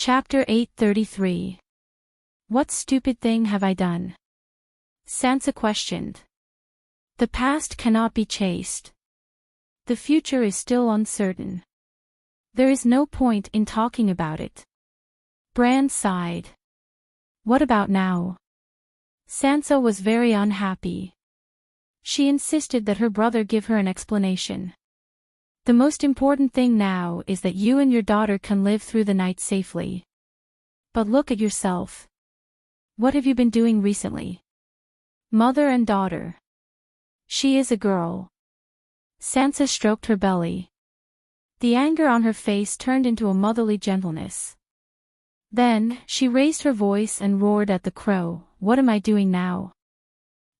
Chapter 833. What stupid thing have I done? Sansa questioned. The past cannot be chased. The future is still uncertain. There is no point in talking about it. Bran sighed. What about now? Sansa was very unhappy. She insisted that her brother give her an explanation. The most important thing now is that you and your daughter can live through the night safely. But look at yourself. What have you been doing recently? Mother and daughter. She is a girl. Sansa stroked her belly. The anger on her face turned into a motherly gentleness. Then, she raised her voice and roared at the crow, "What am I doing now?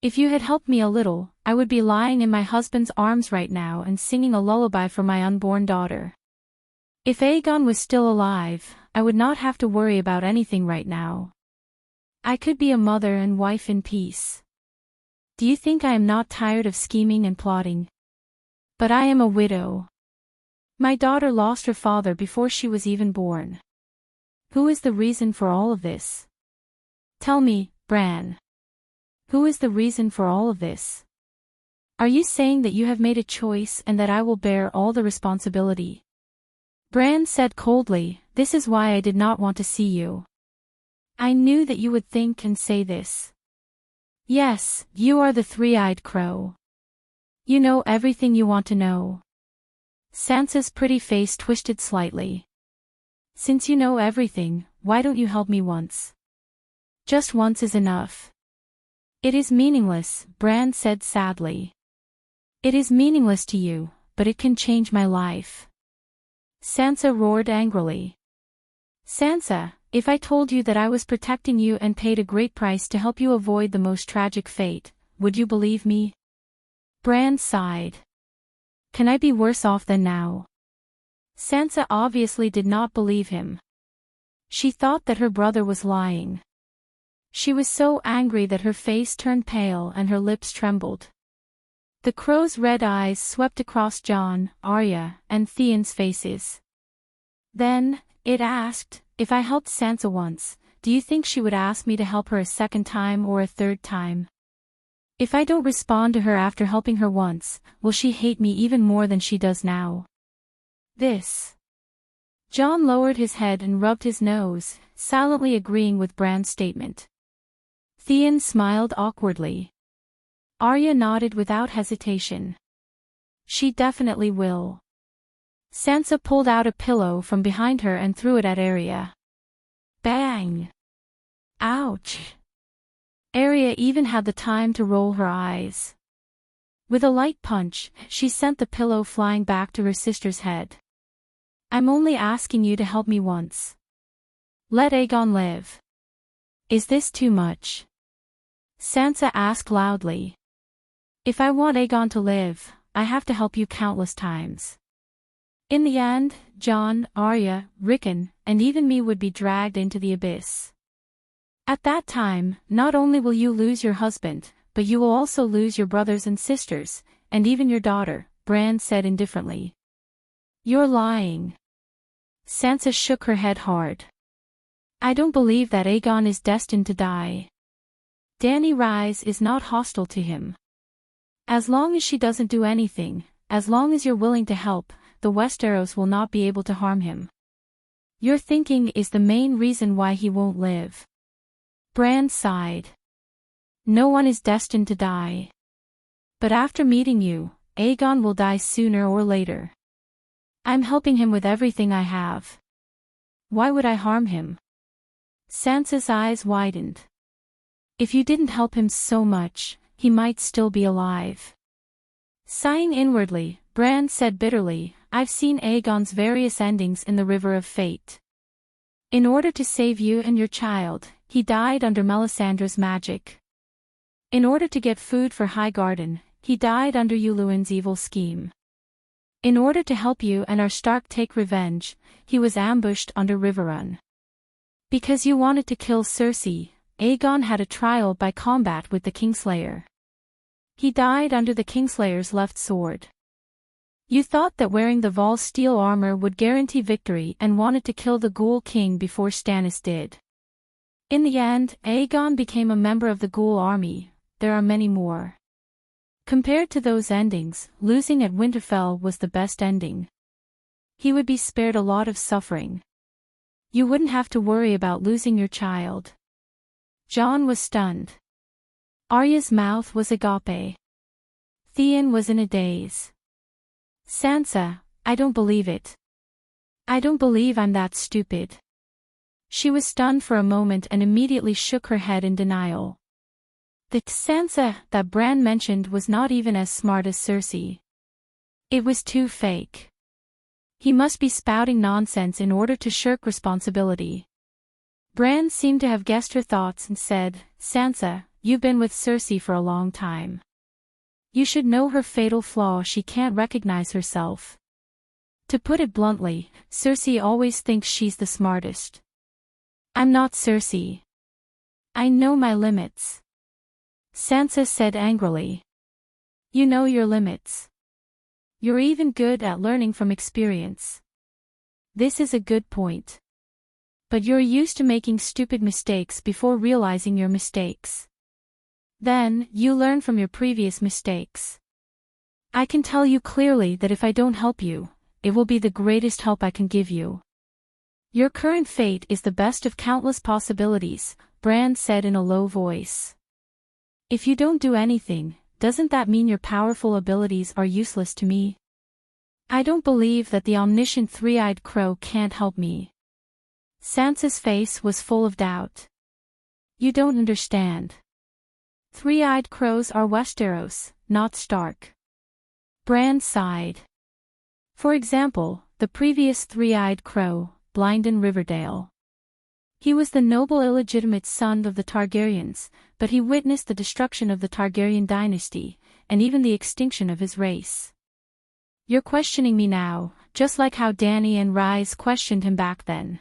If you had helped me a little, I would be lying in my husband's arms right now and singing a lullaby for my unborn daughter. If Aegon was still alive, I would not have to worry about anything right now. I could be a mother and wife in peace. Do you think I am not tired of scheming and plotting? But I am a widow. My daughter lost her father before she was even born. Who is the reason for all of this? Tell me, Bran. Who is the reason for all of this? Are you saying that you have made a choice and that I will bear all the responsibility?" Bran said coldly, "This is why I did not want to see you. I knew that you would think and say this. Yes, you are the three-eyed crow. You know everything you want to know." Sansa's pretty face twisted slightly. "Since you know everything, why don't you help me once? Just once is enough." "It is meaningless," Bran said sadly. "It is meaningless to you, but it can change my life." Sansa roared angrily. "Sansa, if I told you that I was protecting you and paid a great price to help you avoid the most tragic fate, would you believe me?" Bran sighed. "Can I be worse off than now?" Sansa obviously did not believe him. She thought that her brother was lying. She was so angry that her face turned pale and her lips trembled. The crow's red eyes swept across Jon, Arya, and Theon's faces. Then, it asked, "If I helped Sansa once, do you think she would ask me to help her a second time or a third time? If I don't respond to her after helping her once, will she hate me even more than she does now?" This. Jon lowered his head and rubbed his nose, silently agreeing with Bran's statement. Theon smiled awkwardly. Arya nodded without hesitation. "She definitely will." Sansa pulled out a pillow from behind her and threw it at Arya. Bang! Ouch! Arya even had the time to roll her eyes. With a light punch, she sent the pillow flying back to her sister's head. "I'm only asking you to help me once. Let Aegon live. Is this too much?" Sansa asked loudly. "If I want Aegon to live, I have to help you countless times. In the end, Jon, Arya, Rickon, and even me would be dragged into the abyss. At that time, not only will you lose your husband, but you will also lose your brothers and sisters, and even your daughter," Bran said indifferently. "You're lying." Sansa shook her head hard. "I don't believe that Aegon is destined to die. Dany Rise is not hostile to him. As long as she doesn't do anything, as long as you're willing to help, the Westeros will not be able to harm him. Your thinking is the main reason why he won't live." Bran sighed. "No one is destined to die. But after meeting you, Aegon will die sooner or later. I'm helping him with everything I have. Why would I harm him?" Sansa's eyes widened. "If you didn't help him so much, he might still be alive." Sighing inwardly, Bran said bitterly, "I've seen Aegon's various endings in the River of Fate. In order to save you and your child, he died under Melisandre's magic. In order to get food for Highgarden, he died under Yulun's evil scheme. In order to help you and our Stark take revenge, he was ambushed under Riverrun. Because you wanted to kill Cersei, Aegon had a trial by combat with the Kingslayer. He died under the Kingslayer's left sword. You thought that wearing the Val's steel armor would guarantee victory and wanted to kill the Ghoul King before Stannis did. In the end, Aegon became a member of the Ghoul army. There are many more. Compared to those endings, losing at Winterfell was the best ending. He would be spared a lot of suffering. You wouldn't have to worry about losing your child. Jon was stunned. Arya's mouth was agape. Theon was in a daze. Sansa, I don't believe it. I don't believe I'm that stupid. She was stunned for a moment and immediately shook her head in denial. The Sansa that Bran mentioned was not even as smart as Cersei. It was too fake. He must be spouting nonsense in order to shirk responsibility. Bran seemed to have guessed her thoughts and said, Sansa, you've been with Cersei for a long time. You should know her fatal flaw: she can't recognize herself. To put it bluntly, Cersei always thinks she's the smartest. I'm not Cersei. I know my limits. Sansa said angrily. You know your limits. You're even good at learning from experience. This is a good point. But you're used to making stupid mistakes before realizing your mistakes. Then, you learn from your previous mistakes. I can tell you clearly that if I don't help you, it will be the greatest help I can give you. Your current fate is the best of countless possibilities, Bran said in a low voice. If you don't do anything, doesn't that mean your powerful abilities are useless to me? I don't believe that the omniscient three-eyed crow can't help me. Sansa's face was full of doubt. You don't understand. Three-eyed crows are Westeros, not Stark. Bran sighed. For example, the previous three-eyed crow, blind in Riverdale. He was the noble illegitimate son of the Targaryens, but he witnessed the destruction of the Targaryen dynasty, and even the extinction of his race. You're questioning me now, just like how Dany and Rhys questioned him back then.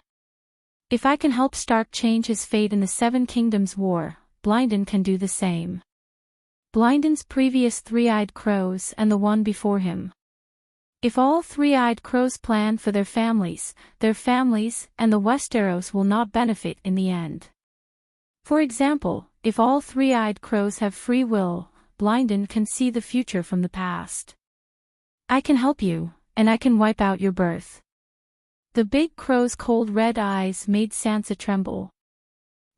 If I can help Stark change his fate in the Seven Kingdoms War, Blynden can do the same. Blynden's previous three-eyed crows and the one before him. If all three-eyed crows plan for their families, and the Westeros will not benefit in the end. For example, if all three-eyed crows have free will, Blynden can see the future from the past. I can help you, and I can wipe out your birth. The big crow's cold red eyes made Sansa tremble.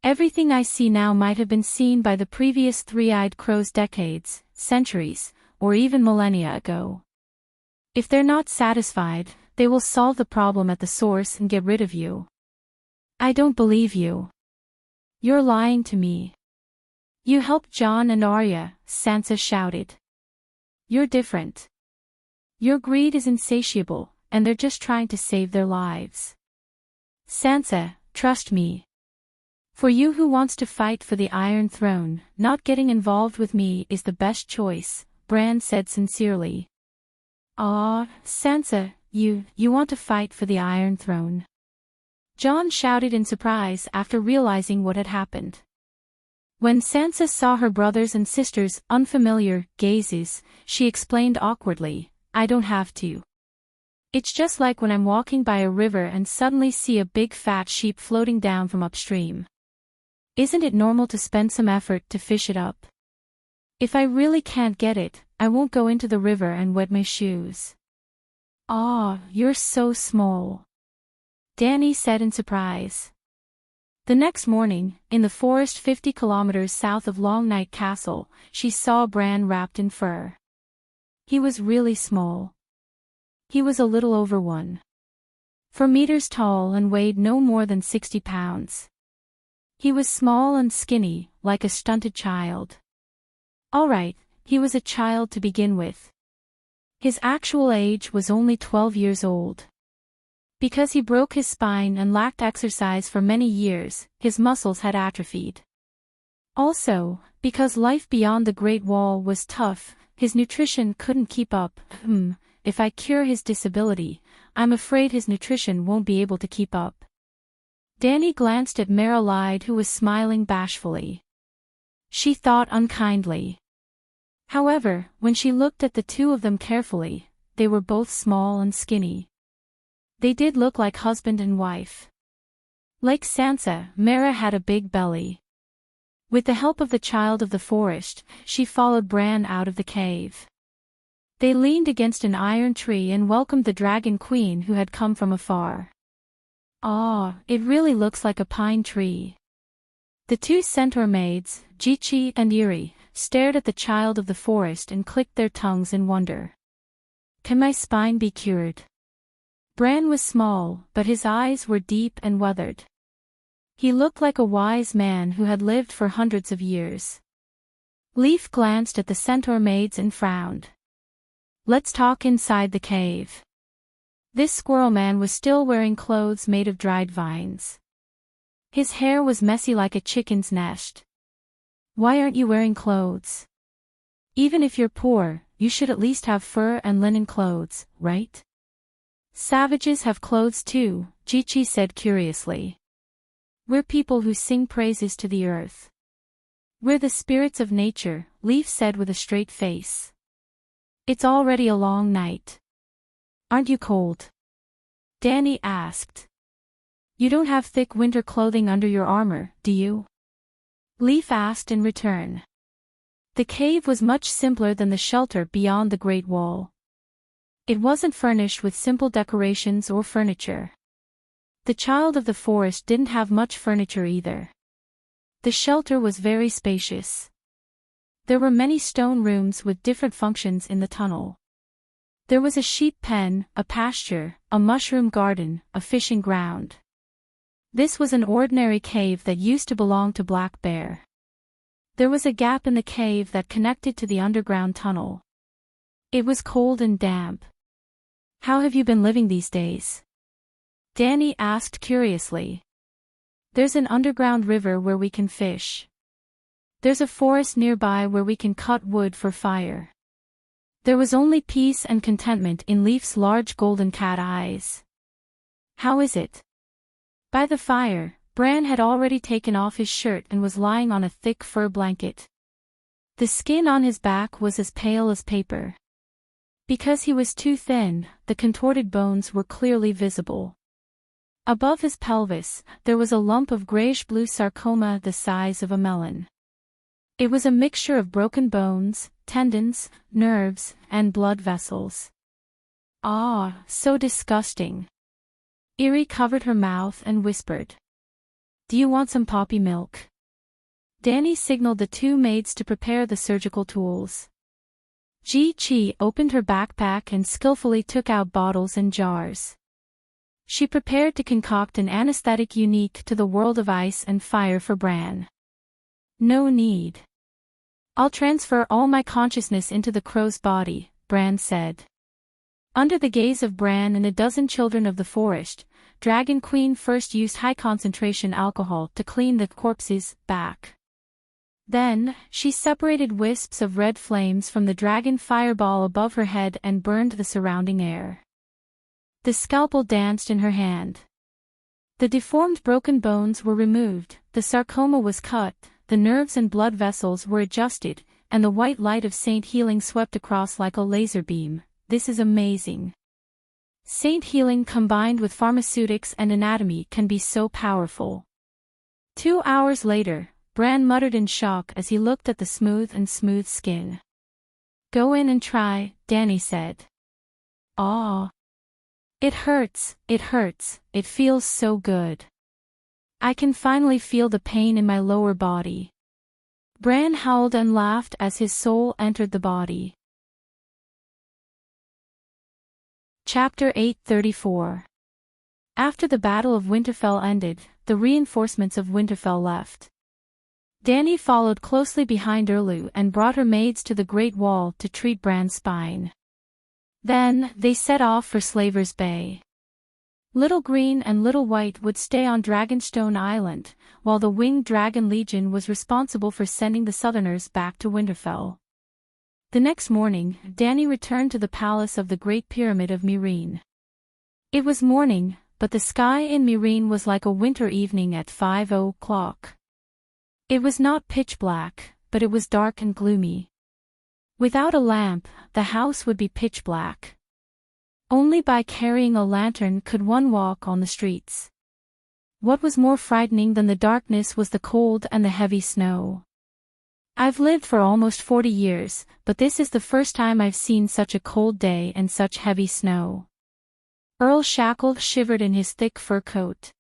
Everything I see now might have been seen by the previous three-eyed crows decades, centuries, or even millennia ago. If they're not satisfied, they will solve the problem at the source and get rid of you. I don't believe you. You're lying to me. You helped Jon and Arya, Sansa shouted. You're different. Your greed is insatiable, and they're just trying to save their lives. Sansa, trust me. For you who wants to fight for the Iron Throne, not getting involved with me is the best choice, Bran said sincerely. Ah, Sansa, you want to fight for the Iron Throne? Jon shouted in surprise after realizing what had happened. When Sansa saw her brothers and sisters' unfamiliar gazes, she explained awkwardly, I don't have to. It's just like when I'm walking by a river and suddenly see a big fat sheep floating down from upstream. Isn't it normal to spend some effort to fish it up? If I really can't get it, I won't go into the river and wet my shoes. Ah, you're so small. Dany said in surprise. The next morning, in the forest 50 kilometers south of Long Night Castle, she saw Bran wrapped in fur. He was really small. He was a little over 1.4 meters tall and weighed no more than 60 pounds. He was small and skinny, like a stunted child. All right, he was a child to begin with. His actual age was only 12 years old. Because he broke his spine and lacked exercise for many years, his muscles had atrophied. Also, because life beyond the Great Wall was tough, his nutrition couldn't keep up. If I cure his disability, I'm afraid his nutrition won't be able to keep up. Dany glanced at Marylide, who was smiling bashfully. She thought unkindly. However, when she looked at the two of them carefully, they were both small and skinny. They did look like husband and wife. Like Sansa, Mara had a big belly. With the help of the child of the forest, she followed Bran out of the cave. They leaned against an iron tree and welcomed the dragon queen who had come from afar. "Ah, it really looks like a pine tree." The two centaur maids, Jichi and Iri, stared at the child of the forest and clicked their tongues in wonder. "Can my spine be cured?" Bran was small, but his eyes were deep and weathered. He looked like a wise man who had lived for hundreds of years. Leaf glanced at the centaur maids and frowned. "Let's talk inside the cave." This squirrel man was still wearing clothes made of dried vines. His hair was messy like a chicken's nest. "Why aren't you wearing clothes? Even if you're poor, you should at least have fur and linen clothes, right?" "Savages have clothes too," Jichi said curiously. "We're people who sing praises to the earth. We're the spirits of nature," Leaf said with a straight face. "It's already a long night. Aren't you cold?" Dany asked. "You don't have thick winter clothing under your armor, do you?" Leaf asked in return. The cave was much simpler than the shelter beyond the Great Wall. It wasn't furnished with simple decorations or furniture. The child of the forest didn't have much furniture either. The shelter was very spacious. There were many stone rooms with different functions in the tunnel. There was a sheep pen, a pasture, a mushroom garden, a fishing ground. This was an ordinary cave that used to belong to Black Bear. There was a gap in the cave that connected to the underground tunnel. It was cold and damp. "How have you been living these days?" Dany asked curiously. "There's an underground river where we can fish. There's a forest nearby where we can cut wood for fire." There was only peace and contentment in Leaf's large golden cat eyes. "How is it?" By the fire, Bran had already taken off his shirt and was lying on a thick fur blanket. The skin on his back was as pale as paper. Because he was too thin, the contorted bones were clearly visible. Above his pelvis, there was a lump of grayish-blue sarcoma the size of a melon. It was a mixture of broken bones, tendons, nerves, and blood vessels. "Ah, so disgusting." Iri covered her mouth and whispered. "Do you want some poppy milk?" Dany signaled the two maids to prepare the surgical tools. Ji-Chi opened her backpack and skillfully took out bottles and jars. She prepared to concoct an anesthetic unique to the world of ice and fire for Bran. "No need. I'll transfer all my consciousness into the crow's body," Bran said. Under the gaze of Bran and a dozen children of the forest, Dragon Queen first used high-concentration alcohol to clean the corpse's back. Then, she separated wisps of red flames from the dragon fireball above her head and burned the surrounding air. The scalpel danced in her hand. The deformed broken bones were removed, the sarcoma was cut, the nerves and blood vessels were adjusted, and the white light of Saint Healing swept across like a laser beam. "This is amazing. Saint Healing combined with pharmaceutics and anatomy can be so powerful." 2 hours later, Bran muttered in shock as he looked at the smooth skin. "Go in and try," Dany said. "Aw. It hurts, it feels so good. I can finally feel the pain in my lower body." Bran howled and laughed as his soul entered the body. Chapter 834. After the Battle of Winterfell ended, the reinforcements of Winterfell left. Dany followed closely behind Erlu and brought her maids to the Great Wall to treat Bran's spine. Then, they set off for Slaver's Bay. Little Green and Little White would stay on Dragonstone Island, while the Winged Dragon Legion was responsible for sending the Southerners back to Winterfell. The next morning, Dany returned to the palace of the Great Pyramid of Meereen. It was morning, but the sky in Meereen was like a winter evening at 5 o'clock. It was not pitch black, but it was dark and gloomy. Without a lamp, the house would be pitch black. Only by carrying a lantern could one walk on the streets. What was more frightening than the darkness was the cold and the heavy snow. I've lived for almost 40 years, but this is the first time I've seen such a cold day and such heavy snow. Earl Shackle shivered in his thick fur coat.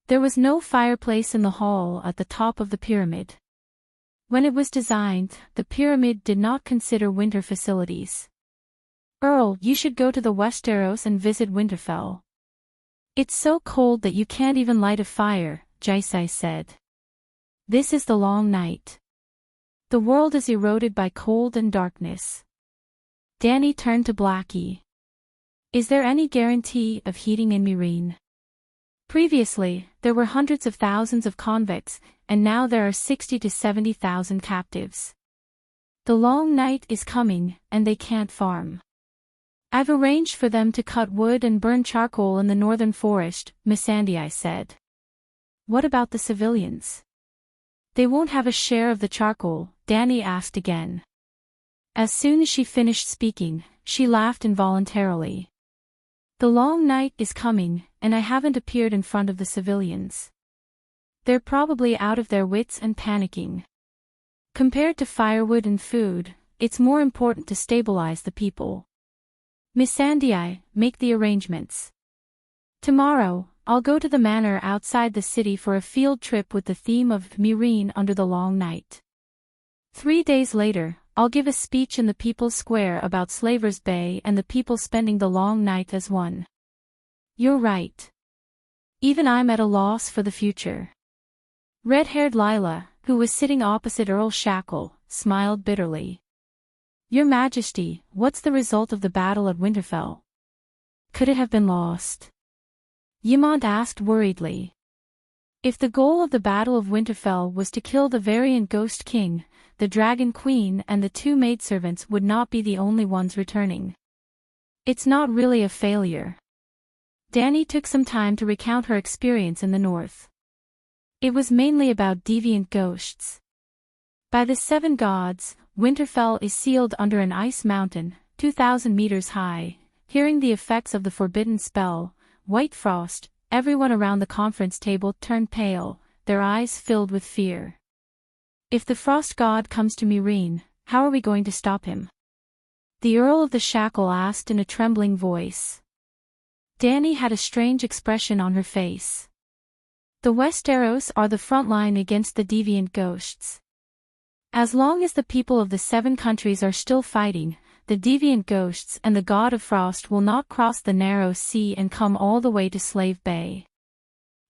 There was no fireplace in the hall at the top of the pyramid. When it was designed, the pyramid did not consider winter facilities. Earl, you should go to the Westeros and visit Winterfell. It's so cold that you can't even light a fire, Jysai said. This is the long night. The world is eroded by cold and darkness. Dany turned to Blackie. Is there any guarantee of heating in Meereen? Previously, there were hundreds of thousands of convicts, and now there are 60 to 70,000 captives. The long night is coming, and they can't farm. I've arranged for them to cut wood and burn charcoal in the northern forest, Missandei said. What about the civilians? They won't have a share of the charcoal, Dany asked again. As soon as she finished speaking, she laughed involuntarily. The long night is coming, and I haven't appeared in front of the civilians. They're probably out of their wits and panicking. Compared to firewood and food, it's more important to stabilize the people. Missandei, make the arrangements. Tomorrow, I'll go to the manor outside the city for a field trip with the theme of Meereen under the long night. 3 days later, I'll give a speech in the People's Square about Slaver's Bay and the people spending the long night as one. You're right. Even I'm at a loss for the future. Red-haired Lila, who was sitting opposite Earl Shackle, smiled bitterly. Your Majesty, what's the result of the battle at Winterfell? Could it have been lost? Ymont asked worriedly. If the goal of the Battle of Winterfell was to kill the variant Ghost King, the Dragon Queen and the 2 maidservants would not be the only ones returning. It's not really a failure. Dany took some time to recount her experience in the north. It was mainly about deviant ghosts. By the 7 gods, Winterfell is sealed under an ice mountain, 2,000 meters high. Hearing the effects of the forbidden spell, White Frost, everyone around the conference table turned pale, their eyes filled with fear. If the Frost God comes to Meereen, how are we going to stop him? The Earl of the Shackle asked in a trembling voice. Dany had a strange expression on her face. The Westeros are the front line against the deviant ghosts. As long as the people of the 7 countries are still fighting, the deviant ghosts and the God of Frost will not cross the narrow sea and come all the way to Slave Bay.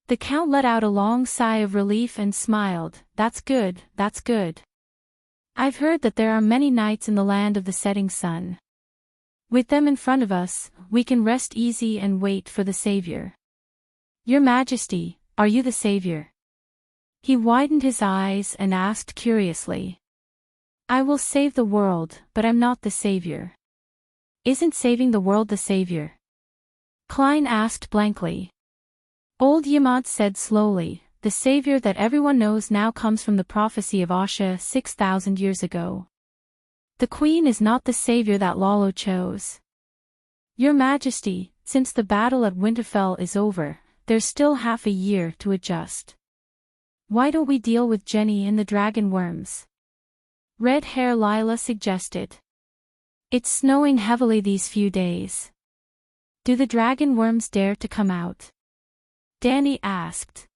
The Count let out a long sigh of relief and smiled. That's good, that's good. I've heard that there are many nights in the land of the setting sun. With them in front of us, we can rest easy and wait for the Savior. Your Majesty, are you the Savior? He widened his eyes and asked curiously. I will save the world, but I'm not the Savior. Isn't saving the world the Savior? Klein asked blankly. Old Ymont said slowly, the Savior that everyone knows now comes from the prophecy of Asha 6,000 years ago. The Queen is not the Savior that Lalo chose. Your Majesty, since the battle at Winterfell is over, there's still half a year to adjust. Why don't we deal with Jenny and the dragon worms? Red Hair Lila suggested. It's snowing heavily these few days. Do the dragon worms dare to come out? Dany asked.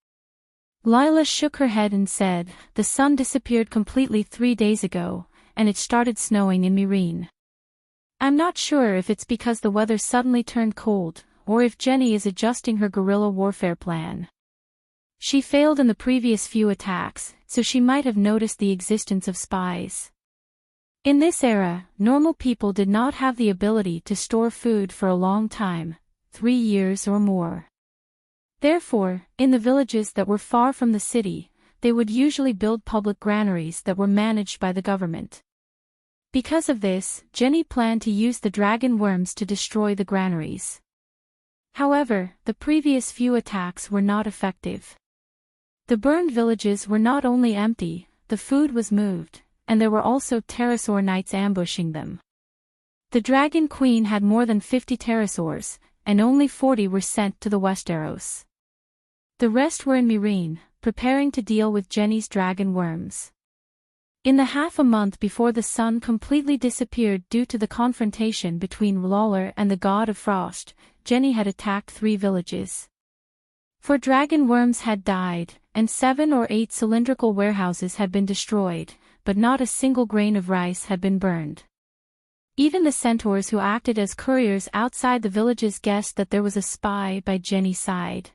Lila shook her head and said, the sun disappeared completely 3 days ago, and it started snowing in Meereen. I'm not sure if it's because the weather suddenly turned cold, or if Jenny is adjusting her guerrilla warfare plan. She failed in the previous few attacks, so she might have noticed the existence of spies. In this era, normal people did not have the ability to store food for a long time, 3 years or more. Therefore, in the villages that were far from the city, they would usually build public granaries that were managed by the government. Because of this, Jenny planned to use the dragon worms to destroy the granaries. However, the previous few attacks were not effective. The burned villages were not only empty, the food was moved, and there were also pterosaur knights ambushing them. The Dragon Queen had more than 50 pterosaurs, and only 40 were sent to the Westeros. The rest were in Meereen, preparing to deal with Jenny's dragon worms. In the half a month before the sun completely disappeared due to the confrontation between LoveLore and the God of Frost, Jenny had attacked 3 villages. 4 dragon worms had died, and 7 or 8 cylindrical warehouses had been destroyed, but not a single grain of rice had been burned. Even the centaurs who acted as couriers outside the villages guessed that there was a spy by Jenny's side.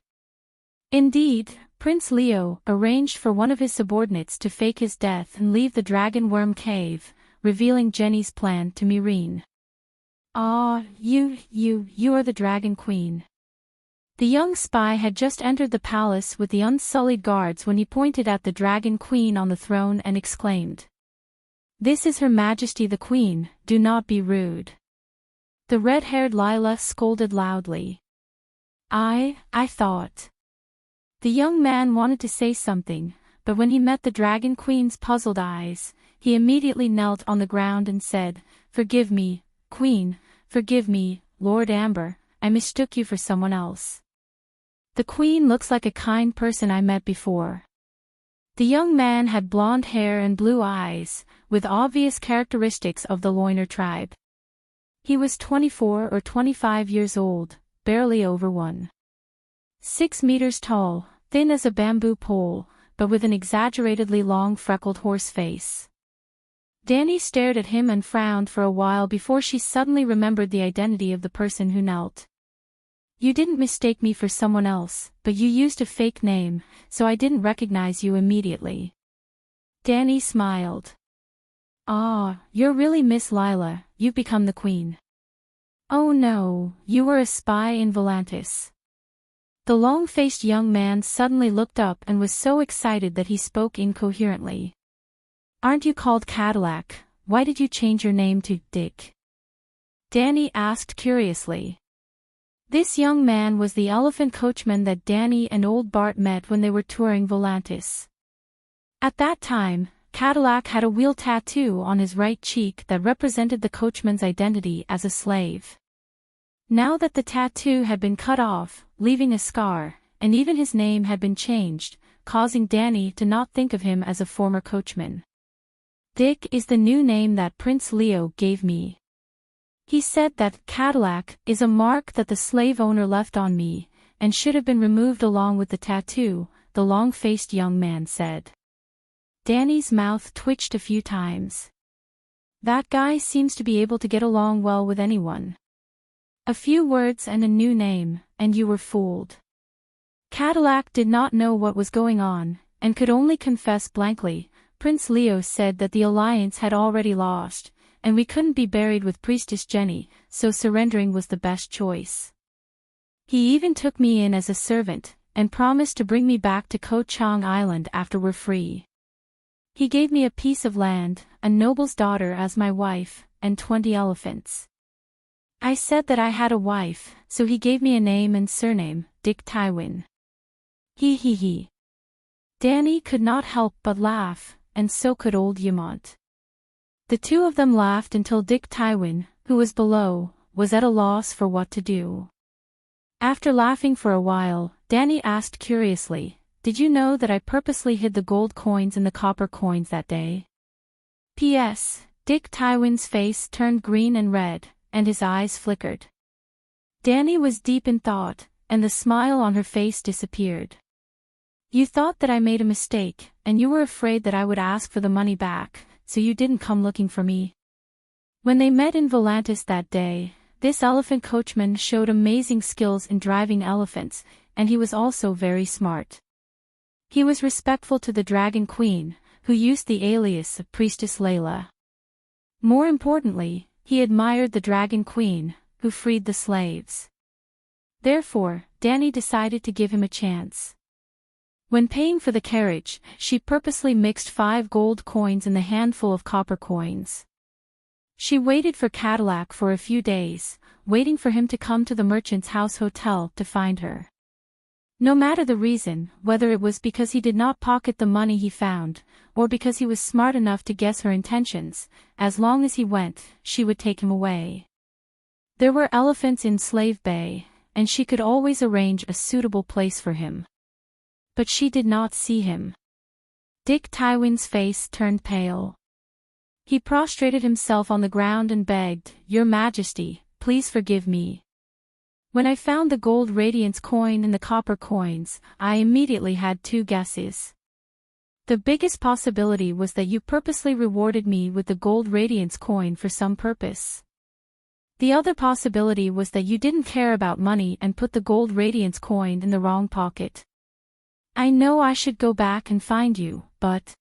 Indeed, Prince Leo arranged for one of his subordinates to fake his death and leave the dragon worm cave, revealing Jenny's plan to Meereen. "Ah, you are the Dragon Queen." The young spy had just entered the palace with the unsullied guards when he pointed at the Dragon Queen on the throne and exclaimed, "This is Her Majesty the Queen, do not be rude." The red-haired Lila scolded loudly. I thought." The young man wanted to say something, but when he met the Dragon Queen's puzzled eyes, he immediately knelt on the ground and said, "Forgive me, Queen, forgive me, Lord Amber, I mistook you for someone else. The Queen looks like a kind person I met before." The young man had blonde hair and blue eyes, with obvious characteristics of the Loiner tribe. He was 24 or 25 years old, barely over 1.6 meters tall, thin as a bamboo pole, but with an exaggeratedly long freckled horse face. Dany stared at him and frowned for a while before she suddenly remembered the identity of the person who knelt. "You didn't mistake me for someone else, but you used a fake name, so I didn't recognize you immediately." Dany smiled. "Ah, you're really Miss Lila, you've become the Queen." "Oh no, you were a spy in Volantis." The long-faced young man suddenly looked up and was so excited that he spoke incoherently. "Aren't you called Cadillac? Why did you change your name to Dick?" Dany asked curiously. This young man was the elephant coachman that Dany and old Bart met when they were touring Volantis. At that time, Cadillac had a wheel tattoo on his right cheek that represented the coachman's identity as a slave. Now that the tattoo had been cut off, leaving a scar, and even his name had been changed, causing Dany to not think of him as a former coachman. "Dick is the new name that Prince Leo gave me. He said that Cadillac is a mark that the slave owner left on me, and should have been removed along with the tattoo," the long-faced young man said. Dany's mouth twitched a few times. That guy seems to be able to get along well with anyone. A few words and a new name, and you were fooled. Cadillac did not know what was going on, and could only confess blankly. "Prince Leo said that the Alliance had already lost, and we couldn't be buried with Priestess Jenny, so surrendering was the best choice. He even took me in as a servant, and promised to bring me back to Ko Chang Island after we're free. He gave me a piece of land, a noble's daughter as my wife, and 20 elephants. I said that I had a wife, so he gave me a name and surname, Dick Tywin." He. Dany could not help but laugh, and so could old Yamont. The two of them laughed until Dick Tywin, who was below, was at a loss for what to do. After laughing for a while, Dany asked curiously, "Did you know that I purposely hid the gold coins and the copper coins that day?" P.S. Dick Tywin's face turned green and red, and his eyes flickered. Dany was deep in thought, and the smile on her face disappeared. "You thought that I made a mistake, and you were afraid that I would ask for the money back, so you didn't come looking for me." When they met in Volantis that day, this elephant coachman showed amazing skills in driving elephants, and he was also very smart. He was respectful to the Dragon Queen, who used the alias of Priestess Layla. More importantly, he admired the Dragon Queen, who freed the slaves. Therefore, Dany decided to give him a chance. When paying for the carriage, she purposely mixed 5 gold coins in the handful of copper coins. She waited for Cadillac for a few days, waiting for him to come to the Merchant's House Hotel to find her. No matter the reason, whether it was because he did not pocket the money he found, or because he was smart enough to guess her intentions, as long as he went, she would take him away. There were elephants in Slave Bay, and she could always arrange a suitable place for him. But she did not see him. Dick Tywin's face turned pale. He prostrated himself on the ground and begged, "Your Majesty, please forgive me. When I found the gold radiance coin and the copper coins, I immediately had two guesses. The biggest possibility was that you purposely rewarded me with the gold radiance coin for some purpose. The other possibility was that you didn't care about money and put the gold radiance coin in the wrong pocket. I know I should go back and find you, but..."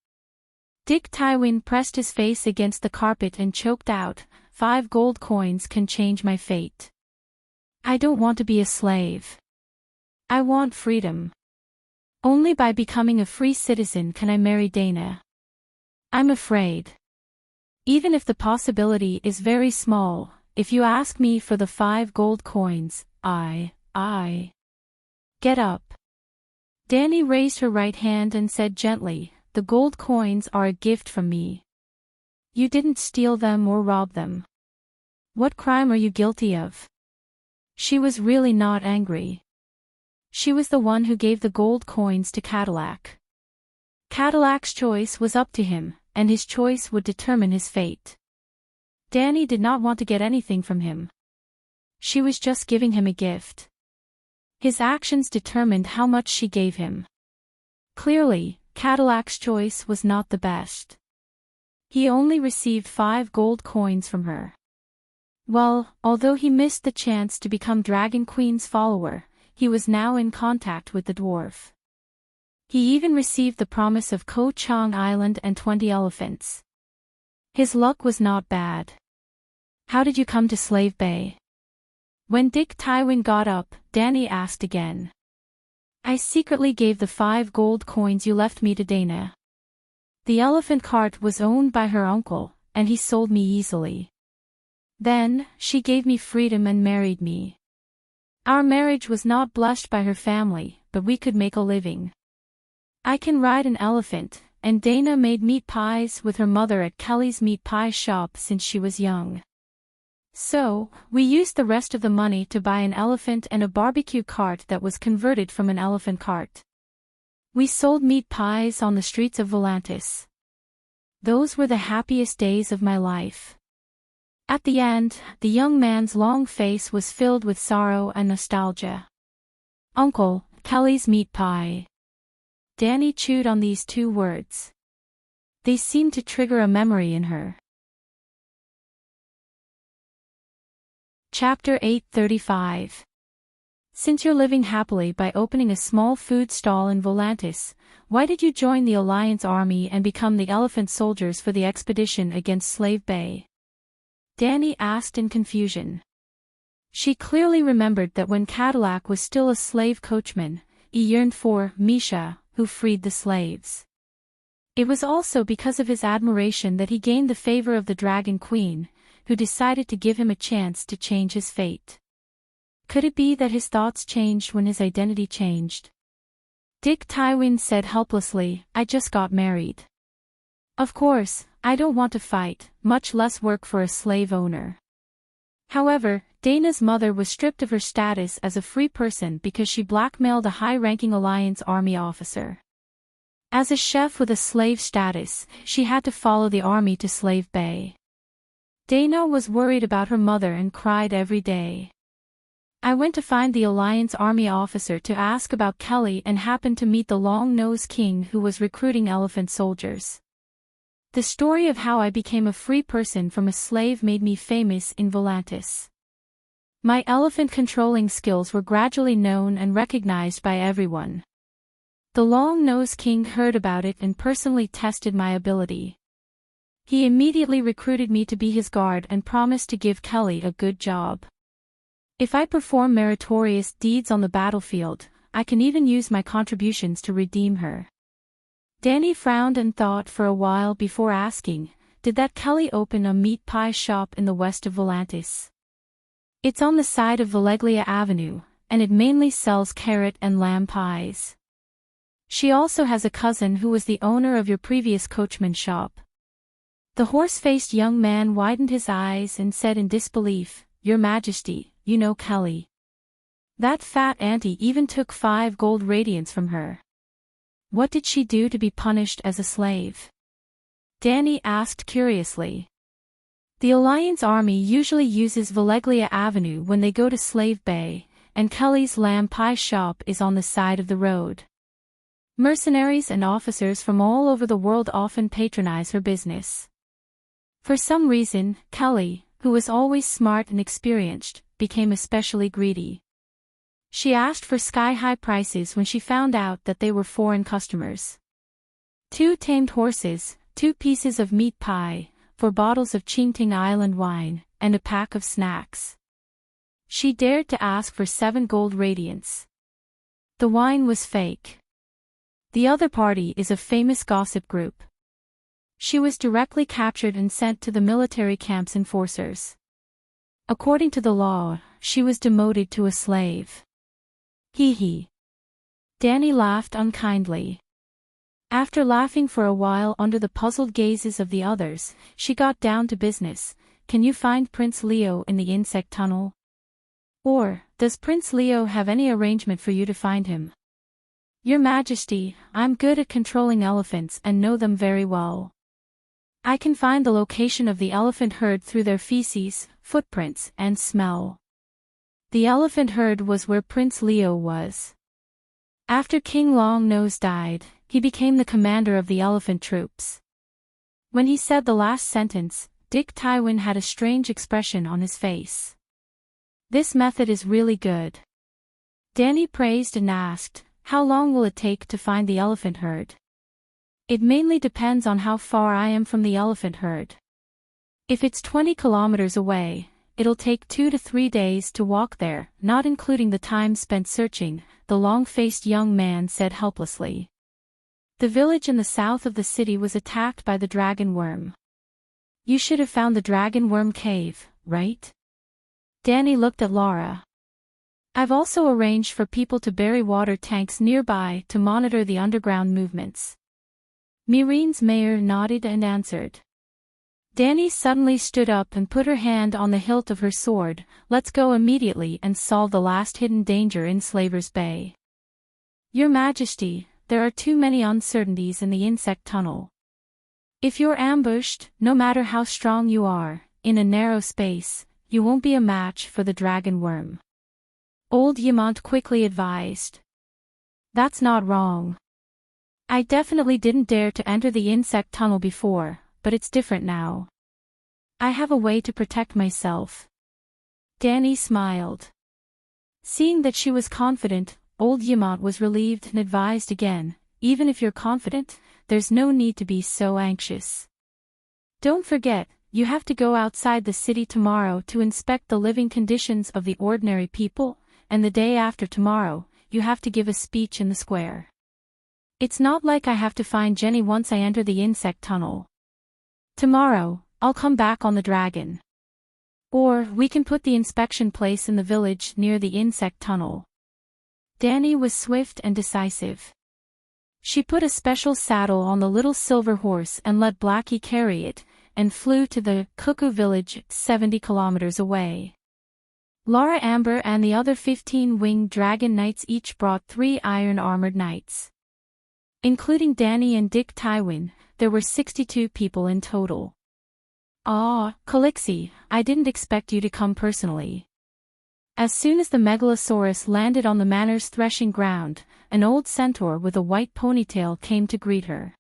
Dick Tywin pressed his face against the carpet and choked out, "5 gold coins can change my fate. I don't want to be a slave. I want freedom. Only by becoming a free citizen can I marry Dana. I'm afraid. Even if the possibility is very small, if you ask me for the 5 gold coins, I... Get up." Dany raised her right hand and said gently, "The gold coins are a gift from me. You didn't steal them or rob them. What crime are you guilty of?" She was really not angry. She was the one who gave the gold coins to Cadillac. Cadillac's choice was up to him, and his choice would determine his fate. Dany did not want to get anything from him. She was just giving him a gift. His actions determined how much she gave him. Clearly, Cadillac's choice was not the best. He only received 5 gold coins from her. Well, although he missed the chance to become Dragon Queen's follower, he was now in contact with the dwarf. He even received the promise of Ko Chang Island and 20 elephants. His luck was not bad. "How did you come to Slave Bay?" When Dick Tywin got up, Dany asked again. "I secretly gave the 5 gold coins you left me to Dana. The elephant cart was owned by her uncle, and he sold me easily. Then, she gave me freedom and married me. Our marriage was not blessed by her family, but we could make a living. I can ride an elephant, and Dana made meat pies with her mother at Kelly's meat pie shop since she was young. So, we used the rest of the money to buy an elephant and a barbecue cart that was converted from an elephant cart. We sold meat pies on the streets of Volantis. Those were the happiest days of my life." At the end, the young man's long face was filled with sorrow and nostalgia. "Uncle, Kelly's meat pie." Dany chewed on these 2 words. They seemed to trigger a memory in her. Chapter 835. Since you're living happily by opening a small food stall in Volantis, why did you join the Alliance Army and become the elephant soldiers for the expedition against Slave Bay? Dany asked in confusion. She clearly remembered that when Cadillac was still a slave coachman, he yearned for Misha, who freed the slaves. It was also because of his admiration that he gained the favor of the Dragon Queen, who decided to give him a chance to change his fate. Could it be that his thoughts changed when his identity changed? Dick Tywin said helplessly, "I just got married. Of course, I don't want to fight, much less work for a slave owner." However, Dana's mother was stripped of her status as a free person because she blackmailed a high-ranking Alliance Army officer. As a chef with a slave status, she had to follow the army to Slave Bay. Dana was worried about her mother and cried every day. "I went to find the Alliance Army officer to ask about Kelly and happened to meet the Long-Nosed King who was recruiting elephant soldiers. The story of how I became a free person from a slave made me famous in Volantis. My elephant controlling skills were gradually known and recognized by everyone. The Long-Nosed King heard about it and personally tested my ability. He immediately recruited me to be his guard and promised to give Kelly a good job. If I perform meritorious deeds on the battlefield, I can even use my contributions to redeem her." Dany frowned and thought for a while before asking, "Did that Kelly open a meat pie shop in the west of Volantis?" "It's on the side of Valeglia Avenue, and it mainly sells carrot and lamb pies. She also has a cousin who was the owner of your previous coachman shop." The horse-faced young man widened his eyes and said in disbelief, Your Majesty, you know Kelly. That fat auntie even took 5 gold radiance from her. What did she do to be punished as a slave? Danny asked curiously. The Alliance army usually uses Valeglia Avenue when they go to Slave Bay, and Kelly's lamb pie shop is on the side of the road. Mercenaries and officers from all over the world often patronize her business. For some reason, Kelly, who was always smart and experienced, became especially greedy. She asked for sky-high prices when she found out that they were foreign customers. 2 tamed horses, 2 pieces of meat pie, 4 bottles of Enchanting Island wine, and a pack of snacks. She dared to ask for 7 gold radiance. The wine was fake. The other party is a famous gossip group. She was directly captured and sent to the military camp's enforcers. According to the law, she was demoted to a slave. Hee hee. Danny laughed unkindly. After laughing for a while under the puzzled gazes of the others, she got down to business. Can you find Prince Leo in the insect tunnel? Or, does Prince Leo have any arrangement for you to find him? Your Majesty, I'm good at controlling elephants and know them very well. I can find the location of the elephant herd through their feces, footprints, and smell. The elephant herd was where Prince Leo was. After King Longnose died, he became the commander of the elephant troops. When he said the last sentence, Dick Tywin had a strange expression on his face. This method is really good. Danny praised and asked, how long will it take to find the elephant herd? It mainly depends on how far I am from the elephant herd. If it's 20 kilometers away, it'll take 2 to 3 days to walk there, not including the time spent searching, the long-faced young man said helplessly. The village in the south of the city was attacked by the dragon worm. You should have found the dragon worm cave, right? Danny looked at Laura. I've also arranged for people to bury water tanks nearby to monitor the underground movements. Myreen's mayor nodded and answered. Danny suddenly stood up and put her hand on the hilt of her sword. Let's go immediately and solve the last hidden danger in Slaver's Bay. Your Majesty, there are too many uncertainties in the insect tunnel. If you're ambushed, no matter how strong you are, in a narrow space, you won't be a match for the dragon worm. Old Yamant quickly advised. That's not wrong. I definitely didn't dare to enter the insect tunnel before, but it's different now. I have a way to protect myself. Danny smiled. Seeing that she was confident, old Yamant was relieved and advised again, even if you're confident, there's no need to be so anxious. Don't forget, you have to go outside the city tomorrow to inspect the living conditions of the ordinary people, and the day after tomorrow, you have to give a speech in the square. It's not like I have to find Jenny once I enter the insect tunnel. Tomorrow, I'll come back on the dragon. Or, we can put the inspection place in the village near the insect tunnel. Danny was swift and decisive. She put a special saddle on the little silver horse and let Blackie carry it, and flew to the Cuckoo village 70 kilometers away. Laura Amber and the other 15 winged dragon knights each brought 3 iron-armored knights. Including Danny and Dick Tywin, there were 62 people in total. Ah, Calixie, I didn't expect you to come personally. As soon as the Megalosaurus landed on the manor's threshing ground, an old centaur with a white ponytail came to greet her.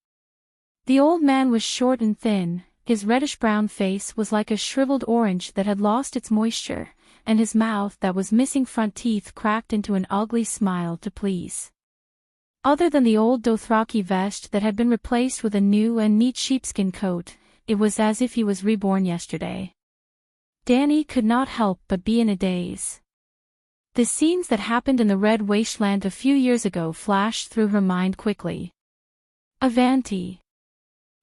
The old man was short and thin, his reddish-brown face was like a shriveled orange that had lost its moisture, and his mouth that was missing front teeth cracked into an ugly smile to please. Other than the old Dothraki vest that had been replaced with a new and neat sheepskin coat, it was as if he was reborn yesterday. Danny could not help but be in a daze. The scenes that happened in the Red Wasteland a few years ago flashed through her mind quickly. Avanti.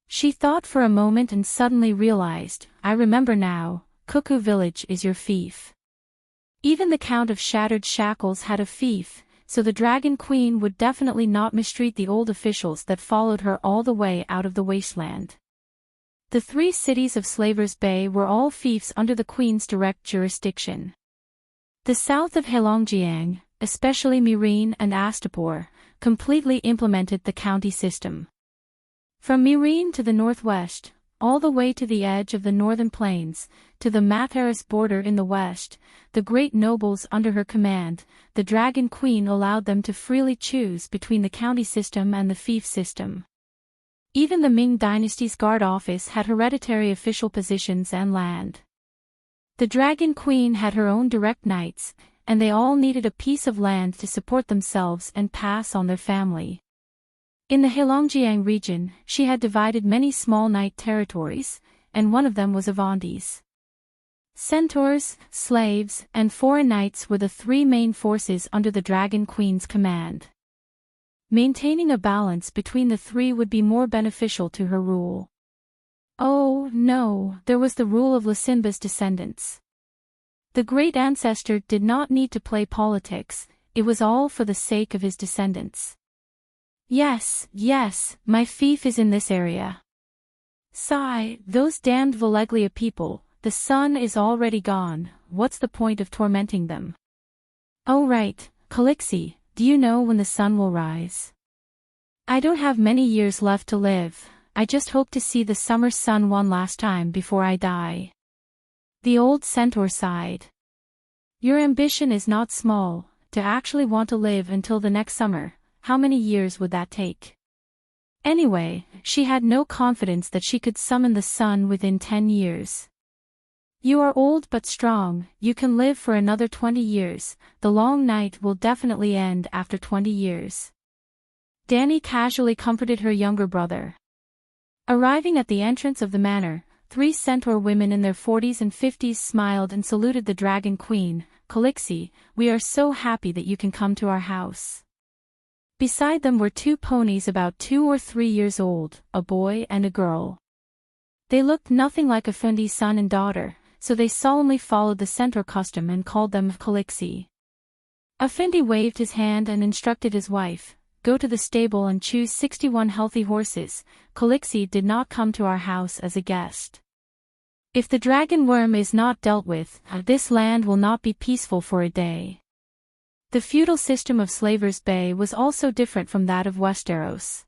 She thought for a moment and suddenly realized, I remember now, Cuckoo Village is your fief. Even the Count of Shattered Shackles had a fief, so the Dragon Queen would definitely not mistreat the old officials that followed her all the way out of the wasteland. The 3 cities of Slavers Bay were all fiefs under the Queen's direct jurisdiction. The south of Heilongjiang, especially Mirin and Astapor, completely implemented the county system. From Mirin to the northwest, all the way to the edge of the northern plains, to the Matharis border in the west, the great nobles under her command, the Dragon Queen allowed them to freely choose between the county system and the fief system. Even the Ming dynasty's guard office had hereditary official positions and land. The Dragon Queen had her own direct knights, and they all needed a piece of land to support themselves and pass on their family. In the Heilongjiang region, she had divided many small knight territories, and one of them was Avanti's. Centaurs, slaves, and foreign knights were the 3 main forces under the Dragon Queen's command. Maintaining a balance between the 3 would be more beneficial to her rule. Oh, no, there was the rule of Lucinba's descendants. The great ancestor did not need to play politics, it was all for the sake of his descendants. Yes, my fief is in this area. Sigh, those damned Valeglia people, the sun is already gone, what's the point of tormenting them? Oh right, Calixi, do you know when the sun will rise? I don't have many years left to live, I just hope to see the summer sun one last time before I die. The old centaur sighed. Your ambition is not small, to actually want to live until the next summer, how many years would that take? Anyway, she had no confidence that she could summon the sun within 10 years. You are old but strong, you can live for another 20 years, the long night will definitely end after 20 years. Danny casually comforted her younger brother. Arriving at the entrance of the manor, 3 centaur women in their 40s and 50s smiled and saluted the Dragon Queen. Calixi, we are so happy that you can come to our house. Beside them were 2 ponies about 2 or 3 years old, a boy and a girl. They looked nothing like Effendi's son and daughter, so they solemnly followed the centaur custom and called them Calixi. Effendi waved his hand and instructed his wife, go to the stable and choose 61 healthy horses. Calixi did not come to our house as a guest. If the dragon worm is not dealt with, this land will not be peaceful for a day. The feudal system of Slavers Bay was also different from that of Westeros.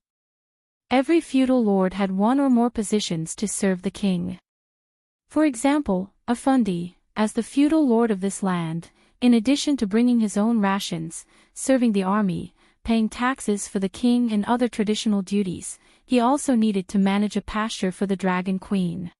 Every feudal lord had 1 or more positions to serve the king. For example, Effendi, as the feudal lord of this land, in addition to bringing his own rations, serving the army, paying taxes for the king and other traditional duties, he also needed to manage a pasture for the Dragon Queen.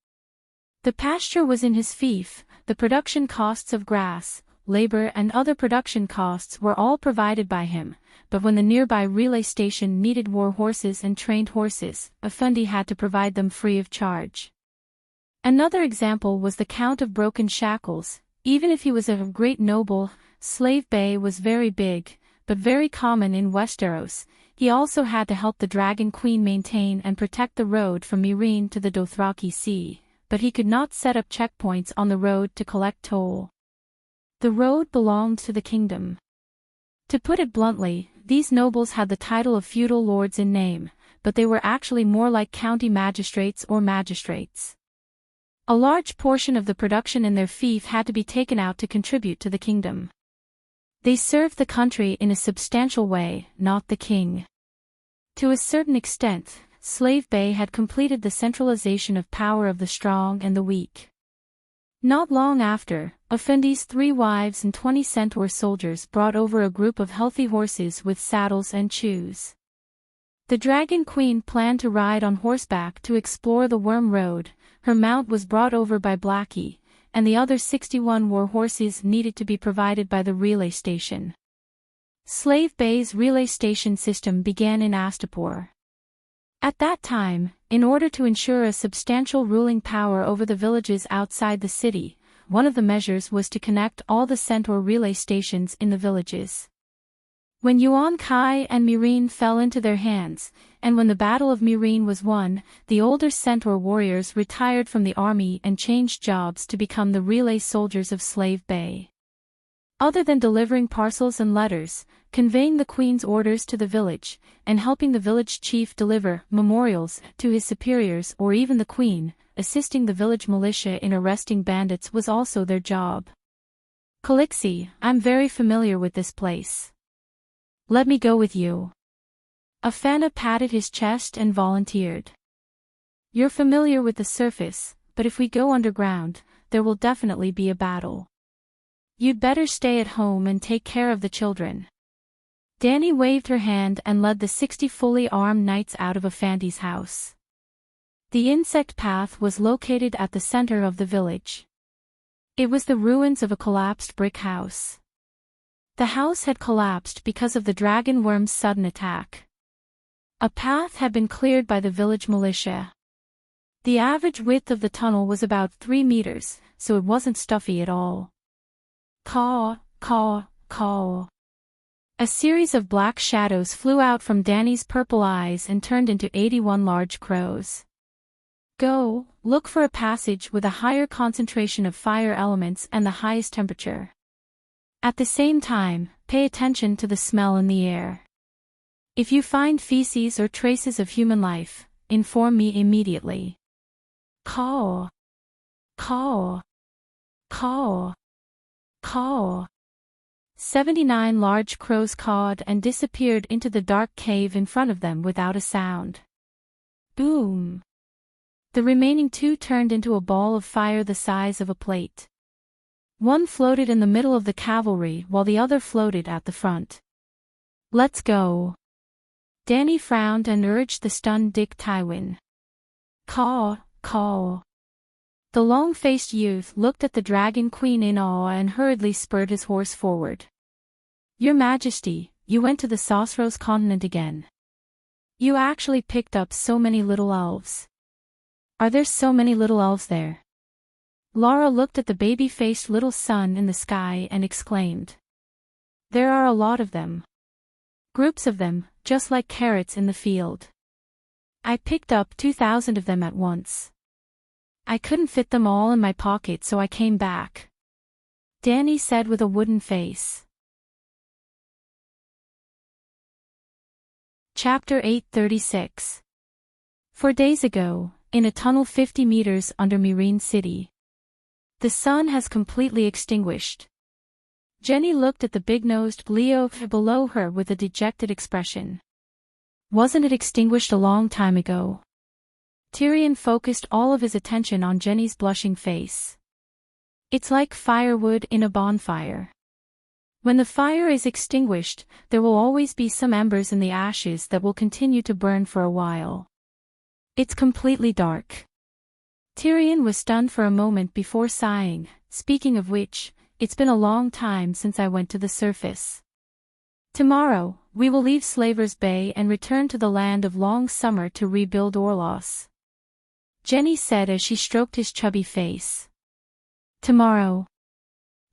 The pasture was in his fief, the production costs of grass, labor and other production costs were all provided by him, but when the nearby relay station needed war horses and trained horses, Effendi had to provide them free of charge. Another example was the Count of Broken Shackles. Even if he was a great noble, Slave Bay was very big, but very common in Westeros. He also had to help the Dragon Queen maintain and protect the road from Meereen to the Dothraki Sea, but he could not set up checkpoints on the road to collect toll. The road belonged to the kingdom. To put it bluntly, these nobles had the title of feudal lords in name, but they were actually more like county magistrates or magistrates. A large portion of the production in their fief had to be taken out to contribute to the kingdom. They served the country in a substantial way, not the king. To a certain extent, Slave Bay had completed the centralization of power of the strong and the weak. Not long after, Effendi's 3 wives and 20 centaur soldiers brought over a group of healthy horses with saddles and shoes. The Dragon Queen planned to ride on horseback to explore the Worm Road. Her mount was brought over by Blackie, and the other 61 war horses needed to be provided by the relay station. Slave Bay's relay station system began in Astapor. At that time, in order to ensure a substantial ruling power over the villages outside the city, one of the measures was to connect all the centaur relay stations in the villages. When Yuan Kai and Meereen fell into their hands, and when the Battle of Meereen was won, the older centaur warriors retired from the army and changed jobs to become the relay soldiers of Slave Bay. Other than delivering parcels and letters, conveying the queen's orders to the village, and helping the village chief deliver memorials to his superiors or even the queen, assisting the village militia in arresting bandits was also their job. Calixi, I'm very familiar with this place. Let me go with you. Afana patted his chest and volunteered. You're familiar with the surface, but if we go underground, there will definitely be a battle. You'd better stay at home and take care of the children. Danny waved her hand and led the 60 fully armed knights out of Afanti's house. The insect path was located at the center of the village. It was the ruins of a collapsed brick house. The house had collapsed because of the dragon worm's sudden attack. A path had been cleared by the village militia. The average width of the tunnel was about 3 meters, so it wasn't stuffy at all. Caw, caw, caw. A series of black shadows flew out from Danny's purple eyes and turned into 81 large crows. Go, look for a passage with a higher concentration of fire elements and the highest temperature. At the same time, pay attention to the smell in the air. If you find feces or traces of human life, inform me immediately. Caw. Caw. Caw. Caw. 79 large crows cawed and disappeared into the dark cave in front of them without a sound. Boom. The remaining 2 turned into a ball of fire the size of a plate. One floated in the middle of the cavalry while the other floated at the front. Let's go. Danny frowned and urged the stunned Dick Tywin. Caw, caw. The long-faced youth looked at the Dragon Queen in awe and hurriedly spurred his horse forward. Your Majesty, you went to the Sosros continent again. You actually picked up so many little elves. Are there so many little elves there? Laura looked at the baby-faced little sun in the sky and exclaimed. There are a lot of them. Groups of them, just like carrots in the field. I picked up 2,000 of them at once. I couldn't fit them all in my pocket, so I came back. Danny said with a wooden face. Chapter 836. 4 days ago, in a tunnel 50 meters under Myrene City. The sun has completely extinguished. Jenny looked at the big-nosed Leo below her with a dejected expression. Wasn't it extinguished a long time ago? Tyrion focused all of his attention on Jenny's blushing face. It's like firewood in a bonfire. When the fire is extinguished, there will always be some embers in the ashes that will continue to burn for a while. It's completely dark. Tyrion was stunned for a moment before sighing. Speaking of which, it's been a long time since I went to the surface. Tomorrow, we will leave Slaver's Bay and return to the land of long summer to rebuild Orlos. Jenny said as she stroked his chubby face. Tomorrow.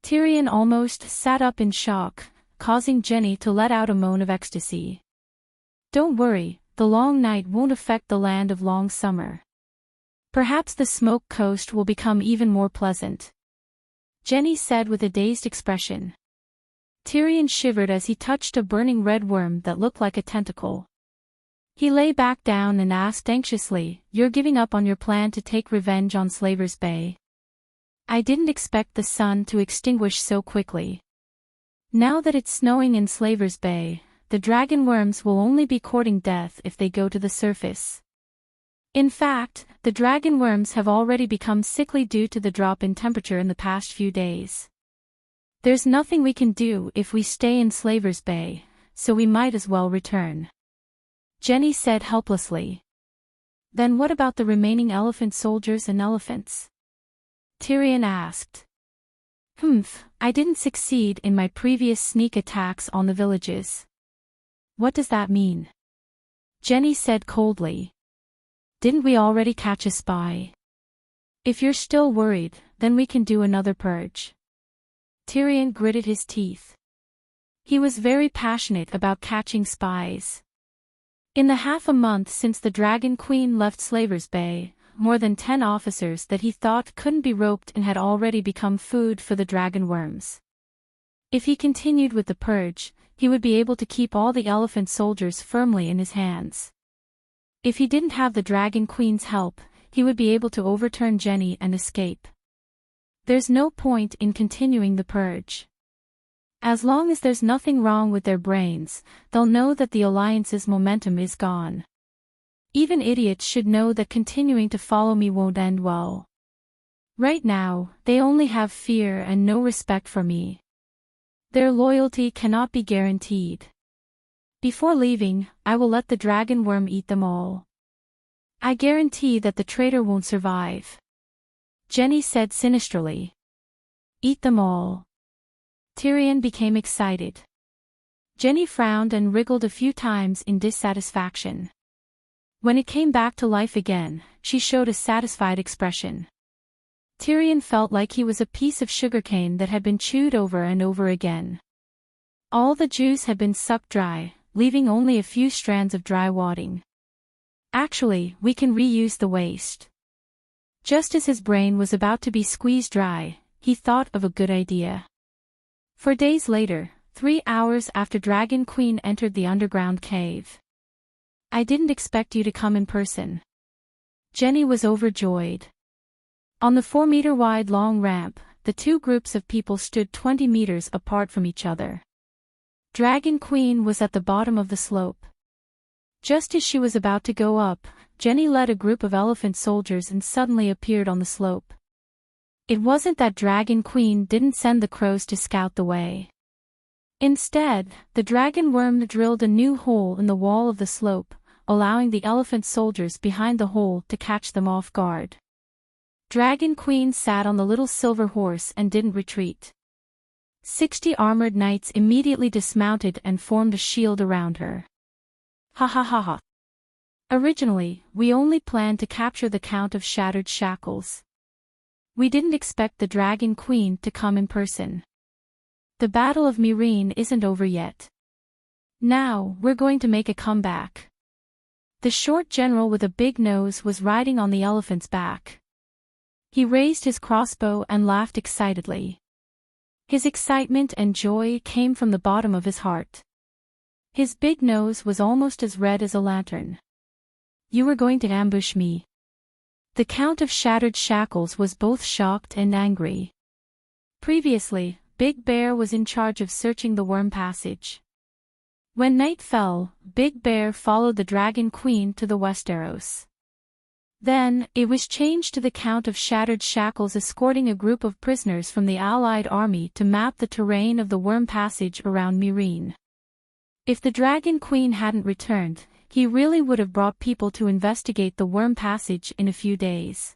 Tyrion almost sat up in shock, causing Jenny to let out a moan of ecstasy. Don't worry, the long night won't affect the land of long summer. Perhaps the smoke coast will become even more pleasant. Jenny said with a dazed expression. Tyrion shivered as he touched a burning red worm that looked like a tentacle. He lay back down and asked anxiously, You're giving up on your plan to take revenge on Slaver's Bay? I didn't expect the sun to extinguish so quickly. Now that it's snowing in Slaver's Bay, the dragon worms will only be courting death if they go to the surface. In fact, the dragon worms have already become sickly due to the drop in temperature in the past few days. There's nothing we can do if we stay in Slaver's Bay, so we might as well return. Jenny said helplessly. Then what about the remaining elephant soldiers and elephants? Tyrion asked. I didn't succeed in my previous sneak attacks on the villages. What does that mean? Jenny said coldly. Didn't we already catch a spy? If you're still worried, then we can do another purge. Tyrion gritted his teeth. He was very passionate about catching spies. In the half a month since the Dragon Queen left Slaver's Bay, more than 10 officers that he thought couldn't be roped and had already become food for the dragon worms. If he continued with the purge, he would be able to keep all the elephant soldiers firmly in his hands. If he didn't have the Dragon Queen's help, he would be able to overturn Jenny and escape. There's no point in continuing the purge. As long as there's nothing wrong with their brains, they'll know that the Alliance's momentum is gone. Even idiots should know that continuing to follow me won't end well. Right now, they only have fear and no respect for me. Their loyalty cannot be guaranteed. Before leaving, I will let the dragon worm eat them all. I guarantee that the traitor won't survive. Jenny said sinisterly. Eat them all. Tyrion became excited. Jenny frowned and wriggled a few times in dissatisfaction. When it came back to life again, she showed a satisfied expression. Tyrion felt like he was a piece of sugarcane that had been chewed over and over again. All the juice had been sucked dry, leaving only a few strands of dry wadding. Actually, we can reuse the waste. Just as his brain was about to be squeezed dry, he thought of a good idea. 4 days later, 3 hours after Dragon Queen entered the underground cave. I didn't expect you to come in person. Jenny was overjoyed. On the 4-meter-wide long ramp, the two groups of people stood 20 meters apart from each other. Dragon Queen was at the bottom of the slope. Just as she was about to go up, Jenny led a group of elephant soldiers and suddenly appeared on the slope. It wasn't that Dragon Queen didn't send the crows to scout the way. Instead, the dragon worm drilled a new hole in the wall of the slope, allowing the elephant soldiers behind the hole to catch them off guard. Dragon Queen sat on the little silver horse and didn't retreat. 60 armored knights immediately dismounted and formed a shield around her. Ha ha ha ha. Originally, we only planned to capture the Count of Shattered Shackles. We didn't expect the Dragon Queen to come in person. The Battle of Meereen isn't over yet. Now, we're going to make a comeback. The short general with a big nose was riding on the elephant's back. He raised his crossbow and laughed excitedly. His excitement and joy came from the bottom of his heart. His big nose was almost as red as a lantern. You were going to ambush me. The Count of Shattered Shackles was both shocked and angry. Previously, Big Bear was in charge of searching the worm passage. When night fell, Big Bear followed the Dragon Queen to the Westeros. Then, it was changed to the Count of Shattered Shackles escorting a group of prisoners from the Allied army to map the terrain of the worm passage around Meereen. If the Dragon Queen hadn't returned, he really would have brought people to investigate the worm passage in a few days.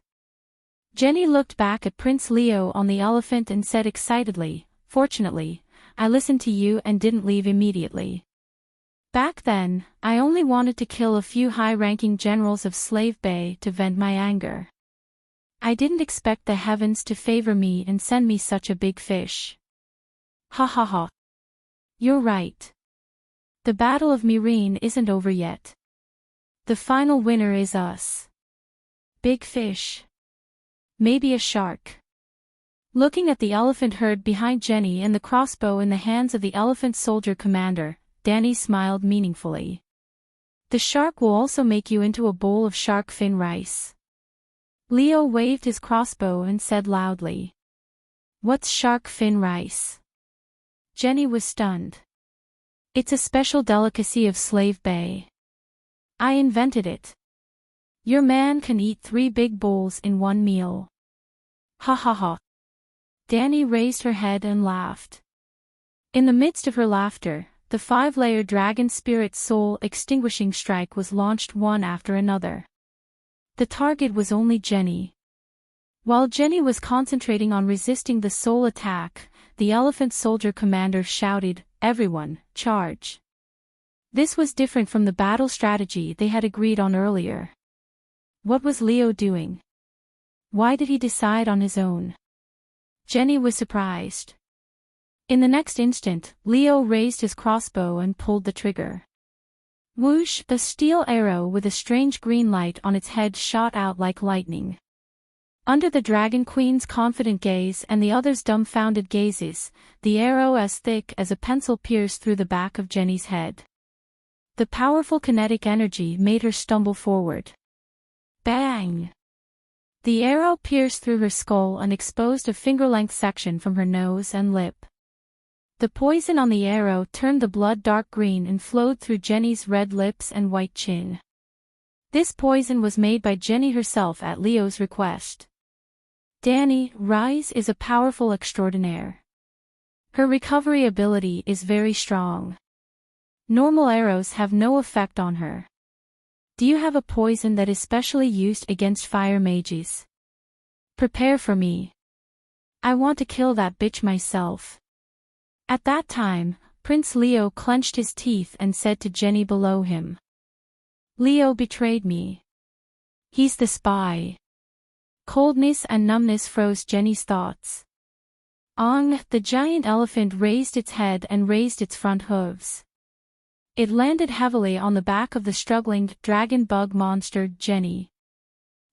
Jenny looked back at Prince Leo on the elephant and said excitedly, "Fortunately, I listened to you and didn't leave immediately. Back then, I only wanted to kill a few high-ranking generals of Slave Bay to vent my anger. I didn't expect the heavens to favor me and send me such a big fish." Ha ha ha. You're right. The Battle of Meereen isn't over yet. The final winner is us. Big fish. Maybe a shark. Looking at the elephant herd behind Jenny and the crossbow in the hands of the elephant soldier commander, Danny smiled meaningfully. The shark will also make you into a bowl of shark fin rice. Leo waved his crossbow and said loudly. What's shark fin rice? Jenny was stunned. It's a special delicacy of Slave Bay. I invented it. Your man can eat 3 big bowls in one meal. Ha ha ha. Danny raised her head and laughed. In the midst of her laughter, the 5-layer dragon spirit soul extinguishing strike was launched one after another. The target was only Jenny. While Jenny was concentrating on resisting the soul attack, the elephant soldier commander shouted, "Everyone, charge!" This was different from the battle strategy they had agreed on earlier. What was Leo doing? Why did he decide on his own? Jenny was surprised. In the next instant, Leo raised his crossbow and pulled the trigger. Whoosh! The steel arrow with a strange green light on its head shot out like lightning. Under the Dragon Queen's confident gaze and the others' dumbfounded gazes, the arrow as thick as a pencil pierced through the back of Jenny's head. The powerful kinetic energy made her stumble forward. Bang! The arrow pierced through her skull and exposed a finger-length section from her nose and lip. The poison on the arrow turned the blood dark green and flowed through Jenny's red lips and white chin. This poison was made by Jenny herself at Leo's request. Danny Rise is a powerful extraordinaire. Her recovery ability is very strong. Normal arrows have no effect on her. Do you have a poison that is specially used against fire mages? Prepare for me. I want to kill that bitch myself. At that time, Prince Leo clenched his teeth and said to Jenny below him. Leo betrayed me. He's the spy. Coldness and numbness froze Jenny's thoughts. Ong, the giant elephant raised its head and raised its front hooves. It landed heavily on the back of the struggling dragon bug monster, Jenny.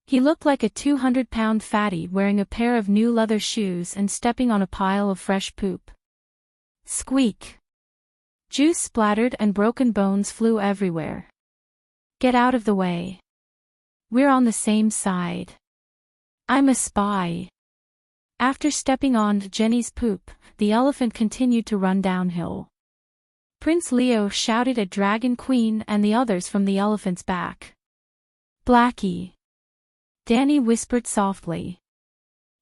He looked like a 200-pound fatty wearing a pair of new leather shoes and stepping on a pile of fresh poop. Squeak! Juice splattered and broken bones flew everywhere. Get out of the way. We're on the same side. I'm a spy. After stepping on Jenny's poop, the elephant continued to run downhill. Prince Leo shouted at Dragon Queen and the others from the elephant's back. Blackie. Danny whispered softly.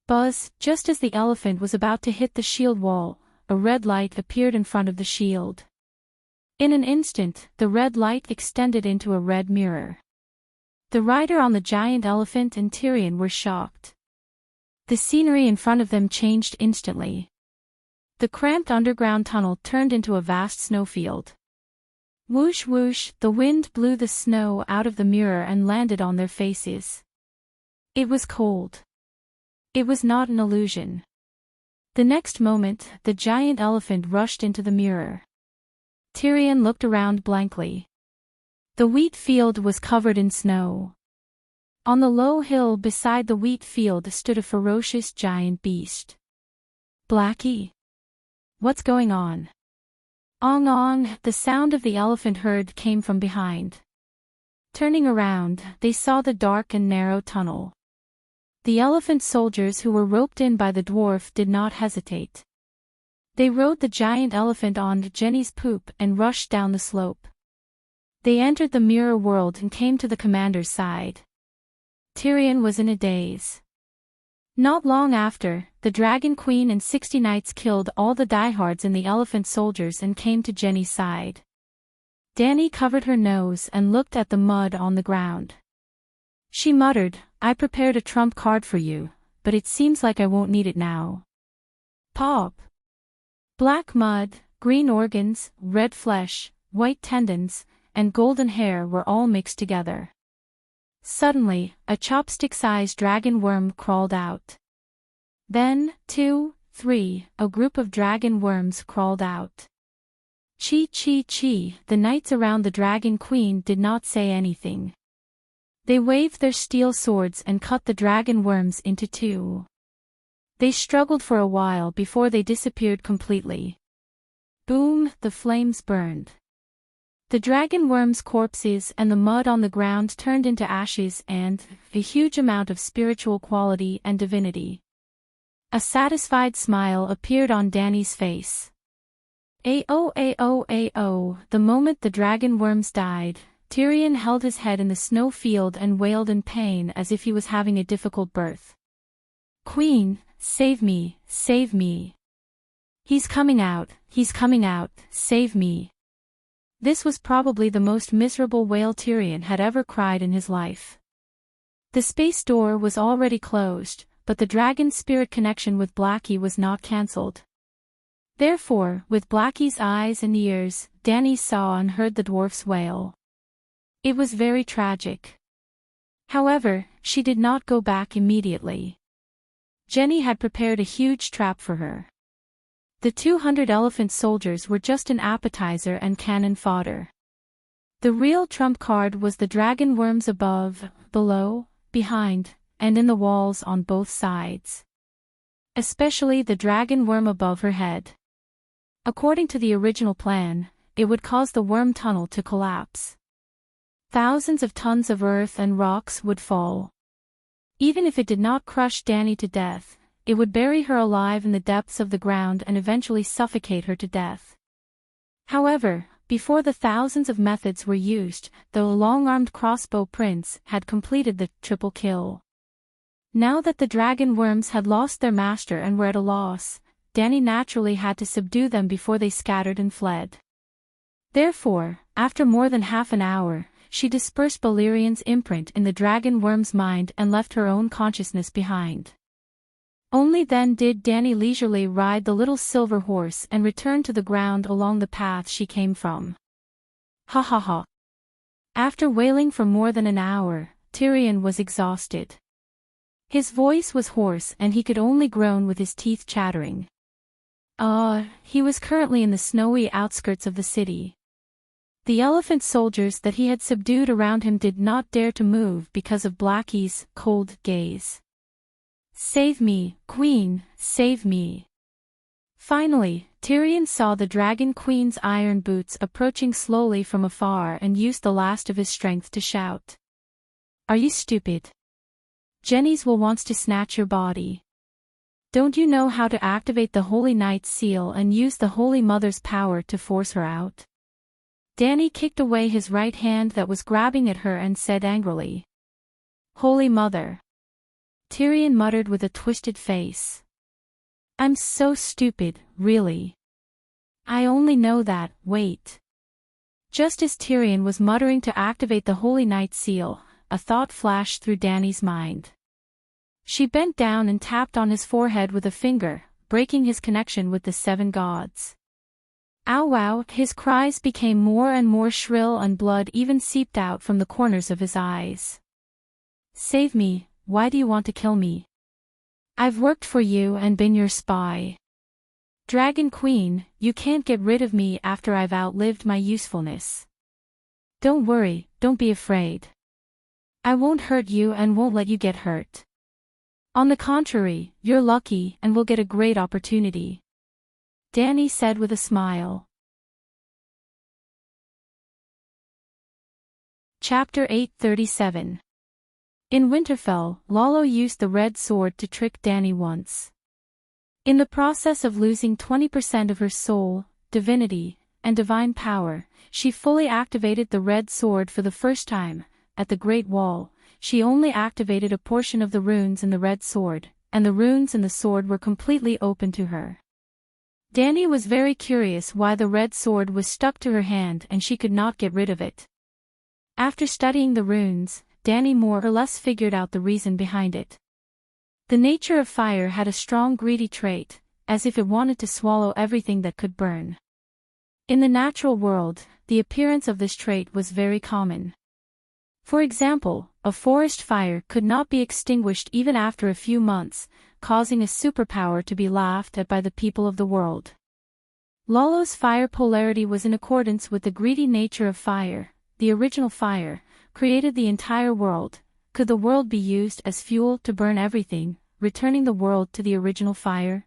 Buzz, just as the elephant was about to hit the shield wall, a red light appeared in front of the shield. In an instant, the red light extended into a red mirror. The rider on the giant elephant and Tyrion were shocked. The scenery in front of them changed instantly. The cramped underground tunnel turned into a vast snowfield. Whoosh whoosh, the wind blew the snow out of the mirror and landed on their faces. It was cold. It was not an illusion. The next moment, the giant elephant rushed into the mirror. Tyrion looked around blankly. The wheat field was covered in snow. On the low hill beside the wheat field stood a ferocious giant beast. Blackie? What's going on? Ong ong, the sound of the elephant herd came from behind. Turning around, they saw the dark and narrow tunnel. The elephant soldiers who were roped in by the dwarf did not hesitate. They rode the giant elephant on Jenny's poop and rushed down the slope. They entered the mirror world and came to the commander's side. Tyrion was in a daze. Not long after, the Dragon Queen and 60 knights killed all the diehards in the elephant soldiers and came to Jenny's side. Danny covered her nose and looked at the mud on the ground. She muttered, I prepared a trump card for you, but it seems like I won't need it now. Pop! Black mud, green organs, red flesh, white tendons, and golden hair were all mixed together. Suddenly, a chopstick-sized dragon worm crawled out. Then, 2, 3, a group of dragon worms crawled out. Chi chi chi, the knights around the Dragon Queen did not say anything. They waved their steel swords and cut the dragon worms into two. They struggled for a while before they disappeared completely. Boom, the flames burned. The dragon worms' corpses and the mud on the ground turned into ashes and a huge amount of spiritual quality and divinity. A satisfied smile appeared on Danny's face. Ao ao ao, the moment the dragon worms died, Tyrion held his head in the snow field and wailed in pain as if he was having a difficult birth. Queen, save me, save me. He's coming out, save me. This was probably the most miserable wail Tyrion had ever cried in his life. The space door was already closed, but the dragon's spirit connection with Blackie was not cancelled. Therefore, with Blackie's eyes and ears, Danny saw and heard the dwarf's wail. It was very tragic. However, she did not go back immediately. Jenny had prepared a huge trap for her. The 200 elephant soldiers were just an appetizer and cannon fodder. The real trump card was the dragon worms above, below, behind, and in the walls on both sides. Especially the dragon worm above her head. According to the original plan, it would cause the worm tunnel to collapse. Thousands of tons of earth and rocks would fall. Even if it did not crush Danny to death, it would bury her alive in the depths of the ground and eventually suffocate her to death. However, before the thousands of methods were used, the long-armed crossbow prince had completed the triple kill. Now that the dragon worms had lost their master and were at a loss, Danny naturally had to subdue them before they scattered and fled. Therefore, after more than half an hour, she dispersed Balerian's imprint in the dragon worm's mind and left her own consciousness behind. Only then did Danny leisurely ride the little silver horse and return to the ground along the path she came from. Ha ha ha. After wailing for more than an hour, Tyrion was exhausted. His voice was hoarse and he could only groan with his teeth chattering. He was currently in the snowy outskirts of the city. The elephant soldiers that he had subdued around him did not dare to move because of Blackie's cold gaze. "Save me, Queen, save me." Finally, Tyrion saw the Dragon Queen's iron boots approaching slowly from afar and used the last of his strength to shout. "Are you stupid? Jenny's will wants to snatch your body. Don't you know how to activate the Holy Knight's seal and use the Holy Mother's power to force her out?" Danny kicked away his right hand that was grabbing at her and said angrily. "Holy Mother." Tyrion muttered with a twisted face. "I'm so stupid, really. I only know that, wait." Just as Tyrion was muttering to activate the Holy Knight's seal, a thought flashed through Danny's mind. She bent down and tapped on his forehead with a finger, breaking his connection with the seven gods. Ow wow, his cries became more and more shrill and blood even seeped out from the corners of his eyes. "Save me, why do you want to kill me? I've worked for you and been your spy. Dragon Queen, you can't get rid of me after I've outlived my usefulness. Don't worry, don't be afraid. I won't hurt you and won't let you get hurt. On the contrary, you're lucky and will get a great opportunity," Danny said with a smile. Chapter 837. In Winterfell, Lalo used the red sword to trick Danny once. In the process of losing 20% of her soul, divinity, and divine power, she fully activated the red sword for the first time. At the Great Wall, she only activated a portion of the runes in the red sword, and the runes in the sword were completely open to her. Danny was very curious why the red sword was stuck to her hand and she could not get rid of it. After studying the runes, Danny more or less figured out the reason behind it. The nature of fire had a strong greedy trait, as if it wanted to swallow everything that could burn. In the natural world, the appearance of this trait was very common. For example, a forest fire could not be extinguished even after a few months, causing a superpower to be laughed at by the people of the world. Lalo's fire polarity was in accordance with the greedy nature of fire. The original fire created the entire world. Could the world be used as fuel to burn everything, returning the world to the original fire?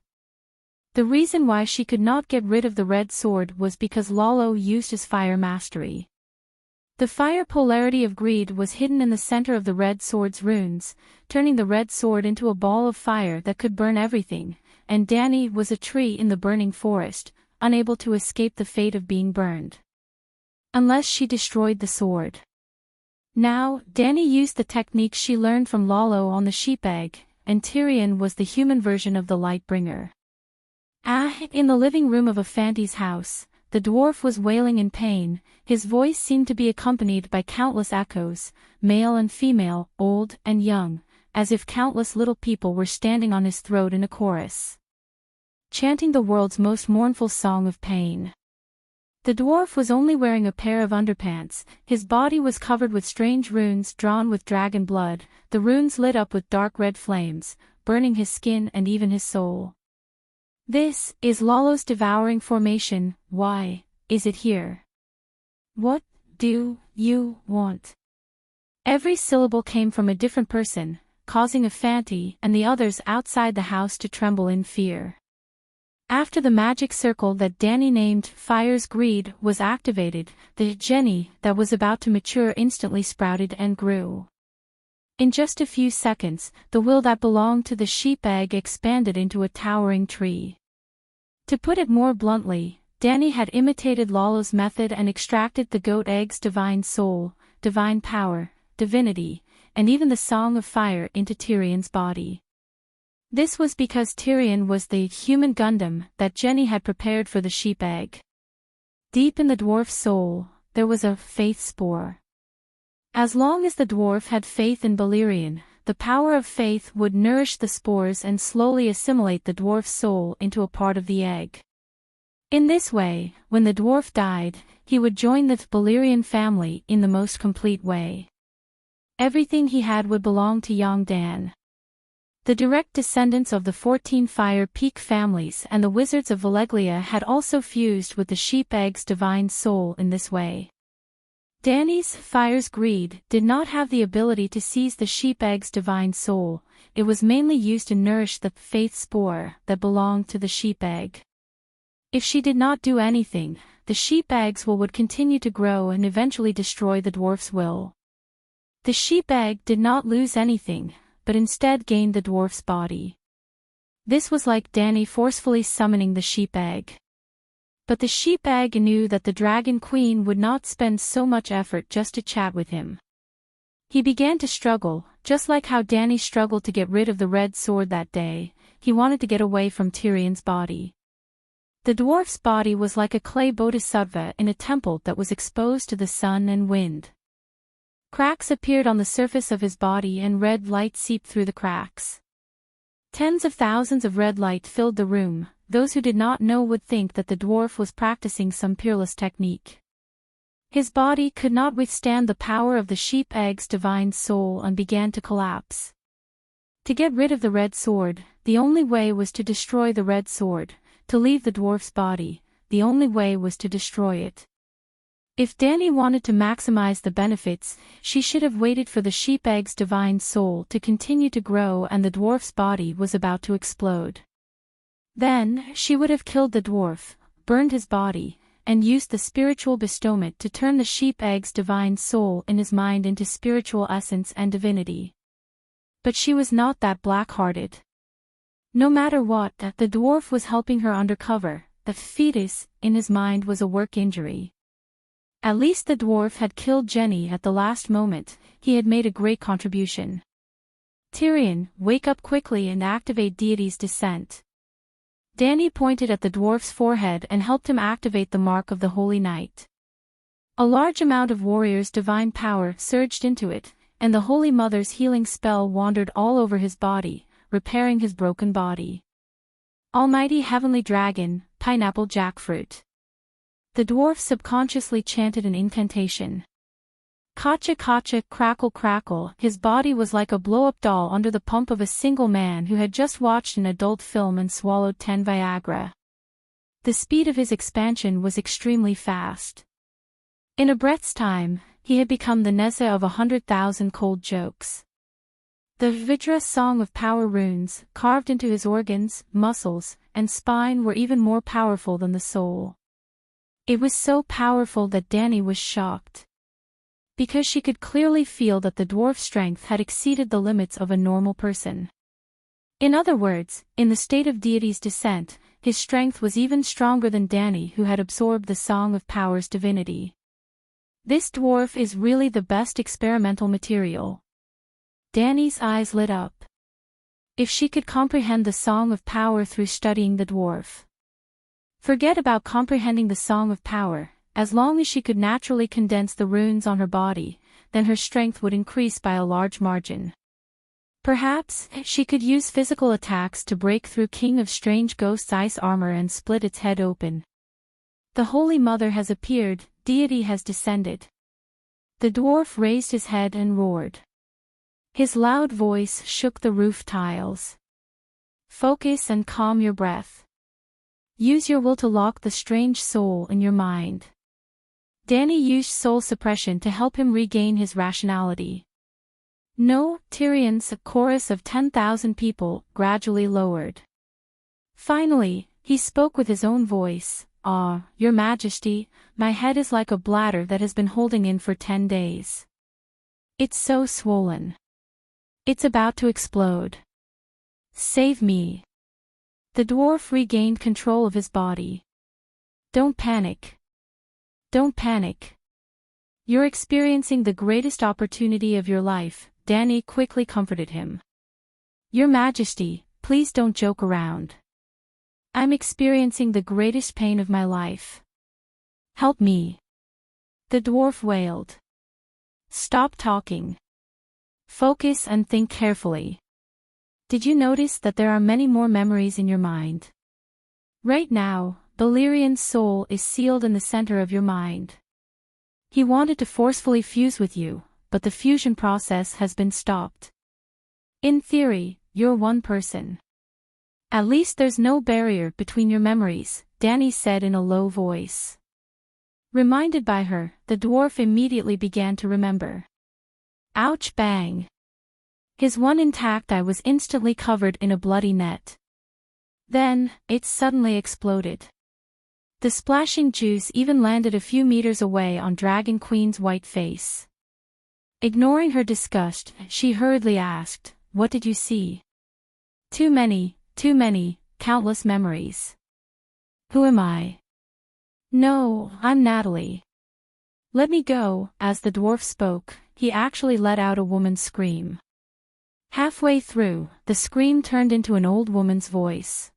The reason why she could not get rid of the red sword was because Lalo used his fire mastery. The fire polarity of greed was hidden in the center of the red sword's runes, turning the red sword into a ball of fire that could burn everything, and Danny was a tree in the burning forest, unable to escape the fate of being burned. Unless she destroyed the sword. Now, Danny used the technique she learned from Lalo on the sheep egg, and Tyrion was the human version of the Lightbringer. In the living room of a Fanty's house, the dwarf was wailing in pain. His voice seemed to be accompanied by countless echoes, male and female, old and young, as if countless little people were standing on his throat in a chorus, chanting the world's most mournful song of pain. The dwarf was only wearing a pair of underpants. His body was covered with strange runes drawn with dragon blood. The runes lit up with dark red flames, burning his skin and even his soul. "This is Lalo's devouring formation. Why is it here? What do you want?" Every syllable came from a different person, causing a Fanty and the others outside the house to tremble in fear. After the magic circle that Danny named Fire's Greed was activated, the Jenny that was about to mature instantly sprouted and grew. In just a few seconds, the will that belonged to the sheep egg expanded into a towering tree. To put it more bluntly, Danny had imitated Lalo's method and extracted the goat egg's divine soul, divine power, divinity, and even the song of fire into Tyrion's body. This was because Tyrion was the human Gundam that Jenny had prepared for the sheep egg. Deep in the dwarf's soul, there was a faith spore. As long as the dwarf had faith in Balerion, the power of faith would nourish the spores and slowly assimilate the dwarf's soul into a part of the egg. In this way, when the dwarf died, he would join the Balerion family in the most complete way. Everything he had would belong to young Dan. The direct descendants of the 14 Fire Peak families and the wizards of Valeglia had also fused with the sheep egg's divine soul in this way. Danny's fire's greed did not have the ability to seize the sheep egg's divine soul, it was mainly used to nourish the faith spore that belonged to the sheep egg. If she did not do anything, the sheep eggs would continue to grow and eventually destroy the dwarf's will. The sheep egg did not lose anything, but instead gained the dwarf's body. This was like Danny forcefully summoning the sheep egg. But the sheep egg knew that the Dragon Queen would not spend so much effort just to chat with him. He began to struggle, just like how Danny struggled to get rid of the red sword that day. He wanted to get away from Tyrion's body. The dwarf's body was like a clay bodhisattva in a temple that was exposed to the sun and wind. Cracks appeared on the surface of his body and red light seeped through the cracks. Tens of thousands of red light filled the room. Those who did not know would think that the dwarf was practicing some peerless technique. His body could not withstand the power of the sheep egg's divine soul and began to collapse. To get rid of the red sword, the only way was to destroy the red sword. To leave the dwarf's body, the only way was to destroy it. If Danny wanted to maximize the benefits, she should have waited for the sheep egg's divine soul to continue to grow and the dwarf's body was about to explode. Then, she would have killed the dwarf, burned his body, and used the spiritual bestowment to turn the sheep egg's divine soul in his mind into spiritual essence and divinity. But she was not that black-hearted. No matter what, the dwarf was helping her undercover. The fetus, in his mind, was a work injury. At least the dwarf had killed Jenny at the last moment. He had made a great contribution. Tyrion, wake up quickly and activate deity's descent. Danny pointed at the dwarf's forehead and helped him activate the mark of the Holy Knight. A large amount of warrior's divine power surged into it, and the Holy Mother's healing spell wandered all over his body, repairing his broken body. Almighty Heavenly Dragon, Pineapple Jackfruit. The dwarf subconsciously chanted an incantation. Kacha kacha, crackle crackle, his body was like a blow-up doll under the pump of a single man who had just watched an adult film and swallowed 10 Viagra. The speed of his expansion was extremely fast. In a breath's time, he had become the Nessa of 100,000 cold jokes. The Vidra Song of Power runes, carved into his organs, muscles, and spine were even more powerful than the soul. It was so powerful that Danny was shocked. Because she could clearly feel that the dwarf's strength had exceeded the limits of a normal person. In other words, in the state of deity's descent, his strength was even stronger than Danny, who had absorbed the Song of Power's divinity. This dwarf is really the best experimental material. Danny's eyes lit up. If she could comprehend the Song of Power through studying the dwarf. Forget about comprehending the Song of Power. As long as she could naturally condense the runes on her body, then her strength would increase by a large margin. Perhaps, she could use physical attacks to break through King of Strange Ghost's ice armor and split its head open. The Holy Mother has appeared, deity has descended. The dwarf raised his head and roared. His loud voice shook the roof tiles. Focus and calm your breath. Use your will to lock the strange soul in your mind. Danny used soul suppression to help him regain his rationality. No, Tyrion's chorus of 10,000 people gradually lowered. Finally, he spoke with his own voice. Ah, Your Majesty, my head is like a bladder that has been holding in for 10 days. It's so swollen. It's about to explode. Save me. The dwarf regained control of his body. Don't panic. Don't panic. You're experiencing the greatest opportunity of your life, Danny quickly comforted him. Your Majesty, please don't joke around. I'm experiencing the greatest pain of my life. Help me. The dwarf wailed. Stop talking. Focus and think carefully. Did you notice that there are many more memories in your mind? Right now, Balerian's soul is sealed in the center of your mind. He wanted to forcefully fuse with you, but the fusion process has been stopped. In theory, you're one person. At least there's no barrier between your memories, Danny said in a low voice. Reminded by her, the dwarf immediately began to remember. Ouch, bang. His one intact eye was instantly covered in a bloody net. Then, it suddenly exploded. The splashing juice even landed a few meters away on Dragon Queen's white face. Ignoring her disgust, she hurriedly asked, "What did you see?" Too many, countless memories. Who am I? No, I'm Natalie. Let me go. As the dwarf spoke, he actually let out a woman's scream. Halfway through, the scream turned into an old woman's voice.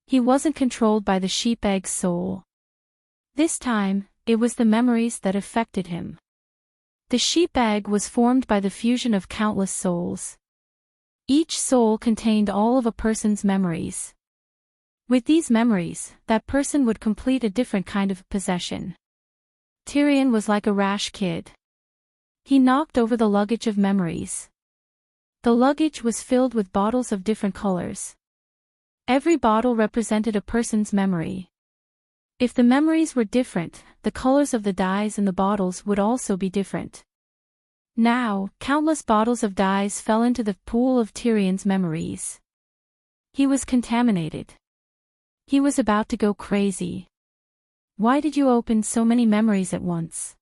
He wasn't controlled by the sheep egg's soul. This time, it was the memories that affected him. The sheep egg was formed by the fusion of countless souls. Each soul contained all of a person's memories. With these memories, that person would complete a different kind of possession. Tyrion was like a rash kid. He knocked over the luggage of memories. The luggage was filled with bottles of different colors. Every bottle represented a person's memory. If the memories were different, the colors of the dyes in the bottles would also be different. Now, countless bottles of dyes fell into the pool of Tyrion's memories. He was contaminated. He was about to go crazy. Why did you open so many memories at once?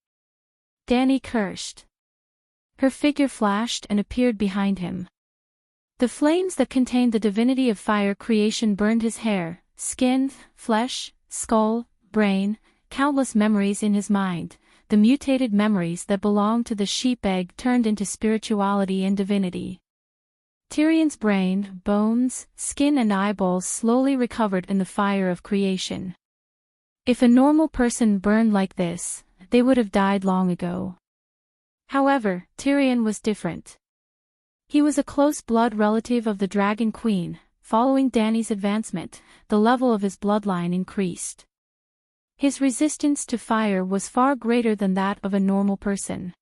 Danny cursed. Her figure flashed and appeared behind him. The flames that contained the divinity of fire creation burned his hair, skin, flesh, skull, brain, countless memories in his mind. The mutated memories that belonged to the sheep egg turned into spirituality and divinity. Tyrion's brain, bones, skin and eyeballs slowly recovered in the fire of creation. If a normal person burned like this, they would have died long ago. However, Tyrion was different. He was a close blood relative of the Dragon Queen. Following Danny's advancement, the level of his bloodline increased. His resistance to fire was far greater than that of a normal person.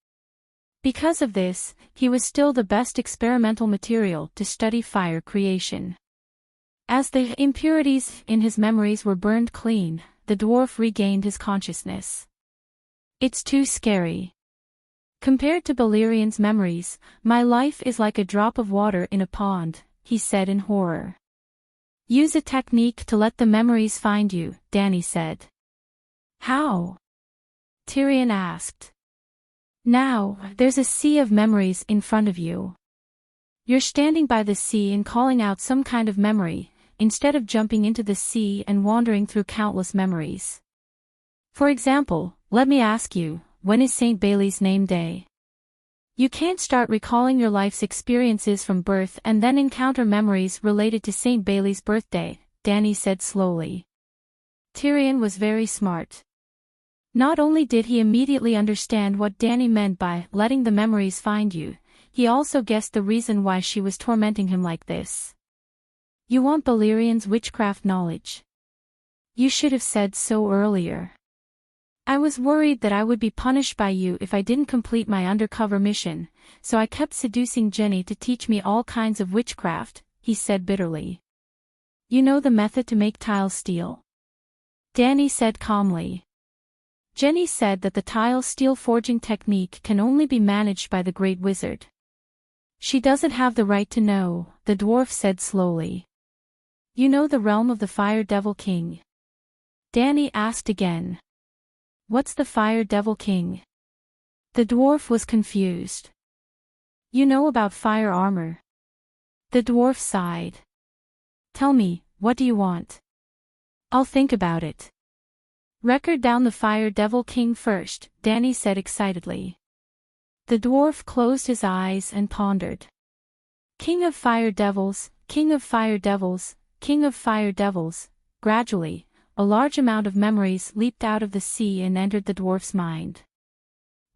Because of this, he was still the best experimental material to study fire creation. As the impurities in his memories were burned clean, the dwarf regained his consciousness. It's too scary. Compared to Balerian's memories, my life is like a drop of water in a pond, he said in horror. Use a technique to let the memories find you, Danny said. How? Tyrion asked. Now, there's a sea of memories in front of you. You're standing by the sea and calling out some kind of memory, instead of jumping into the sea and wandering through countless memories. For example, let me ask you, when is St. Bailey's name day? You can't start recalling your life's experiences from birth and then encounter memories related to St. Bailey's birthday, Danny said slowly. Tyrion was very smart. Not only did he immediately understand what Danny meant by letting the memories find you, he also guessed the reason why she was tormenting him like this. You want Balerian's witchcraft knowledge. You should have said so earlier. I was worried that I would be punished by you if I didn't complete my undercover mission, so I kept seducing Jenny to teach me all kinds of witchcraft, he said bitterly. You know the method to make tile steel? Danny said calmly. Jenny said that the tile steel forging technique can only be managed by the Great Wizard. She doesn't have the right to know, the dwarf said slowly. You know the realm of the Fire Devil King? Danny asked again. What's the Fire Devil King? The dwarf was confused. You know about fire armor. The dwarf sighed. Tell me, what do you want? I'll think about it. Record down the Fire Devil King first, Danny said excitedly. The dwarf closed his eyes and pondered. King of Fire Devils, King of Fire Devils, King of Fire Devils. Gradually, a large amount of memories leaped out of the sea and entered the dwarf's mind.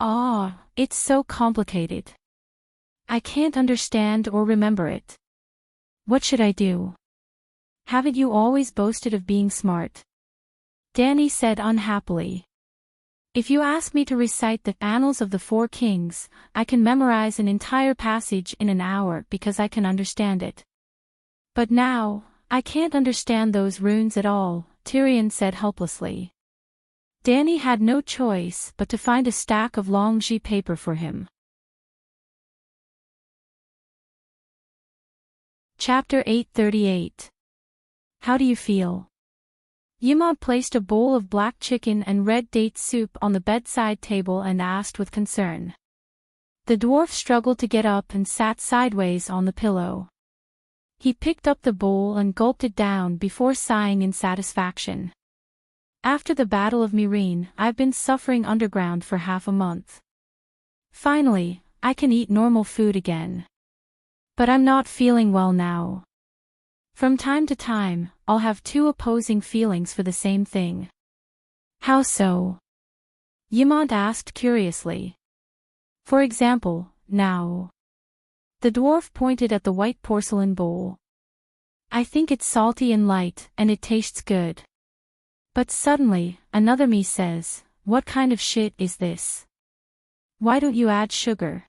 Ah, it's so complicated. I can't understand or remember it. What should I do? Haven't you always boasted of being smart? Danny said unhappily. If you ask me to recite the Annals of the Four Kings, I can memorize an entire passage in an hour because I can understand it. But now, I can't understand those runes at all, Tyrion said helplessly. Danny had no choice but to find a stack of Longy paper for him. Chapter 838. How do you feel? Yimod placed a bowl of black chicken and red date soup on the bedside table and asked with concern. The dwarf struggled to get up and sat sideways on the pillow. He picked up the bowl and gulped it down before sighing in satisfaction. After the Battle of Meereen, I've been suffering underground for half a month. Finally, I can eat normal food again. But I'm not feeling well now. From time to time, I'll have two opposing feelings for the same thing. How so? Yimont asked curiously. For example, now. The dwarf pointed at the white porcelain bowl. I think it's salty and light, and it tastes good. But suddenly, another me says, what kind of shit is this? Why don't you add sugar?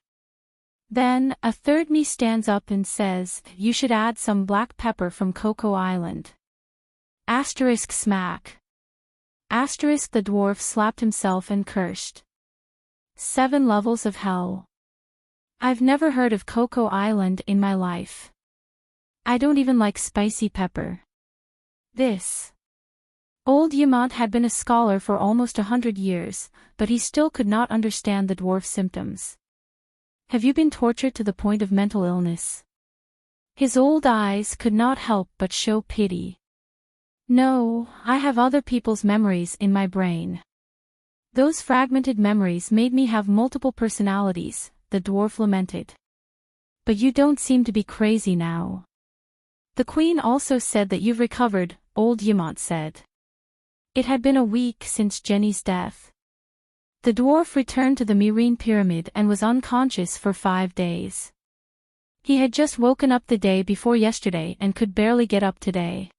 Then, a third me stands up and says, you should add some black pepper from Cocoa Island. Asterisk smack. Asterisk the dwarf slapped himself and cursed. 7 levels of hell. I've never heard of Cocoa Island in my life. I don't even like spicy pepper. This. Old Yamant had been a scholar for almost 100 years, but he still could not understand the dwarf's symptoms. Have you been tortured to the point of mental illness? His old eyes could not help but show pity. No, I have other people's memories in my brain. Those fragmented memories made me have multiple personalities, the dwarf lamented. But you don't seem to be crazy now. The queen also said that you've recovered, old Yamant said. It had been a week since Jenny's death. The dwarf returned to the Meereen pyramid and was unconscious for 5 days. He had just woken up the day before yesterday and could barely get up today.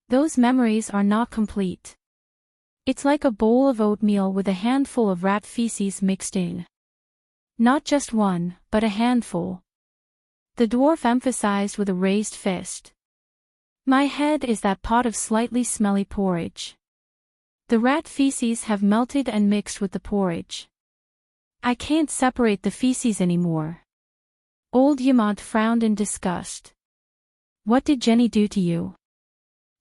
Those memories are not complete. It's like a bowl of oatmeal with a handful of rat feces mixed in. Not just one, but a handful. The dwarf emphasized with a raised fist. My head is that pot of slightly smelly porridge. The rat feces have melted and mixed with the porridge. I can't separate the feces anymore. Old Yamant frowned in disgust. What did Jenny do to you?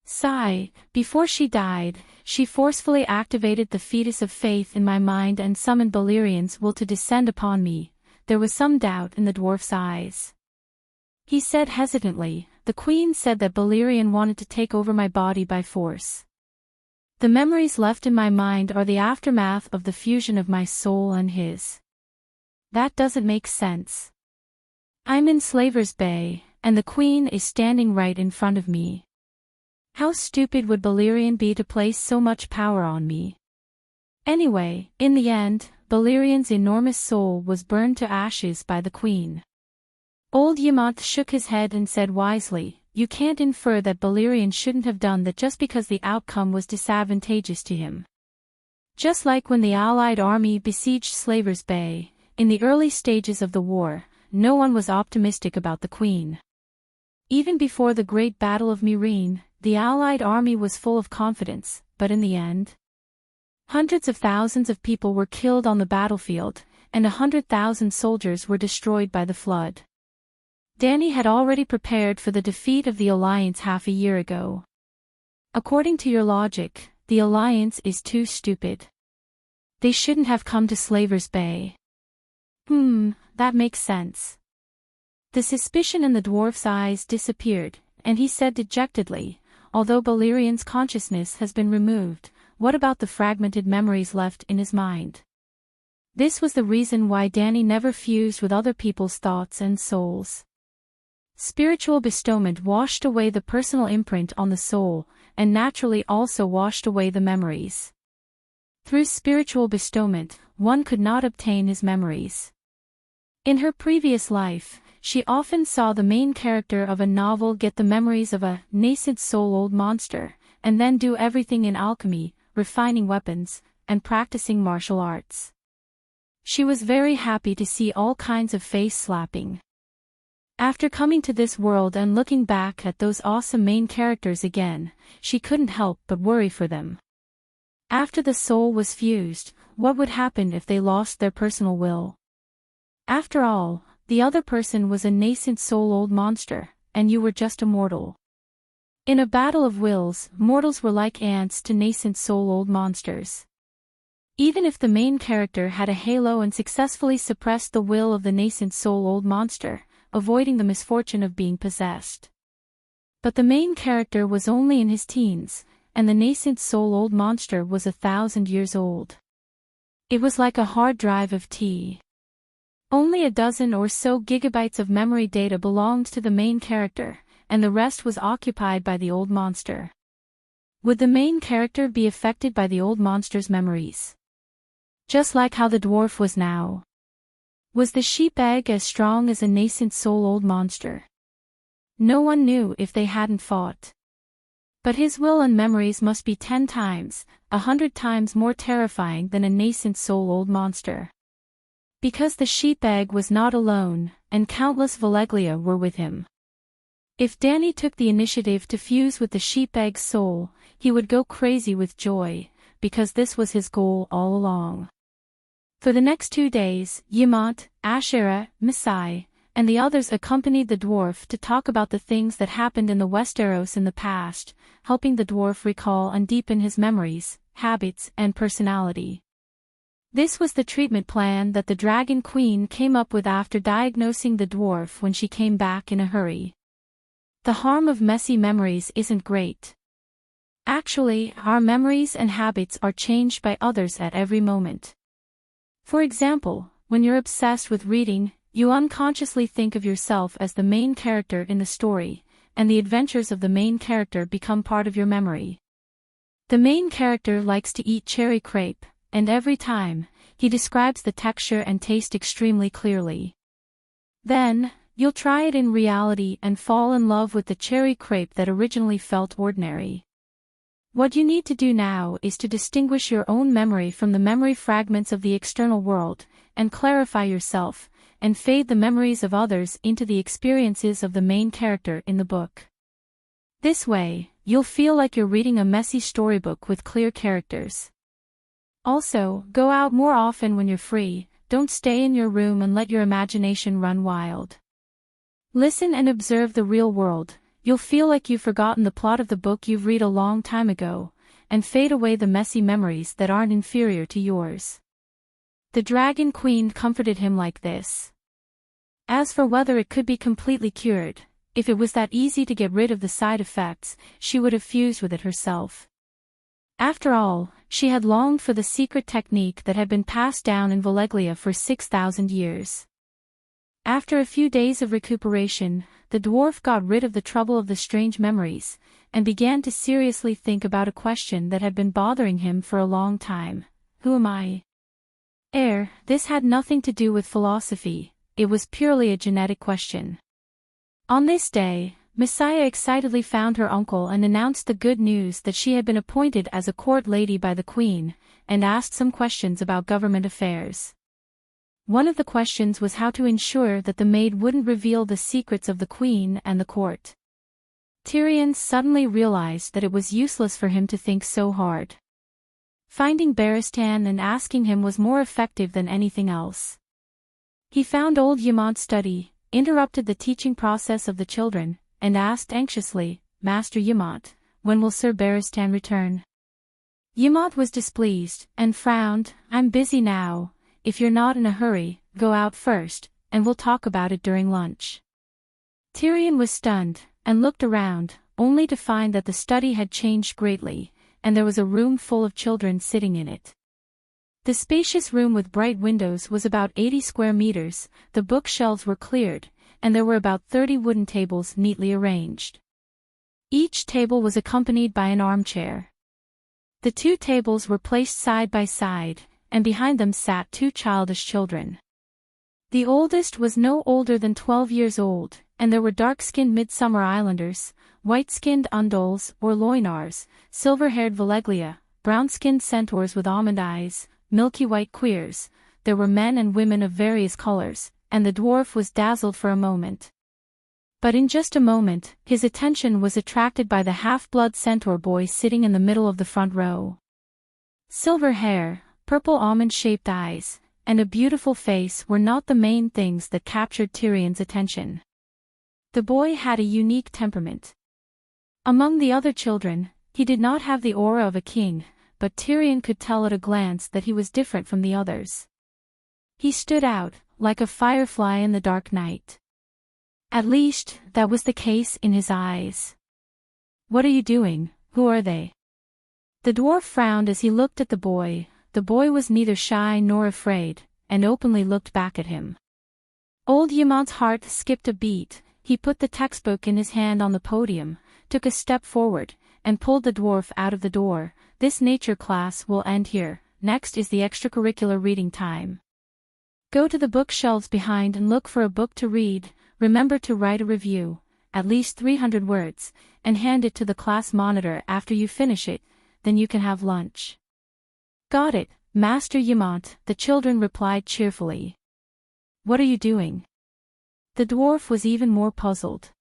Sigh, before she died, she forcefully activated the fetus of faith in my mind and summoned Balerian's will to descend upon me. There was some doubt in the dwarf's eyes. He said hesitantly, the queen said that Balerian wanted to take over my body by force. The memories left in my mind are the aftermath of the fusion of my soul and his. That doesn't make sense. I'm in Slaver's Bay, and the queen is standing right in front of me. How stupid would Balerian be to place so much power on me? Anyway, in the end, Balerian's enormous soul was burned to ashes by the queen. Old Yamant shook his head and said wisely, you can't infer that Balerian shouldn't have done that just because the outcome was disadvantageous to him. Just like when the Allied army besieged Slaver's Bay, in the early stages of the war, no one was optimistic about the queen. Even before the Great Battle of Meereen, the Allied army was full of confidence, but in the end, hundreds of thousands of people were killed on the battlefield, and 100,000 soldiers were destroyed by the flood. Danny had already prepared for the defeat of the Alliance half a year ago. According to your logic, the Alliance is too stupid. They shouldn't have come to Slaver's Bay. That makes sense. The suspicion in the dwarf's eyes disappeared, and he said dejectedly, although Balerian's consciousness has been removed, what about the fragmented memories left in his mind? This was the reason why Danny never fused with other people's thoughts and souls. Spiritual bestowment washed away the personal imprint on the soul, and naturally also washed away the memories. Through spiritual bestowment, one could not obtain his memories. In her previous life, she often saw the main character of a novel get the memories of a nascent soul-old monster, and then do everything in alchemy, refining weapons, and practicing martial arts. She was very happy to see all kinds of face-slapping. After coming to this world and looking back at those awesome main characters again, she couldn't help but worry for them. After the soul was fused, what would happen if they lost their personal will? After all, the other person was a nascent soul-old monster, and you were just a mortal. In a battle of wills, mortals were like ants to nascent soul-old monsters. Even if the main character had a halo and successfully suppressed the will of the nascent soul-old monster, avoiding the misfortune of being possessed. But the main character was only in his teens, and the nascent soul-old monster was 1,000 years old. It was like a hard drive of tea. Only a dozen or so gigabytes of memory data belonged to the main character, and the rest was occupied by the old monster. Would the main character be affected by the old monster's memories? Just like how the dwarf was now. Was the sheep egg as strong as a nascent soul-old monster? No one knew if they hadn't fought. But his will and memories must be 10 times, 100 times more terrifying than a nascent soul-old monster. Because the sheep egg was not alone, and countless Valeglia were with him. If Danny took the initiative to fuse with the sheep egg's soul, he would go crazy with joy, because this was his goal all along. For the next 2 days, Yamant, Ashera, Misai, and the others accompanied the dwarf to talk about the things that happened in the Westeros in the past, helping the dwarf recall and deepen his memories, habits, and personality. This was the treatment plan that the Dragon Queen came up with after diagnosing the dwarf when she came back in a hurry. The harm of messy memories isn't great. Actually, our memories and habits are changed by others at every moment. For example, when you're obsessed with reading, you unconsciously think of yourself as the main character in the story, and the adventures of the main character become part of your memory. The main character likes to eat cherry crepe, and every time, he describes the texture and taste extremely clearly. Then, you'll try it in reality and fall in love with the cherry crepe that originally felt ordinary. What you need to do now is to distinguish your own memory from the memory fragments of the external world, and clarify yourself, and fade the memories of others into the experiences of the main character in the book. This way, you'll feel like you're reading a messy storybook with clear characters. Also, go out more often when you're free, don't stay in your room and let your imagination run wild. Listen and observe the real world. You'll feel like you've forgotten the plot of the book you've read a long time ago, and fade away the messy memories that aren't inferior to yours. The Dragon Queen comforted him like this. As for whether it could be completely cured, if it was that easy to get rid of the side effects, she would have fused with it herself. After all, she had longed for the secret technique that had been passed down in Valeglia for 6,000 years. After a few days of recuperation, the dwarf got rid of the trouble of the strange memories, and began to seriously think about a question that had been bothering him for a long time. Who am I? This had nothing to do with philosophy, it was purely a genetic question. On this day, Messiah excitedly found her uncle and announced the good news that she had been appointed as a court lady by the queen, and asked some questions about government affairs. One of the questions was how to ensure that the maid wouldn't reveal the secrets of the queen and the court. Tyrion suddenly realized that it was useless for him to think so hard. Finding Barristan and asking him was more effective than anything else. He found old Yamant's study, interrupted the teaching process of the children, and asked anxiously, Master Yamant, when will Sir Barristan return? Yamant was displeased, and frowned. I'm busy now. If you're not in a hurry, go out first, and we'll talk about it during lunch. Tyrion was stunned, and looked around, only to find that the study had changed greatly, and there was a room full of children sitting in it. The spacious room with bright windows was about 80 square meters, the bookshelves were cleared, and there were about 30 wooden tables neatly arranged. Each table was accompanied by an armchair. The two tables were placed side by side, and behind them sat two childish children. The oldest was no older than 12 years old, and there were dark-skinned Midsummer Islanders, white-skinned Undols or Loinars, silver-haired Valeglia, brown-skinned centaurs with almond eyes, milky white queers. There were men and women of various colors, and the dwarf was dazzled for a moment. But in just a moment, his attention was attracted by the half-blood centaur boy sitting in the middle of the front row. Silver hair, purple almond-shaped eyes, and a beautiful face were not the main things that captured Tyrion's attention. The boy had a unique temperament. Among the other children, he did not have the aura of a king, but Tyrion could tell at a glance that he was different from the others. He stood out, like a firefly in the dark night. At least, that was the case in his eyes. "What are you doing? Who are they?" The dwarf frowned as he looked at the boy. The boy was neither shy nor afraid, and openly looked back at him. Old Yamont's heart skipped a beat. He put the textbook in his hand on the podium, took a step forward, and pulled the dwarf out of the door. "This nature class will end here. Next is the extracurricular reading time. Go to the bookshelves behind and look for a book to read. Remember to write a review, at least 300 words, and hand it to the class monitor after you finish it, then you can have lunch." "Got it, Master Yamont," the children replied cheerfully. "What are you doing?" The dwarf was even more puzzled.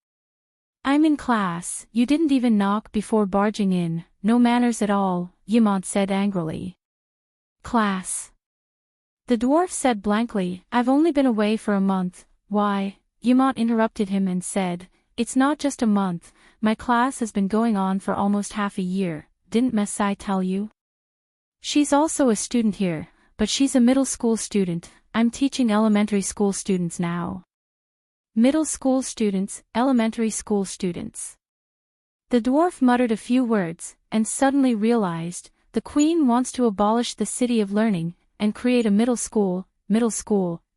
"I'm in class. You didn't even knock before barging in. No manners at all," Yamont said angrily. "Class?" The dwarf said blankly, "I've only been away for a month." "Why?" Yamont interrupted him and said, "It's not just a month, my class has been going on for almost half a year. Didn't Messai tell you? She's also a student here, but she's a middle school student. I'm teaching elementary school students now." Middle school students, elementary school students. The dwarf muttered a few words, and suddenly realized, the queen wants to abolish the city of learning, and create a middle school,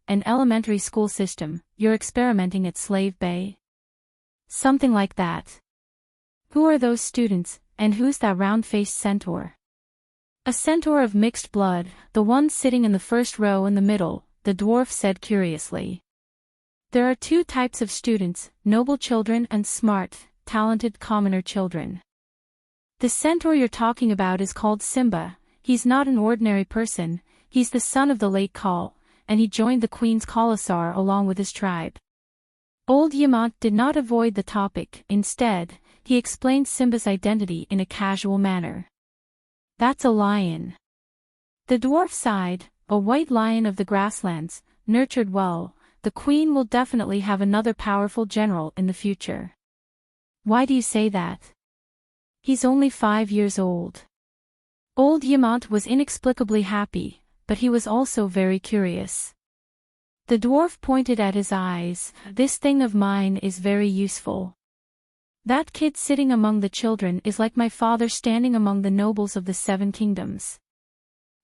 and elementary school system. You're experimenting at Slave Bay? Something like that. Who are those students, and who's that round-faced centaur? A centaur of mixed blood, the one sitting in the first row in the middle, the dwarf said curiously. There are two types of students, noble children and smart, talented commoner children. The centaur you're talking about is called Simba. He's not an ordinary person, he's the son of the late Khal, and he joined the Queen's Khalasar along with his tribe. Old Yamont did not avoid the topic. Instead, he explained Simba's identity in a casual manner. "That's a lion." The dwarf sighed, "A white lion of the grasslands, nurtured well. The Queen will definitely have another powerful general in the future." "Why do you say that?" "He's only 5 years old." Old Yamont was inexplicably happy, but he was also very curious. The dwarf pointed at his eyes. "This thing of mine is very useful. That kid sitting among the children is like my father standing among the nobles of the 7 kingdoms.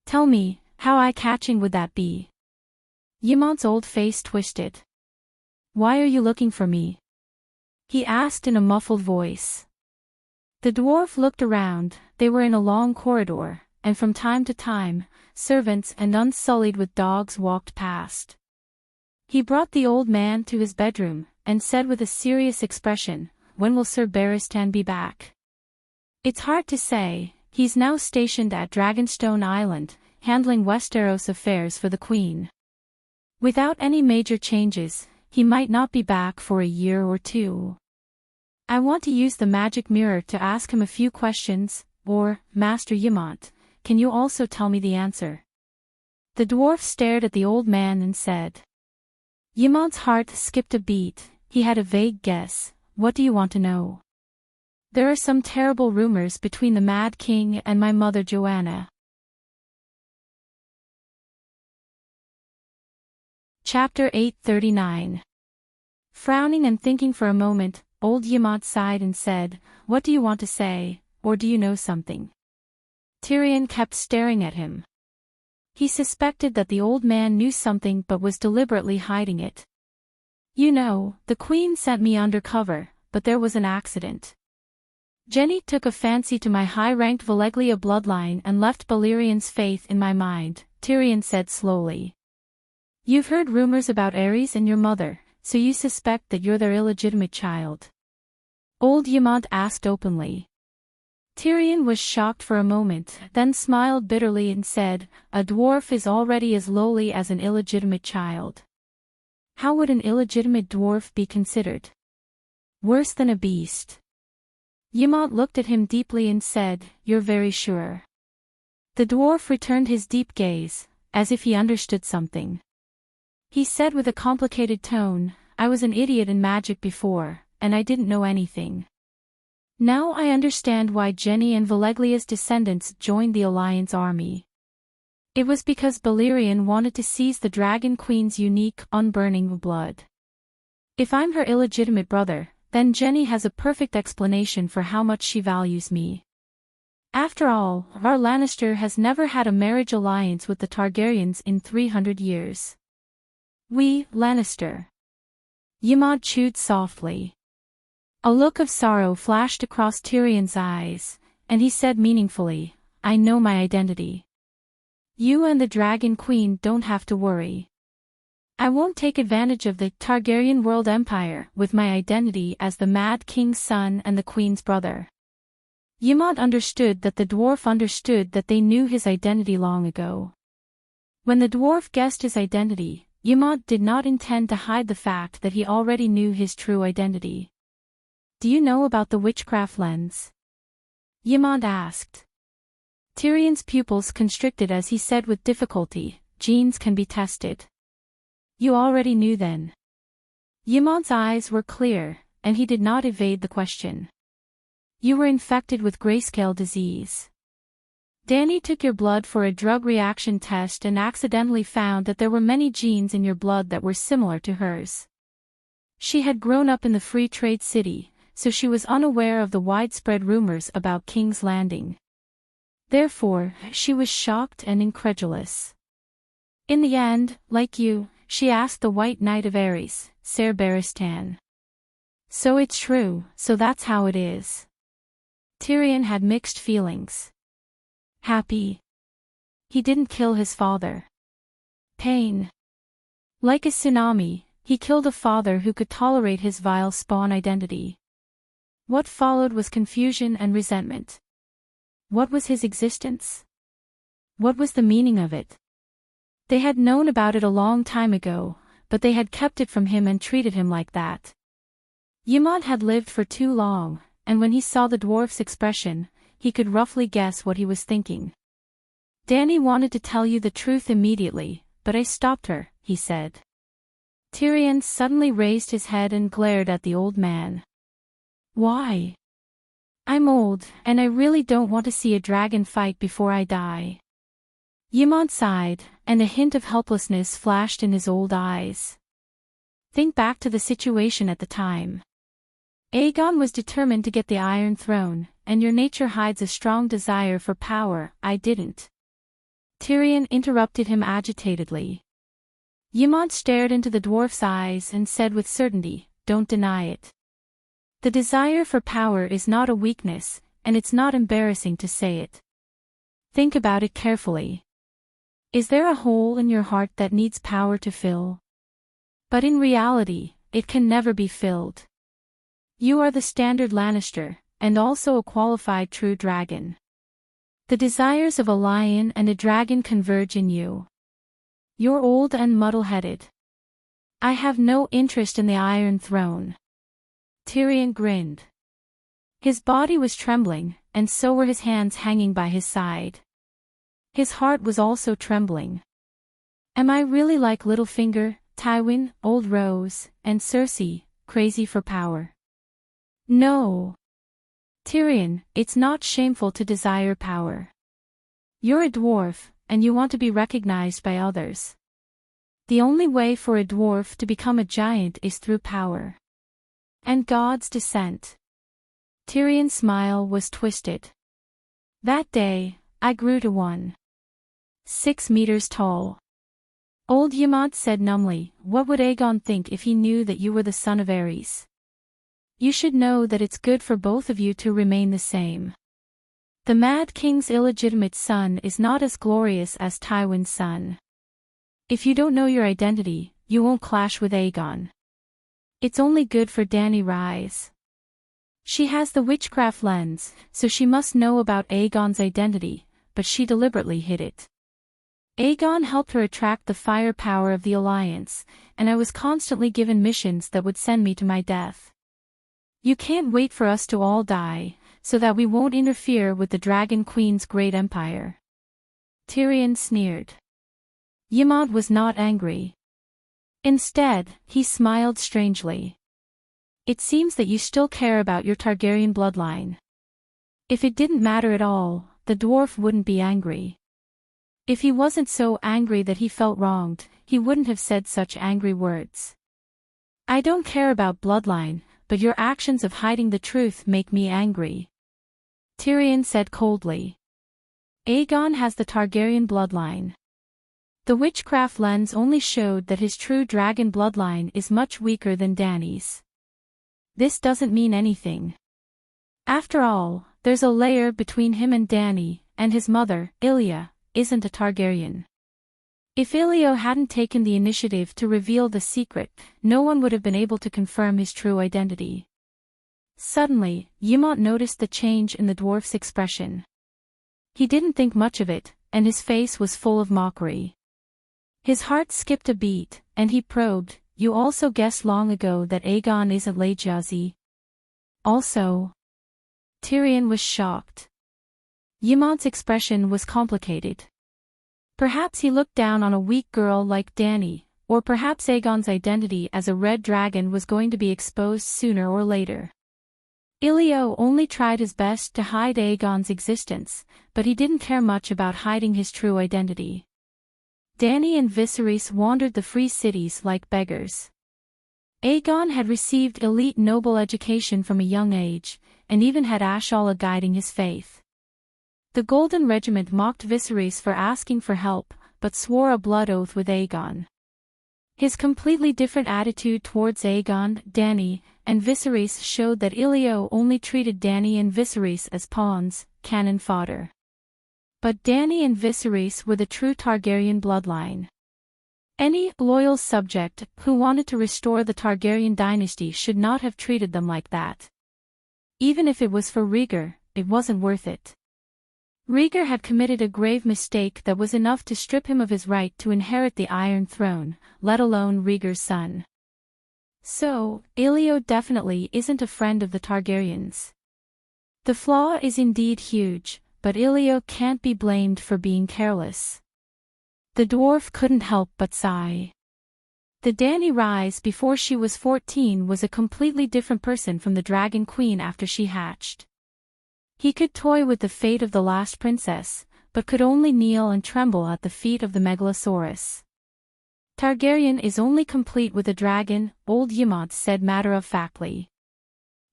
Tell me, how eye-catching would that be?" Yamont's old face twisted. "Why are you looking for me?" he asked in a muffled voice. The dwarf looked around. They were in a long corridor, and from time to time, servants and unsullied with dogs walked past. He brought the old man to his bedroom, and said with a serious expression, "When will Sir Barristan be back?" "It's hard to say. He's now stationed at Dragonstone Island, handling Westeros affairs for the Queen. Without any major changes, he might not be back for a year or two. I want to use the magic mirror to ask him a few questions, or, Master Yamont, can you also tell me the answer?" The dwarf stared at the old man and said. Yamont's heart skipped a beat. He had a vague guess. "What do you want to know?" "There are some terrible rumors between the Mad King and my mother Joanna." Chapter 839. Frowning and thinking for a moment, old Yamant sighed and said, "What do you want to say, or do you know something?" Tyrion kept staring at him. He suspected that the old man knew something but was deliberately hiding it. "You know, the Queen sent me undercover, but there was an accident. Jenny took a fancy to my high-ranked Valeglia bloodline and left Balerian's faith in my mind," Tyrion said slowly. "You've heard rumors about Aerys and your mother, so you suspect that you're their illegitimate child?" Old Yamant asked openly. Tyrion was shocked for a moment, then smiled bitterly and said, "A dwarf is already as lowly as an illegitimate child. How would an illegitimate dwarf be considered? Worse than a beast." Yamant looked at him deeply and said, "You're very sure?" The dwarf returned his deep gaze, as if he understood something. He said with a complicated tone, "I was an idiot in magic before, and I didn't know anything. Now I understand why Jenny and Valeglia's descendants joined the Alliance army. It was because Balerion wanted to seize the Dragon Queen's unique, unburning blood. If I'm her illegitimate brother, then Jenny has a perfect explanation for how much she values me. After all, our Lannister has never had a marriage alliance with the Targaryens in 300 years. We, Lannister." Yamant chewed softly. A look of sorrow flashed across Tyrion's eyes, and he said meaningfully, "I know my identity. You and the Dragon Queen don't have to worry. I won't take advantage of the Targaryen world empire with my identity as the Mad King's son and the Queen's brother." Yamant understood that the dwarf understood that they knew his identity long ago. When the dwarf guessed his identity, Yamant did not intend to hide the fact that he already knew his true identity. "Do you know about the witchcraft lens?" Yamant asked. Tyrion's pupils constricted as he said with difficulty, "Genes can be tested." "You already knew then?" Yamant's eyes were clear, and he did not evade the question. "You were infected with grayscale disease. Dany took your blood for a drug reaction test and accidentally found that there were many genes in your blood that were similar to hers. She had grown up in the Free Trade City, so she was unaware of the widespread rumors about King's Landing. Therefore, she was shocked and incredulous. In the end, like you, she asked the White Knight of Aerys, Ser Barristan. So it's true, so that's how it is." Tyrion had mixed feelings. Happy. He didn't kill his father. Pain. Like a tsunami, he killed a father who could tolerate his vile spawn identity. What followed was confusion and resentment. What was his existence? What was the meaning of it? They had known about it a long time ago, but they had kept it from him and treated him like that. Yamant had lived for too long, and when he saw the dwarf's expression, he could roughly guess what he was thinking. "Dany wanted to tell you the truth immediately, but I stopped her," he said. Tyrion suddenly raised his head and glared at the old man. "Why?" "I'm old, and I really don't want to see a dragon fight before I die." Yamant sighed, and a hint of helplessness flashed in his old eyes. "Think back to the situation at the time. Aegon was determined to get the Iron Throne, and your nature hides a strong desire for power. I didn't." Tyrion interrupted him agitatedly. Yamant stared into the dwarf's eyes and said with certainty, "Don't deny it. The desire for power is not a weakness, and it's not embarrassing to say it. Think about it carefully. Is there a hole in your heart that needs power to fill? But in reality, it can never be filled. You are the standard Lannister, and also a qualified true dragon. The desires of a lion and a dragon converge in you. You're old and muddle-headed. I have no interest in the Iron Throne." Tyrion grinned. His body was trembling, and so were his hands hanging by his side. His heart was also trembling. "Am I really like Littlefinger, Tywin, Old Rose, and Cersei, crazy for power?" "No. Tyrion, it's not shameful to desire power. You're a dwarf, and you want to be recognized by others. The only way for a dwarf to become a giant is through power. And God's descent. Tyrion's smile was twisted. That day, I grew to 1.6 meters tall. Old Yamant said numbly, what would Aegon think if he knew that you were the son of Ares? You should know that it's good for both of you to remain the same. The Mad King's illegitimate son is not as glorious as Tywin's son. If you don't know your identity, you won't clash with Aegon. It's only good for Dany Rise. She has the witchcraft lens, so she must know about Aegon's identity, but she deliberately hid it. Aegon helped her attract the firepower of the Alliance, and I was constantly given missions that would send me to my death. You can't wait for us to all die, so that we won't interfere with the Dragon Queen's great empire. Tyrion sneered. Ymond was not angry. Instead, he smiled strangely. It seems that you still care about your Targaryen bloodline. If it didn't matter at all, the dwarf wouldn't be angry. If he wasn't so angry that he felt wronged, he wouldn't have said such angry words. I don't care about bloodline, but your actions of hiding the truth make me angry. Tyrion said coldly. Aegon has the Targaryen bloodline. The witchcraft lens only showed that his true dragon bloodline is much weaker than Dany's. This doesn't mean anything. After all, there's a layer between him and Dany, and his mother, Ilya, isn't a Targaryen. If Ilya hadn't taken the initiative to reveal the secret, no one would have been able to confirm his true identity. Suddenly, Ymont noticed the change in the dwarf's expression. He didn't think much of it, and his face was full of mockery. His heart skipped a beat, and he probed, you also guessed long ago that Aegon isn't Lajazi. Also? Tyrion was shocked. Ymont's expression was complicated. Perhaps he looked down on a weak girl like Dany, or perhaps Aegon's identity as a red dragon was going to be exposed sooner or later. Ilya only tried his best to hide Aegon's existence, but he didn't care much about hiding his true identity. Dany and Viserys wandered the free cities like beggars. Aegon had received elite noble education from a young age, and even had Ashalla guiding his faith. The Golden Regiment mocked Viserys for asking for help, but swore a blood oath with Aegon. His completely different attitude towards Aegon, Dany, and Viserys showed that Ilya only treated Dany and Viserys as pawns, cannon fodder. But Dany and Viserys were the true Targaryen bloodline. Any loyal subject who wanted to restore the Targaryen dynasty should not have treated them like that. Even if it was for Rhaegar, it wasn't worth it. Rhaegar had committed a grave mistake that was enough to strip him of his right to inherit the Iron Throne, let alone Rhaegar's son. So, Ilya definitely isn't a friend of the Targaryens. The flaw is indeed huge, but Ilya can't be blamed for being careless. The dwarf couldn't help but sigh. The Dany Rise before she was 14 was a completely different person from the Dragon Queen after she hatched. He could toy with the fate of the last princess, but could only kneel and tremble at the feet of the Megalosaurus. Targaryen is only complete with a dragon, old Ymont said matter-of-factly.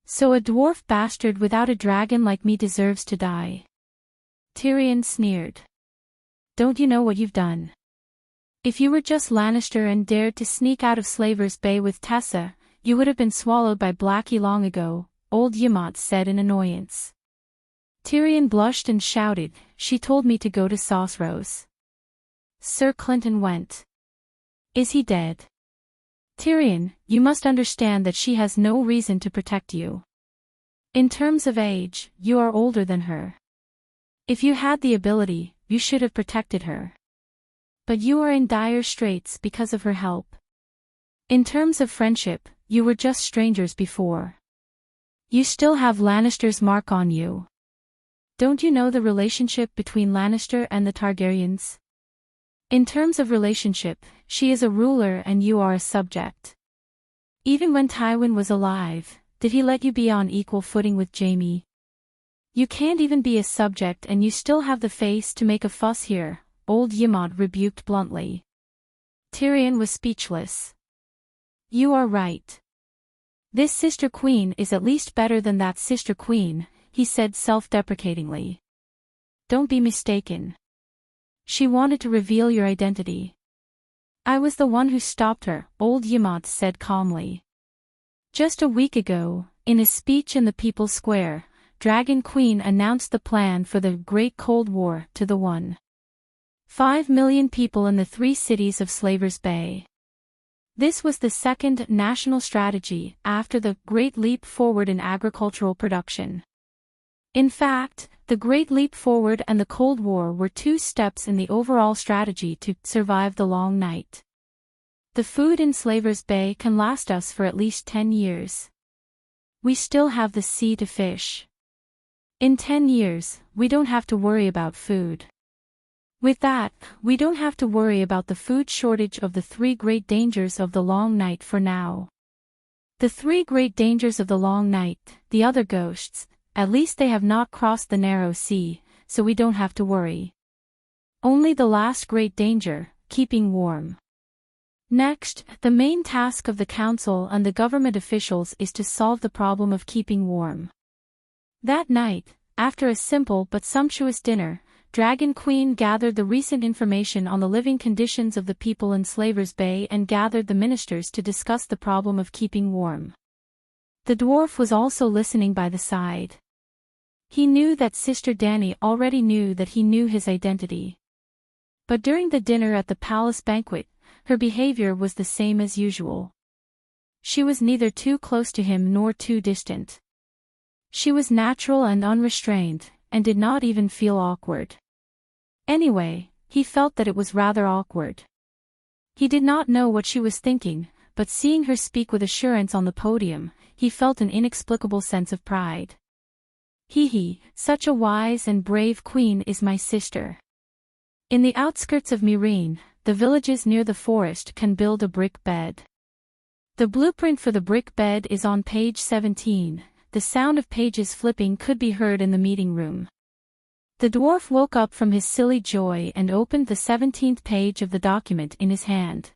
So a dwarf bastard without a dragon like me deserves to die. Tyrion sneered. Don't you know what you've done? If you were just Lannister and dared to sneak out of Slaver's Bay with Tessa, you would have been swallowed by Blackie long ago, old Ymont said in annoyance. Tyrion blushed and shouted, she told me to go to Saucerose. Sir Clinton went. Is he dead? Tyrion, you must understand that she has no reason to protect you. In terms of age, you are older than her. If you had the ability, you should have protected her. But you are in dire straits because of her help. In terms of friendship, you were just strangers before. You still have Lannister's mark on you. Don't you know the relationship between Lannister and the Targaryens? In terms of relationship, she is a ruler and you are a subject. Even when Tywin was alive, did he let you be on equal footing with Jaime? You can't even be a subject and you still have the face to make a fuss here, old Ymont rebuked bluntly. Tyrion was speechless. You are right. This sister queen is at least better than that sister queen, he said self-deprecatingly. Don't be mistaken. She wanted to reveal your identity. I was the one who stopped her, old Ymont said calmly. Just a week ago, in a speech in the People's Square, Dragon Queen announced the plan for the Great Cold War to the 1.5 million people in the 3 cities of Slavers Bay. This was the second national strategy after the Great Leap Forward in agricultural production. In fact, the Great Leap Forward and the Cold War were 2 steps in the overall strategy to survive the long night. The food in Slavers Bay can last us for at least 10 years. We still have the sea to fish. In 10 years, we don't have to worry about food. With that, we don't have to worry about the food shortage of the 3 great dangers of the long night for now. The 3 great dangers of the long night, the other ghosts, at least they have not crossed the narrow sea, so we don't have to worry. Only the last great danger, keeping warm. Next, the main task of the council and the government officials is to solve the problem of keeping warm. That night, after a simple but sumptuous dinner, Dragon Queen gathered the recent information on the living conditions of the people in Slavers Bay and gathered the ministers to discuss the problem of keeping warm. The dwarf was also listening by the side. He knew that Sister Dany already knew that he knew his identity. But during the dinner at the palace banquet, her behavior was the same as usual. She was neither too close to him nor too distant. She was natural and unrestrained, and did not even feel awkward. Anyway, he felt that it was rather awkward. He did not know what she was thinking, but seeing her speak with assurance on the podium, he felt an inexplicable sense of pride. Such a wise and brave queen is my sister. In the outskirts of Meereen, the villages near the forest can build a brick bed. The blueprint for the brick bed is on page 17, the sound of pages flipping could be heard in the meeting room. The dwarf woke up from his silly joy and opened the 17th page of the document in his hand.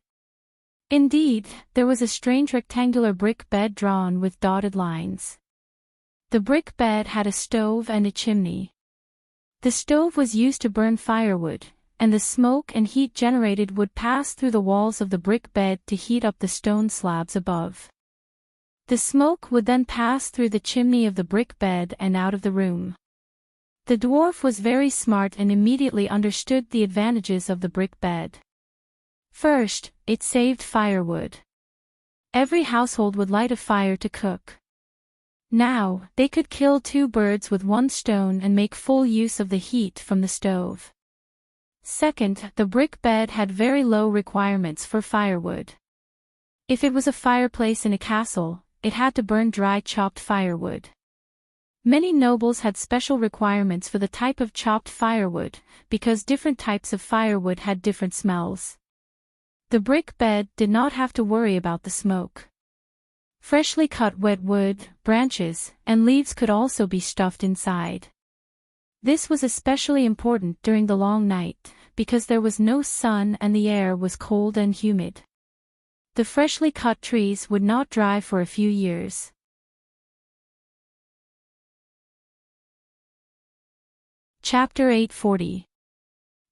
Indeed, there was a strange rectangular brick bed drawn with dotted lines. The brick bed had a stove and a chimney. The stove was used to burn firewood, and the smoke and heat generated would pass through the walls of the brick bed to heat up the stone slabs above. The smoke would then pass through the chimney of the brick bed and out of the room. The dwarf was very smart and immediately understood the advantages of the brick bed. First, it saved firewood. Every household would light a fire to cook. Now, they could kill 2 birds with 1 stone and make full use of the heat from the stove. Second, the brick bed had very low requirements for firewood. If it was a fireplace in a castle, it had to burn dry chopped firewood. Many nobles had special requirements for the type of chopped firewood, because different types of firewood had different smells. The brick bed did not have to worry about the smoke. Freshly cut wet wood, branches, and leaves could also be stuffed inside. This was especially important during the long night, because there was no sun and the air was cold and humid. The freshly cut trees would not dry for a few years. Chapter 840.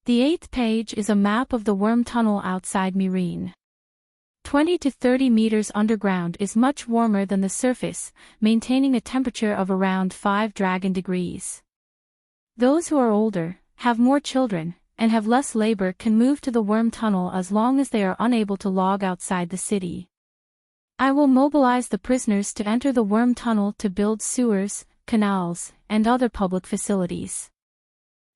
The 8th page is a map of the worm tunnel outside Meereen. 20 to 30 meters underground is much warmer than the surface, maintaining a temperature of around 5 dragon degrees. Those who are older, have more children, and have less labor can move to the worm tunnel as long as they are unable to log outside the city. I will mobilize the prisoners to enter the worm tunnel to build sewers, canals, and other public facilities.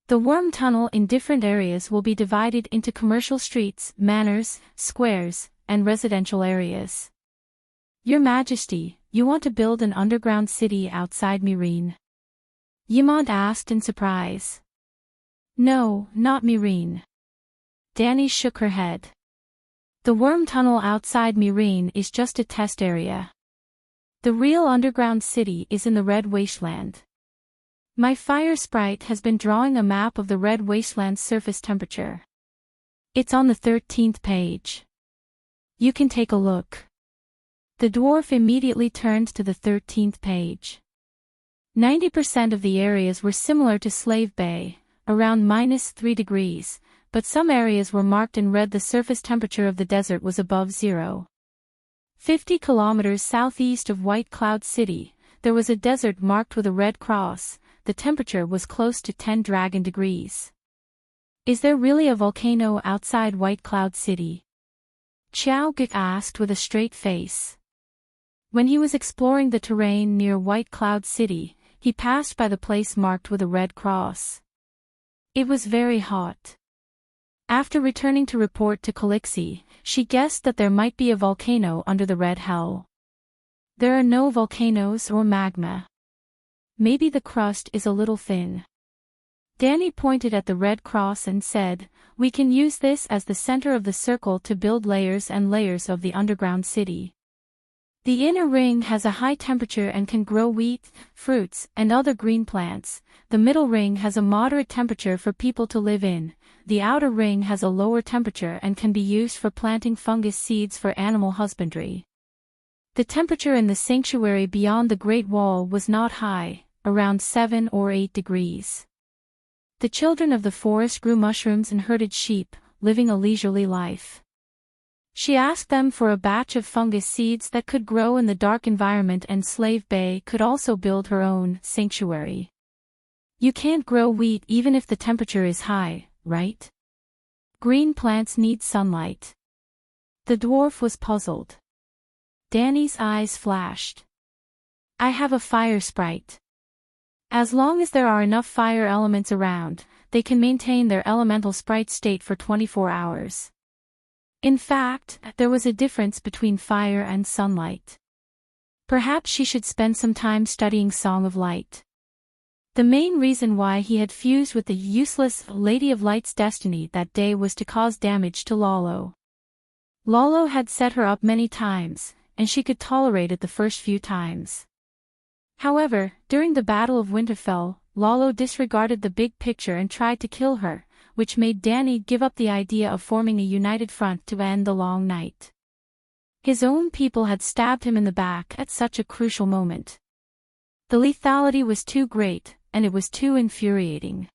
The worm tunnel in different areas will be divided into commercial streets, manors, squares, and residential areas. Your Majesty, you want to build an underground city outside Meereen? Ymont asked in surprise. No, not Meereen. Dany shook her head. The worm tunnel outside Meereen is just a test area. The real underground city is in the Red Wasteland. My fire sprite has been drawing a map of the Red Wasteland's surface temperature. It's on the 13th page. You can take a look. The dwarf immediately turned to the 13th page. 90% of the areas were similar to Slave Bay, around -3 degrees, but some areas were marked in red. The surface temperature of the desert was above zero. 50 kilometers southeast of White Cloud City, there was a desert marked with a red cross. The temperature was close to 10 dragon degrees. Is there really a volcano outside White Cloud City? Xiao Ge asked with a straight face. When he was exploring the terrain near White Cloud City, he passed by the place marked with a red cross. It was very hot. After returning to report to Calixi, she guessed that there might be a volcano under the red hell. There are no volcanoes or magma. Maybe the crust is a little thin. Danny pointed at the red cross and said, "We can use this as the center of the circle to build layers and layers of the underground city. The inner ring has a high temperature and can grow wheat, fruits, and other green plants. The middle ring has a moderate temperature for people to live in. The outer ring has a lower temperature and can be used for planting fungus seeds for animal husbandry." The temperature in the sanctuary beyond the Great Wall was not high, around 7 or 8 degrees. The children of the forest grew mushrooms and herded sheep, living a leisurely life. She asked them for a batch of fungus seeds that could grow in the dark environment, and Slave Bay could also build her own sanctuary. You can't grow wheat even if the temperature is high, right? Green plants need sunlight. The dwarf was puzzled. Danny's eyes flashed. I have a fire sprite. As long as there are enough fire elements around, they can maintain their elemental sprite state for 24 hours. In fact, there was a difference between fire and sunlight. Perhaps she should spend some time studying Song of Light. The main reason why he had fused with the useless Lady of Light's destiny that day was to cause damage to Lalo. Lalo had set her up many times, and she could tolerate it the first few times. However, during the Battle of Winterfell, Lalo disregarded the big picture and tried to kill her, which made Danny give up the idea of forming a united front to end the long night. His own people had stabbed him in the back at such a crucial moment. The lethality was too great, and it was too infuriating.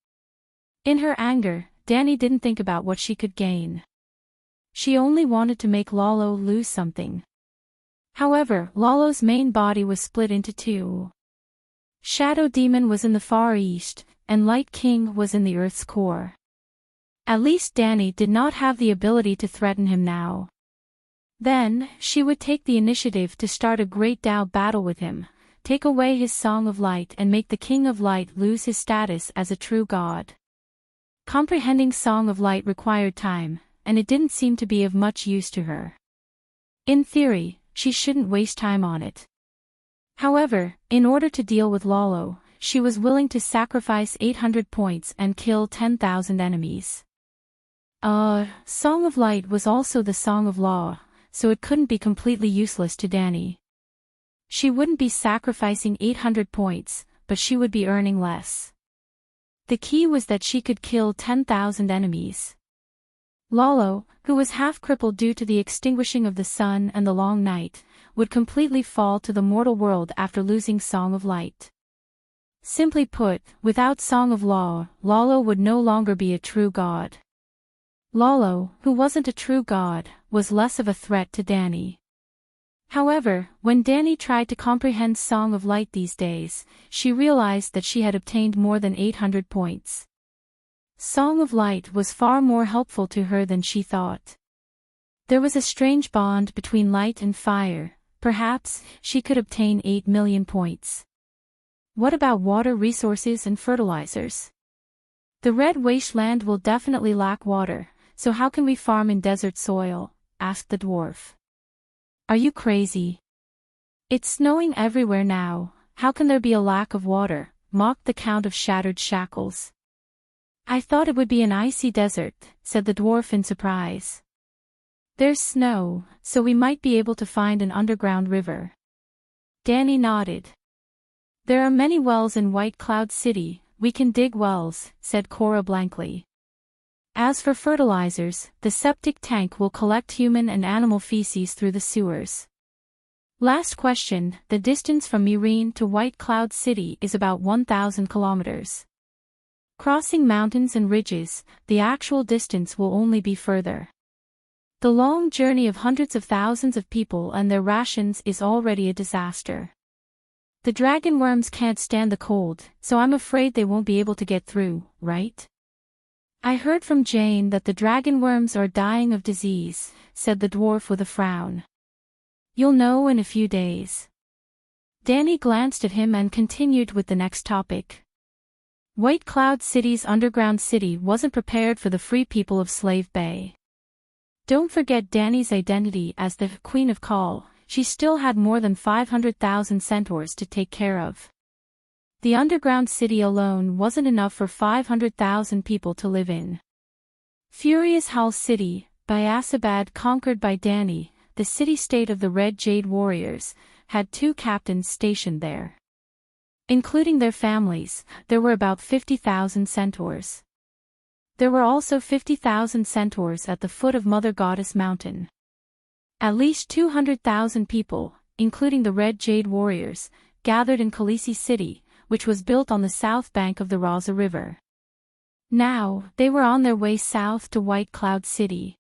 In her anger, Danny didn't think about what she could gain. She only wanted to make Lalo lose something. However, Lalo's main body was split into two. Shadow Demon was in the Far East, and Light King was in the Earth's core. At least Danny did not have the ability to threaten him now. Then, she would take the initiative to start a great Dao battle with him, take away his Song of Light and make the King of Light lose his status as a true god. Comprehending Song of Light required time, and it didn't seem to be of much use to her. In theory, she shouldn't waste time on it. However, in order to deal with Lalo, she was willing to sacrifice 800 points and kill 10,000 enemies. Song of Light was also the Song of Law, so it couldn't be completely useless to Danny. She wouldn't be sacrificing 800 points, but she would be earning less. The key was that she could kill 10,000 enemies. Lalo, who was half crippled due to the extinguishing of the sun and the long night, would completely fall to the mortal world after losing Song of Light. Simply put, without Song of Law, Lalo would no longer be a true god. Lalo, who wasn't a true god, was less of a threat to Danny. However, when Danny tried to comprehend Song of Light these days, she realized that she had obtained more than 800 points. Song of Light was far more helpful to her than she thought. There was a strange bond between light and fire. Perhaps she could obtain 8 million points. What about water resources and fertilizers? The Red Wasteland will definitely lack water, so how can we farm in desert soil? Asked the dwarf. Are you crazy? It's snowing everywhere now, how can there be a lack of water? Mocked the Count of Shattered Shackles. I thought it would be an icy desert, said the dwarf in surprise. There's snow, so we might be able to find an underground river. Danny nodded. There are many wells in White Cloud City, we can dig wells, said Cora blankly. As for fertilizers, the septic tank will collect human and animal feces through the sewers. Last question, the distance from Myrene to White Cloud City is about 1,000 kilometers. Crossing mountains and ridges, the actual distance will only be further. The long journey of hundreds of thousands of people and their rations is already a disaster. The dragon worms can't stand the cold, so I'm afraid they won't be able to get through, right? I heard from Jane that the dragon worms are dying of disease, said the dwarf with a frown. You'll know in a few days. Danny glanced at him and continued with the next topic. White Cloud City's underground city wasn't prepared for the free people of Slave Bay. Don't forget Danny's identity as the Queen of Call, she still had more than 500,000 centaurs to take care of. The underground city alone wasn't enough for 500,000 people to live in. Furious Hall City, by Escapades conquered by Danny, the city-state of the Red Jade Warriors, had 2 captains stationed there. Including their families, there were about 50,000 centaurs. There were also 50,000 centaurs at the foot of Mother Goddess Mountain. At least 200,000 people, including the Red Jade Warriors, gathered in Khaleesi City, which was built on the south bank of the Raza River. Now, they were on their way south to White Cloud City.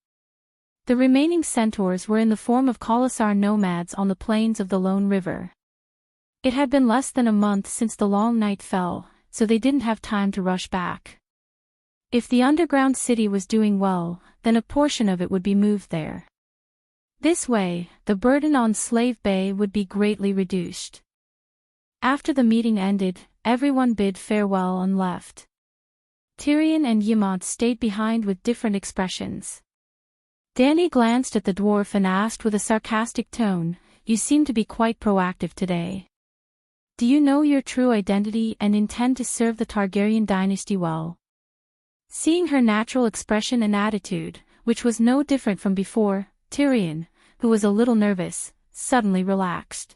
The remaining centaurs were in the form of Khalasar nomads on the plains of the Lone River. It had been less than a month since the long night fell, so they didn't have time to rush back. If the underground city was doing well, then a portion of it would be moved there. This way, the burden on Slave Bay would be greatly reduced. After the meeting ended, everyone bid farewell and left. Tyrion and Ymont stayed behind with different expressions. Danny glanced at the dwarf and asked with a sarcastic tone, "You seem to be quite proactive today. Do you know your true identity and intend to serve the Targaryen dynasty well?" Seeing her natural expression and attitude, which was no different from before, Tyrion, who was a little nervous, suddenly relaxed.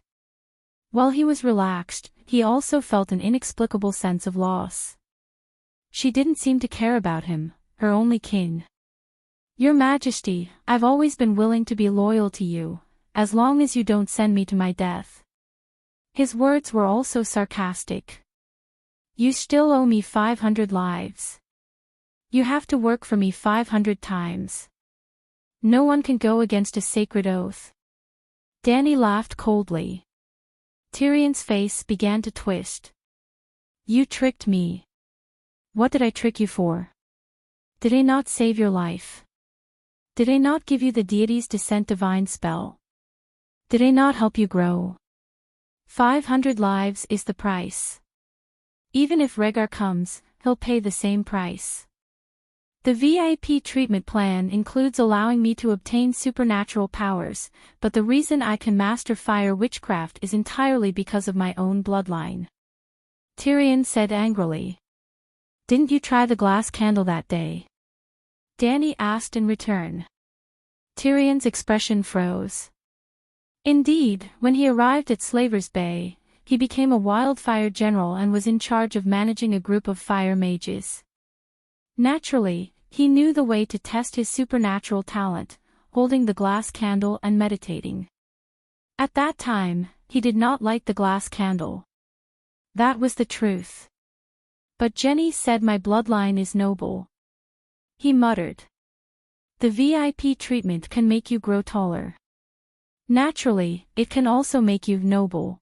While he was relaxed, he also felt an inexplicable sense of loss. She didn't seem to care about him, her only kin. "Your Majesty, I've always been willing to be loyal to you, as long as you don't send me to my death." His words were also sarcastic. "You still owe me 500 lives. You have to work for me 500 times. No one can go against a sacred oath." Danny laughed coldly. Tyrion's face began to twist. "You tricked me." "What did I trick you for? Did I not save your life? Did I not give you the deity's descent divine spell? Did I not help you grow? 500 lives is the price. Even if Rhaegar comes, he'll pay the same price. The VIP treatment plan includes allowing me to obtain supernatural powers, but the reason I can master fire witchcraft is entirely because of my own bloodline." Tyrion said angrily. "Didn't you try the glass candle that day?" Danny asked in return. Tyrion's expression froze. Indeed, when he arrived at Slaver's Bay, he became a wildfire general and was in charge of managing a group of fire mages. Naturally, he knew the way to test his supernatural talent, holding the glass candle and meditating. At that time, he did not light the glass candle. That was the truth. "But Jenny said my bloodline is noble," he muttered. "The VIP treatment can make you grow taller. Naturally, it can also make you noble."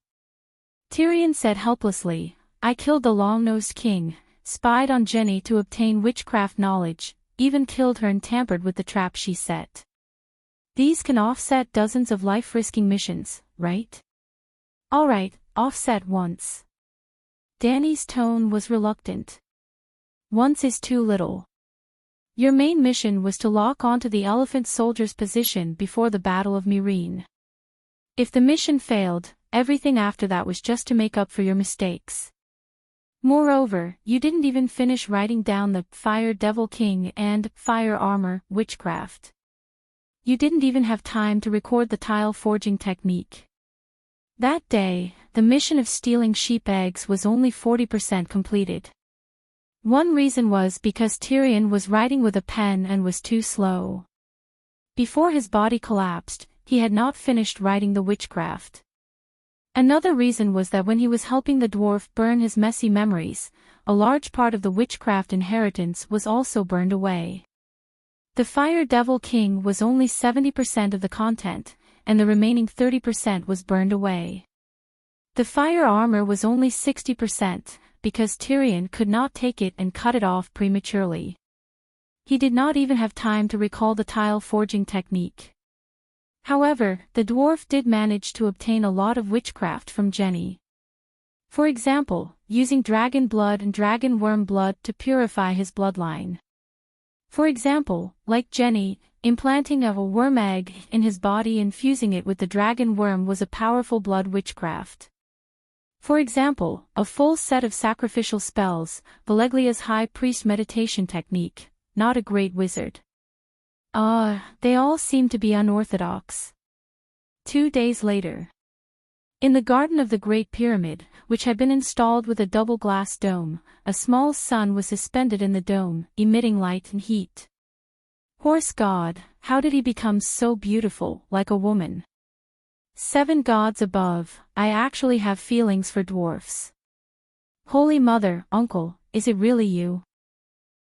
Tyrion said helplessly, "I killed the long-nosed king, spied on Jenny to obtain witchcraft knowledge, even killed her and tampered with the trap she set. These can offset dozens of life-risking missions, right?" "All right, offset once." Danny's tone was reluctant. "Once is too little. Your main mission was to lock onto the elephant soldier's position before the Battle of Myrene. If the mission failed, everything after that was just to make up for your mistakes. Moreover, you didn't even finish writing down the Fire Devil King and Fire Armor witchcraft. You didn't even have time to record the tile forging technique. That day, the mission of stealing sheep eggs was only 40% completed. One reason was because Tyrion was writing with a pen and was too slow. Before his body collapsed, he had not finished writing the witchcraft. Another reason was that when he was helping the dwarf burn his messy memories, a large part of the witchcraft inheritance was also burned away. The Fire Devil King was only 70% of the content, and the remaining 30% was burned away. The fire armor was only 60%, because Tyrion could not take it and cut it off prematurely. He did not even have time to recall the tile forging technique. However, the dwarf did manage to obtain a lot of witchcraft from Jenny. For example, using dragon blood and dragon worm blood to purify his bloodline. For example, like Jenny, implanting a worm egg in his body and fusing it with the dragon worm was a powerful blood witchcraft. For example, a full set of sacrificial spells, Valeglia's high priest meditation technique, not a great wizard. They all seem to be unorthodox. 2 days later. In the garden of the Great Pyramid, which had been installed with a double glass dome, a small sun was suspended in the dome, emitting light and heat. Horse God, how did he become so beautiful, like a woman? 7 gods above, I actually have feelings for dwarfs. Holy Mother, Uncle, is it really you?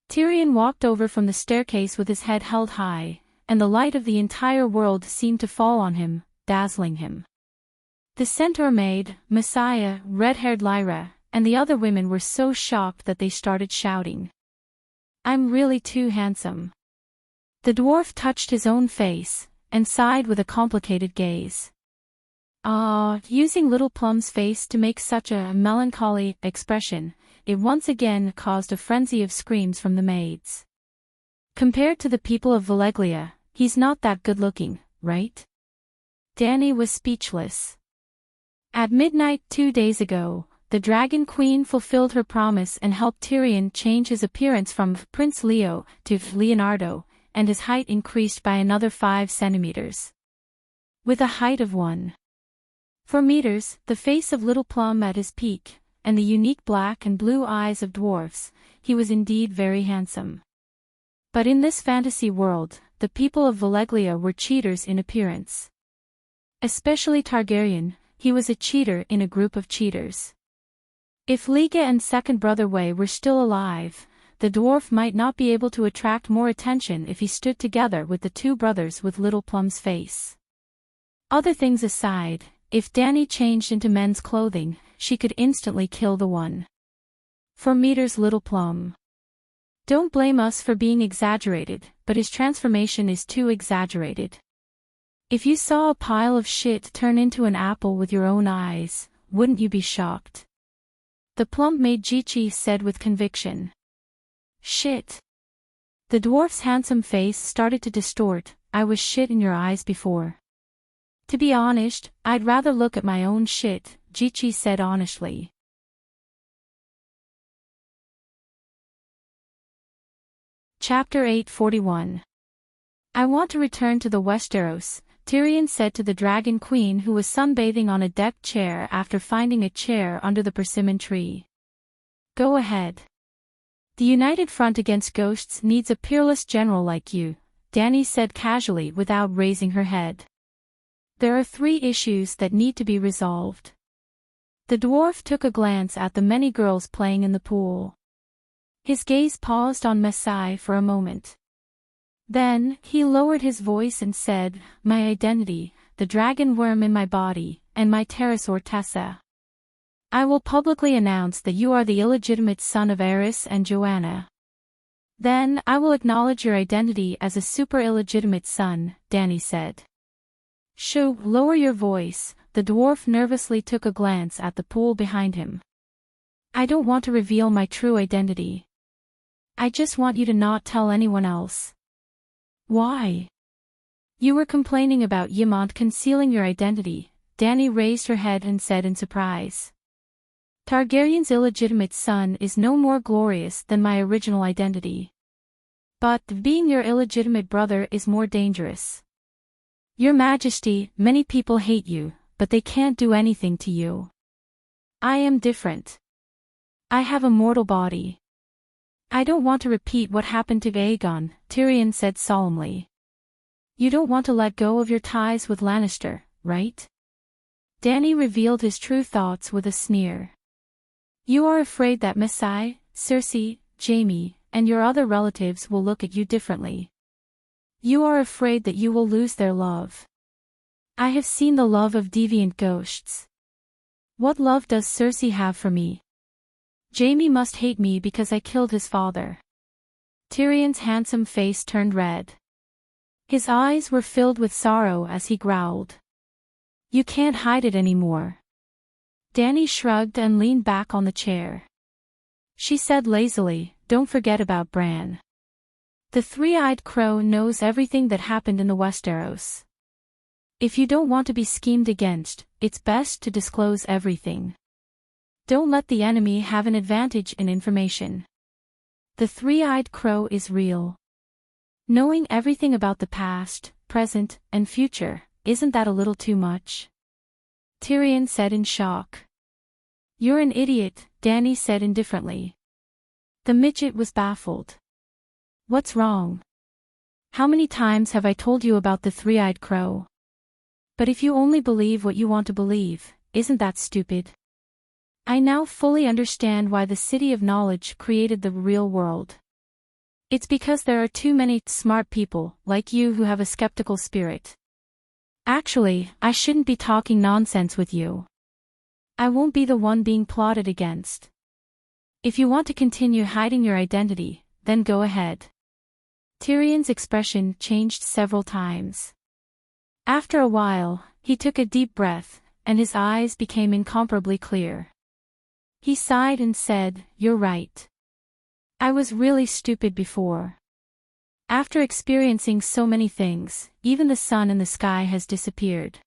Tyrion walked over from the staircase with his head held high, and the light of the entire world seemed to fall on him, dazzling him. The centaur maid, Messiah, red-haired Lyra, and the other women were so shocked that they started shouting. I'm really too handsome. The dwarf touched his own face, and sighed with a complicated gaze. Using Little Plum's face to make such a melancholy expression, it once again caused a frenzy of screams from the maids. Compared to the people of Valeglia, he's not that good-looking, right? Dany was speechless. At midnight 2 days ago, the Dragon Queen fulfilled her promise and helped Tyrion change his appearance from Prince Leo to Leonardo, and his height increased by another 5 centimeters. With a height of 1.4 meters, the face of Little Plum at his peak, and the unique black and blue eyes of dwarfs, he was indeed very handsome. But in this fantasy world, the people of Valeglia were cheaters in appearance. Especially Targaryen, he was a cheater in a group of cheaters. If Liga and second brother Way were still alive, the dwarf might not be able to attract more attention if he stood together with the 2 brothers with Little Plum's face. Other things aside, if Dany changed into men's clothing, she could instantly kill the 1.4 meters Little Plum. Don't blame us for being exaggerated, but his transformation is too exaggerated. If you saw a pile of shit turn into an apple with your own eyes, wouldn't you be shocked? The plump maid Jichi said with conviction. Shit. The dwarf's handsome face started to distort. I was shit in your eyes before. To be honest, I'd rather look at my own shit, Jichi said honestly. Chapter 841. I want to return to the Westeros, Tyrion said to the Dragon Queen who was sunbathing on a decked chair after finding a chair under the persimmon tree. Go ahead. The United Front Against Ghosts needs a peerless general like you, Dany said casually without raising her head. There are 3 issues that need to be resolved. The dwarf took a glance at the many girls playing in the pool. His gaze paused on Messai for a moment. Then, he lowered his voice and said, my identity, the dragon worm in my body, and my pterosaur Tessa. I will publicly announce that you are the illegitimate son of Aerys and Joanna. Then, I will acknowledge your identity as a super illegitimate son, Dany said. Shoo, lower your voice, the dwarf nervously took a glance at the pool behind him. I don't want to reveal my true identity. I just want you to not tell anyone else. Why? You were complaining about Ymont concealing your identity, Dany raised her head and said in surprise. Targaryen's illegitimate son is no more glorious than my original identity. But being your illegitimate brother is more dangerous. Your Majesty, many people hate you, but they can't do anything to you. I am different. I have a mortal body. I don't want to repeat what happened to Aegon, Tyrion said solemnly. You don't want to let go of your ties with Lannister, right? Dany revealed his true thoughts with a sneer. You are afraid that Messai, Cersei, Jaime, and your other relatives will look at you differently. You are afraid that you will lose their love. I have seen the love of deviant ghosts. What love does Cersei have for me? Jaime must hate me because I killed his father. Tyrion's handsome face turned red. His eyes were filled with sorrow as he growled. You can't hide it anymore. Dany shrugged and leaned back on the chair. She said lazily, don't forget about Bran. The three-eyed crow knows everything that happened in the Westeros. If you don't want to be schemed against, it's best to disclose everything. Don't let the enemy have an advantage in information. The three-eyed crow is real. Knowing everything about the past, present, and future, isn't that a little too much? Tyrion said in shock. You're an idiot, Dany said indifferently. The midget was baffled. What's wrong? How many times have I told you about the three-eyed crow? But if you only believe what you want to believe, isn't that stupid? I now fully understand why the City of Knowledge created the real world. It's because there are too many smart people like you who have a skeptical spirit. Actually, I shouldn't be talking nonsense with you. I won't be the one being plotted against. If you want to continue hiding your identity, then go ahead. Tyrion's expression changed several times. After a while, he took a deep breath, and his eyes became incomparably clear. He sighed and said, You're right. I was really stupid before. After experiencing so many things, even the sun in the sky has disappeared.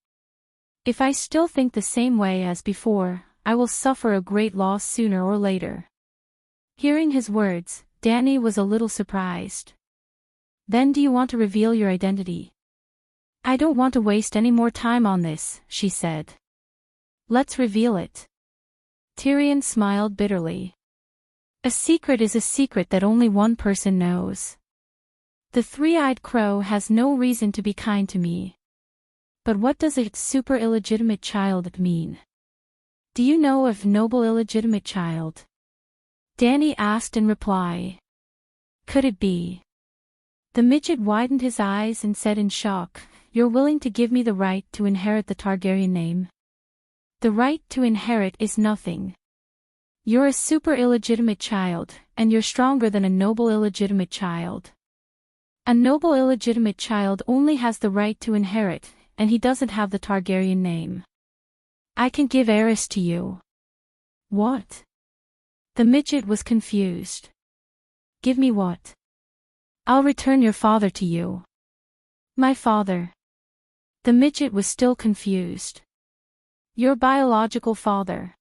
If I still think the same way as before, I will suffer a great loss sooner or later. Hearing his words, Dany was a little surprised. Then do you want to reveal your identity? I don't want to waste any more time on this, she said. Let's reveal it. Tyrion smiled bitterly. A secret is a secret that only one person knows. The three-eyed crow has no reason to be kind to me. But what does a super illegitimate child mean? Do you know of noble illegitimate child? Dany asked in reply. Could it be? The midget widened his eyes and said in shock, You're willing to give me the right to inherit the Targaryen name? The right to inherit is nothing. You're a super illegitimate child, and you're stronger than a noble illegitimate child. A noble illegitimate child only has the right to inherit, and he doesn't have the Targaryen name. I can give Aerys to you. What? The midget was confused. Give me what? I'll return your father to you. My father. The midget was still confused. Your biological father.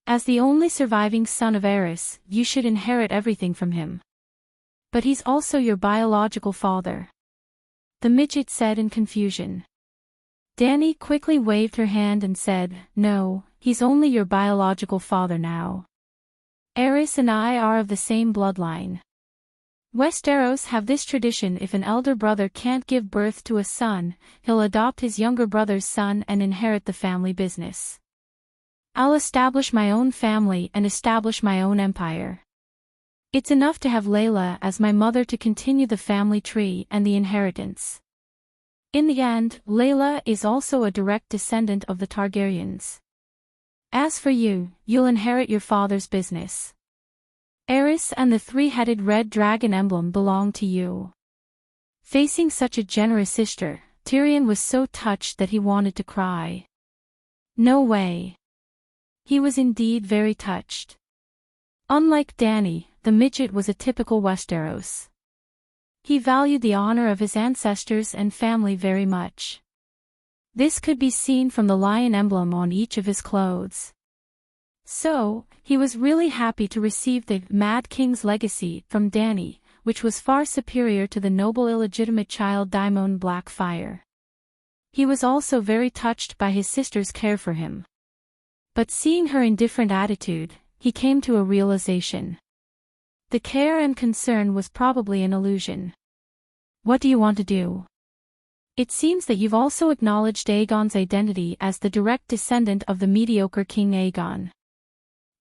As the only surviving son of Aerys, you should inherit everything from him. But he's also your biological father. The midget said in confusion. Dany quickly waved her hand and said, No, he's only your biological father now. Aerys and I are of the same bloodline. Westeros have this tradition: if an elder brother can't give birth to a son, he'll adopt his younger brother's son and inherit the family business. I'll establish my own family and establish my own empire. It's enough to have Layla as my mother to continue the family tree and the inheritance. In the end, Layla is also a direct descendant of the Targaryens. As for you, you'll inherit your father's business. Aerys and the three-headed red dragon emblem belong to you. Facing such a generous sister, Tyrion was so touched that he wanted to cry. No way. He was indeed very touched. Unlike Dany, the midget was a typical Westeros. He valued the honor of his ancestors and family very much. This could be seen from the lion emblem on each of his clothes. So, he was really happy to receive the Mad King's legacy from Dany, which was far superior to the noble illegitimate child Daemon Blackfyre. He was also very touched by his sister's care for him. But seeing her indifferent attitude, he came to a realization. The care and concern was probably an illusion. What do you want to do? It seems that you've also acknowledged Aegon's identity as the direct descendant of the mediocre King Aegon.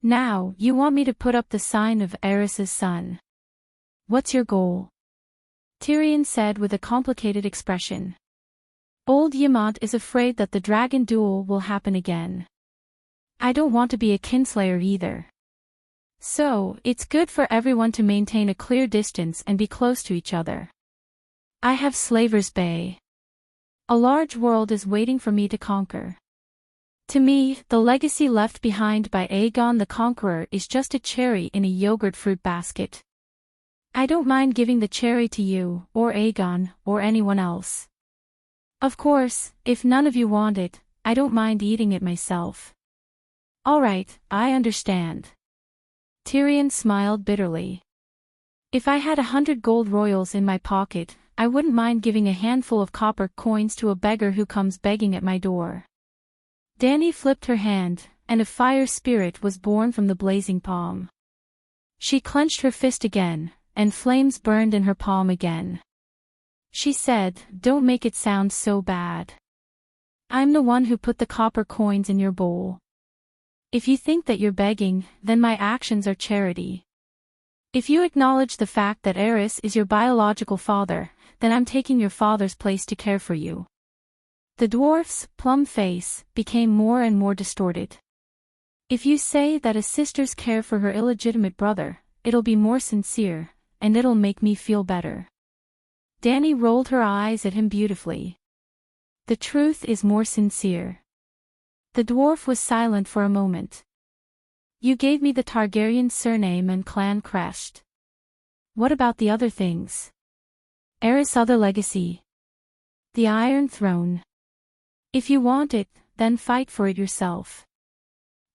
Now, you want me to put up the sign of Aerys's son. What's your goal? Tyrion said with a complicated expression. Old Ymont is afraid that the dragon duel will happen again. I don't want to be a kinslayer either. So, it's good for everyone to maintain a clear distance and be close to each other. I have Slaver's Bay. A large world is waiting for me to conquer. To me, the legacy left behind by Aegon the Conqueror is just a cherry in a yogurt fruit basket. I don't mind giving the cherry to you, or Aegon, or anyone else. Of course, if none of you want it, I don't mind eating it myself. Alright, I understand. Tyrion smiled bitterly. If I had 100 gold royals in my pocket, I wouldn't mind giving a handful of copper coins to a beggar who comes begging at my door. Dany flipped her hand, and a fire spirit was born from the blazing palm. She clenched her fist again, and flames burned in her palm again. She said, "Don't make it sound so bad. I'm the one who put the copper coins in your bowl. If you think that you're begging, then my actions are charity. If you acknowledge the fact that Aerys is your biological father, then I'm taking your father's place to care for you." The dwarf's plum face became more and more distorted. If you say that a sister's care for her illegitimate brother, it'll be more sincere, and it'll make me feel better. Dany rolled her eyes at him beautifully. The truth is more sincere. The dwarf was silent for a moment. You gave me the Targaryen surname and clan crest. What about the other things? Aerys' other legacy. The Iron Throne. If you want it, then fight for it yourself.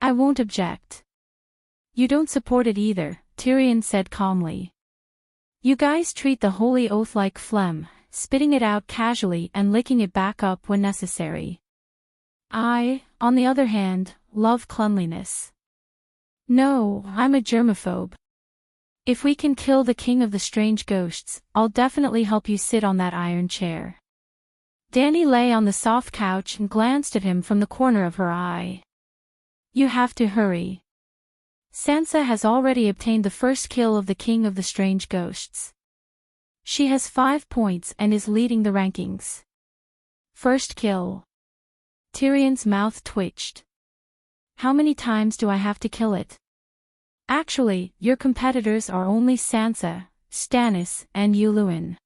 I won't object. You don't support it either, Tyrion said calmly. You guys treat the holy oath like phlegm, spitting it out casually and licking it back up when necessary. I, on the other hand, love cleanliness. No, I'm a germaphobe. If we can kill the king of the strange ghosts, I'll definitely help you sit on that iron chair. Dany lay on the soft couch and glanced at him from the corner of her eye. You have to hurry. Sansa has already obtained the first kill of the king of the strange ghosts. She has 5 points and is leading the rankings. First kill. Tyrion's mouth twitched. How many times do I have to kill it? Actually, your competitors are only Sansa, Stannis, and Yuluen.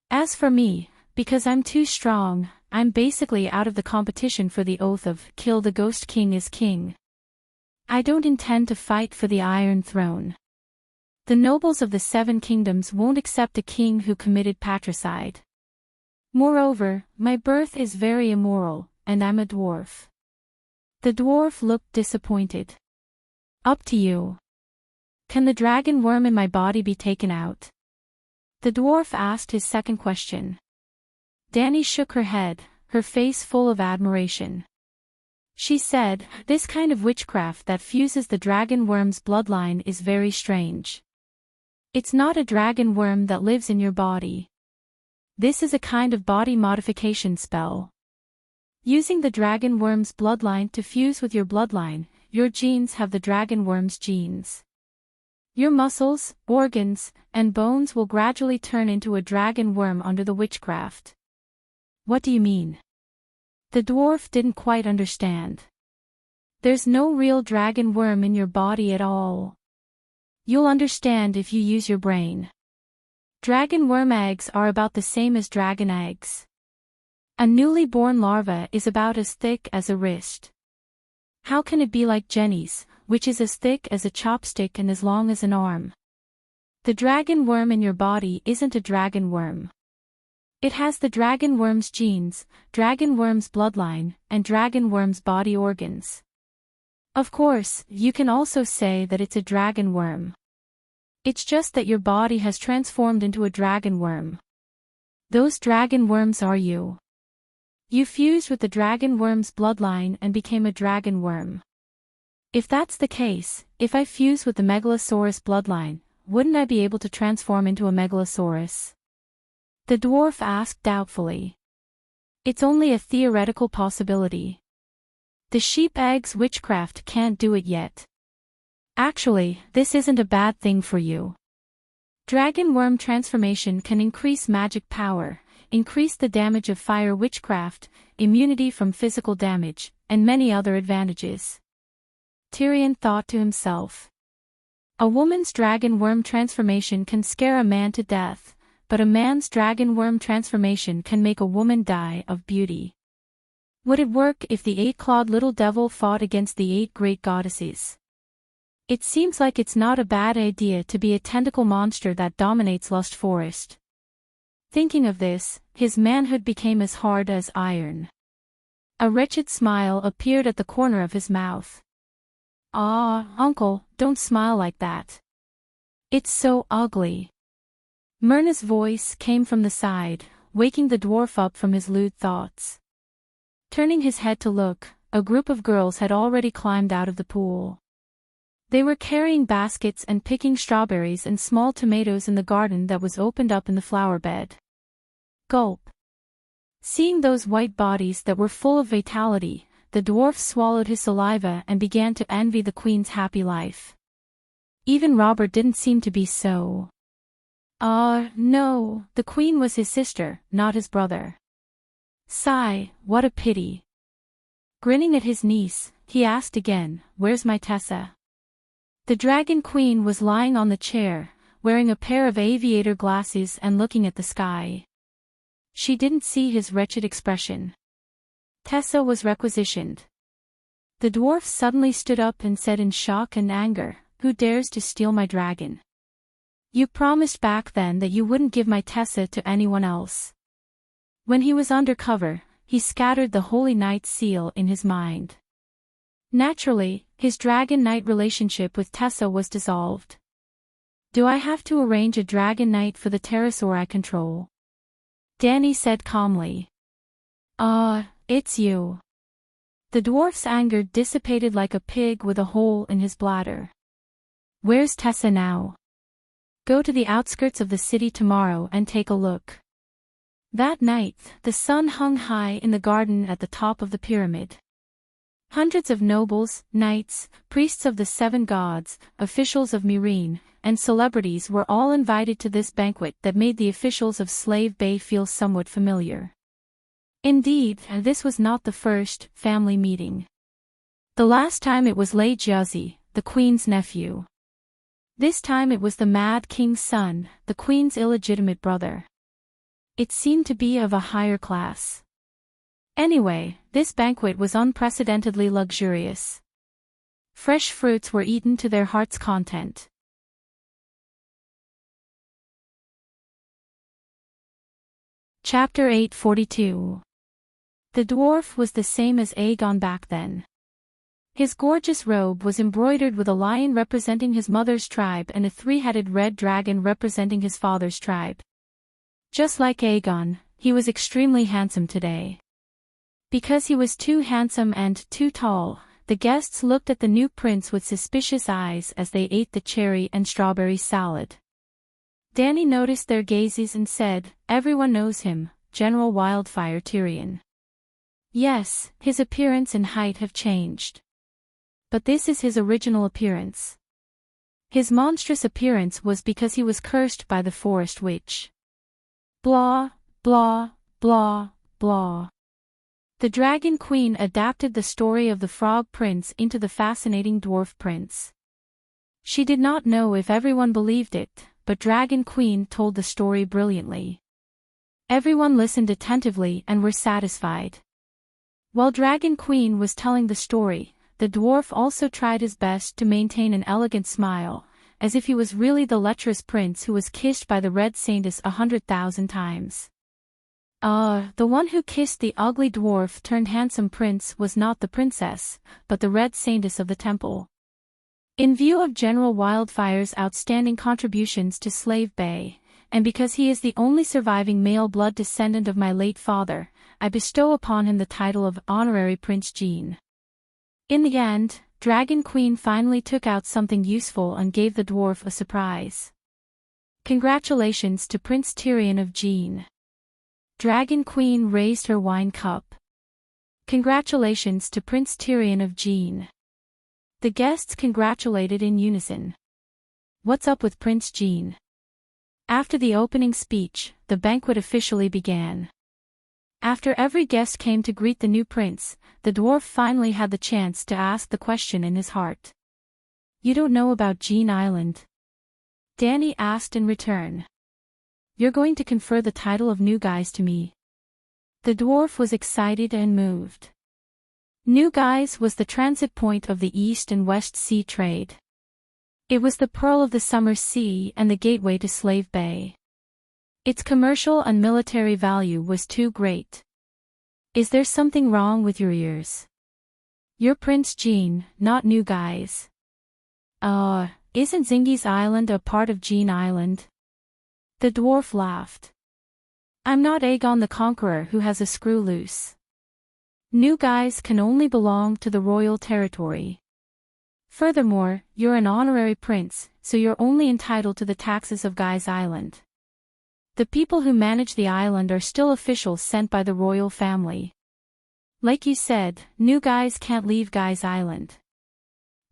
As for me, because I'm too strong, I'm basically out of the competition for the oath of kill the Ghost King is king. I don't intend to fight for the Iron Throne. The nobles of the Seven Kingdoms won't accept a king who committed patricide. Moreover, my birth is very immoral, and I'm a dwarf. The dwarf looked disappointed. Up to you. Can the dragon worm in my body be taken out? The dwarf asked his second question. Dany shook her head, her face full of admiration. She said, this kind of witchcraft that fuses the dragon worm's bloodline is very strange. It's not a dragon worm that lives in your body. This is a kind of body modification spell. Using the dragon worm's bloodline to fuse with your bloodline, your genes have the dragon worm's genes. Your muscles, organs, and bones will gradually turn into a dragon worm under the witchcraft. What do you mean? The dwarf didn't quite understand. There's no real dragon worm in your body at all. You'll understand if you use your brain. Dragon worm eggs are about the same as dragon eggs. A newly born larva is about as thick as a wrist. How can it be like Jenny's, which is as thick as a chopstick and as long as an arm? The dragon worm in your body isn't a dragon worm. It has the dragon worm's genes, dragon worm's bloodline, and dragon worm's body organs. Of course, you can also say that it's a dragon worm. It's just that your body has transformed into a dragon worm. Those dragon worms are you. You fused with the dragon worm's bloodline and became a dragon worm. If that's the case, if I fuse with the Megalosaurus bloodline, wouldn't I be able to transform into a megalosaurus? The dwarf asked doubtfully. It's only a theoretical possibility. The sheep eggs witchcraft can't do it yet. Actually, this isn't a bad thing for you. Dragon worm transformation can increase magic power, increase the damage of fire witchcraft, immunity from physical damage, and many other advantages. Tyrion thought to himself. A woman's dragon worm transformation can scare a man to death, but a man's dragon worm transformation can make a woman die of beauty. Would it work if the 8-clawed little devil fought against the 8 great goddesses? It seems like it's not a bad idea to be a tentacle monster that dominates Lust Forest. Thinking of this, his manhood became as hard as iron. A wretched smile appeared at the corner of his mouth. "Ah, uncle, don't smile like that. It's so ugly." Myrna's voice came from the side, waking the dwarf up from his lewd thoughts. Turning his head to look, a group of girls had already climbed out of the pool. They were carrying baskets and picking strawberries and small tomatoes in the garden that was opened up in the flower bed. Gulp. Seeing those white bodies that were full of vitality, the dwarf swallowed his saliva and began to envy the queen's happy life. Even Robert didn't seem to be so. No, the queen was his sister, not his brother. Sigh, what a pity. Grinning at his niece, he asked again, "Where's my Tessa?" The dragon queen was lying on the chair, wearing a pair of aviator glasses and looking at the sky. She didn't see his wretched expression. Tessa was requisitioned. The dwarf suddenly stood up and said in shock and anger, "Who dares to steal my dragon? You promised back then that you wouldn't give my Tessa to anyone else." When he was under cover, he scattered the Holy Knight seal in his mind. Naturally, his dragon knight relationship with Tessa was dissolved. "Do I have to arrange a dragon knight for the pterosaur I control?" Danny said calmly. It's you." The dwarf's anger dissipated like a pig with a hole in his bladder. "Where's Tessa now?" "Go to the outskirts of the city tomorrow and take a look." That night, the sun hung high in the garden at the top of the pyramid. Hundreds of nobles, knights, priests of the 7 gods, officials of Myrene, and celebrities were all invited to this banquet that made the officials of Slave Bay feel somewhat familiar. Indeed, this was not the first family meeting. The last time it was Lei Jiazi, the queen's nephew. This time it was the Mad King's son, the queen's illegitimate brother. It seemed to be of a higher class. Anyway, this banquet was unprecedentedly luxurious. Fresh fruits were eaten to their heart's content. Chapter 842. The dwarf was the same as Aegon back then. His gorgeous robe was embroidered with a lion representing his mother's tribe and a 3-headed red dragon representing his father's tribe. Just like Aegon, he was extremely handsome today. Because he was too handsome and too tall, the guests looked at the new prince with suspicious eyes as they ate the cherry and strawberry salad. Danny noticed their gazes and said, "Everyone knows him, General Wildfire Tyrion." Yes, his appearance and height have changed. But this is his original appearance. His monstrous appearance was because he was cursed by the forest witch. Blah, blah, blah, blah. The Dragon Queen adapted the story of the Frog Prince into the fascinating Dwarf Prince. She did not know if everyone believed it, but Dragon Queen told the story brilliantly. Everyone listened attentively and were satisfied. While Dragon Queen was telling the story, the dwarf also tried his best to maintain an elegant smile, as if he was really the lecherous prince who was kissed by the Red Saintess 100,000 times. The one who kissed the ugly dwarf turned handsome prince was not the princess, but the Red Saintess of the temple. In view of General Wildfire's outstanding contributions to Slave Bay, and because he is the only surviving male blood descendant of my late father, I bestow upon him the title of Honorary Prince Jean. In the end, Dragon Queen finally took out something useful and gave the dwarf a surprise. Congratulations to Prince Tyrion of Jean. Dragon Queen raised her wine cup. Congratulations to Prince Tyrion of Jean. The guests congratulated in unison. What's up with Prince Jean? After the opening speech, the banquet officially began. After every guest came to greet the new prince, the dwarf finally had the chance to ask the question in his heart. You don't know about Jean Island? Danny asked in return. You're going to confer the title of New Guys to me. The dwarf was excited and moved. New Guys was the transit point of the East and West Sea trade. It was the pearl of the Summer Sea and the gateway to Slave Bay. Its commercial and military value was too great. Is there something wrong with your ears? You're Prince Jean, not New Guys. Isn't Zingi's Island a part of Jean Island? The dwarf laughed. I'm not Aegon the Conqueror who has a screw loose. New Guys can only belong to the royal territory. Furthermore, you're an honorary prince, so you're only entitled to the taxes of Guys Island. The people who manage the island are still officials sent by the royal family. Like you said, New Guys can't leave Guys Island.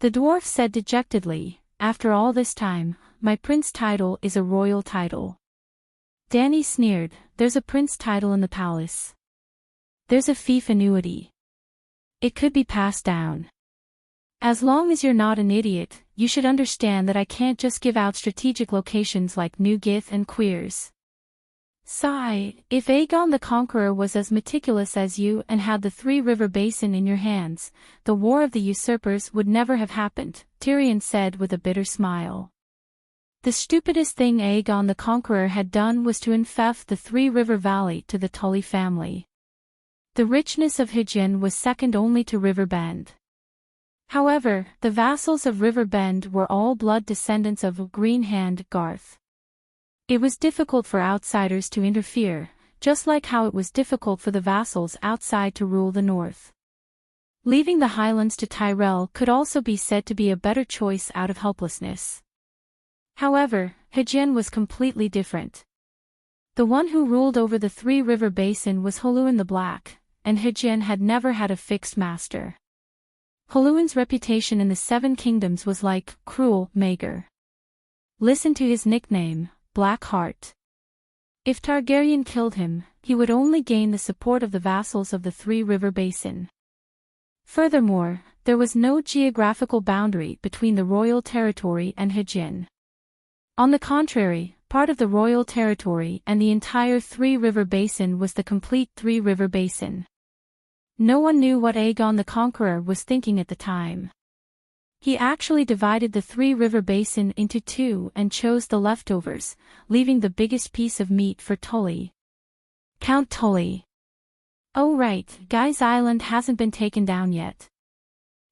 The dwarf said dejectedly, after all this time, my prince title is a royal title. Danny sneered, there's a prince title in the palace. There's a fief annuity. It could be passed down. As long as you're not an idiot, you should understand that I can't just give out strategic locations like Newgith and Queers. Sigh, if Aegon the Conqueror was as meticulous as you and had the Three River Basin in your hands, the War of the Usurpers would never have happened, Tyrion said with a bitter smile. The stupidest thing Aegon the Conqueror had done was to infeoff the Three River Valley to the Tully family. The richness of Hygin was second only to Riverbend. However, the vassals of Riverbend were all blood descendants of Greenhand Garth. It was difficult for outsiders to interfere, just like how it was difficult for the vassals outside to rule the north. Leaving the highlands to Tyrell could also be said to be a better choice out of helplessness. However, Hygin was completely different. The one who ruled over the Three River Basin was Halluin the Black, and Hygin had never had a fixed master. Halluin's reputation in the Seven Kingdoms was like cruel Maegor. Listen to his nickname, Black Heart. If Targaryen killed him, he would only gain the support of the vassals of the Three River Basin. Furthermore, there was no geographical boundary between the royal territory and Hygin. On the contrary, part of the royal territory and the entire Three River Basin was the complete Three River Basin. No one knew what Aegon the Conqueror was thinking at the time. He actually divided the Three River Basin into two and chose the leftovers, leaving the biggest piece of meat for Tully. Count Tully. Oh right, Guys Island hasn't been taken down yet.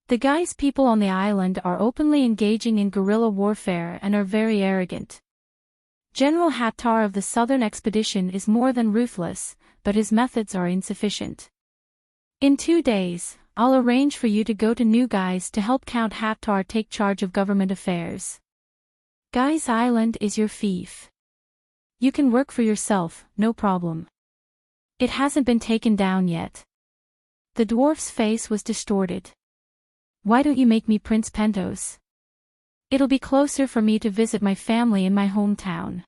The Guys people on the island are openly engaging in guerrilla warfare and are very arrogant. General Hattar of the Southern Expedition is more than ruthless, but his methods are insufficient. In 2 days, I'll arrange for you to go to New Guys to help Count Hattar take charge of government affairs. Guys Island is your fief. You can work for yourself, no problem. It hasn't been taken down yet. The dwarf's face was distorted. Why don't you make me Prince Pentos? It'll be closer for me to visit my family in my hometown.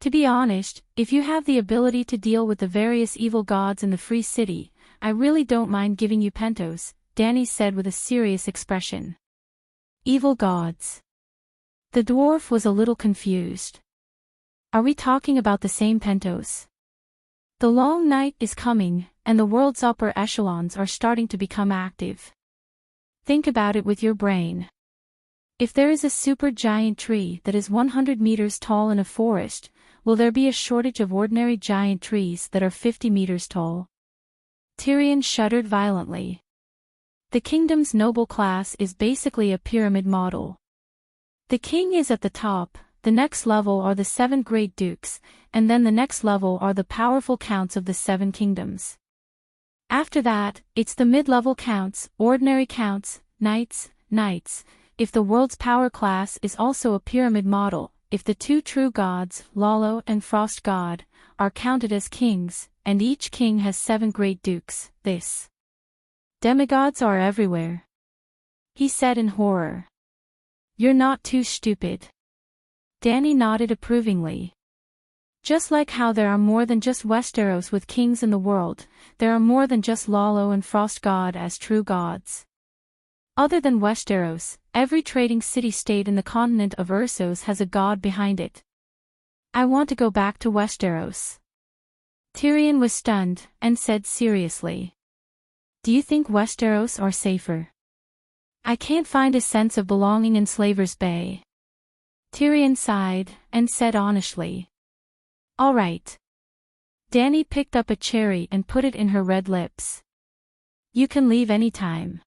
To be honest, if you have the ability to deal with the various evil gods in the Free City, I really don't mind giving you Pentos, Danny said with a serious expression. Evil gods. The dwarf was a little confused. Are we talking about the same Pentos? The long night is coming, and the world's upper echelons are starting to become active. Think about it with your brain. If there is a super giant tree that is 100 meters tall in a forest, will there be a shortage of ordinary giant trees that are 50 meters tall? Tyrion shuddered violently. The kingdom's noble class is basically a pyramid model. The king is at the top, the next level are the 7 great dukes, and then the next level are the powerful counts of the 7 kingdoms. After that, it's the mid-level counts, ordinary counts, knights. If the world's power class is also a pyramid model, if the two true gods, Lalo and Frost God, are counted as kings, and each king has 7 great dukes, this demigods are everywhere," he said in horror. "You're not too stupid." Danny nodded approvingly. "Just like how there are more than just Westeros with kings in the world, there are more than just Lalo and Frost God as true gods. Other than Westeros, every trading city-state in the continent of Essos has a god behind it. I want to go back to Westeros." Tyrion was stunned, and said seriously, "Do you think Westeros are safer? I can't find a sense of belonging in Slaver's Bay." Tyrion sighed, and said honestly, "All right." Danny picked up a cherry and put it in her red lips. "You can leave any time.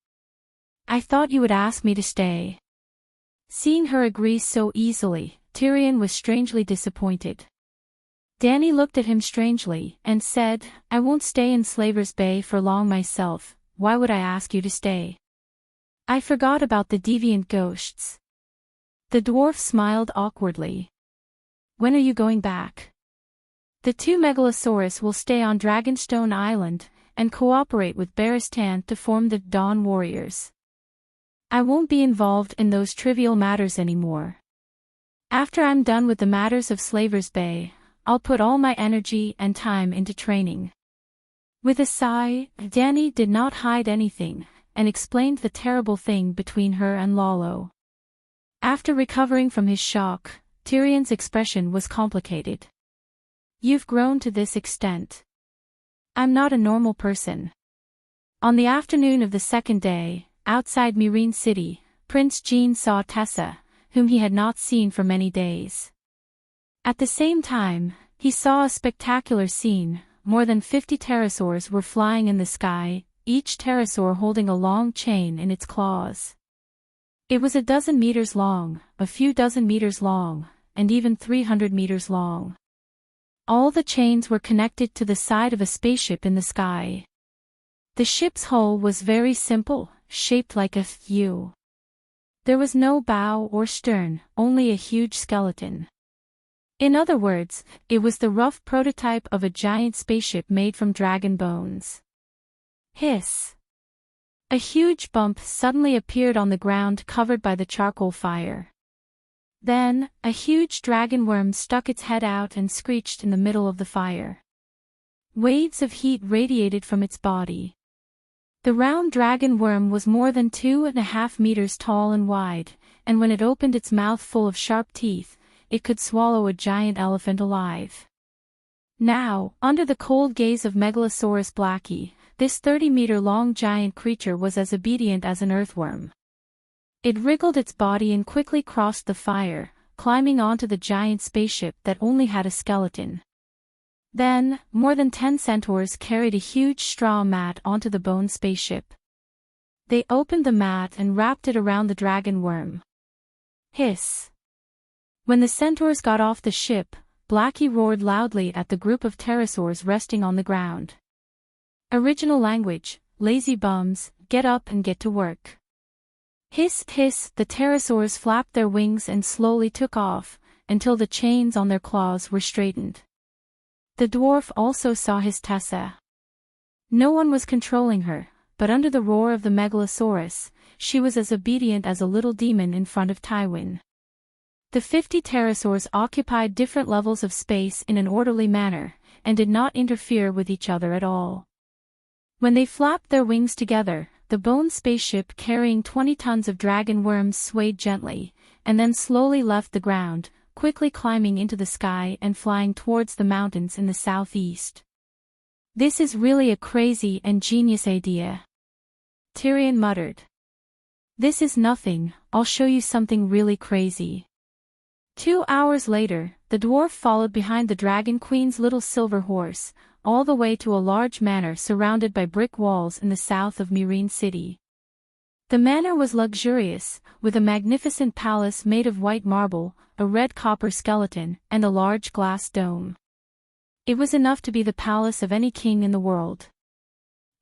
I thought you would ask me to stay." Seeing her agree so easily, Tyrion was strangely disappointed. Danny looked at him strangely, and said, "I won't stay in Slaver's Bay for long myself. Why would I ask you to stay? I forgot about the deviant ghosts." The dwarf smiled awkwardly. "When are you going back?" "The 2 Megalosaurus will stay on Dragonstone Island, and cooperate with Barristan to form the Dawn Warriors. I won't be involved in those trivial matters anymore. After I'm done with the matters of Slaver's Bay, I'll put all my energy and time into training." With a sigh, Danny did not hide anything, and explained the terrible thing between her and Lalo. After recovering from his shock, Tyrion's expression was complicated. "You've grown to this extent. I'm not a normal person." On the afternoon of the second day, outside Meereen City, Prince Jean saw Tessa, whom he had not seen for many days. At the same time, he saw a spectacular scene. More than 50 pterosaurs were flying in the sky, each pterosaur holding a long chain in its claws. It was a dozen meters long, a few dozen meters long, and even 300 meters long. All the chains were connected to the side of a spaceship in the sky. The ship's hull was very simple, shaped like a U. There was no bow or stern, only a huge skeleton. In other words, it was the rough prototype of a giant spaceship made from dragon bones. Hiss! A huge bump suddenly appeared on the ground covered by the charcoal fire. Then, a huge dragon worm stuck its head out and screeched in the middle of the fire. Waves of heat radiated from its body. The round dragon worm was more than 2.5 meters tall and wide, and when it opened its mouth full of sharp teeth, it could swallow a giant elephant alive. Now, under the cold gaze of Megalosaurus blackie, this 30-meter-long giant creature was as obedient as an earthworm. It wriggled its body and quickly crossed the fire, climbing onto the giant spaceship that only had a skeleton. Then, more than 10 centaurs carried a huge straw mat onto the bone spaceship. They opened the mat and wrapped it around the dragon worm. Hiss! When the centaurs got off the ship, Blackie roared loudly at the group of pterosaurs resting on the ground. Original language: "Lazy bums, get up and get to work." Hiss, hiss, the pterosaurs flapped their wings and slowly took off, until the chains on their claws were straightened. The dwarf also saw his Tessa. No one was controlling her, but under the roar of the Megalosaurus, she was as obedient as a little demon in front of Tywin. The 50 pterosaurs occupied different levels of space in an orderly manner, and did not interfere with each other at all. When they flapped their wings together, the bone spaceship carrying 20 tons of dragon worms swayed gently, and then slowly left the ground, quickly climbing into the sky and flying towards the mountains in the southeast. "This is really a crazy and genius idea," Tyrion muttered. "This is nothing, I'll show you something really crazy." 2 hours later, the dwarf followed behind the Dragon Queen's little silver horse, all the way to a large manor surrounded by brick walls in the south of Meereen City. The manor was luxurious, with a magnificent palace made of white marble, a red copper skeleton, and a large glass dome. It was enough to be the palace of any king in the world.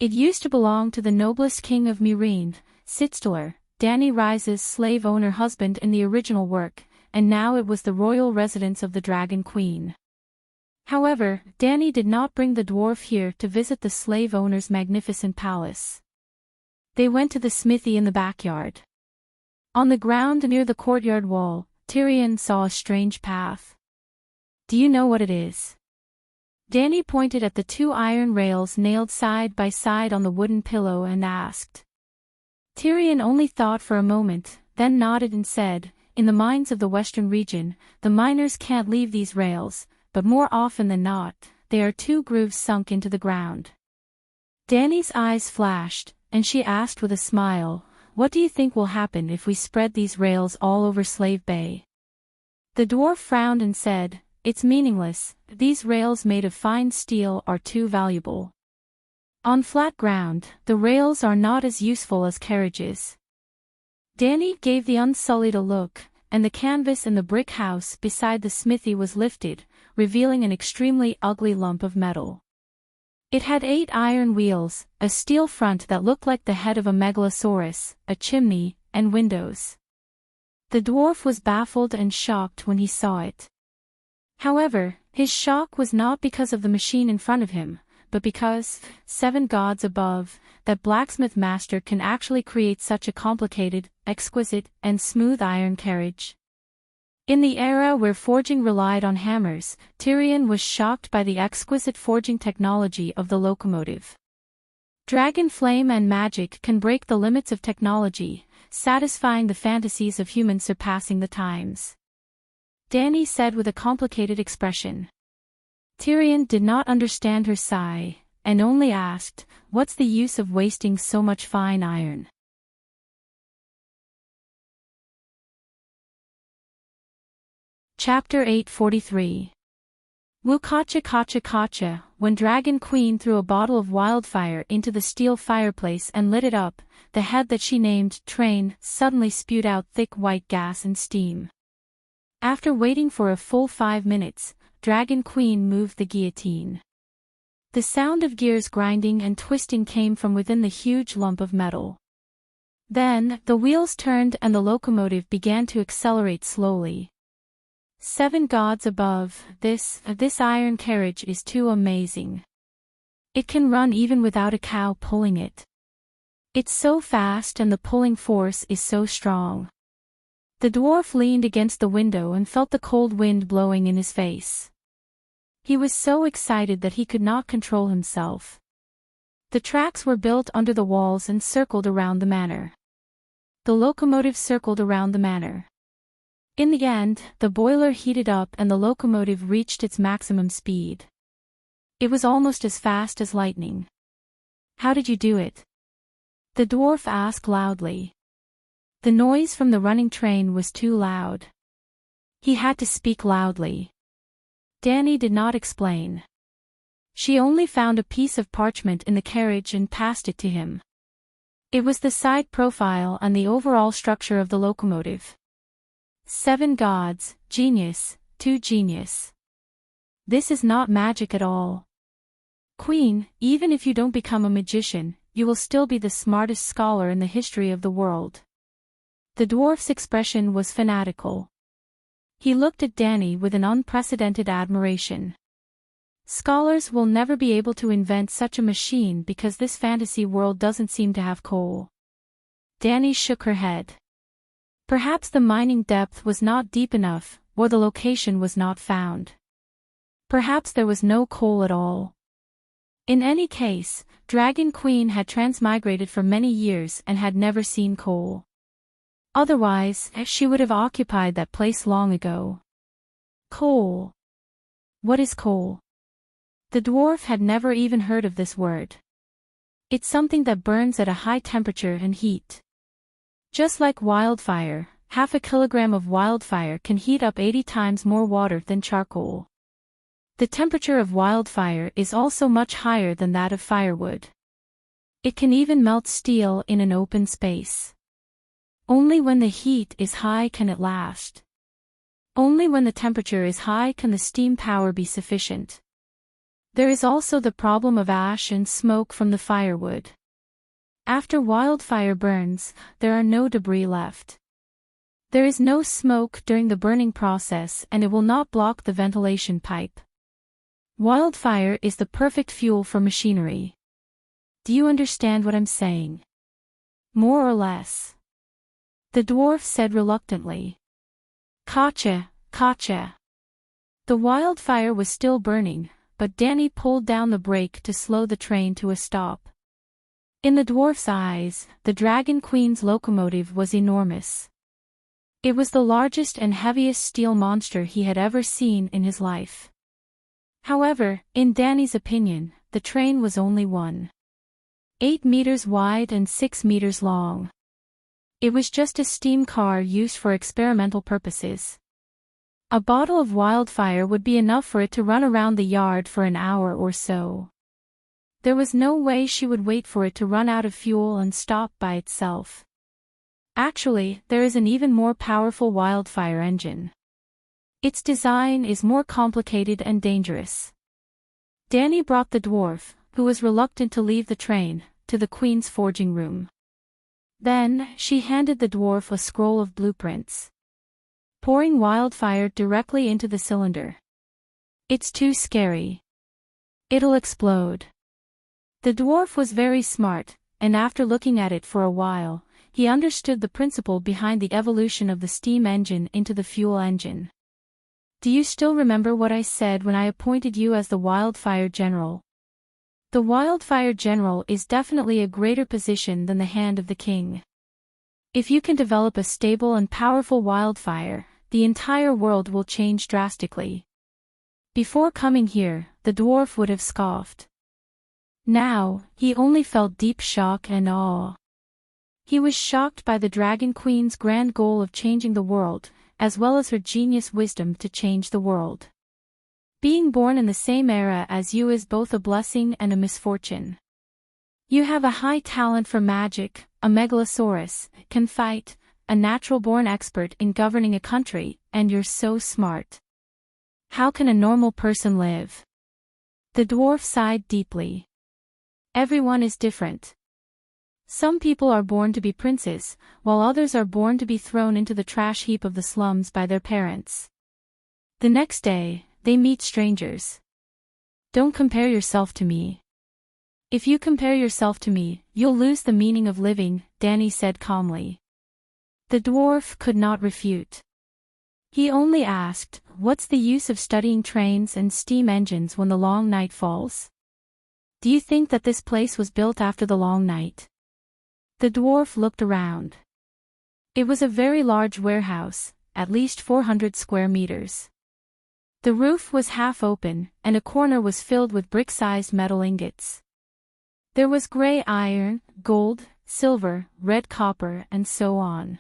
It used to belong to the noblest king of Meereen, Sitstaller, Danny Rise's slave-owner husband in the original work, and now it was the royal residence of the Dragon Queen. However, Danny did not bring the dwarf here to visit the slave owner's magnificent palace. They went to the smithy in the backyard. On the ground near the courtyard wall, Tyrion saw a strange path. "Do you know what it is?" Danny pointed at the two iron rails nailed side by side on the wooden pillow and asked. Tyrion only thought for a moment, then nodded and said, "In the mines of the western region, the miners can't leave these rails, but more often than not, they are two grooves sunk into the ground." Danny's eyes flashed, and she asked with a smile, "What do you think will happen if we spread these rails all over Slave Bay?" The dwarf frowned and said, "It's meaningless, these rails made of fine steel are too valuable. On flat ground, the rails are not as useful as carriages." Danny gave the unsullied a look, and the canvas in the brick house beside the smithy was lifted, revealing an extremely ugly lump of metal. It had 8 iron wheels, a steel front that looked like the head of a megalosaurus, a chimney, and windows. The dwarf was baffled and shocked when he saw it. However, his shock was not because of the machine in front of him, but because, 7 gods above, that blacksmith master can actually create such a complicated, exquisite, and smooth iron carriage. In the era where forging relied on hammers, Tyrion was shocked by the exquisite forging technology of the locomotive. Dragon flame and magic can break the limits of technology, satisfying the fantasies of humans surpassing the times. Danny said with a complicated expression. Tyrion did not understand her sigh, and only asked, "What's the use of wasting so much fine iron?" Chapter 843. Wukacha Kacha Kacha. When Dragon Queen threw a bottle of wildfire into the steel fireplace and lit it up, the head that she named Train suddenly spewed out thick white gas and steam. After waiting for a full 5 minutes, Dragon Queen moved the guillotine. The sound of gears grinding and twisting came from within the huge lump of metal. Then, the wheels turned and the locomotive began to accelerate slowly. 7 gods above, this iron carriage is too amazing. It can run even without a cow pulling it. It's so fast and the pulling force is so strong. The dwarf leaned against the window and felt the cold wind blowing in his face. He was so excited that he could not control himself. The tracks were built under the walls and circled around the manor. The locomotive circled around the manor. In the end, the boiler heated up and the locomotive reached its maximum speed. It was almost as fast as lightning. "How did you do it?" the dwarf asked loudly. The noise from the running train was too loud. He had to speak loudly. Danny did not explain. She only found a piece of parchment in the carriage and passed it to him. It was the side profile and the overall structure of the locomotive. 7 gods, genius, 2 genius. This is not magic at all. Queen, even if you don't become a magician, you will still be the smartest scholar in the history of the world. The dwarf's expression was fanatical. He looked at Danny with an unprecedented admiration. Scholars will never be able to invent such a machine because this fantasy world doesn't seem to have coal. Danny shook her head. Perhaps the mining depth was not deep enough, or the location was not found. Perhaps there was no coal at all. In any case, Dragon Queen had transmigrated for many years and had never seen coal. Otherwise, she would have occupied that place long ago. Coal. What is coal? The dwarf had never even heard of this word. It's something that burns at a high temperature and heat. Just like wildfire, half a kilogram of wildfire can heat up 80 times more water than charcoal. The temperature of wildfire is also much higher than that of firewood. It can even melt steel in an open space. Only when the heat is high can it last. Only when the temperature is high can the steam power be sufficient. There is also the problem of ash and smoke from the firewood. After wildfire burns, there are no debris left. There is no smoke during the burning process and it will not block the ventilation pipe. Wildfire is the perfect fuel for machinery. Do you understand what I'm saying? More or less. The dwarf said reluctantly. Gotcha, gotcha. The wildfire was still burning, but Danny pulled down the brake to slow the train to a stop. In the dwarf's eyes, the Dragon Queen's locomotive was enormous. It was the largest and heaviest steel monster he had ever seen in his life. However, in Danny's opinion, the train was only 1.8 meters wide and 6 meters long. It was just a steam car used for experimental purposes. A bottle of wildfire would be enough for it to run around the yard for an hour or so. There was no way she would wait for it to run out of fuel and stop by itself. Actually, there is an even more powerful wildfire engine. Its design is more complicated and dangerous. Danny brought the dwarf, who was reluctant to leave the train, to the Queen's forging room. Then, she handed the dwarf a scroll of blueprints. Pouring wildfire directly into the cylinder. It's too scary. It'll explode. The dwarf was very smart, and after looking at it for a while, he understood the principle behind the evolution of the steam engine into the fuel engine. Do you still remember what I said when I appointed you as the Wildfire General? The Wildfire General is definitely a greater position than the Hand of the King. If you can develop a stable and powerful wildfire, the entire world will change drastically. Before coming here, the dwarf would have scoffed. Now, he only felt deep shock and awe. He was shocked by the Dragon Queen's grand goal of changing the world, as well as her genius wisdom to change the world. Being born in the same era as you is both a blessing and a misfortune. You have a high talent for magic, a megalosaurus, can fight, a natural-born expert in governing a country, and you're so smart. How can a normal person live? The dwarf sighed deeply. Everyone is different. Some people are born to be princes, while others are born to be thrown into the trash heap of the slums by their parents. The next day, they meet strangers. Don't compare yourself to me. If you compare yourself to me, you'll lose the meaning of living, Danny said calmly. The dwarf could not refute. He only asked, what's the use of studying trains and steam engines when the long night falls? Do you think that this place was built after the long night? The dwarf looked around. It was a very large warehouse, at least 400 square meters. The roof was half open, and a corner was filled with brick-sized metal ingots. There was gray iron, gold, silver, red copper, and so on.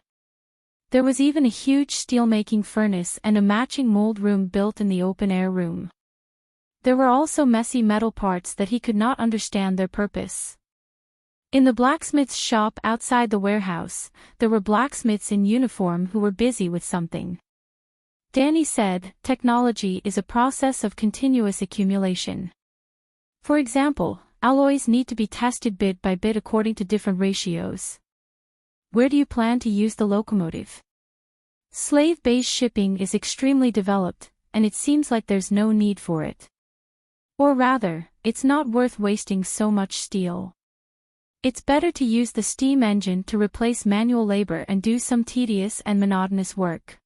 There was even a huge steel-making furnace and a matching mold room built in the open-air room. There were also messy metal parts that he could not understand their purpose. In the blacksmith's shop outside the warehouse, there were blacksmiths in uniform who were busy with something. Danny said, technology is a process of continuous accumulation. For example, alloys need to be tested bit by bit according to different ratios. Where do you plan to use the locomotive? Slave-based shipping is extremely developed, and it seems like there's no need for it. Or rather, it's not worth wasting so much steel. It's better to use the steam engine to replace manual labor and do some tedious and monotonous work.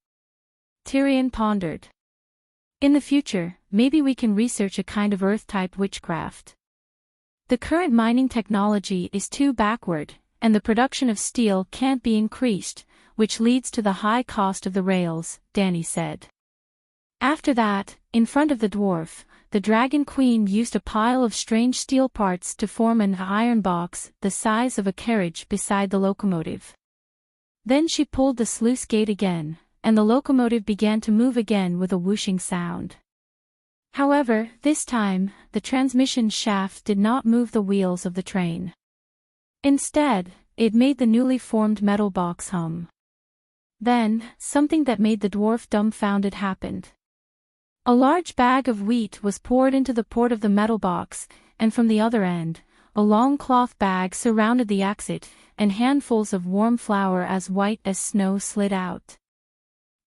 Tyrion pondered. In the future, maybe we can research a kind of Earth-type witchcraft. The current mining technology is too backward, and the production of steel can't be increased, which leads to the high cost of the rails, Danny said. After that, in front of the dwarf, the Dragon Queen used a pile of strange steel parts to form an iron box the size of a carriage beside the locomotive. Then she pulled the sluice gate again, and the locomotive began to move again with a whooshing sound. However, this time, the transmission shaft did not move the wheels of the train. Instead, it made the newly formed metal box hum. Then, something that made the dwarf dumbfounded happened. A large bag of wheat was poured into the port of the metal box, and from the other end, a long cloth bag surrounded the exit, and handfuls of warm flour as white as snow slid out.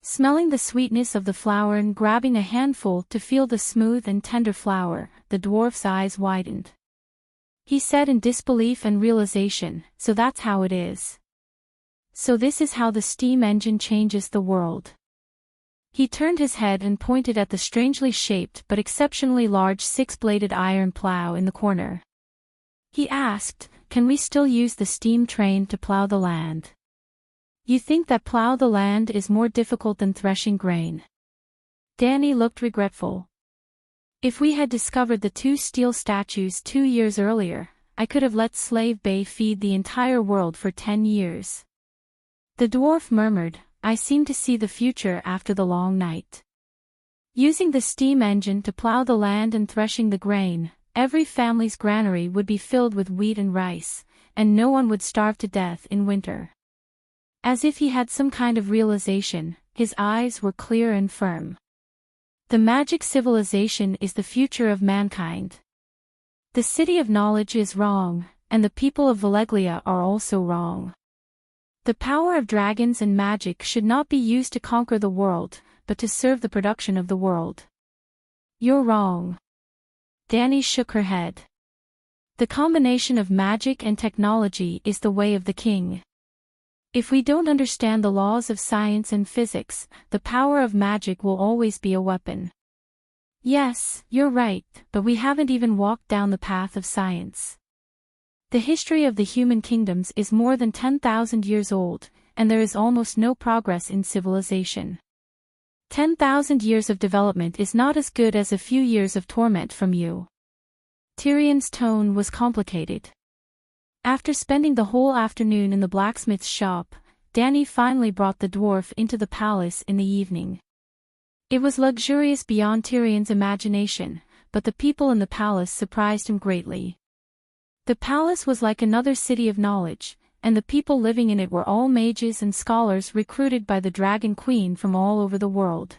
Smelling the sweetness of the flower and grabbing a handful to feel the smooth and tender flower, the dwarf's eyes widened. He said in disbelief and realization, "So that's how it is. So this is how the steam engine changes the world." He turned his head and pointed at the strangely shaped but exceptionally large six-bladed iron plow in the corner. He asked, "Can we still use the steam train to plow the land?" "You think that plow the land is more difficult than threshing grain?" Danny looked regretful. "If we had discovered the two steel statues 2 years earlier, I could have let Slave Bay feed the entire world for 10 years. The dwarf murmured, "I seem to see the future after the long night. Using the steam engine to plow the land and threshing the grain, every family's granary would be filled with wheat and rice, and no one would starve to death in winter." As if he had some kind of realization, his eyes were clear and firm. "The magic civilization is the future of mankind. The city of knowledge is wrong, and the people of Valeglia are also wrong. The power of dragons and magic should not be used to conquer the world, but to serve the production of the world." "You're wrong." Danny shook her head. "The combination of magic and technology is the way of the king. If we don't understand the laws of science and physics, the power of magic will always be a weapon." "Yes, you're right, but we haven't even walked down the path of science. The history of the human kingdoms is more than 10,000 years old, and there is almost no progress in civilization. 10,000 years of development is not as good as a few years of torment from you." Tyrion's tone was complicated. After spending the whole afternoon in the blacksmith's shop, Danny finally brought the dwarf into the palace in the evening. It was luxurious beyond Tyrion's imagination, but the people in the palace surprised him greatly. The palace was like another city of knowledge, and the people living in it were all mages and scholars recruited by the Dragon Queen from all over the world.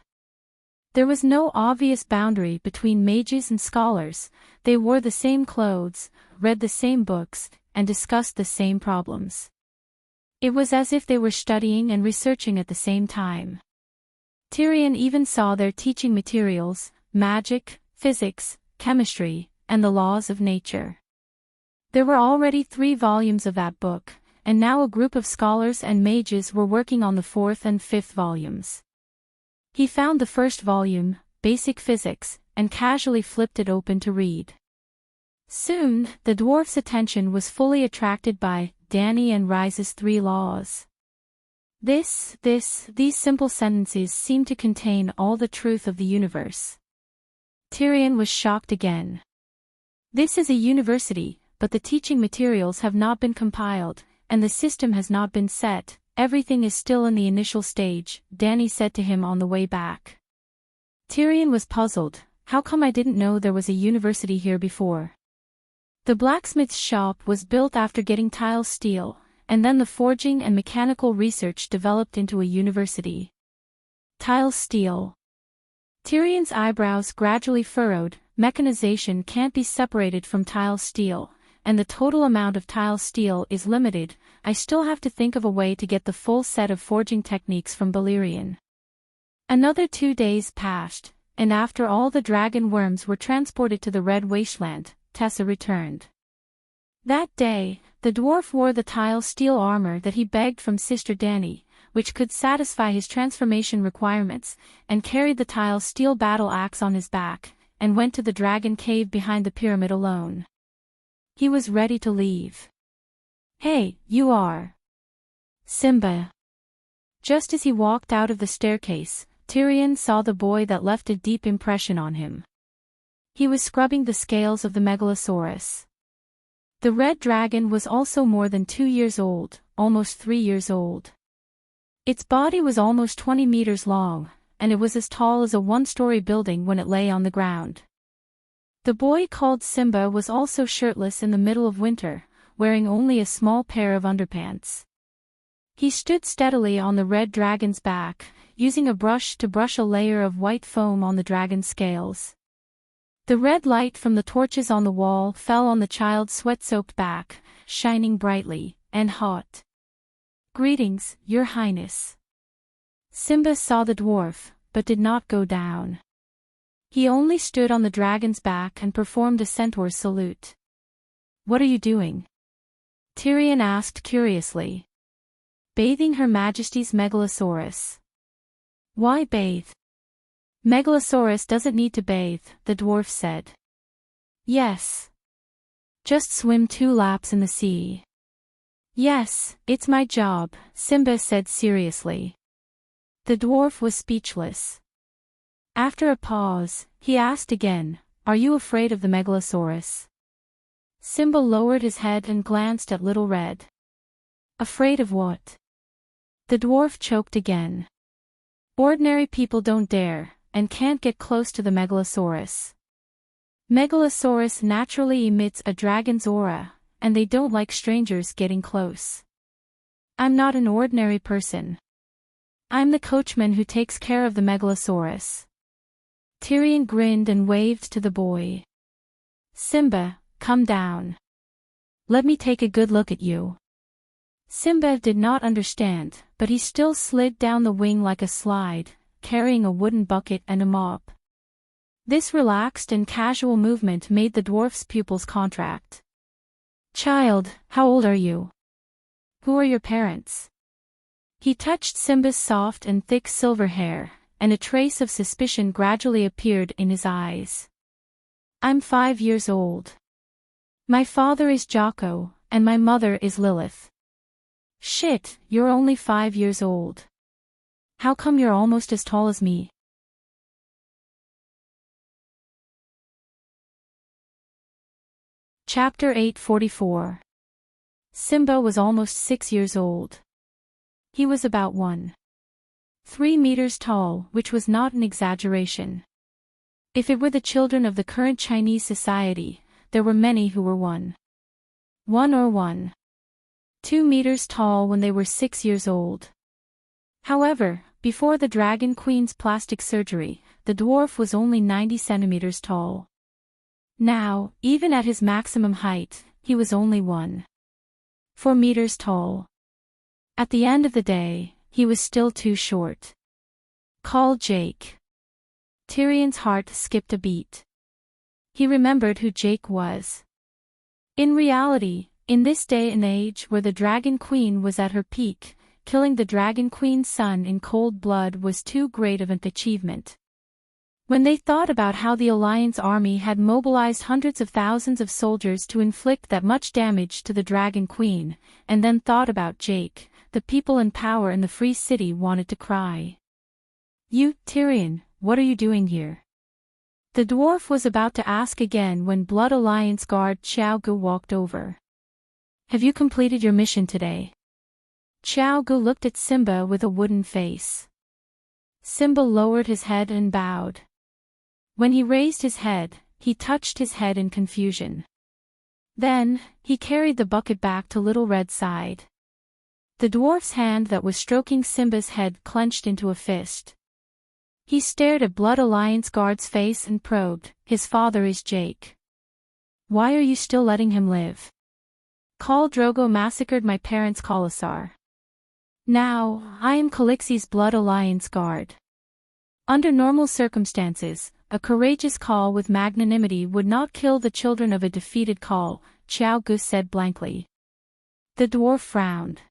There was no obvious boundary between mages and scholars. They wore the same clothes, read the same books, and discussed the same problems. It was as if they were studying and researching at the same time. Tyrion even saw their teaching materials, magic, physics, chemistry, and the laws of nature. There were already 3 volumes of that book, and now a group of scholars and mages were working on the 4th and 5th volumes. He found the first volume, Basic Physics, and casually flipped it open to read. Soon, the dwarf's attention was fully attracted by Danny and Rise's 3 laws. These simple sentences seemed to contain all the truth of the universe. Tyrion was shocked again. This is a university, but the teaching materials have not been compiled, and the system has not been set. Everything is still in the initial stage, Danny said to him on the way back. Tyrion was puzzled. How come I didn't know there was a university here before? The blacksmith's shop was built after getting tile steel, and then the forging and mechanical research developed into a university. Tile steel. Tyrion's eyebrows gradually furrowed. Mechanization can't be separated from tile steel, and the total amount of tile steel is limited. I still have to think of a way to get the full set of forging techniques from Balerion. Another 2 days passed, and after all the dragon worms were transported to the Red Wasteland, Tessa returned. That day, the dwarf wore the tile steel armor that he begged from Sister Danny, which could satisfy his transformation requirements, and carried the tile steel battle axe on his back, and went to the dragon cave behind the pyramid alone. He was ready to leave. "Hey, you are Simba." Just as he walked out of the staircase, Tyrion saw the boy that left a deep impression on him. He was scrubbing the scales of the Megalosaurus. The red dragon was also more than 2 years old, almost 3 years old. Its body was almost 20 meters long, and it was as tall as a 1-story building when it lay on the ground. The boy called Simba was also shirtless in the middle of winter, wearing only a small pair of underpants. He stood steadily on the red dragon's back, using a brush to brush a layer of white foam on the dragon's scales. The red light from the torches on the wall fell on the child's sweat-soaked back, shining brightly and hot. "Greetings, Your Highness." Simba saw the dwarf, but did not go down. He only stood on the dragon's back and performed a centaur's salute. "What are you doing?" Tyrion asked curiously. "Bathing Her Majesty's Megalosaurus." "Why bathe?" "Megalosaurus doesn't need to bathe," the dwarf said. "Yes. Just swim 2 laps in the sea." "Yes, it's my job," Simba said seriously. The dwarf was speechless. After a pause, he asked again, "Are you afraid of the Megalosaurus?" Simba lowered his head and glanced at Little Red. "Afraid of what?" The dwarf choked again. "Ordinary people don't dare, and can't get close to the Megalosaurus. Megalosaurus naturally emits a dragon's aura, and they don't like strangers getting close. I'm not an ordinary person. I'm the coachman who takes care of the Megalosaurus." Tyrion grinned and waved to the boy. "Simba, come down. Let me take a good look at you." Simba did not understand, but he still slid down the wing like a slide, carrying a wooden bucket and a mop. This relaxed and casual movement made the dwarf's pupils contract. "Child, how old are you? Who are your parents?" He touched Simba's soft and thick silver hair, and a trace of suspicion gradually appeared in his eyes. "I'm 5 years old. My father is Jocko, and my mother is Lilith." "Shit, you're only 5 years old. How come you're almost as tall as me?" Chapter 844. Simba was almost 6 years old. He was about 1.3 meters tall, which was not an exaggeration. If it were the children of the current Chinese society, there were many who were 1 or 1.2 meters tall when they were 6 years old. However, before the Dragon Queen's plastic surgery, the dwarf was only 90 centimeters tall. Now, even at his maximum height, he was only 1.4 meters tall. At the end of the day, he was still too short. "Call Jake." Tyrion's heart skipped a beat. He remembered who Jake was. In reality, in this day and age where the Dragon Queen was at her peak, killing the Dragon Queen's son in cold blood was too great of an achievement. When they thought about how the Alliance army had mobilized hundreds of thousands of soldiers to inflict that much damage to the Dragon Queen, and then thought about Jake, the people in power in the Free City wanted to cry. "You, Tyrion, what are you doing here?" The dwarf was about to ask again when Blood Alliance guard Xiao Gu walked over. "Have you completed your mission today?" Xiao Gu looked at Simba with a wooden face. Simba lowered his head and bowed. When he raised his head, he touched his head in confusion. Then, he carried the bucket back to Little Red's side. The dwarf's hand that was stroking Simba's head clenched into a fist. He stared at Blood Alliance guard's face and probed, "His father is Jake. Why are you still letting him live? Khal Drogo massacred my parents' Khalasar. Now, I am Calixi's Blood Alliance guard. Under normal circumstances, a courageous Khal with magnanimity would not kill the children of a defeated Khal," Xiao Gu said blankly. The dwarf frowned.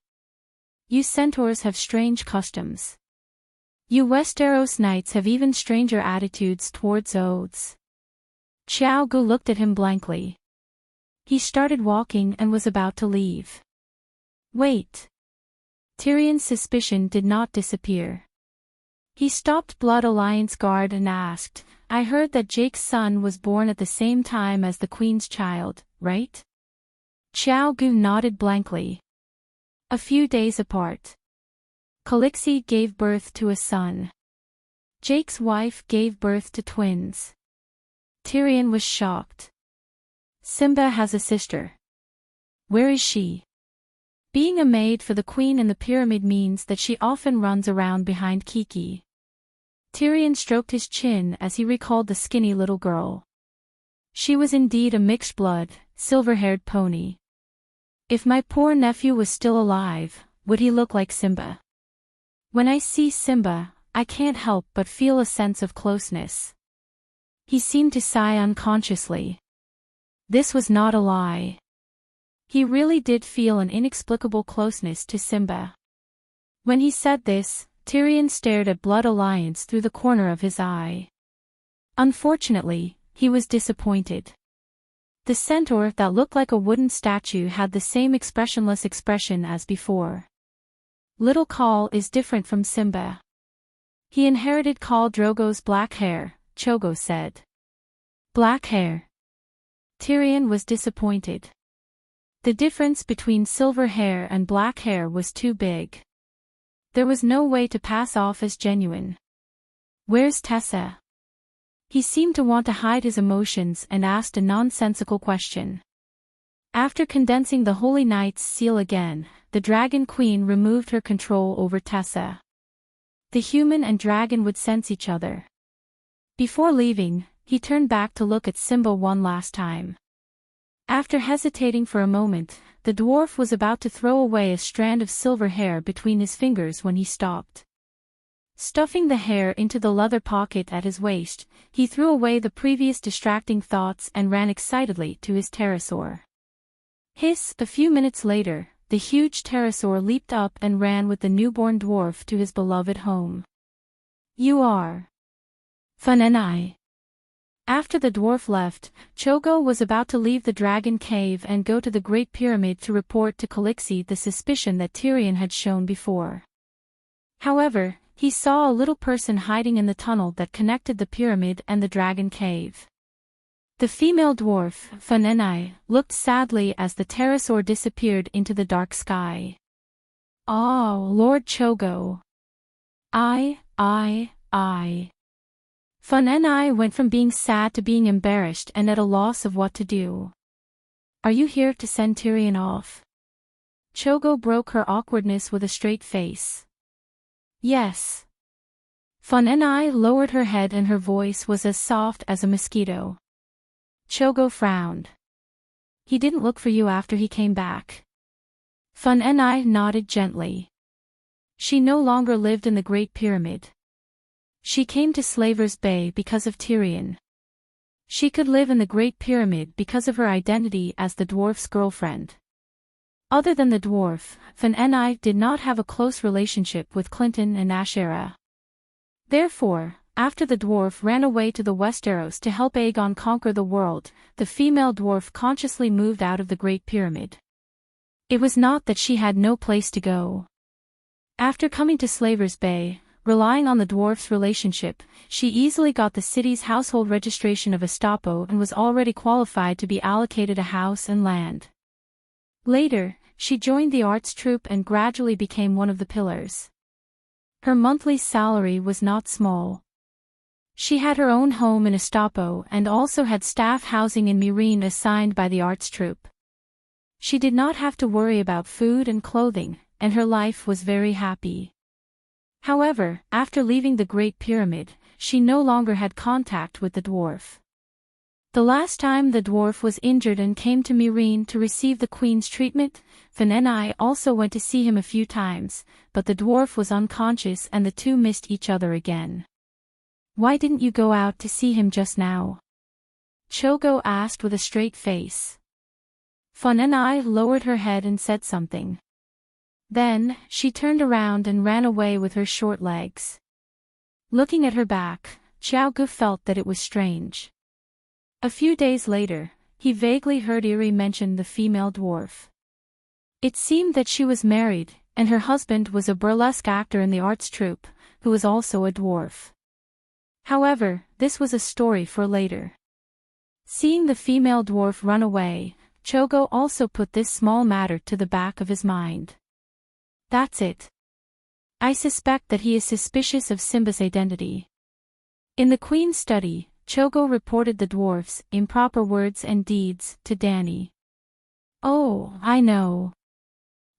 "You centaurs have strange customs. You Westeros knights have even stranger attitudes towards oaths." Xiao Gu looked at him blankly. He started walking and was about to leave. "Wait." Tyrion's suspicion did not disappear. He stopped Blood Alliance guard and asked, "I heard that Jake's son was born at the same time as the Queen's child, right?" Xiao Gu nodded blankly. "A few days apart. Calixi gave birth to a son. Jake's wife gave birth to twins." Tyrion was shocked. "Simba has a sister. Where is she?" Being a maid for the Queen in the Pyramid means that she often runs around behind Kiki. Tyrion stroked his chin as he recalled the skinny little girl. She was indeed a mixed-blood, silver-haired pony. If my poor nephew was still alive, would he look like Simba? When I see Simba, I can't help but feel a sense of closeness. He seemed to sigh unconsciously. This was not a lie. He really did feel an inexplicable closeness to Simba. When he said this, Tyrion stared at Blood Alliance through the corner of his eye. Unfortunately, he was disappointed. The centaur that looked like a wooden statue had the same expressionless expression as before. Little Khal is different from Simba. He inherited Khal Drogo's black hair, Chogo said. Black hair. Tyrion was disappointed. The difference between silver hair and black hair was too big. There was no way to pass off as genuine. Where's Tessa? He seemed to want to hide his emotions and asked a nonsensical question. After condensing the Holy Knight's seal again, the Dragon Queen removed her control over Tessa. The human and dragon would sense each other. Before leaving, he turned back to look at Simba one last time. After hesitating for a moment, the dwarf was about to throw away a strand of silver hair between his fingers when he stopped. Stuffing the hair into the leather pocket at his waist, he threw away the previous distracting thoughts and ran excitedly to his pterosaur. Hiss! A few minutes later, the huge pterosaur leaped up and ran with the newborn dwarf to his beloved home. You are fun and I. After the dwarf left, Chogo was about to leave the dragon cave and go to the Great Pyramid to report to Calixi the suspicion that Tyrion had shown before. However, he saw a little person hiding in the tunnel that connected the pyramid and the dragon cave. The female dwarf, Fanenai, looked sadly as the pterosaur disappeared into the dark sky. Oh, Lord Chogo. I. Fanenai went from being sad to being embarrassed and at a loss of what to do. Are you here to send Tyrion off? Chogo broke her awkwardness with a straight face. Yes. Fanenai lowered her head and her voice was as soft as a mosquito. Chogo frowned. He didn't look for you after he came back. Fanenai nodded gently. She no longer lived in the Great Pyramid. She came to Slaver's Bay because of Tyrion. She could live in the Great Pyramid because of her identity as the dwarf's girlfriend. Other than the dwarf, Fanenai did not have a close relationship with Clinton and Ashera. Therefore, after the dwarf ran away to the Westeros to help Aegon conquer the world, the female dwarf consciously moved out of the Great Pyramid. It was not that she had no place to go. After coming to Slaver's Bay, relying on the dwarf's relationship, she easily got the city's household registration of Estapo and was already qualified to be allocated a house and land. Later, she joined the arts troupe and gradually became one of the pillars. Her monthly salary was not small. She had her own home in Estapo and also had staff housing in Meereen assigned by the arts troupe. She did not have to worry about food and clothing, and her life was very happy. However, after leaving the Great Pyramid, she no longer had contact with the dwarf. The last time the dwarf was injured and came to Meereen to receive the queen's treatment, Fanenai also went to see him a few times, but the dwarf was unconscious and the two missed each other again. Why didn't you go out to see him just now? Chogo asked with a straight face. Fanenai lowered her head and said something. Then, she turned around and ran away with her short legs. Looking at her back, Xiaogu felt that it was strange. A few days later, he vaguely heard Eri mention the female dwarf. It seemed that she was married, and her husband was a burlesque actor in the arts troupe, who was also a dwarf. However, this was a story for later. Seeing the female dwarf run away, Chogo also put this small matter to the back of his mind. That's it. I suspect that he is suspicious of Simba's identity. In the Queen's study, Chogo reported the dwarf's improper words and deeds to Dany. Oh, I know.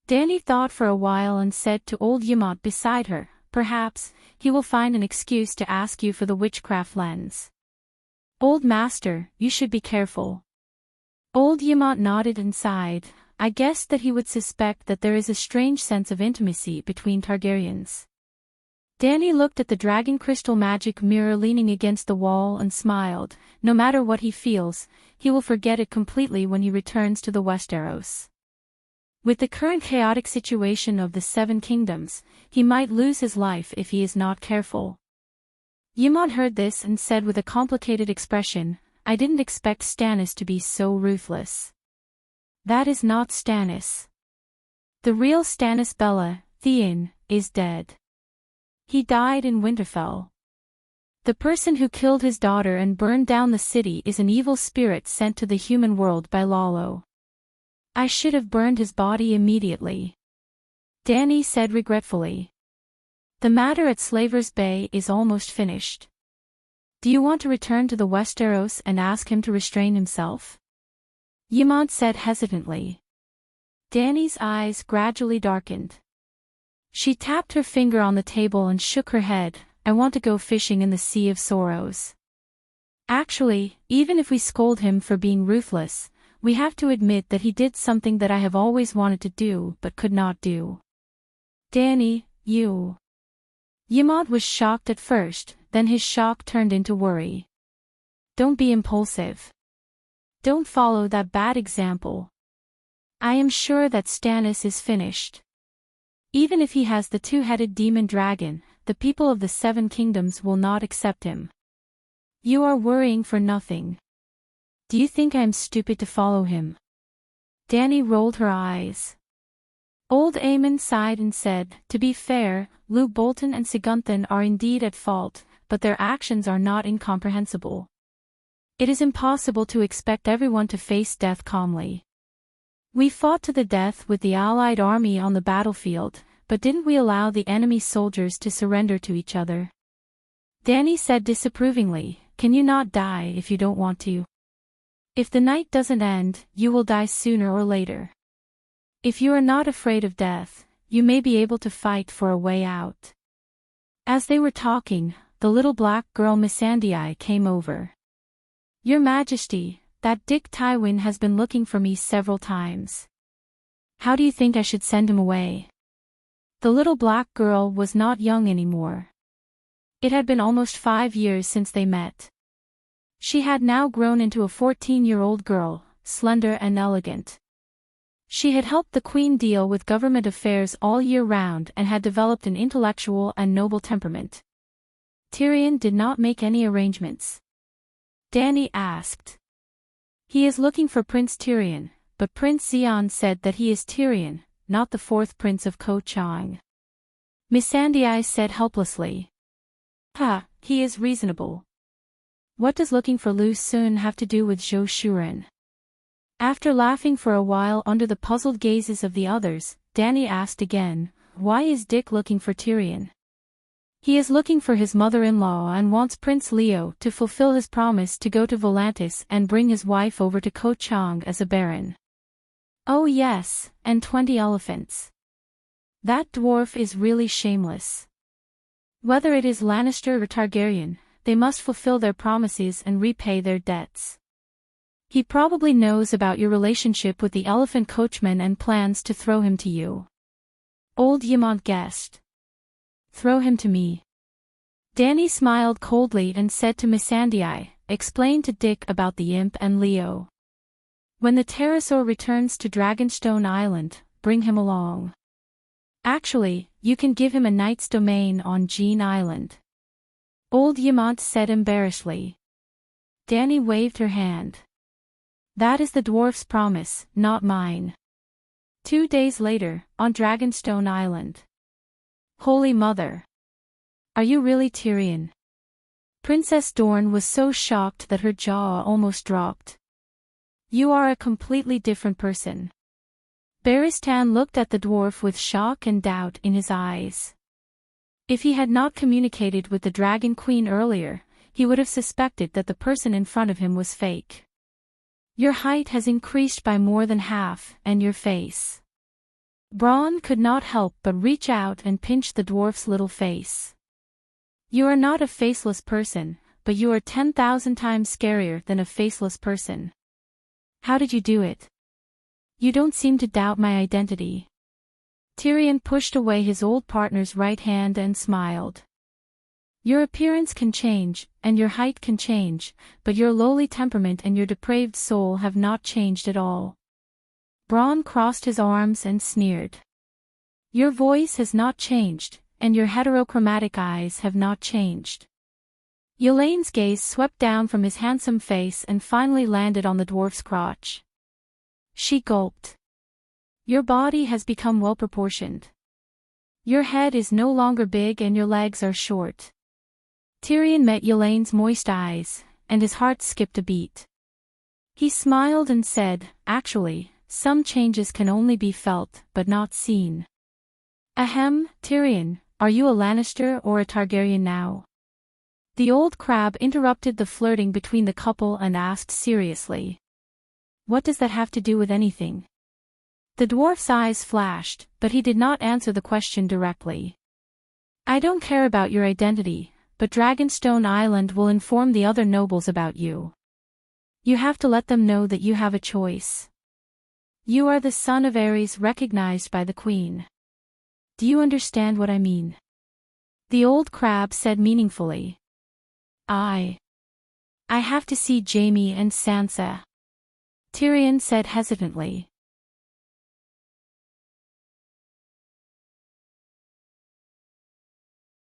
Dany thought for a while and said to old Yamot beside her, perhaps, he will find an excuse to ask you for the witchcraft lens. Old master, you should be careful. Old Yamot nodded and sighed. I guessed that he would suspect that there is a strange sense of intimacy between Targaryens. Danny looked at the dragon crystal magic mirror leaning against the wall and smiled. No matter what he feels, he will forget it completely when he returns to the Westeros. With the current chaotic situation of the Seven Kingdoms, he might lose his life if he is not careful. Ymond heard this and said with a complicated expression, "I didn't expect Stannis to be so ruthless." That is not Stannis. The real Stannis Bella, Theon, is dead. He died in Winterfell. The person who killed his daughter and burned down the city is an evil spirit sent to the human world by Lalo. I should have burned his body immediately. Danny said regretfully. The matter at Slaver's Bay is almost finished. Do you want to return to the Westeros and ask him to restrain himself? Ymond said hesitantly. Danny's eyes gradually darkened. She tapped her finger on the table and shook her head. I want to go fishing in the Sea of Sorrows. Actually, even if we scold him for being ruthless, we have to admit that he did something that I have always wanted to do but could not do. Danny, you. Ymond was shocked at first, then his shock turned into worry. Don't be impulsive. Don't follow that bad example. I am sure that Stannis is finished. Even if he has the two-headed demon dragon, the people of the Seven Kingdoms will not accept him. You are worrying for nothing. Do you think I am stupid to follow him? Danny rolled her eyes. Old Aemon sighed and said, to be fair, Lou Bolton and Sigurdsson are indeed at fault, but their actions are not incomprehensible. It is impossible to expect everyone to face death calmly. We fought to the death with the Allied army on the battlefield, but didn't we allow the enemy soldiers to surrender to each other? Danny said disapprovingly, can you not die if you don't want to? If the night doesn't end, you will die sooner or later. If you are not afraid of death, you may be able to fight for a way out. As they were talking, the little black girl Missandei came over. Your Majesty, that Dick Tywin has been looking for me several times. How do you think I should send him away? The little black girl was not young anymore. It had been almost 5 years since they met. She had now grown into a 14-year-old girl, slender and elegant. She had helped the Queen deal with government affairs all year round and had developed an intellectual and noble temperament. Tyrion did not make any arrangements. Danny asked. He is looking for Prince Tyrion, but Prince Zeon said that he is Tyrion, not the fourth prince of Ko Chang. Missandei said helplessly. He is reasonable. What does looking for Lu Xun have to do with Zhou Shuren? After laughing for a while under the puzzled gazes of the others, Danny asked again, why is Dick looking for Tyrion? He is looking for his mother-in-law and wants Prince Leo to fulfill his promise to go to Volantis and bring his wife over to Ko Chang as a baron. Oh yes, and 20 elephants. That dwarf is really shameless. Whether it is Lannister or Targaryen, they must fulfill their promises and repay their debts. He probably knows about your relationship with the elephant coachman and plans to throw him to you. Old Ymond guessed. Throw him to me. Danny smiled coldly and said to Missandei, explain to Dick about the imp and Leo. When the pterosaur returns to Dragonstone Island, bring him along. Actually, you can give him a knight's domain on Jean Island. Old Ymond said embarrassedly. Danny waved her hand. That is the dwarf's promise, not mine. 2 days later, on Dragonstone Island. Holy Mother! Are you really Tyrion? Princess Dorne was so shocked that her jaw almost dropped. You are a completely different person. Barristan looked at the dwarf with shock and doubt in his eyes. If he had not communicated with the Dragon Queen earlier, he would have suspected that the person in front of him was fake. Your height has increased by more than half, and your face. Bronn could not help but reach out and pinch the dwarf's little face. You are not a faceless person, but you are 10,000 times scarier than a faceless person. How did you do it? You don't seem to doubt my identity. Tyrion pushed away his old partner's right hand and smiled. Your appearance can change, and your height can change, but your lowly temperament and your depraved soul have not changed at all. Bronn crossed his arms and sneered. Your voice has not changed, and your heterochromatic eyes have not changed. Yelane's gaze swept down from his handsome face and finally landed on the dwarf's crotch. She gulped. Your body has become well-proportioned. Your head is no longer big and your legs are short. Tyrion met Yelane's moist eyes, and his heart skipped a beat. He smiled and said, actually, some changes can only be felt, but not seen. Ahem, Tyrion, are you a Lannister or a Targaryen now? The old crab interrupted the flirting between the couple and asked seriously. What does that have to do with anything? The dwarf's eyes flashed, but he did not answer the question directly. I don't care about your identity, but Dragonstone Island will inform the other nobles about you. You have to let them know that you have a choice. You are the son of Aerys recognized by the queen. Do you understand what I mean? The old crab said meaningfully. I have to see Jaime and Sansa. Tyrion said hesitantly.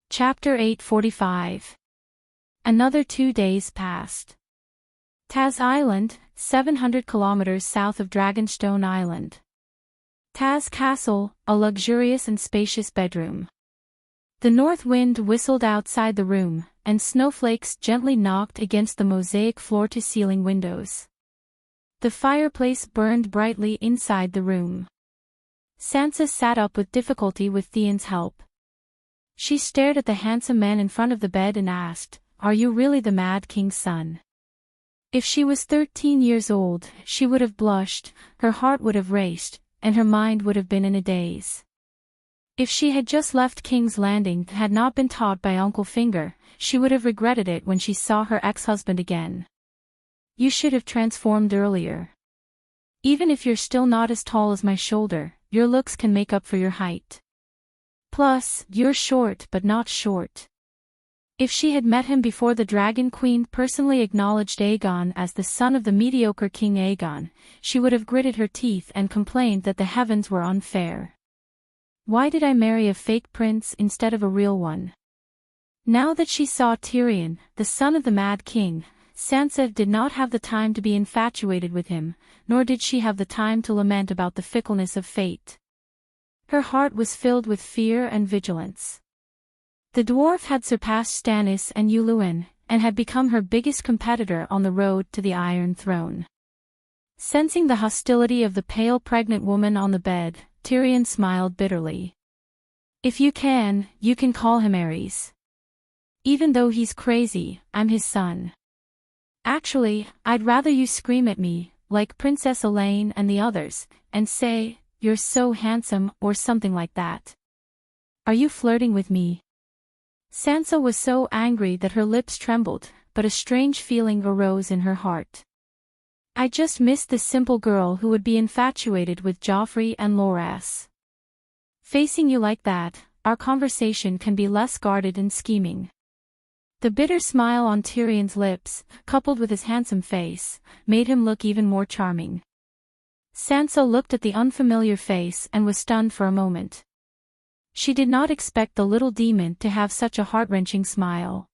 Chapter 845. Another 2 days passed. Taz Island, 700 kilometers south of Dragonstone Island. Taz Castle, a luxurious and spacious bedroom. The north wind whistled outside the room, and snowflakes gently knocked against the mosaic floor-to-ceiling windows. The fireplace burned brightly inside the room. Sansa sat up with difficulty with Theon's help. She stared at the handsome man in front of the bed and asked, Are you really the Mad King's son? If she was 13 years old, she would have blushed, her heart would have raced, and her mind would have been in a daze. If she had just left King's Landing and had not been taught by Uncle Finger, she would have regretted it when she saw her ex-husband again. You should have transformed earlier. Even if you're still not as tall as my shoulder, your looks can make up for your height. Plus, you're short but not short. If she had met him before the Dragon Queen personally acknowledged Aegon as the son of the mediocre King Aegon, she would have gritted her teeth and complained that the heavens were unfair. Why did I marry a fake prince instead of a real one? Now that she saw Tyrion, the son of the Mad King, Sansa did not have the time to be infatuated with him, nor did she have the time to lament about the fickleness of fate. Her heart was filled with fear and vigilance. The dwarf had surpassed Stannis and Yuluen, and had become her biggest competitor on the road to the Iron Throne. Sensing the hostility of the pale pregnant woman on the bed, Tyrion smiled bitterly. If you can call him Aerys. Even though he's crazy, I'm his son. Actually, I'd rather you scream at me, like Princess Elaine and the others, and say, You're so handsome, or something like that. Are you flirting with me? Sansa was so angry that her lips trembled, but a strange feeling arose in her heart. I just missed the simple girl who would be infatuated with Joffrey and Loras. Facing you like that, our conversation can be less guarded and scheming. The bitter smile on Tyrion's lips, coupled with his handsome face, made him look even more charming. Sansa looked at the unfamiliar face and was stunned for a moment. She did not expect the little demon to have such a heart-wrenching smile.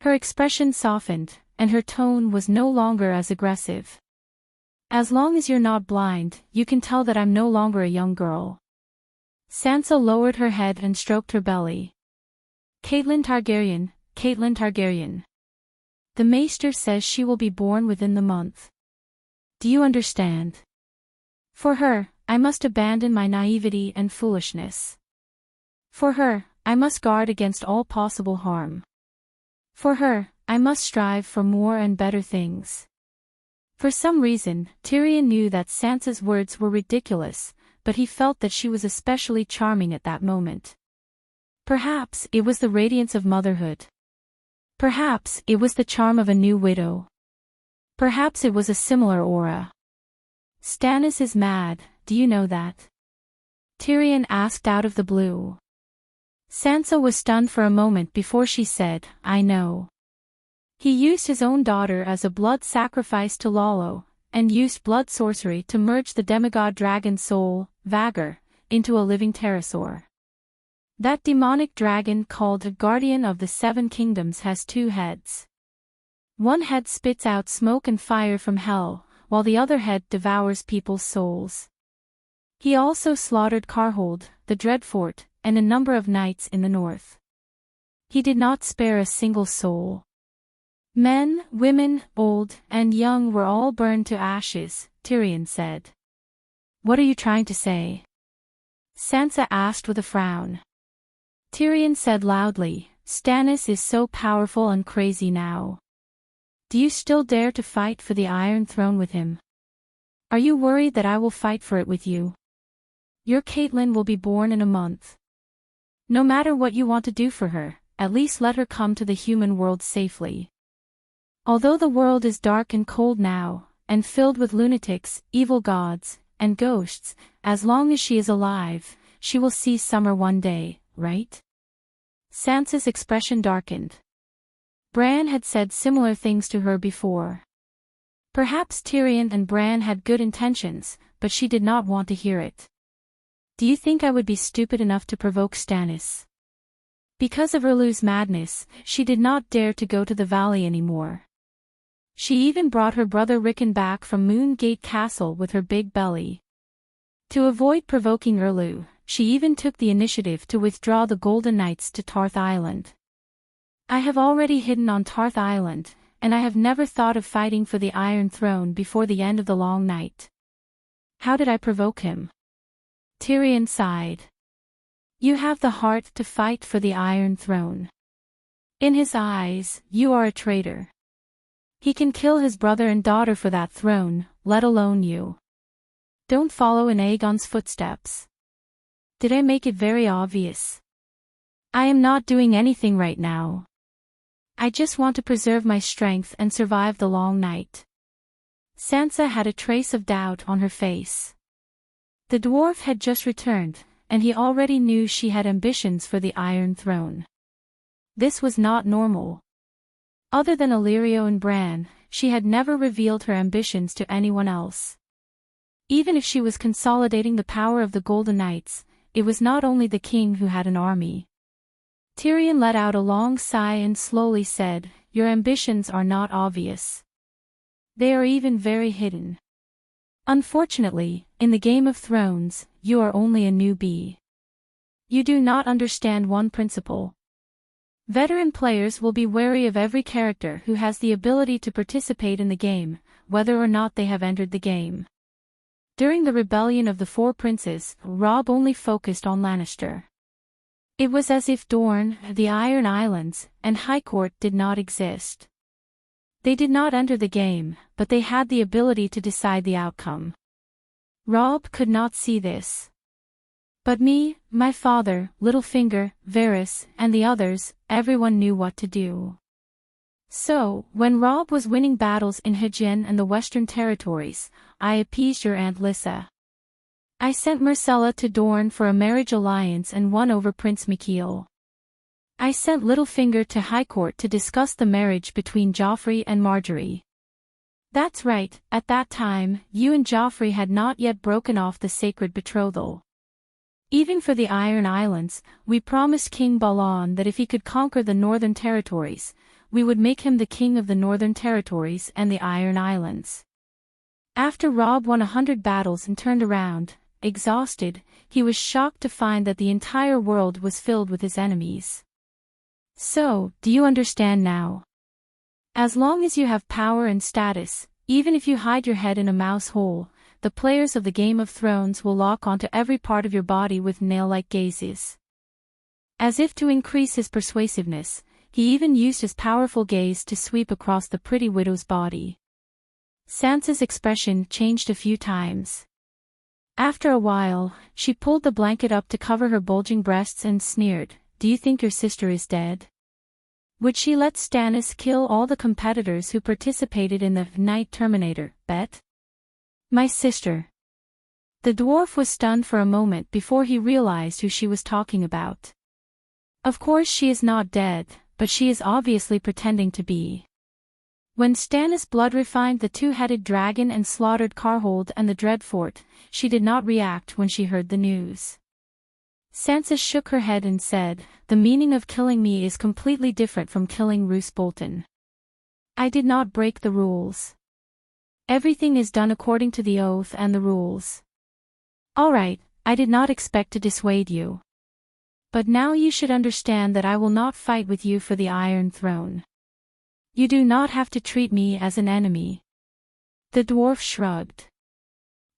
Her expression softened, and her tone was no longer as aggressive. As long as you're not blind, you can tell that I'm no longer a young girl. Sansa lowered her head and stroked her belly. Catelyn Targaryen, Catelyn Targaryen. The Maester says she will be born within the month. Do you understand? For her, I must abandon my naivety and foolishness. For her, I must guard against all possible harm. For her, I must strive for more and better things. For some reason, Tyrion knew that Sansa's words were ridiculous, but he felt that she was especially charming at that moment. Perhaps it was the radiance of motherhood. Perhaps it was the charm of a new widow. Perhaps it was a similar aura. Stannis is mad, do you know that? Tyrion asked out of the blue. Sansa was stunned for a moment before she said, I know. He used his own daughter as a blood sacrifice to LoveLore, and used blood sorcery to merge the demigod dragon soul, Vhagar, into a living pterosaur. That demonic dragon called a Guardian of the Seven Kingdoms has two heads. One head spits out smoke and fire from hell, while the other head devours people's souls. He also slaughtered Carhold, the Dreadfort, and a number of knights in the north. He did not spare a single soul. Men, women, old, and young were all burned to ashes, Tyrion said. What are you trying to say? Sansa asked with a frown. Tyrion said loudly, Stannis is so powerful and crazy now. Do you still dare to fight for the Iron Throne with him? Are you worried that I will fight for it with you? Your Catelyn will be born in a month. No matter what you want to do for her, at least let her come to the human world safely. Although the world is dark and cold now, and filled with lunatics, evil gods, and ghosts, as long as she is alive, she will see summer one day, right? Sansa's expression darkened. Bran had said similar things to her before. Perhaps Tyrion and Bran had good intentions, but she did not want to hear it. Do you think I would be stupid enough to provoke Stannis? Because of Erlu's madness, she did not dare to go to the valley anymore. She even brought her brother Rickon back from Moongate Castle with her big belly. To avoid provoking Erlu, she even took the initiative to withdraw the Golden Knights to Tarth Island. I have already hidden on Tarth Island, and I have never thought of fighting for the Iron Throne before the end of the long night. How did I provoke him? Tyrion sighed. You have the heart to fight for the Iron Throne. In his eyes, you are a traitor. He can kill his brother and daughter for that throne, let alone you. Don't follow in Aegon's footsteps. Did I make it very obvious? I am not doing anything right now. I just want to preserve my strength and survive the long night. Sansa had a trace of doubt on her face. The dwarf had just returned, and he already knew she had ambitions for the Iron Throne. This was not normal. Other than Illyrio and Bran, she had never revealed her ambitions to anyone else. Even if she was consolidating the power of the Golden Knights, it was not only the king who had an army. Tyrion let out a long sigh and slowly said, Your ambitions are not obvious. They are even very hidden. Unfortunately, in the Game of Thrones, you are only a newbie. You do not understand one principle. Veteran players will be wary of every character who has the ability to participate in the game, whether or not they have entered the game. During the rebellion of the Four Princes, Robb only focused on Lannister. It was as if Dorne, the Iron Islands, and High Court did not exist. They did not enter the game, but they had the ability to decide the outcome. Robb could not see this. But me, my father, Littlefinger, Varys, and the others, everyone knew what to do. So, when Robb was winning battles in Hygin and the Western Territories, I appeased your Aunt Lyssa. I sent Myrcella to Dorne for a marriage alliance and won over Prince Mikhael. I sent Littlefinger to High Court to discuss the marriage between Joffrey and Margaery. That's right, at that time, you and Joffrey had not yet broken off the sacred betrothal. Even for the Iron Islands, we promised King Balon that if he could conquer the Northern Territories, we would make him the king of the Northern Territories and the Iron Islands. After Robb won 100 battles and turned around, exhausted, he was shocked to find that the entire world was filled with his enemies. So, do you understand now? As long as you have power and status, even if you hide your head in a mouse hole, the players of the Game of Thrones will lock onto every part of your body with nail-like gazes. As if to increase his persuasiveness, he even used his powerful gaze to sweep across the pretty widow's body. Sansa's expression changed a few times. After a while, she pulled the blanket up to cover her bulging breasts and sneered, Do you think your sister is dead? Would she let Stannis kill all the competitors who participated in the Night Terminator bet? My sister. The dwarf was stunned for a moment before he realized who she was talking about. Of course she is not dead, but she is obviously pretending to be. When Stannis blood refined the two-headed dragon and slaughtered Carhold and the Dreadfort, she did not react when she heard the news. Sansa shook her head and said, "The meaning of killing me is completely different from killing Roose Bolton. I did not break the rules. Everything is done according to the oath and the rules. All right, I did not expect to dissuade you. But now you should understand that I will not fight with you for the Iron Throne. You do not have to treat me as an enemy." The dwarf shrugged.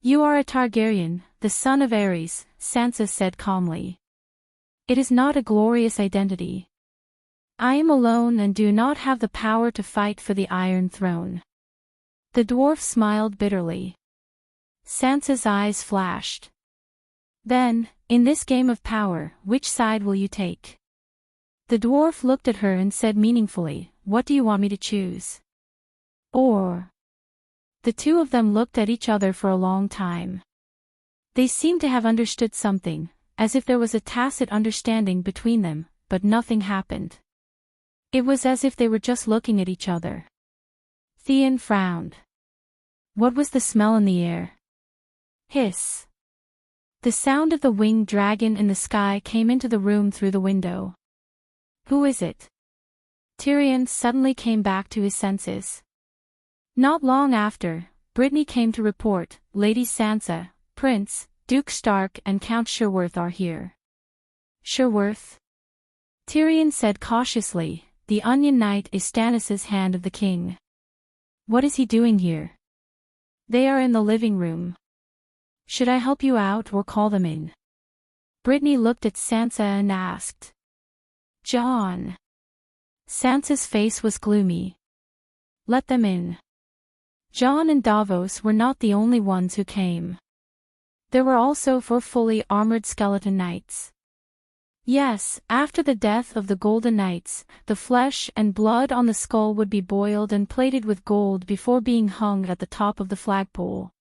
"You are a Targaryen, the son of Aerys," Sansa said calmly. "It is not a glorious identity. I am alone and do not have the power to fight for the Iron Throne." The dwarf smiled bitterly. Sansa's eyes flashed. "Then, in this game of power, which side will you take?" The dwarf looked at her and said meaningfully, "What do you want me to choose?" Or. The two of them looked at each other for a long time. They seemed to have understood something, as if there was a tacit understanding between them, but nothing happened. It was as if they were just looking at each other. Theon frowned. What was the smell in the air? Hiss. The sound of the winged dragon in the sky came into the room through the window. "Who is it?" Tyrion suddenly came back to his senses. Not long after, Brittany came to report, "Lady Sansa, Prince, Duke Stark and Count Sherworth are here." "Sherworth?" Tyrion said cautiously, "The Onion Knight is Stannis's Hand of the King." "What is he doing here?" "They are in the living room." "Should I help you out or call them in?" Brittany looked at Sansa and asked. "Jon." Sansa's face was gloomy. "Let them in." Jon and Davos were not the only ones who came. There were also 4 fully armored skeleton knights. Yes, after the death of the Golden Knights, the flesh and blood on the skull would be boiled and plated with gold before being hung at the top of the flagpole.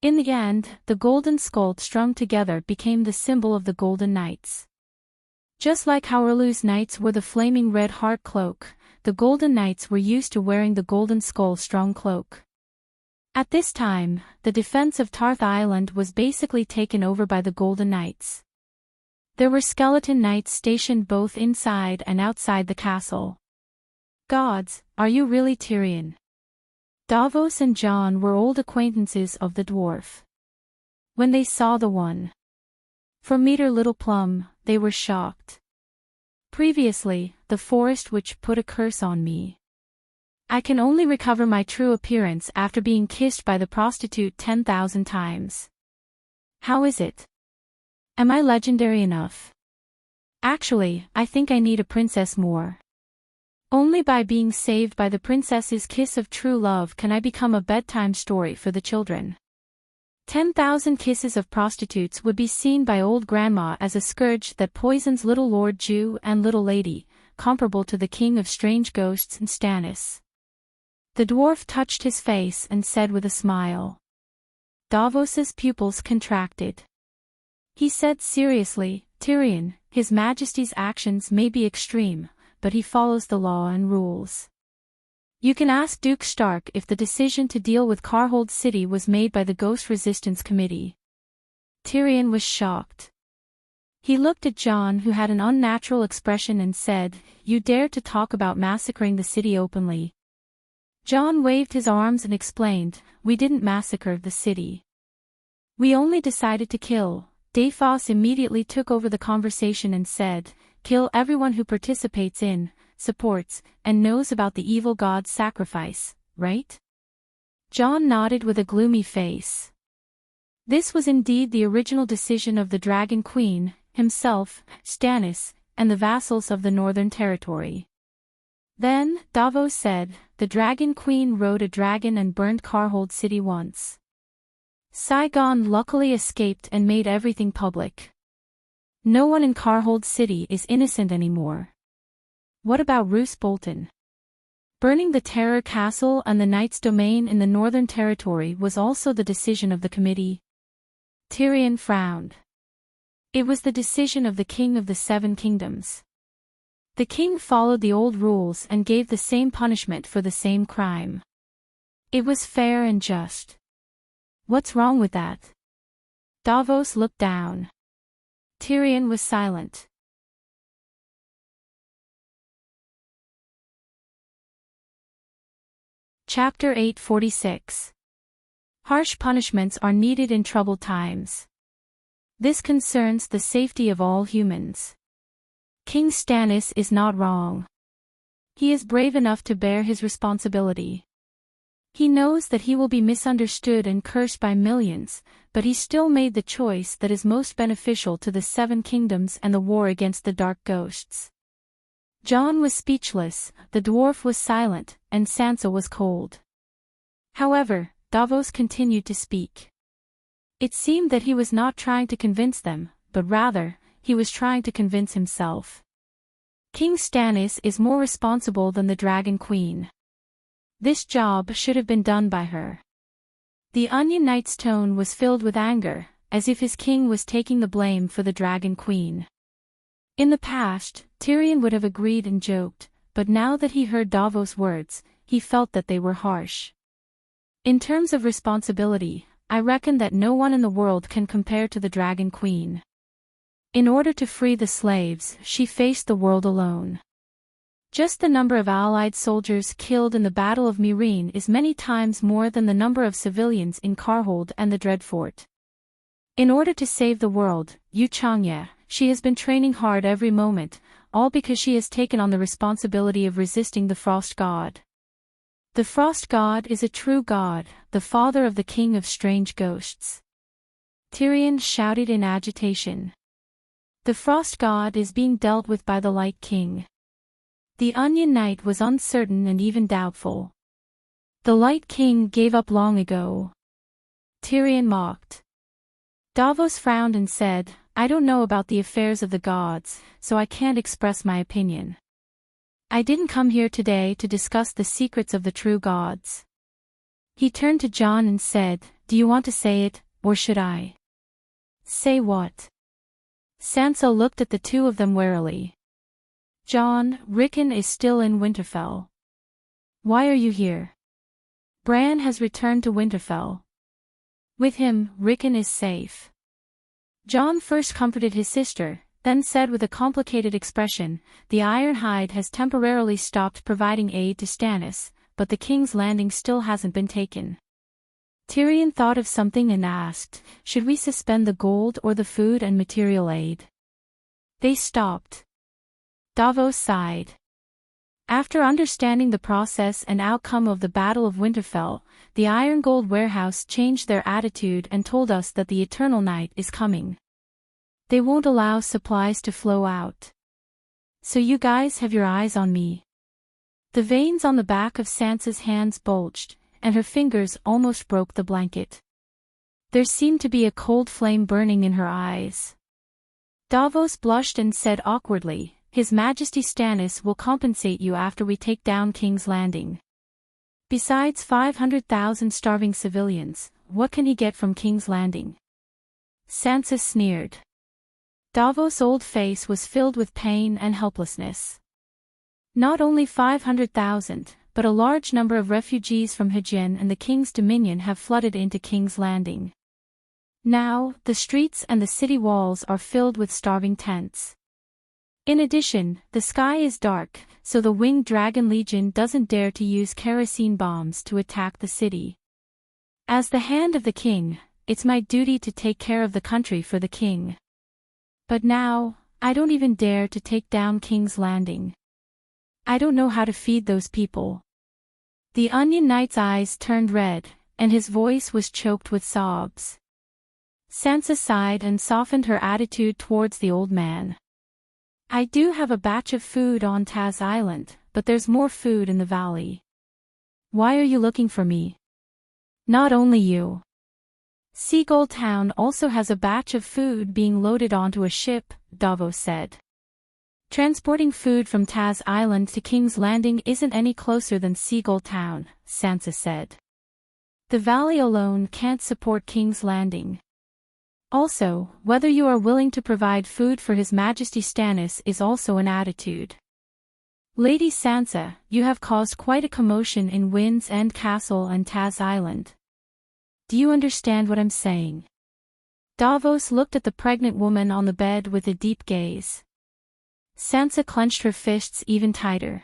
In the end, the golden skull strung together became the symbol of the Golden Knights. Just like how Orlu's knights wore the flaming red heart cloak, the Golden Knights were used to wearing the golden skull strung cloak. At this time, the defense of Tarth Island was basically taken over by the Golden Knights. There were skeleton knights stationed both inside and outside the castle. "Gods, are you really Tyrion?" Davos and Jon were old acquaintances of the dwarf. When they saw the 1-4-meter little plum, they were shocked. "Previously, the forest witch put a curse on me. I can only recover my true appearance after being kissed by the prostitute 10,000 times. How is it? Am I legendary enough? Actually, I think I need a princess more. Only by being saved by the princess's kiss of true love can I become a bedtime story for the children." 10,000 kisses of prostitutes would be seen by old grandma as a scourge that poisons little Lord Jew and little lady, comparable to the king of strange ghosts and Stannis. The dwarf touched his face and said with a smile. Davos's pupils contracted. He said seriously, "Tyrion, His Majesty's actions may be extreme, but he follows the law and rules. You can ask Duke Stark if the decision to deal with Carhold City was made by the Ghost Resistance Committee." Tyrion was shocked. He looked at Jon, who had an unnatural expression, and said, "You dare to talk about massacring the city openly?" Jon waved his arms and explained, "We didn't massacre the city. We only decided to kill." Davos immediately took over the conversation and said, "Kill everyone who participates in, supports, and knows about the evil god's sacrifice, right?" Jon nodded with a gloomy face. This was indeed the original decision of the Dragon Queen, himself, Stannis, and the vassals of the Northern Territory. Then, Davos said, "The Dragon Queen rode a dragon and burned Carhold City once. Saigon luckily escaped and made everything public. No one in Carhold City is innocent anymore. What about Roose Bolton? Burning the Terror Castle and the Knight's Domain in the Northern Territory was also the decision of the committee." Tyrion frowned. It was the decision of the king of the Seven Kingdoms. The king followed the old rules and gave the same punishment for the same crime. It was fair and just. What's wrong with that? Davos looked down. Tyrion was silent. Chapter 846. Harsh punishments are needed in troubled times. This concerns the safety of all humans. King Stannis is not wrong. He is brave enough to bear his responsibility. He knows that he will be misunderstood and cursed by millions, but he still made the choice that is most beneficial to the Seven Kingdoms and the war against the Dark Ghosts. Jon was speechless, the dwarf was silent, and Sansa was cold. However, Davos continued to speak. It seemed that he was not trying to convince them, but rather, he was trying to convince himself. King Stannis is more responsible than the Dragon Queen. This job should have been done by her. The Onion Knight's tone was filled with anger, as if his king was taking the blame for the Dragon Queen. In the past, Tyrion would have agreed and joked, but now that he heard Davos' words, he felt that they were harsh. In terms of responsibility, I reckon that no one in the world can compare to the Dragon Queen. In order to free the slaves, she faced the world alone. Just the number of allied soldiers killed in the Battle of Meereen is many times more than the number of civilians in Karhold and the Dreadfort. In order to save the world, Yu Changye, she has been training hard every moment, all because she has taken on the responsibility of resisting the Frost God. The Frost God is a true god, the father of the king of strange ghosts. Tyrion shouted in agitation. The Frost God is being dealt with by the Light King. The Onion Knight was uncertain and even doubtful. The Light King gave up long ago. Tyrion mocked. Davos frowned and said, I don't know about the affairs of the gods, so I can't express my opinion. I didn't come here today to discuss the secrets of the true gods. He turned to Jon and said, Do you want to say it, or should I? Say what? Sansa looked at the two of them warily. Jon, Rickon is still in Winterfell. Why are you here? Bran has returned to Winterfell. With him, Rickon is safe. Jon first comforted his sister, then said with a complicated expression, the Ironhide has temporarily stopped providing aid to Stannis, but the King's Landing still hasn't been taken. Tyrion thought of something and asked, should we suspend the gold or the food and material aid? They stopped. Davos sighed. After understanding the process and outcome of the Battle of Winterfell, the Iron Gold Warehouse changed their attitude and told us that the Eternal Night is coming. They won't allow supplies to flow out. So you guys have your eyes on me. The veins on the back of Sansa's hands bulged, and her fingers almost broke the blanket. There seemed to be a cold flame burning in her eyes. Davos blushed and said awkwardly, His Majesty Stannis will compensate you after we take down King's Landing. Besides 500,000 starving civilians, what can he get from King's Landing? Sansa sneered. Davos' old face was filled with pain and helplessness. Not only 500,000, but a large number of refugees from Hejin and the King's Dominion have flooded into King's Landing. Now, the streets and the city walls are filled with starving tents. In addition, the sky is dark, so the Winged Dragon Legion doesn't dare to use kerosene bombs to attack the city. As the hand of the king, it's my duty to take care of the country for the king. But now, I don't even dare to take down King's Landing. I don't know how to feed those people. The Onion Knight's eyes turned red, and his voice was choked with sobs. Sansa sighed and softened her attitude towards the old man. I do have a batch of food on Taz Island, but there's more food in the valley. Why are you looking for me? Not only you. Seagull Town also has a batch of food being loaded onto a ship, Davos said. Transporting food from Taz Island to King's Landing isn't any closer than Seagull Town, Sansa said. The valley alone can't support King's Landing. Also, whether you are willing to provide food for His Majesty Stannis is also an attitude. Lady Sansa, you have caused quite a commotion in Wind's End Castle and Taz Island. Do you understand what I'm saying? Davos looked at the pregnant woman on the bed with a deep gaze. Sansa clenched her fists even tighter.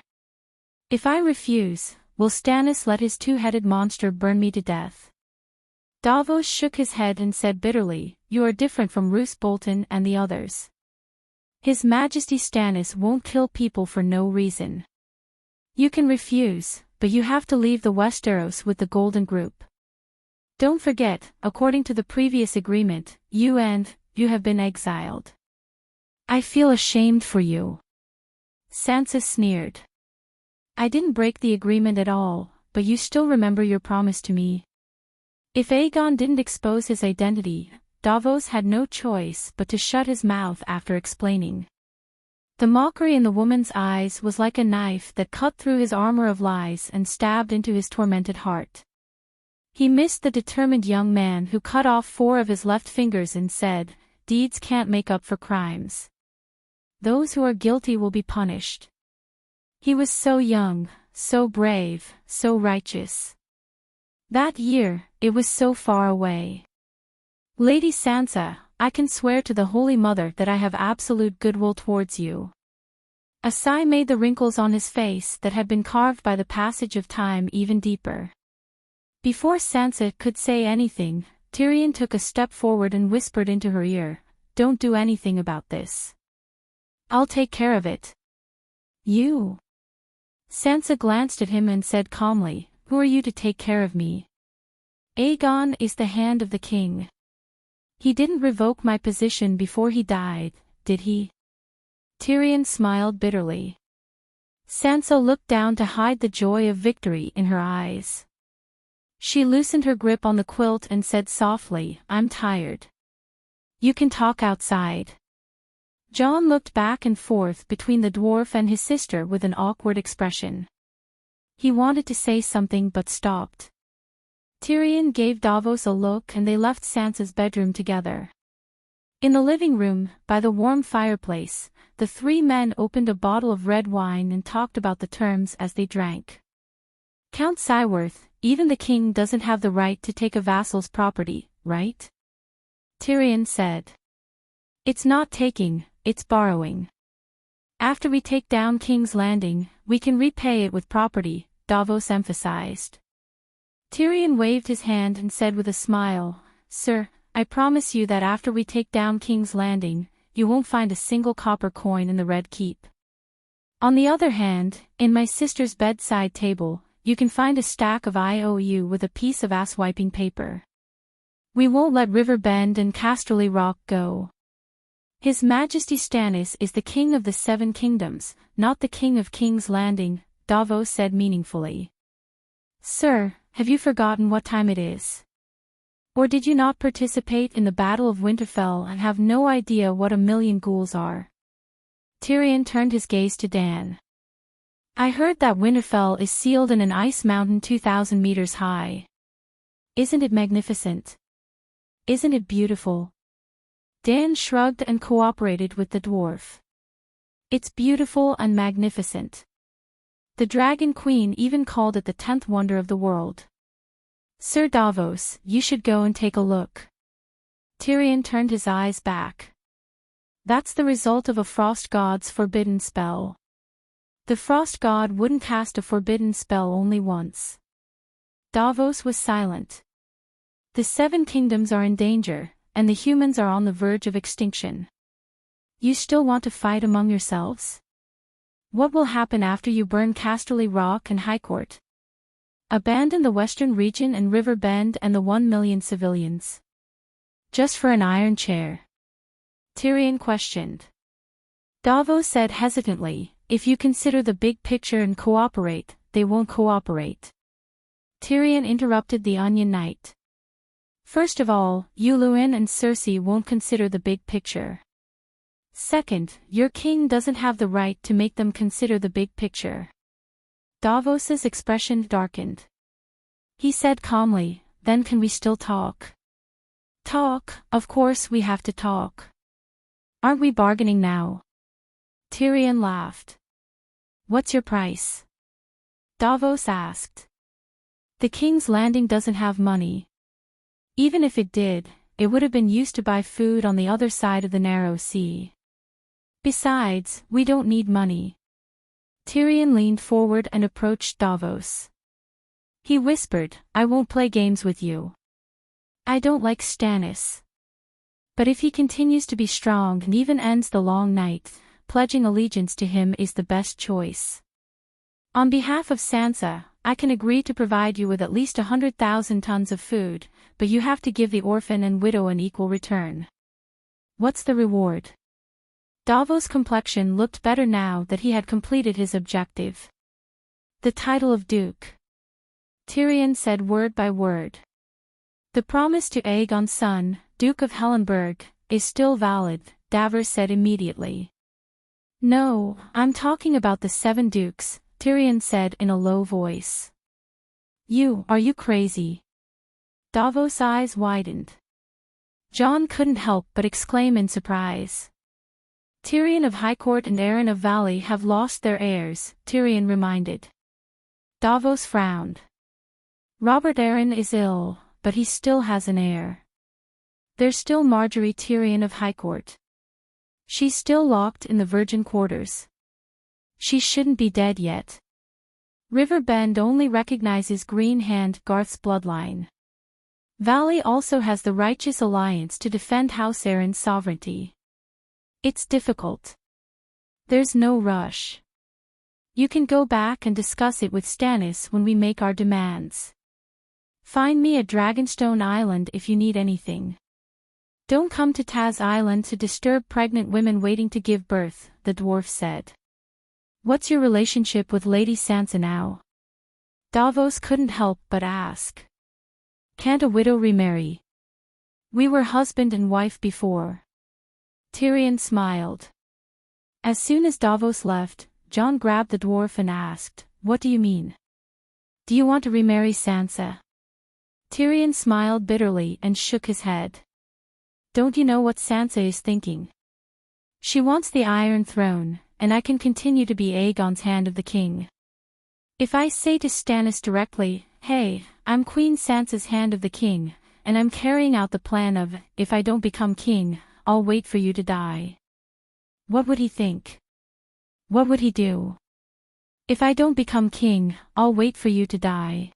If I refuse, will Stannis let his two-headed monster burn me to death? Davos shook his head and said bitterly, you are different from Roose Bolton and the others. His Majesty Stannis won't kill people for no reason. You can refuse, but you have to leave the Westeros with the Golden Group. Don't forget, according to the previous agreement, you have been exiled. I feel ashamed for you. Sansa sneered. I didn't break the agreement at all, but you still remember your promise to me. If Aegon didn't expose his identity, Davos had no choice but to shut his mouth after explaining. The mockery in the woman's eyes was like a knife that cut through his armor of lies and stabbed into his tormented heart. He missed the determined young man who cut off 4 of his left fingers and said, deeds can't make up for crimes. Those who are guilty will be punished. He was so young, so brave, so righteous. That year, it was so far away. Lady Sansa, I can swear to the Holy Mother that I have absolute goodwill towards you. A sigh made the wrinkles on his face that had been carved by the passage of time even deeper. Before Sansa could say anything, Tyrion took a step forward and whispered into her ear, don't do anything about this. I'll take care of it. You? Sansa glanced at him and said calmly, who are you to take care of me? Aegon is the hand of the king. He didn't revoke my position before he died, did he? Tyrion smiled bitterly. Sansa looked down to hide the joy of victory in her eyes. She loosened her grip on the quilt and said softly, I'm tired. You can talk outside. Jon looked back and forth between the dwarf and his sister with an awkward expression. He wanted to say something but stopped. Tyrion gave Davos a look and they left Sansa's bedroom together. In the living room, by the warm fireplace, the 3 men opened a bottle of red wine and talked about the terms as they drank. Count Cyworth, even the king doesn't have the right to take a vassal's property, right? Tyrion said. It's not taking, it's borrowing. After we take down King's Landing, we can repay it with property, Davos emphasized. Tyrion waved his hand and said with a smile, Sir, I promise you that after we take down King's Landing, you won't find a single copper coin in the Red Keep. On the other hand, in my sister's bedside table, you can find a stack of IOU with a piece of ass-wiping paper. We won't let River Bend and Casterly Rock go. His Majesty Stannis is the king of the 7 kingdoms, not the king of King's Landing, Davos said meaningfully. Sir, have you forgotten what time it is? Or did you not participate in the Battle of Winterfell and have no idea what a million ghouls are? Tyrion turned his gaze to Dan. I heard that Winterfell is sealed in an ice mountain 2,000 meters high. Isn't it magnificent? Isn't it beautiful? Dan shrugged and cooperated with the dwarf. It's beautiful and magnificent. The Dragon Queen even called it the 10th wonder of the world. Sir Davos, you should go and take a look. Tyrion turned his eyes back. That's the result of a frost god's forbidden spell. The frost god wouldn't cast a forbidden spell only once. Davos was silent. The 7 kingdoms are in danger, and the humans are on the verge of extinction. You still want to fight among yourselves? What will happen after you burn Casterly Rock and Highcourt? Abandon the western region and River Bend and the 1 million civilians. Just for an iron chair? Tyrion questioned. Davos said hesitantly, if you consider the big picture and cooperate, they won't cooperate. Tyrion interrupted the Onion Knight. First of all, Luwin and Cersei won't consider the big picture. Second, your king doesn't have the right to make them consider the big picture. Davos's expression darkened. He said calmly, then can we still talk? Talk, of course we have to talk. Aren't we bargaining now? Tyrion laughed. What's your price? Davos asked. The King's Landing doesn't have money. Even if it did, it would have been used to buy food on the other side of the narrow sea. Besides, we don't need money. Tyrion leaned forward and approached Davos. He whispered, I won't play games with you. I don't like Stannis. But if he continues to be strong and even ends the long night, pledging allegiance to him is the best choice. On behalf of Sansa, I can agree to provide you with at least 100,000 tons of food, but you have to give the orphan and widow an equal return. What's the reward? Davos' complexion looked better now that he had completed his objective. The title of Duke. Tyrion said word by word. The promise to Aegon's son, Duke of Hellenberg, is still valid, Davos said immediately. No, I'm talking about the 7 dukes, Tyrion said in a low voice. Are you crazy? Davos' eyes widened. Jon couldn't help but exclaim in surprise. Tyrion of Highcourt and Aeron of Valley have lost their heirs, Tyrion reminded. Davos frowned. Robert Arryn is ill, but he still has an heir. There's still Marjorie Tyrion of Highcourt. She's still locked in the virgin quarters. She shouldn't be dead yet. River Bend only recognizes Green Hand Garth's bloodline. Valley also has the Righteous Alliance to defend House Arryn's sovereignty. It's difficult. There's no rush. You can go back and discuss it with Stannis when we make our demands. Find me at Dragonstone Island if you need anything. Don't come to Taz Island to disturb pregnant women waiting to give birth, the dwarf said. What's your relationship with Lady Sansa now? Davos couldn't help but ask. Can't a widow remarry? We were husband and wife before. Tyrion smiled. As soon as Davos left, Jon grabbed the dwarf and asked, What do you mean? Do you want to remarry Sansa? Tyrion smiled bitterly and shook his head. Don't you know what Sansa is thinking? She wants the Iron Throne, and I can continue to be Aegon's Hand of the King. If I say to Stannis directly, hey, I'm Queen Sansa's Hand of the King, and I'm carrying out the plan of, if I don't become king, I'll wait for you to die. What would he think? What would he do? If I don't become king, I'll wait for you to die.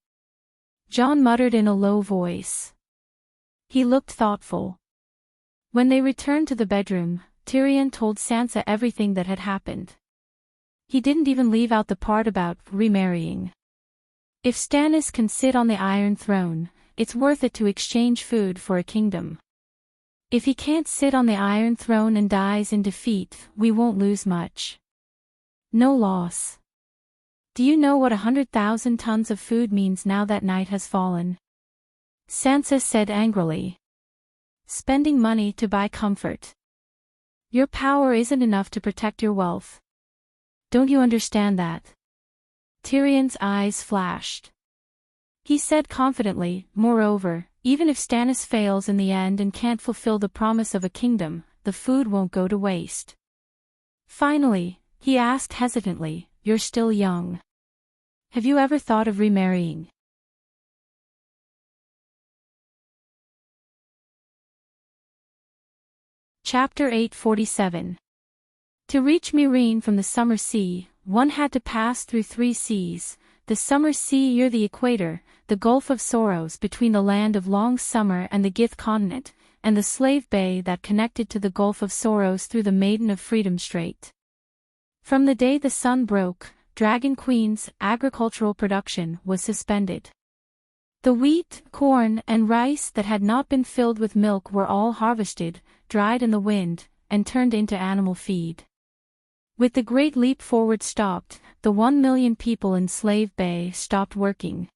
Jon muttered in a low voice. He looked thoughtful. When they returned to the bedroom, Tyrion told Sansa everything that had happened. He didn't even leave out the part about remarrying. If Stannis can sit on the Iron Throne, it's worth it to exchange food for a kingdom. If he can't sit on the Iron Throne and dies in defeat, we won't lose much. No loss. Do you know what 100,000 tons of food means now that night has fallen? Sansa said angrily. Spending money to buy comfort. Your power isn't enough to protect your wealth. Don't you understand that? Tyrion's eyes flashed. He said confidently, moreover, even if Stannis fails in the end and can't fulfill the promise of a kingdom, the food won't go to waste. Finally, he asked hesitantly, You're still young. Have you ever thought of remarrying? Chapter 847. To reach Meereen from the Summer Sea, one had to pass through 3 seas, the Summer Sea near the equator, the Gulf of Sorrows between the land of long summer and the Gith continent, and the Slave Bay that connected to the Gulf of Sorrows through the Maiden of Freedom Strait. From the day the sun broke, Dragon Queen's agricultural production was suspended. The wheat, corn, and rice that had not been filled with milk were all harvested, dried in the wind, and turned into animal feed. With the Great Leap Forward stopped, the 1 million people in Slave Bay stopped working.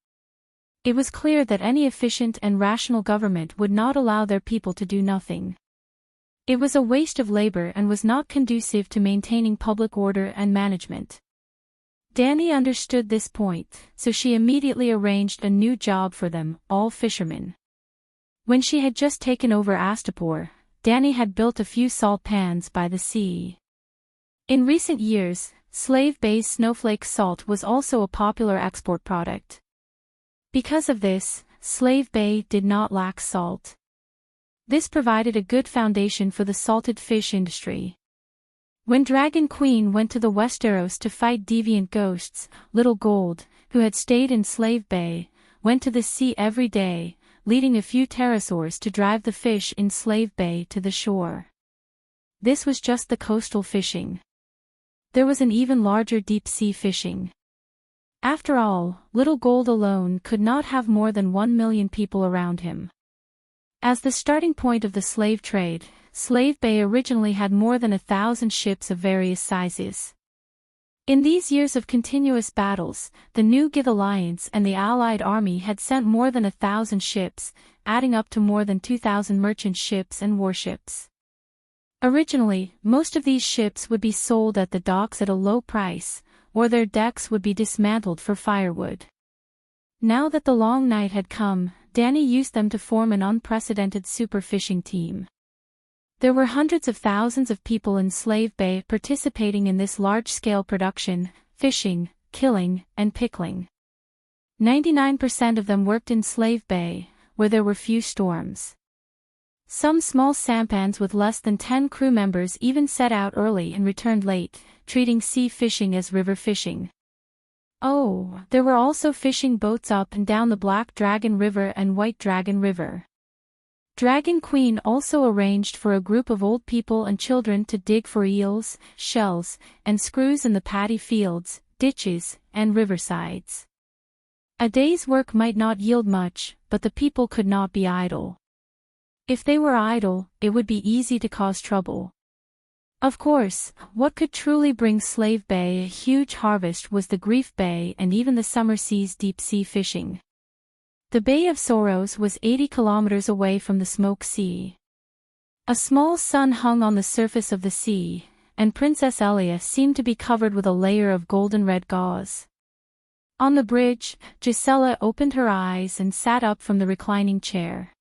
It was clear that any efficient and rational government would not allow their people to do nothing. It was a waste of labor and was not conducive to maintaining public order and management. Dany understood this point, so she immediately arranged a new job for them, all fishermen. When she had just taken over Astapor, Danny had built a few salt pans by the sea. In recent years, Slave Bay's snowflake salt was also a popular export product. Because of this, Slave Bay did not lack salt. This provided a good foundation for the salted fish industry. When Dragon Queen went to the Westeros to fight deviant ghosts, Little Gold, who had stayed in Slave Bay, went to the sea every day, leading a few pterosaurs to drive the fish in Slave Bay to the shore. This was just the coastal fishing. There was an even larger deep-sea fishing. After all, Little Gold alone could not have more than 1 million people around him. As the starting point of the slave trade, Slave Bay originally had more than 1,000 ships of various sizes. In these years of continuous battles, the New Gith Alliance and the Allied Army had sent more than 1,000 ships, adding up to more than 2,000 merchant ships and warships. Originally, most of these ships would be sold at the docks at a low price, or their decks would be dismantled for firewood. Now that the long night had come, Danny used them to form an unprecedented super fishing team. There were hundreds of thousands of people in Slave Bay participating in this large-scale production, fishing, killing, and pickling. 99% of them worked in Slave Bay, where there were few storms. Some small sampans with less than 10 crew members even set out early and returned late, treating sea fishing as river fishing. Oh, there were also fishing boats up and down the Black Dragon River and White Dragon River. Dragon Queen also arranged for a group of old people and children to dig for eels, shells, and screws in the paddy fields, ditches, and riversides. A day's work might not yield much, but the people could not be idle. If they were idle, it would be easy to cause trouble. Of course, what could truly bring Slave Bay a huge harvest was the Grief Bay and even the summer sea's deep-sea fishing. The Bay of Sorrows was 80 kilometers away from the Smoke Sea. A small sun hung on the surface of the sea, and Princess Elia seemed to be covered with a layer of golden-red gauze. On the bridge, Gisela opened her eyes and sat up from the reclining chair.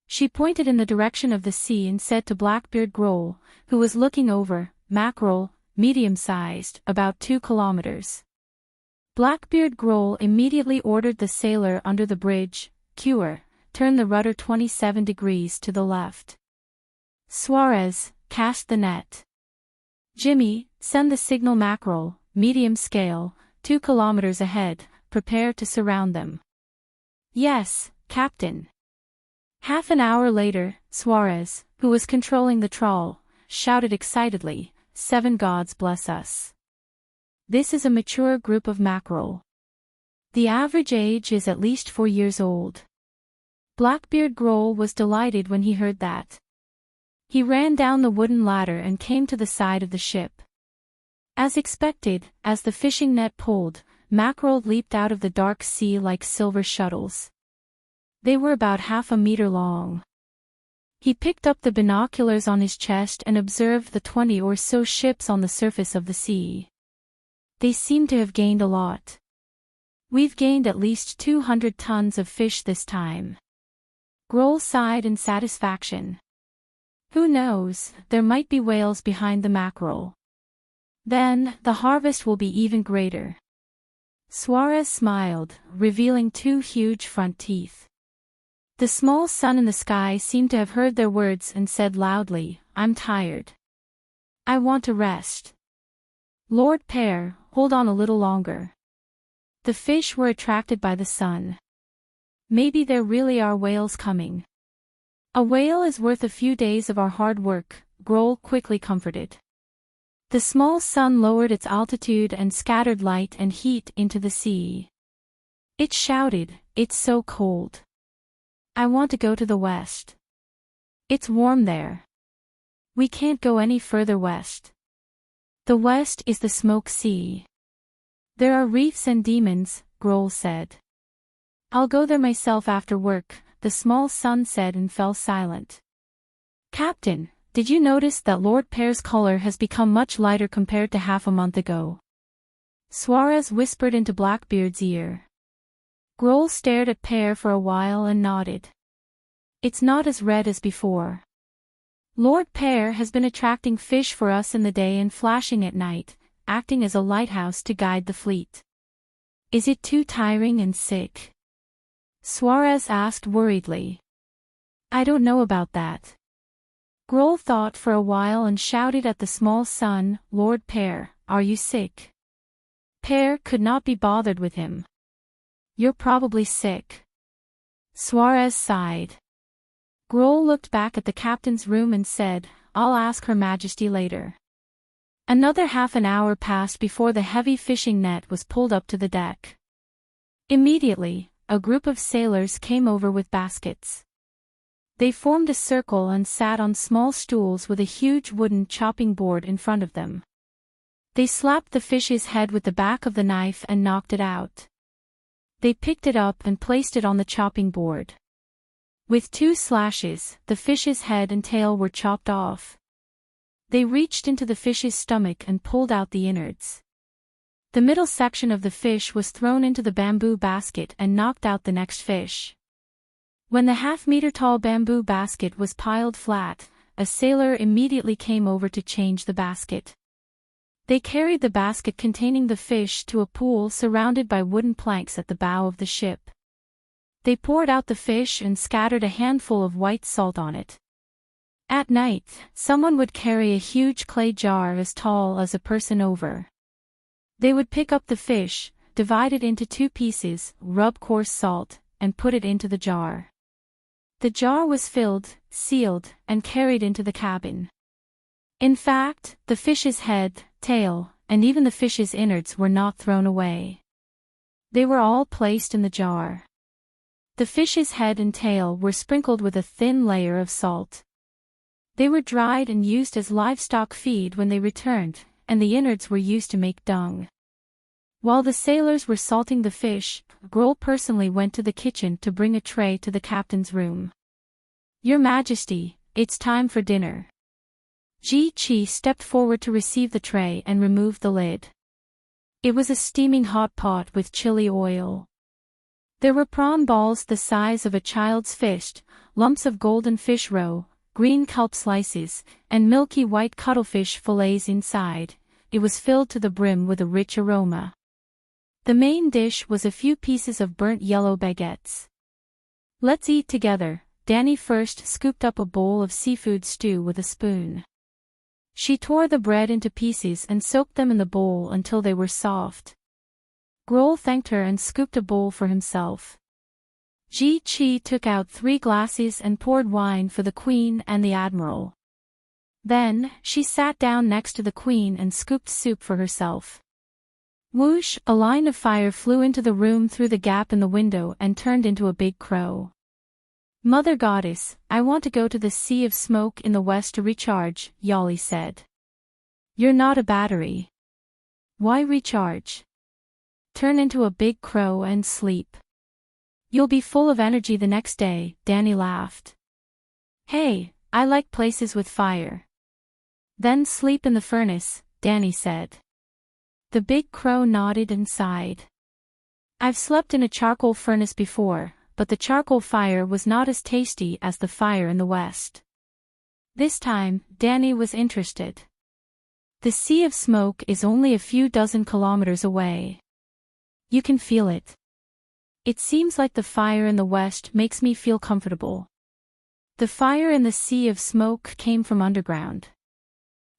She pointed in the direction of the sea and said to Blackbeard Growl, who was looking over, "Mackerel, medium-sized, about 2 kilometers." Blackbeard Growl immediately ordered the sailor under the bridge, "Cure, turn the rudder 27 degrees to the left. Suarez, cast the net. Jimmy, send the signal mackerel, medium scale, 2 kilometers ahead, prepare to surround them." "Yes, Captain." Half an hour later, Suarez, who was controlling the trawl, shouted excitedly, "7 gods bless us. This is a mature group of mackerel. The average age is at least 4 years old." Blackbeard Growl was delighted when he heard that. He ran down the wooden ladder and came to the side of the ship. As expected, as the fishing net pulled, mackerel leaped out of the dark sea like silver shuttles. They were about half a meter long. He picked up the binoculars on his chest and observed the 20 or so ships on the surface of the sea. They seem to have gained a lot. "We've gained at least 200 tons of fish this time." Growl sighed in satisfaction. Who knows, there might be whales behind the mackerel. Then, the harvest will be even greater. Suarez smiled, revealing 2 huge front teeth. The small sun in the sky seemed to have heard their words and said loudly, "I'm tired. I want to rest. Lord Pear, hold on a little longer." The fish were attracted by the sun. "Maybe there really are whales coming." "A whale is worth a few days of our hard work," Growl quickly comforted. The small sun lowered its altitude and scattered light and heat into the sea. It shouted, "It's so cold. I want to go to the west. It's warm there. We can't go any further west. The west is the Smoke Sea. There are reefs and demons," Growl said. "I'll go there myself after work," the small sun said and fell silent. "Captain, did you notice that Lord Pear's color has become much lighter compared to half a month ago?" Suarez whispered into Blackbeard's ear. Growl stared at Pear for a while and nodded. It's not as red as before. Lord Pear has been attracting fish for us in the day and flashing at night, acting as a lighthouse to guide the fleet. Is it too tiring and sick? Suarez asked worriedly. I don't know about that. Grohl thought for a while and shouted at the small son, Lord Pear, are you sick? Pear could not be bothered with him. You're probably sick. Suarez sighed. Grohl looked back at the captain's room and said, I'll ask Her Majesty later. Another half an hour passed before the heavy fishing net was pulled up to the deck. Immediately, a group of sailors came over with baskets. They formed a circle and sat on small stools with a huge wooden chopping board in front of them. They slapped the fish's head with the back of the knife and knocked it out. They picked it up and placed it on the chopping board. With 2 slashes, the fish's head and tail were chopped off. They reached into the fish's stomach and pulled out the innards. The middle section of the fish was thrown into the bamboo basket and knocked out the next fish. When the half-meter-tall bamboo basket was piled flat, a sailor immediately came over to change the basket. They carried the basket containing the fish to a pool surrounded by wooden planks at the bow of the ship. They poured out the fish and scattered a handful of white salt on it. At night, someone would carry a huge clay jar as tall as a person over. They would pick up the fish, divide it into 2 pieces, rub coarse salt, and put it into the jar. The jar was filled, sealed, and carried into the cabin. In fact, the fish's head, tail, and even the fish's innards were not thrown away. They were all placed in the jar. The fish's head and tail were sprinkled with a thin layer of salt. They were dried and used as livestock feed when they returned, and the innards were used to make dung. While the sailors were salting the fish, Grohl personally went to the kitchen to bring a tray to the captain's room. Your Majesty, it's time for dinner. Ji Chi stepped forward to receive the tray and removed the lid. It was a steaming hot pot with chili oil. There were prawn balls the size of a child's fist, lumps of golden fish roe, green kelp slices, and milky white cuttlefish fillets inside. It was filled to the brim with a rich aroma. The main dish was a few pieces of burnt yellow baguettes. Let's eat together. Danny first scooped up a bowl of seafood stew with a spoon. She tore the bread into pieces and soaked them in the bowl until they were soft. Grohl thanked her and scooped a bowl for himself. Ji Chi took out 3 glasses and poured wine for the Queen and the Admiral. Then, she sat down next to the Queen and scooped soup for herself. Whoosh! A line of fire flew into the room through the gap in the window and turned into a big crow. Mother Goddess, I want to go to the Sea of Smoke in the west to recharge, Yali said. You're not a battery. Why recharge? Turn into a big crow and sleep. You'll be full of energy the next day, Danny laughed. Hey, I like places with fire. Then sleep in the furnace, Danny said. The big crow nodded and sighed. I've slept in a charcoal furnace before, but the charcoal fire was not as tasty as the fire in the west. This time, Danny was interested. The Sea of Smoke is only a few dozen kilometers away. You can feel it. It seems like the fire in the west makes me feel comfortable. The fire in the Sea of Smoke came from underground.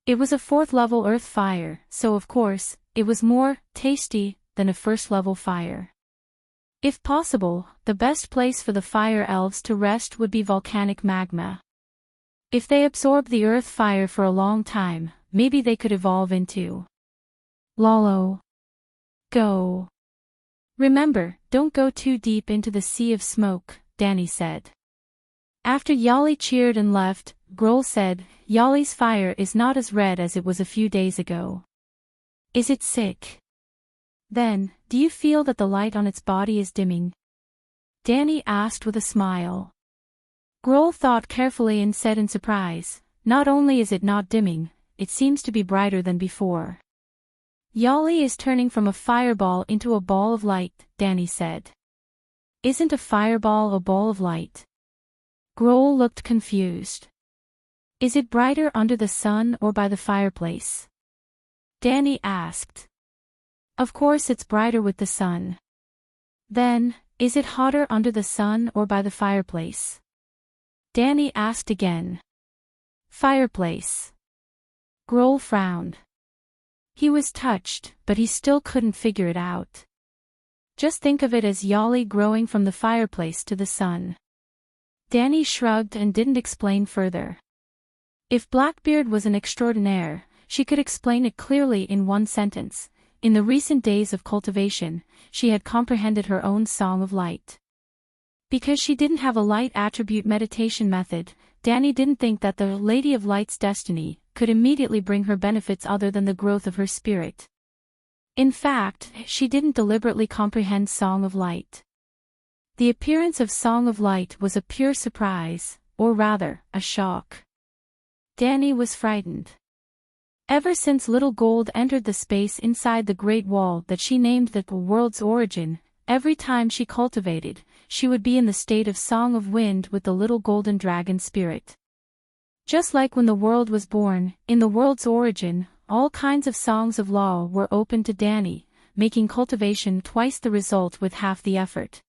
It was a 4th-level earth fire, so of course, it was more tasty than a 1st-level fire. If possible, the best place for the fire elves to rest would be volcanic magma. If they absorb the earth fire for a long time, maybe they could evolve into Lolo. Go. Remember, don't go too deep into the Sea of Smoke, Danny said. After Yali cheered and left, Grohl said, Yali's fire is not as red as it was a few days ago. Is it sick? Then, do you feel that the light on its body is dimming? Danny asked with a smile. Grohl thought carefully and said in surprise, not only is it not dimming, it seems to be brighter than before. Yali is turning from a fireball into a ball of light, Danny said. Isn't a fireball a ball of light? Grohl looked confused. Is it brighter under the sun or by the fireplace? Danny asked. Of course it's brighter with the sun. Then, is it hotter under the sun or by the fireplace? Danny asked again. Fireplace. Grohl frowned. He was touched, but he still couldn't figure it out. Just think of it as Yali growing from the fireplace to the sun. Danny shrugged and didn't explain further. If Blackbeard was an extraordinaire, she could explain it clearly in one sentence. In the recent days of cultivation, she had comprehended her own Song of Light. Because she didn't have a light attribute meditation method, Danny didn't think that the Lady of Light's destiny could immediately bring her benefits other than the growth of her spirit. In fact, she didn't deliberately comprehend Song of Light. The appearance of Song of Light was a pure surprise, or rather, a shock. Danny was frightened. Ever since Little Gold entered the space inside the Great Wall that she named the world's origin, every time she cultivated, she would be in the state of Song of Wind with the little golden dragon spirit. Just like when the world was born, in the world's origin, all kinds of songs of law were open to Danny, making cultivation twice the result with half the effort.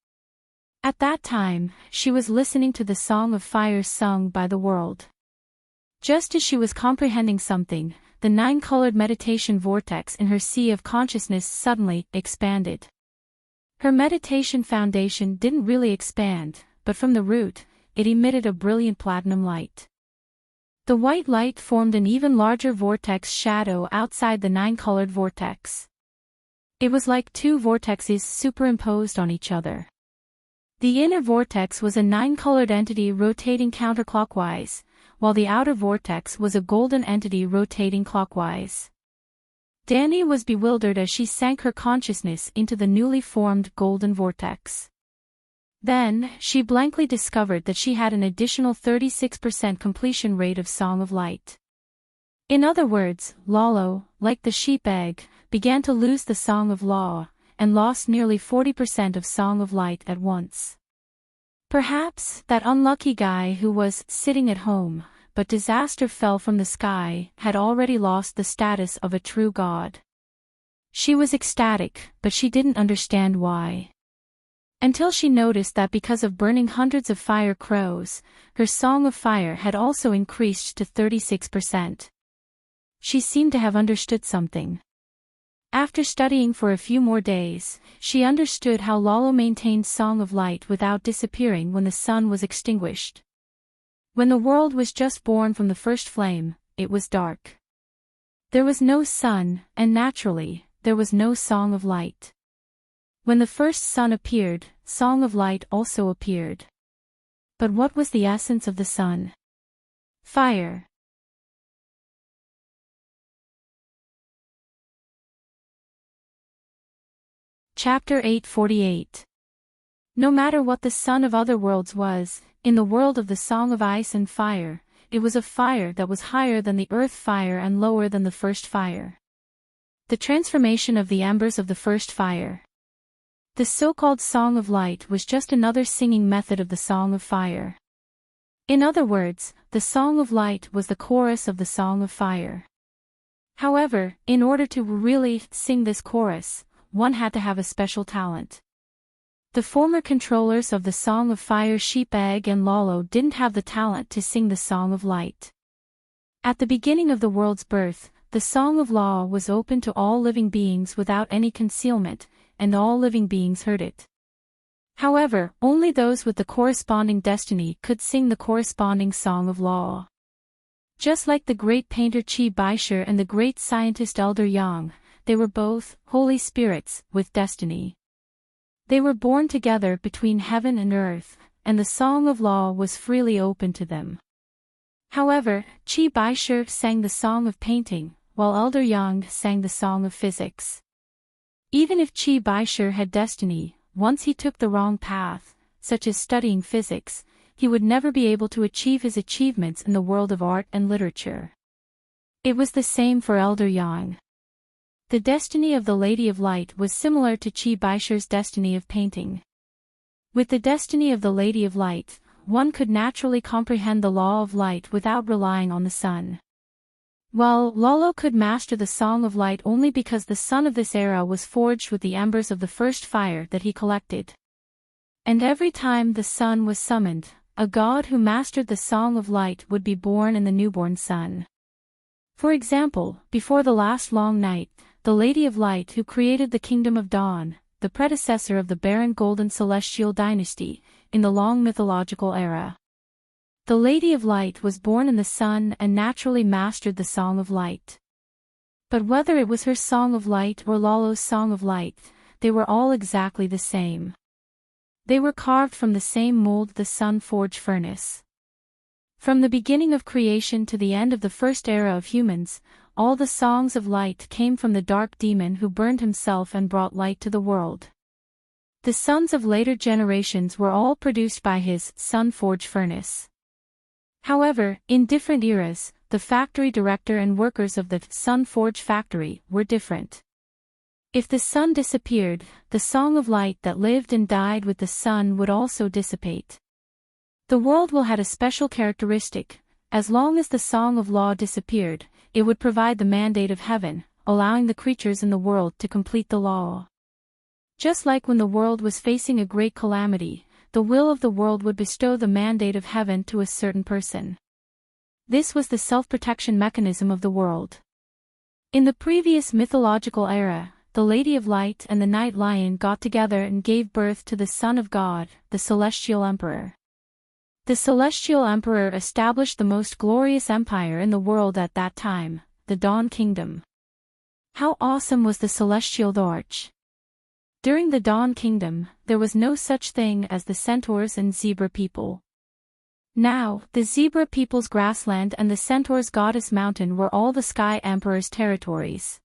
At that time, she was listening to the Song of Fire sung by the world. Just as she was comprehending something, the nine-colored meditation vortex in her sea of consciousness suddenly expanded. Her meditation foundation didn't really expand, but from the root, it emitted a brilliant platinum light. The white light formed an even larger vortex shadow outside the nine-colored vortex. It was like two vortexes superimposed on each other. The inner vortex was a nine-colored entity rotating counterclockwise, while the outer vortex was a golden entity rotating clockwise. Danny was bewildered as she sank her consciousness into the newly formed golden vortex. Then, she blankly discovered that she had an additional 36% completion rate of Song of Light. In other words, Lalo, like the sheep egg, began to lose the Song of Law, and lost nearly 40% of Song of Light at once. Perhaps, that unlucky guy who was sitting at home, but disaster fell from the sky, had already lost the status of a true god. She was ecstatic, but she didn't understand why. Until she noticed that because of burning hundreds of fire crows, her Song of Fire had also increased to 36%. She seemed to have understood something. After studying for a few more days, she understood how Lalo maintained Song of Light without disappearing when the sun was extinguished. When the world was just born from the first flame, it was dark. There was no sun, and naturally, there was no Song of Light. When the first sun appeared, Song of Light also appeared. But what was the essence of the sun? Fire. Chapter 848. No matter what the sun of other worlds was, in the world of the Song of Ice and Fire, it was a fire that was higher than the earth fire and lower than the first fire. The transformation of the embers of the first fire. The so-called Song of Light was just another singing method of the Song of Fire. In other words, the Song of Light was the chorus of the Song of Fire. However, in order to really sing this chorus, one had to have a special talent. The former controllers of the Song of Fire Sheep Egg and Lalo didn't have the talent to sing the Song of Light. At the beginning of the world's birth, the Song of Law was open to all living beings without any concealment, and all living beings heard it. However, only those with the corresponding destiny could sing the corresponding Song of Law. Just like the great painter Chi Baisher and the great scientist Elder Yang, they were both holy spirits with destiny. They were born together between heaven and earth, and the Song of Law was freely open to them. However, Chi Baisher sang the Song of Painting, while Elder Yang sang the Song of Physics. Even if Chi Baisher had destiny, once he took the wrong path, such as studying physics, he would never be able to achieve his achievements in the world of art and literature. It was the same for Elder Yang. The destiny of the Lady of Light was similar to Chi Baisher's destiny of painting. With the destiny of the Lady of Light, one could naturally comprehend the law of light without relying on the sun. While Lolo could master the Song of Light only because the sun of this era was forged with the embers of the first fire that he collected. And every time the sun was summoned, a god who mastered the Song of Light would be born in the newborn sun. For example, before the last long night, the Lady of Light who created the Kingdom of Dawn, the predecessor of the barren golden celestial dynasty, in the long mythological era. The Lady of Light was born in the sun and naturally mastered the Song of Light. But whether it was her Song of Light or Lolo's Song of Light, they were all exactly the same. They were carved from the same mold, the sun-forged furnace. From the beginning of creation to the end of the first era of humans, all the songs of light came from the dark demon who burned himself and brought light to the world. The sons of later generations were all produced by his sun-forged furnace. However, in different eras, the factory director and workers of the sun-forged factory were different. If the sun disappeared, the song of light that lived and died with the sun would also dissipate. The world will had a special characteristic: as long as the song of law disappeared, it would provide the mandate of heaven, allowing the creatures in the world to complete the law. Just like when the world was facing a great calamity, the will of the world would bestow the mandate of heaven to a certain person. This was the self-protection mechanism of the world. In the previous mythological era, the Lady of Light and the Night Lion got together and gave birth to the Son of God, the Celestial Emperor. The Celestial Emperor established the most glorious empire in the world at that time, the Dawn Kingdom. How awesome was the Celestial Arch! During the Dawn Kingdom, there was no such thing as the centaurs and zebra people. Now, the zebra people's grassland and the centaurs' goddess mountain were all the Sky Emperor's territories.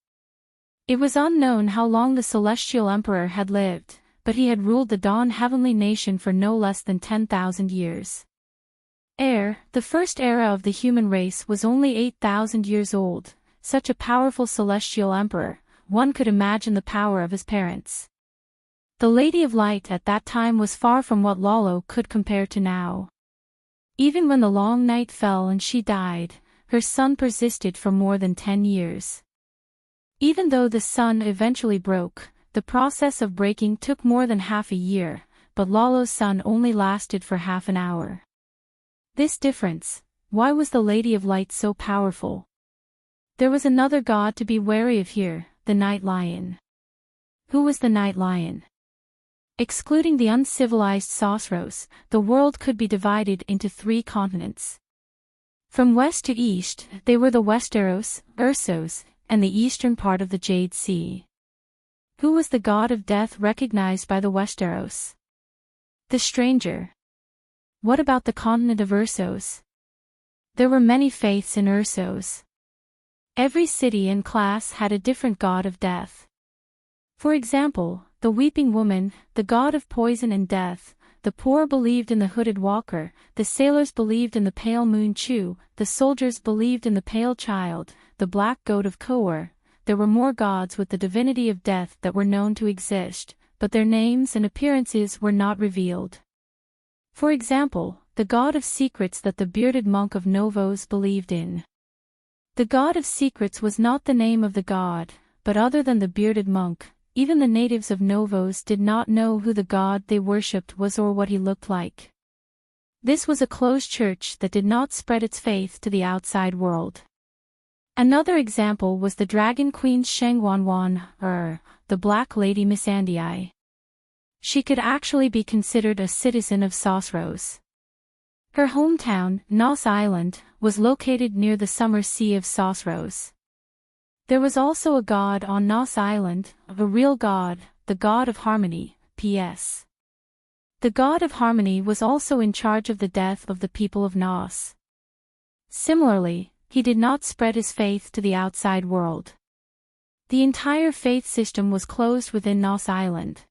It was unknown how long the Celestial Emperor had lived, but he had ruled the Dawn heavenly nation for no less than 10,000 years. The first era of the human race was only 8,000 years old. Such a powerful Celestial Emperor, one could imagine the power of his parents. The Lady of Light at that time was far from what Lolo could compare to now. Even when the long night fell and she died, her sun persisted for more than 10 years. Even though the sun eventually broke, the process of breaking took more than half a year, but Lolo's sun only lasted for half an hour. This difference: why was the Lady of Light so powerful? There was another god to be wary of here, the Night Lion. Who was the Night Lion? Excluding the uncivilized Sosros, the world could be divided into 3 continents. From west to east, they were the Westeros, Ursos, and the eastern part of the Jade Sea. Who was the god of death recognized by the Westeros? The Stranger. What about the continent of Ursos? There were many faiths in Ursos. Every city and class had a different god of death. For example, the Weeping Woman, the god of poison and death; the poor believed in the Hooded Walker; the sailors believed in the Pale Moon Chew; the soldiers believed in the Pale Child, the Black Goat of Kohor. There were more gods with the divinity of death that were known to exist, but their names and appearances were not revealed. For example, the god of secrets that the bearded monk of Novos believed in. The god of secrets was not the name of the god, but other than the bearded monk, even the natives of Novos did not know who the god they worshipped was or what he looked like. This was a closed church that did not spread its faith to the outside world. Another example was the Dragon Queen Shengwanwan, or the Black Lady Missandei. She could actually be considered a citizen of Sosros. Her hometown, Nos Island, was located near the summer sea of Sosros. There was also a god on Nos Island, a real god, the god of harmony, P.S. The god of harmony was also in charge of the death of the people of Nos. Similarly, he did not spread his faith to the outside world. The entire faith system was closed within Nos Island.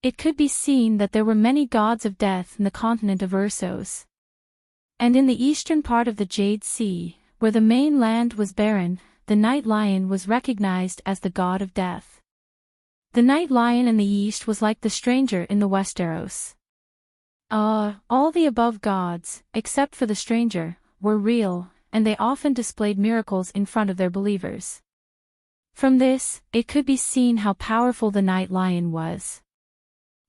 It could be seen that there were many gods of death in the continent of Ursos. And in the eastern part of the Jade Sea, where the main land was barren, the Night Lion was recognized as the god of death. The Night Lion in the east was like the Stranger in the Westeros. All the above gods, except for the stranger, were real, and they often displayed miracles in front of their believers. From this, it could be seen how powerful the night lion was.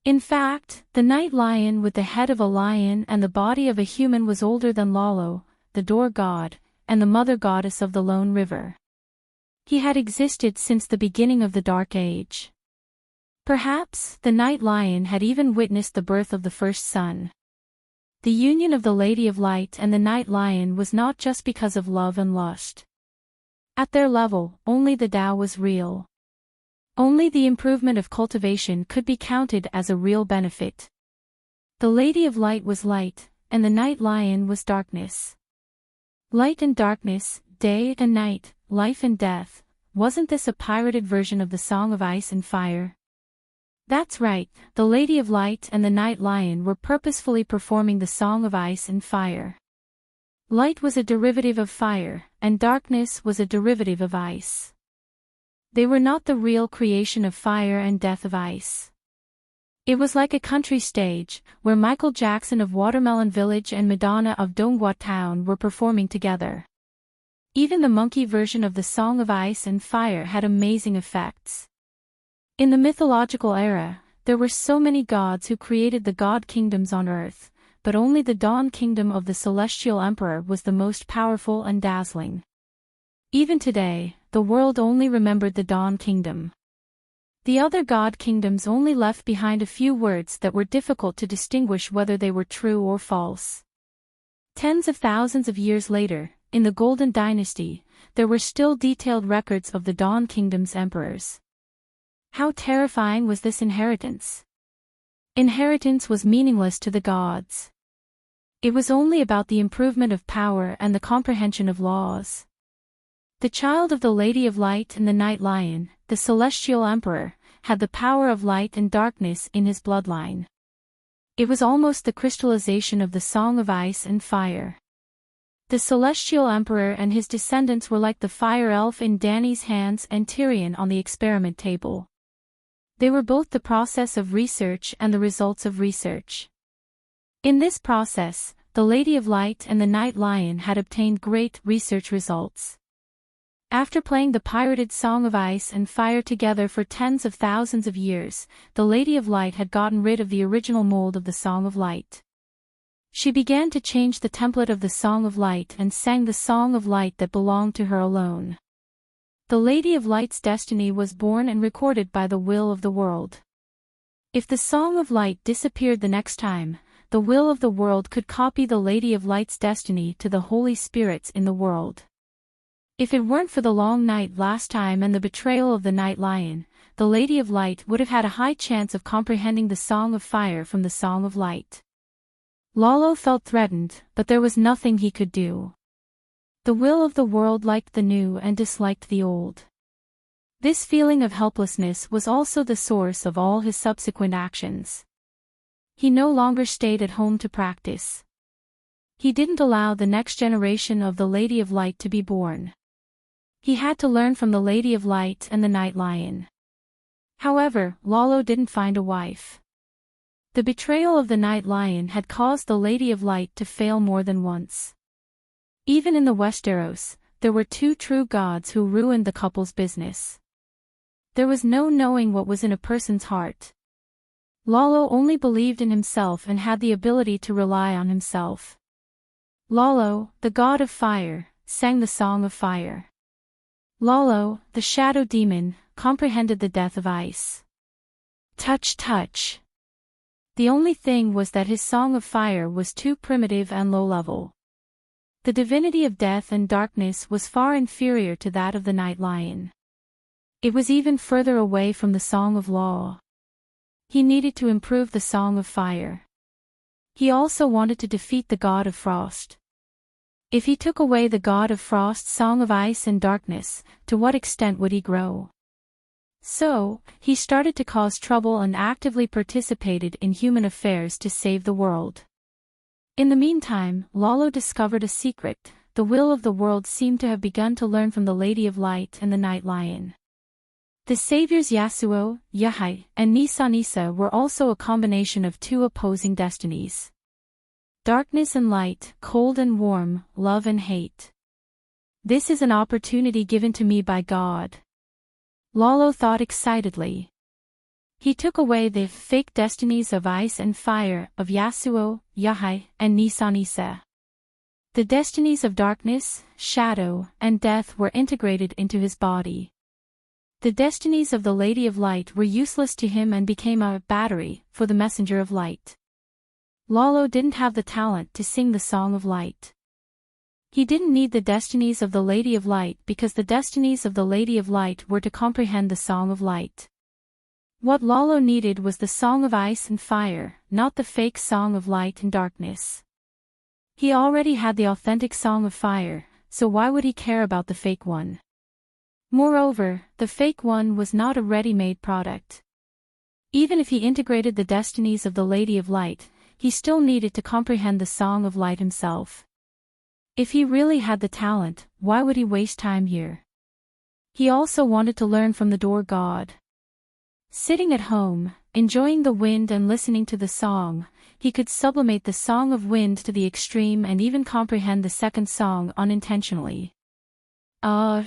In fact, the night lion with the head of a lion and the body of a human was older than LoveLore, the door god, and the mother goddess of the lone river. He had existed since the beginning of the Dark Age. Perhaps, the night lion had even witnessed the birth of the first sun. The union of the Lady of Light and the night lion was not just because of love and lust. At their level, only the Tao was real. Only the improvement of cultivation could be counted as a real benefit. The Lady of Light was light, and the night lion was darkness. Light and darkness, day and night, life and death, wasn't this a pirated version of the Song of Ice and Fire? That's right, the Lady of Light and the night lion were purposefully performing the Song of Ice and Fire. Light was a derivative of fire, and darkness was a derivative of ice. They were not the real creation of fire and death of ice. It was like a country stage, where Michael Jackson of Watermelon Village and Madonna of Dongguan Town were performing together. Even the monkey version of the Song of Ice and Fire had amazing effects. In the mythological era, there were so many gods who created the god kingdoms on earth, but only the Dawn Kingdom of the Celestial Emperor was the most powerful and dazzling. Even today, the world only remembered the Dawn Kingdom. The other god kingdoms only left behind a few words that were difficult to distinguish whether they were true or false. Tens of thousands of years later, in the Golden Dynasty, there were still detailed records of the Dawn Kingdom's emperors. How terrifying was this inheritance? Inheritance was meaningless to the gods. It was only about the improvement of power and the comprehension of laws. The child of the Lady of Light and the Night Lion, the Celestial Emperor, had the power of light and darkness in his bloodline. It was almost the crystallization of the Song of Ice and Fire. The Celestial Emperor and his descendants were like the fire elf in Dany's hands and Tyrion on the experiment table. They were both the process of research and the results of research. In this process, the Lady of Light and the Night Lion had obtained great research results. After playing the pirated Song of Ice and Fire together for tens of thousands of years, the Lady of Light had gotten rid of the original mold of the Song of Light. She began to change the template of the Song of Light and sang the Song of Light that belonged to her alone. The Lady of Light's destiny was born and recorded by the will of the world. If the Song of Light disappeared the next time, the will of the world could copy the Lady of Light's destiny to the holy spirits in the world. If it weren't for the long night last time and the betrayal of the Night Lion, the Lady of Light would have had a high chance of comprehending the Song of Fire from the Song of Light. LoveLore felt threatened, but there was nothing he could do. The will of the world liked the new and disliked the old. This feeling of helplessness was also the source of all his subsequent actions. He no longer stayed at home to practice. He didn't allow the next generation of the Lady of Light to be born. He had to learn from the Lady of Light and the Night Lion. However, LoveLore didn't find a wife. The betrayal of the Night Lion had caused the Lady of Light to fail more than once. Even in the Westeros, there were two true gods who ruined the couple's business. There was no knowing what was in a person's heart. LoveLore only believed in himself and had the ability to rely on himself. LoveLore, the god of fire, sang the Song of Fire. LoveLore, the shadow demon, comprehended the death of ice. Touch, touch. The only thing was that his Song of Fire was too primitive and low-level. The divinity of death and darkness was far inferior to that of the Night Lion. It was even further away from the Song of Law. He needed to improve the Song of Fire. He also wanted to defeat the God of Frost. If he took away the God of Frost's Song of Ice and Darkness, to what extent would he grow? So, he started to cause trouble and actively participated in human affairs to save the world. In the meantime, LoveLore discovered a secret. The will of the world seemed to have begun to learn from the Lady of Light and the Night Lion. The saviors Yasuo, Yahai, and Nisa were also a combination of two opposing destinies. Darkness and light, cold and warm, love and hate. This is an opportunity given to me by God. LoveLore thought excitedly. He took away the fake destinies of ice and fire, of Yasuo, Yahai, and Nisa. The destinies of darkness, shadow, and death were integrated into his body. The destinies of the Lady of Light were useless to him and became a battery for the Messenger of Light. LoveLore didn't have the talent to sing the Song of Light. He didn't need the destinies of the Lady of Light because the destinies of the Lady of Light were to comprehend the Song of Light. What LoveLore needed was the Song of Ice and Fire, not the fake Song of Light and Darkness. He already had the authentic Song of Fire, so why would he care about the fake one? Moreover, the fake one was not a ready-made product. Even if he integrated the destinies of the Lady of Light, he still needed to comprehend the Song of Light himself. If he really had the talent, why would he waste time here? He also wanted to learn from the door god. Sitting at home, enjoying the wind and listening to the song, he could sublimate the Song of Wind to the extreme and even comprehend the second song unintentionally.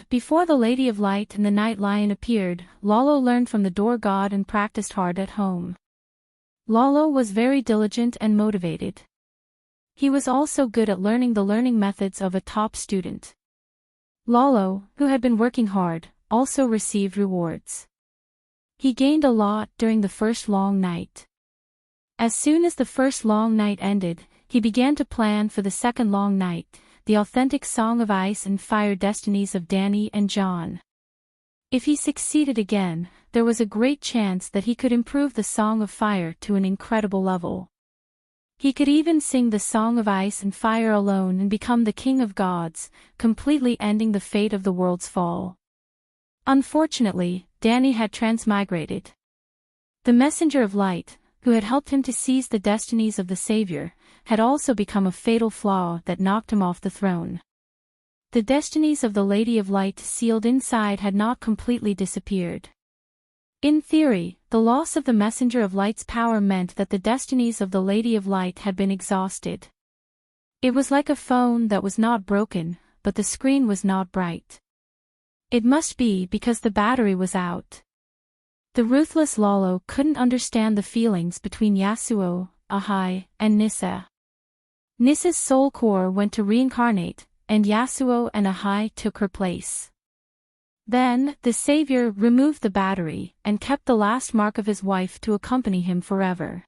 Before the Lady of Light and the Night Lion appeared, LoveLore learned from the door god and practiced hard at home. LoveLore was very diligent and motivated. He was also good at learning the learning methods of a top student. LoveLore, who had been working hard, also received rewards. He gained a lot during the first long night. As soon as the first long night ended, he began to plan for the second long night, the authentic Song of Ice and Fire destinies of Danny and John. If he succeeded again, there was a great chance that he could improve the Song of Fire to an incredible level. He could even sing the Song of Ice and Fire alone and become the King of Gods, completely ending the fate of the world's fall. Unfortunately, Danny had transmigrated. The Messenger of Light, who had helped him to seize the destinies of the Savior, had also become a fatal flaw that knocked him off the throne. The destinies of the Lady of Light sealed inside had not completely disappeared. In theory, the loss of the Messenger of Light's power meant that the destinies of the Lady of Light had been exhausted. It was like a phone that was not broken, but the screen was not bright. It must be because the battery was out. The ruthless LoveLore couldn't understand the feelings between Yasuo, Ahai, and Nisa. Nisa's soul core went to reincarnate, and Yasuo and Ahai took her place. Then, the Savior removed the battery and kept the last mark of his wife to accompany him forever.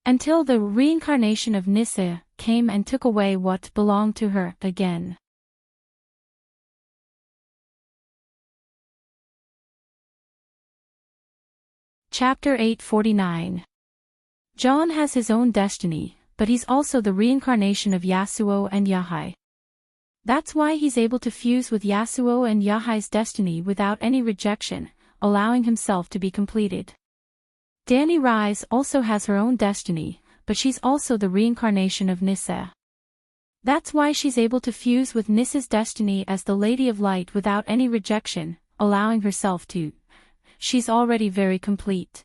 Until the reincarnation of Nisa came and took away what belonged to her again. Chapter 849. John has his own destiny, but he's also the reincarnation of Yasuo and Yahai. That's why he's able to fuse with Yasuo and Yahai's destiny without any rejection, allowing himself to be completed. Danny Rise also has her own destiny, but she's also the reincarnation of Nisa. That's why she's able to fuse with Nisa's destiny as the Lady of Light without any rejection, allowing herself to. She's already very complete.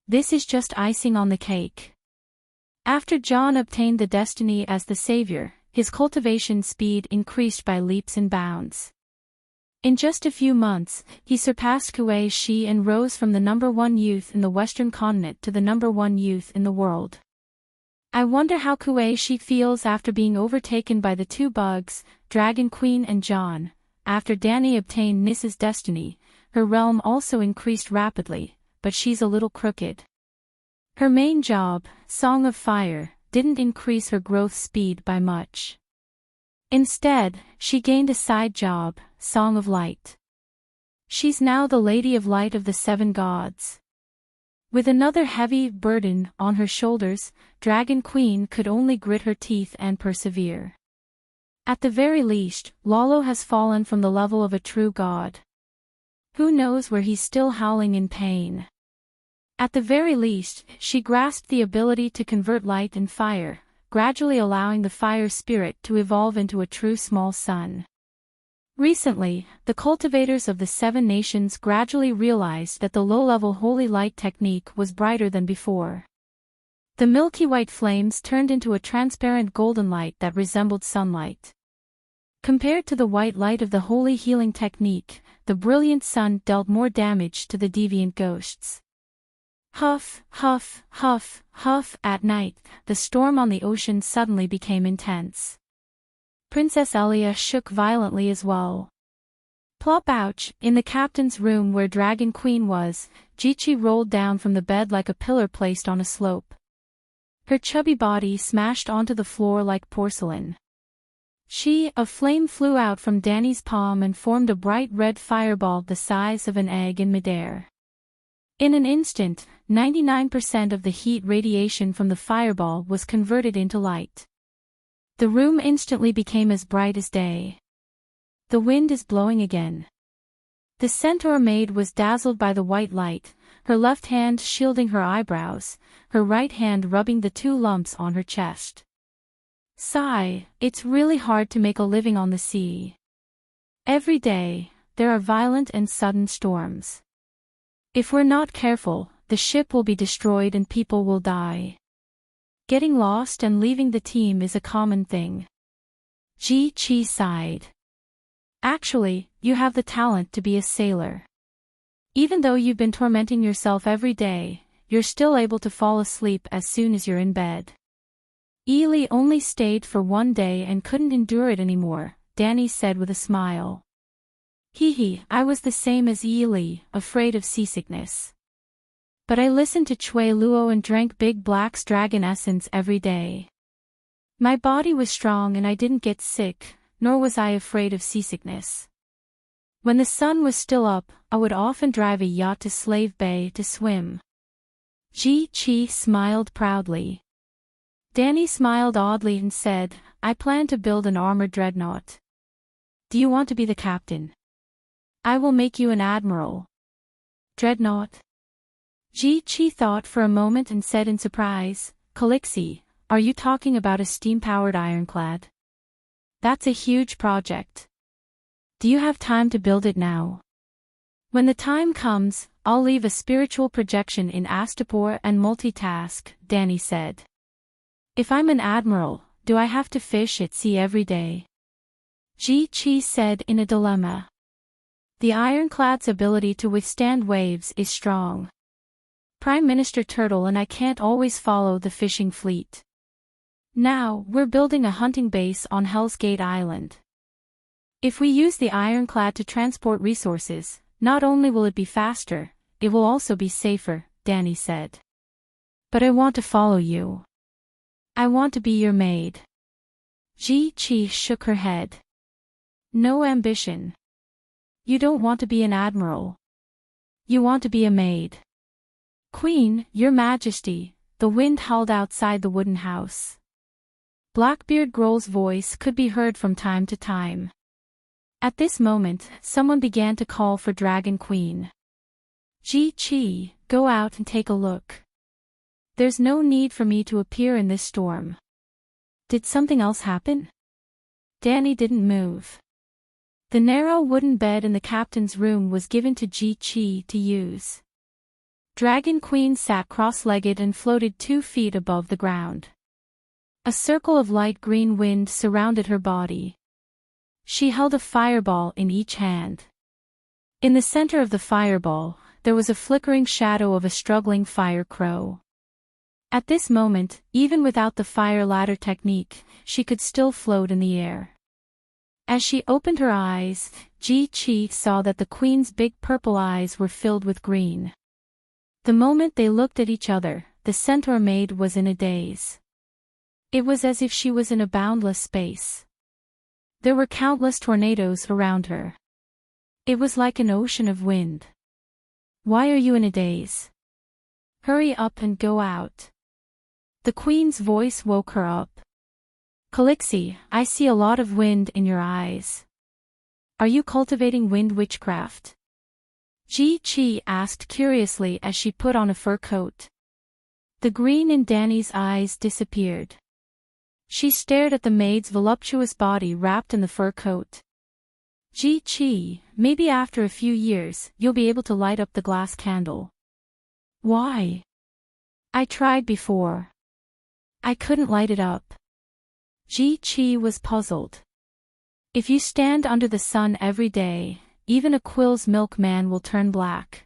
This is just icing on the cake. After John obtained the destiny as the Savior, his cultivation speed increased by leaps and bounds. In just a few months, he surpassed Kuei Shi and rose from the #1 youth in the Western continent to the #1 youth in the world. I wonder how Kuei Shi feels after being overtaken by the two bugs, Dragon Queen and John. After Danny obtained Nisa's destiny, her realm also increased rapidly, but she's a little crooked. Her main job, Song of Fire, didn't increase her growth speed by much. Instead, she gained a side job, Song of Light. She's now the Lady of Light of the Seven Gods. With another heavy burden on her shoulders, Dragon Queen could only grit her teeth and persevere. At the very least, LoveLore has fallen from the level of a true god. Who knows where he's still howling in pain. At the very least, she grasped the ability to convert light and fire, gradually allowing the fire spirit to evolve into a true small sun. Recently, the cultivators of the Seven Nations gradually realized that the low-level holy light technique was brighter than before. The milky white flames turned into a transparent golden light that resembled sunlight. Compared to the white light of the holy healing technique, the brilliant sun dealt more damage to the deviant ghosts. Huff, huff, huff, huff. At night, the storm on the ocean suddenly became intense. Princess Elia shook violently as well. Plop! Ouch! In the captain's room where Dragon Queen was, Chi rolled down from the bed like a pillar placed on a slope. Her chubby body smashed onto the floor like porcelain. A flame flew out from Danny's palm and formed a bright red fireball the size of an egg in midair. In an instant, 99% of the heat radiation from the fireball was converted into light. The room instantly became as bright as day. The wind is blowing again. The centaur maid was dazzled by the white light, her left hand shielding her eyebrows, her right hand rubbing the 2 lumps on her chest. Sigh, it's really hard to make a living on the sea. Every day, there are violent and sudden storms. If we're not careful, the ship will be destroyed and people will die. Getting lost and leaving the team is a common thing. Chi sighed. Actually, you have the talent to be a sailor. Even though you've been tormenting yourself every day, you're still able to fall asleep as soon as you're in bed. Ely only stayed for 1 day and couldn't endure it anymore, Danny said with a smile. I was the same as Ely, afraid of seasickness. But I listened to Chui Luo and drank Big Black's dragon essence every day. My body was strong and I didn't get sick, nor was I afraid of seasickness. When the sun was still up, I would often drive a yacht to Slave Bay to swim. Chi smiled proudly. Danny smiled oddly and said, I plan to build an armored dreadnought. Do you want to be the captain? I will make you an admiral. Dreadnought? Chi thought for a moment and said in surprise, Calixi, are you talking about a steam-powered ironclad? That's a huge project. Do you have time to build it now? When the time comes, I'll leave a spiritual projection in Astapor and multitask, Danny said. If I'm an admiral, do I have to fish at sea every day? Chi said in a dilemma. The ironclad's ability to withstand waves is strong. Prime Minister Turtle and I can't always follow the fishing fleet. Now, we're building a hunting base on Hell's Gate Island. If we use the ironclad to transport resources, not only will it be faster, it will also be safer, Danny said. But I want to follow you. I want to be your maid. Chi shook her head. No ambition. You don't want to be an admiral. You want to be a maid. Queen, your majesty, the wind howled outside the wooden house. Blackbeard Grohl's voice could be heard from time to time. At this moment, someone began to call for Dragon Queen. Chi, go out and take a look. There's no need for me to appear in this storm. Did something else happen? Danny didn't move. The narrow wooden bed in the captain's room was given to Chi to use. Dragon Queen sat cross-legged and floated 2 feet above the ground. A circle of light green wind surrounded her body. She held a fireball in each hand. In the center of the fireball, there was a flickering shadow of a struggling fire crow. At this moment, even without the fire ladder technique, she could still float in the air. As she opened her eyes, Chi saw that the queen's big purple eyes were filled with green. The moment they looked at each other, the centaur maid was in a daze. It was as if she was in a boundless space. There were countless tornadoes around her. It was like an ocean of wind. Why are you in a daze? Hurry up and go out. The queen's voice woke her up. Calixi, I see a lot of wind in your eyes. Are you cultivating wind witchcraft? Chi asked curiously as she put on a fur coat. The green in Danny's eyes disappeared. She stared at the maid's voluptuous body wrapped in the fur coat. Chi, maybe after a few years, you'll be able to light up the glass candle. Why? I tried before. I couldn't light it up. Ji-Chi was puzzled. If you stand under the sun every day, even a Quill's milkman will turn black.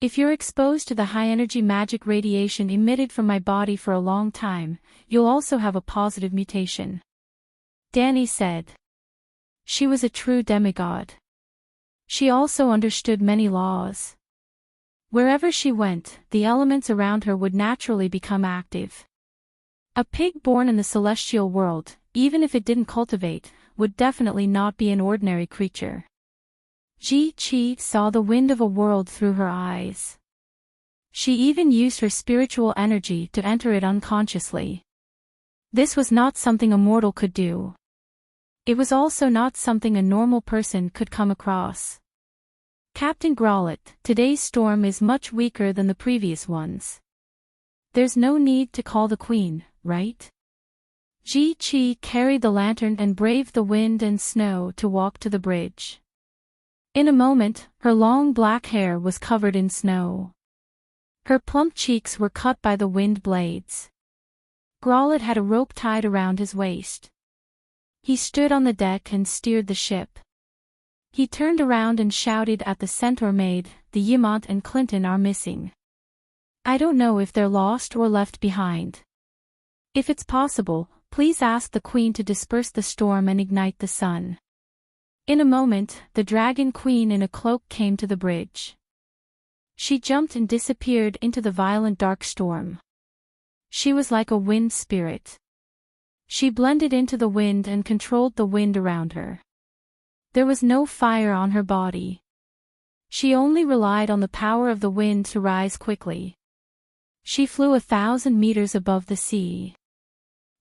If you're exposed to the high-energy magic radiation emitted from my body for a long time, you'll also have a positive mutation. Danny said. She was a true demigod. She also understood many laws. Wherever she went, the elements around her would naturally become active. A pig born in the celestial world, even if it didn't cultivate, would definitely not be an ordinary creature. Ji-Chi saw the wind of a world through her eyes. She even used her spiritual energy to enter it unconsciously. This was not something a mortal could do. It was also not something a normal person could come across. Captain Growlithe, today's storm is much weaker than the previous ones. There's no need to call the queen, right? Ji-Chi carried the lantern and braved the wind and snow to walk to the bridge. In a moment, her long black hair was covered in snow. Her plump cheeks were cut by the wind blades. Growlithe had a rope tied around his waist. He stood on the deck and steered the ship. He turned around and shouted at the centaur maid, "The Yimont and Clinton are missing. I don't know if they're lost or left behind. If it's possible, please ask the queen to disperse the storm and ignite the sun." In a moment, the dragon queen in a cloak came to the bridge. She jumped and disappeared into the violent dark storm. She was like a wind spirit. She blended into the wind and controlled the wind around her. There was no fire on her body. She only relied on the power of the wind to rise quickly. She flew 1,000 meters above the sea.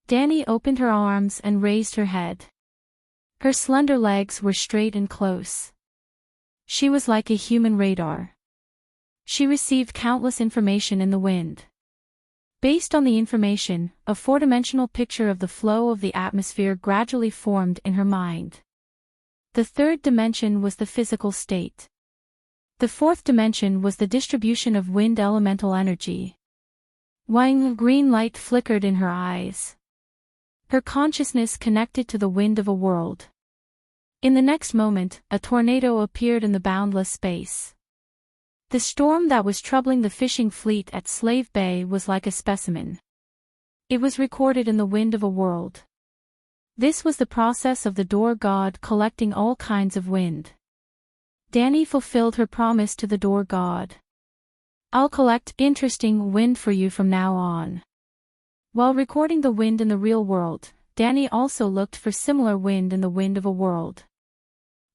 Danny opened her arms and raised her head. Her slender legs were straight and close. She was like a human radar. She received countless information in the wind. Based on the information, a four-dimensional picture of the flow of the atmosphere gradually formed in her mind. The third dimension was the physical state. The fourth dimension was the distribution of wind elemental energy. White green light flickered in her eyes. Her consciousness connected to the wind of a world. In the next moment, a tornado appeared in the boundless space. The storm that was troubling the fishing fleet at Slave Bay was like a specimen. It was recorded in the wind of a world. This was the process of the door god collecting all kinds of wind. Danny fulfilled her promise to the door god. "I'll collect interesting wind for you from now on." While recording the wind in the real world, Danny also looked for similar wind in the wind of a world.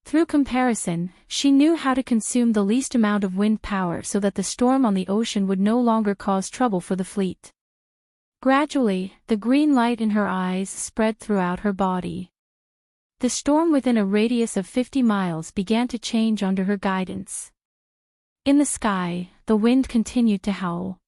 Through comparison, she knew how to consume the least amount of wind power so that the storm on the ocean would no longer cause trouble for the fleet. Gradually, the green light in her eyes spread throughout her body. The storm within a radius of 50 miles began to change under her guidance. In the sky, the wind continued to howl.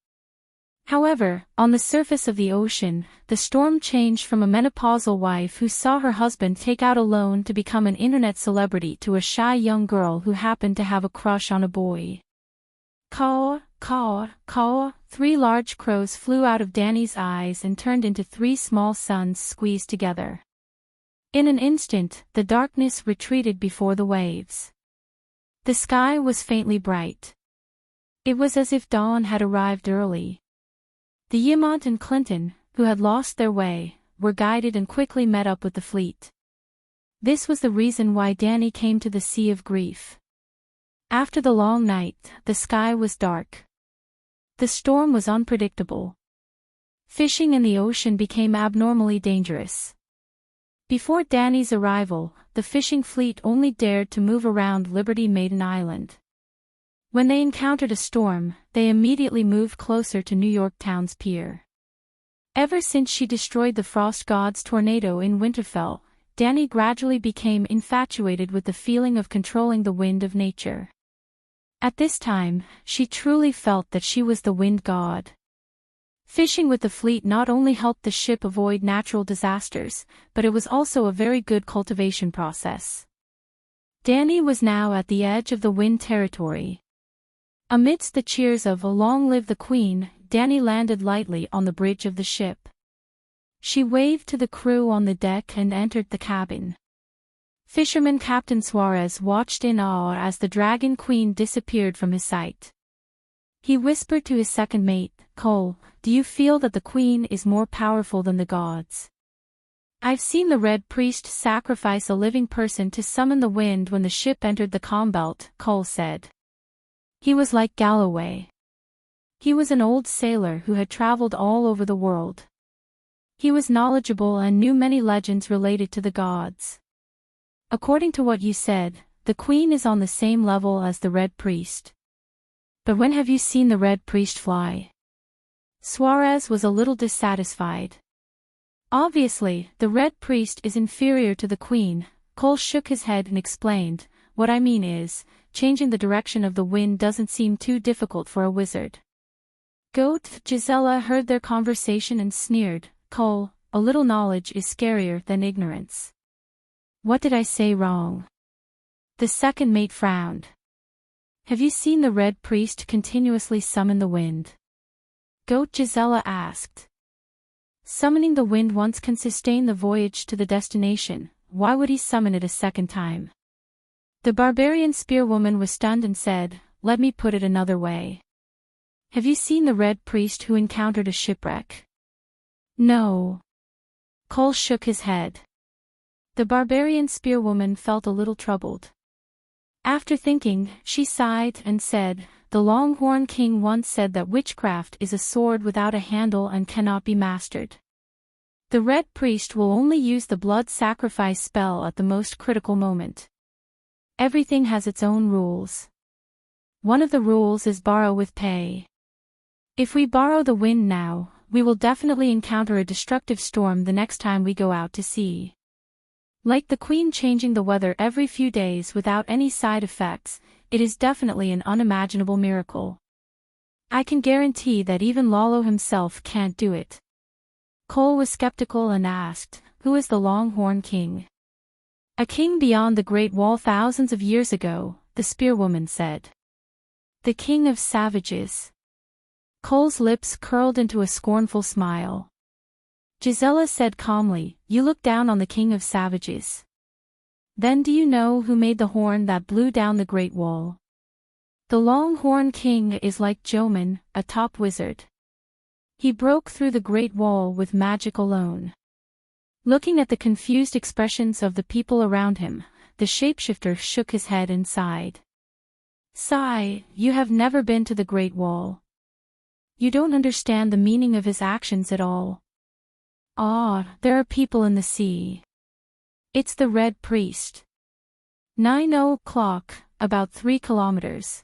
However, on the surface of the ocean, the storm changed from a menopausal wife who saw her husband take out a loan to become an internet celebrity to a shy young girl who happened to have a crush on a boy. Caw, caw, caw, 3 large crows flew out of Danny's eyes and turned into 3 small suns squeezed together. In an instant, the darkness retreated before the waves. The sky was faintly bright. It was as if dawn had arrived early. The Yimont and Clinton, who had lost their way, were guided and quickly met up with the fleet. This was the reason why Danny came to the Sea of Grief. After the long night, the sky was dark. The storm was unpredictable. Fishing in the ocean became abnormally dangerous. Before Danny's arrival, the fishing fleet only dared to move around Liberty Maiden Island. When they encountered a storm, they immediately moved closer to New York Town's pier. Ever since she destroyed the Frost God's tornado in Winterfell, Danny gradually became infatuated with the feeling of controlling the wind of nature. At this time, she truly felt that she was the wind god. Fishing with the fleet not only helped the ship avoid natural disasters, but it was also a very good cultivation process. Danny was now at the edge of the wind territory. Amidst the cheers of "Long live the Queen," Danny landed lightly on the bridge of the ship. She waved to the crew on the deck and entered the cabin. Fisherman Captain Suarez watched in awe as the Dragon Queen disappeared from his sight. He whispered to his second mate, Cole, do you feel that the Queen is more powerful than the gods? I've seen the Red Priest sacrifice a living person to summon the wind when the ship entered the calm belt, Cole said. He was like Galloway. He was an old sailor who had traveled all over the world. He was knowledgeable and knew many legends related to the gods. According to what you said, the Queen is on the same level as the Red Priest. But when have you seen the Red Priest fly? Suarez was a little dissatisfied. Obviously, the Red Priest is inferior to the Queen. Cole shook his head and explained, what I mean is, changing the direction of the wind doesn't seem too difficult for a wizard. Goat Gisela heard their conversation and sneered, Cole, a little knowledge is scarier than ignorance. What did I say wrong? The second mate frowned. Have you seen the Red Priest continuously summon the wind? Goat Gisela asked. Summoning the wind once can sustain the voyage to the destination, why would he summon it a second time? The barbarian spearwoman was stunned and said, let me put it another way. Have you seen the Red Priest who encountered a shipwreck? No. Cole shook his head. The barbarian spearwoman felt a little troubled. After thinking, she sighed and said, the Longhorn King once said that witchcraft is a sword without a handle and cannot be mastered. The Red Priest will only use the blood sacrifice spell at the most critical moment. Everything has its own rules. One of the rules is borrow with pay. If we borrow the wind now, we will definitely encounter a destructive storm the next time we go out to sea. Like the Queen changing the weather every few days without any side effects, it is definitely an unimaginable miracle. I can guarantee that even Lalo himself can't do it. Cole was skeptical and asked, who is the Longhorn King? A king beyond the Great Wall thousands of years ago, the spearwoman said. The King of Savages. Cole's lips curled into a scornful smile. Gisela said calmly, you look down on the King of Savages. Then do you know who made the horn that blew down the Great Wall? The Longhorn King is like Joman, a top wizard. He broke through the Great Wall with magic alone. Looking at the confused expressions of the people around him, the shapeshifter shook his head and sighed. Sigh, you have never been to the Great Wall. You don't understand the meaning of his actions at all. Ah, there are people in the sea. It's the Red Priest. 9 o'clock, about 3 kilometers.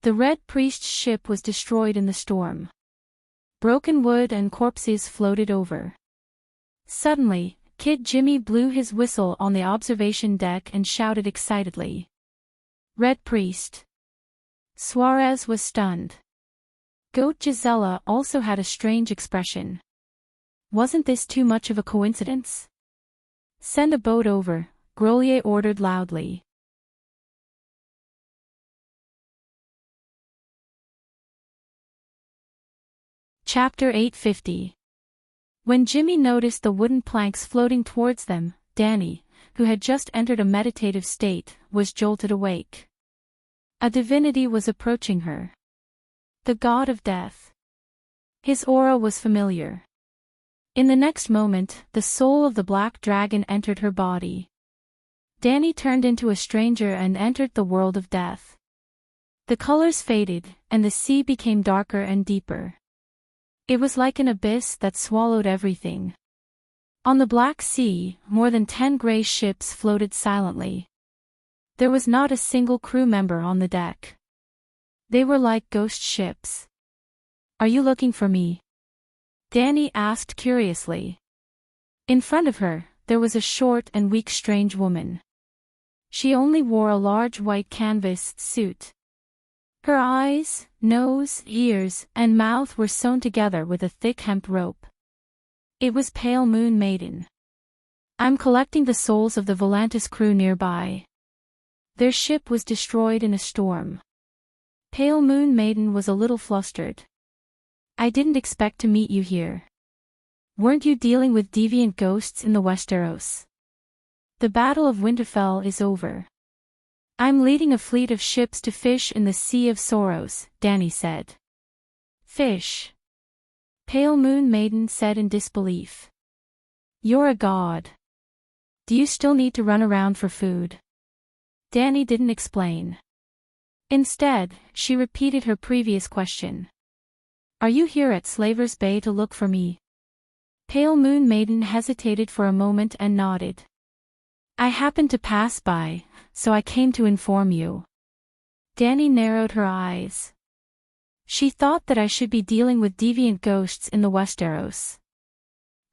The Red Priest's ship was destroyed in the storm. Broken wood and corpses floated over. Suddenly, Kid Jimmy blew his whistle on the observation deck and shouted excitedly. Red Priest. Suarez was stunned. Goat Gisela also had a strange expression. Wasn't this too much of a coincidence? Send a boat over, Grolier ordered loudly. Chapter 850. When Jimmy noticed the wooden planks floating towards them, Danny, who had just entered a meditative state, was jolted awake. A divinity was approaching her. The god of death. His aura was familiar. In the next moment, the soul of the black dragon entered her body. Danny turned into a stranger and entered the world of death. The colors faded, and the sea became darker and deeper. It was like an abyss that swallowed everything. On the Black Sea, more than 10 gray ships floated silently. There was not a single crew member on the deck. They were like ghost ships. Are you looking for me? Danny asked curiously. In front of her, there was a short and weak strange woman. She only wore a large white canvas suit. Her eyes, nose, ears, and mouth were sewn together with a thick hemp rope. It was Pale Moon Maiden. I'm collecting the souls of the Volantis crew nearby. Their ship was destroyed in a storm. Pale Moon Maiden was a little flustered. I didn't expect to meet you here. Weren't you dealing with deviant ghosts in the Westeros? The Battle of Winterfell is over. I'm leading a fleet of ships to fish in the Sea of Sorrows, Dany said. Fish? Pale Moon Maiden said in disbelief. You're a god. Do you still need to run around for food? Dany didn't explain. Instead, she repeated her previous question. Are you here at Slaver's Bay to look for me? Pale Moon Maiden hesitated for a moment and nodded. I happened to pass by, so I came to inform you. Dany narrowed her eyes. She thought that I should be dealing with deviant ghosts in the Westeros.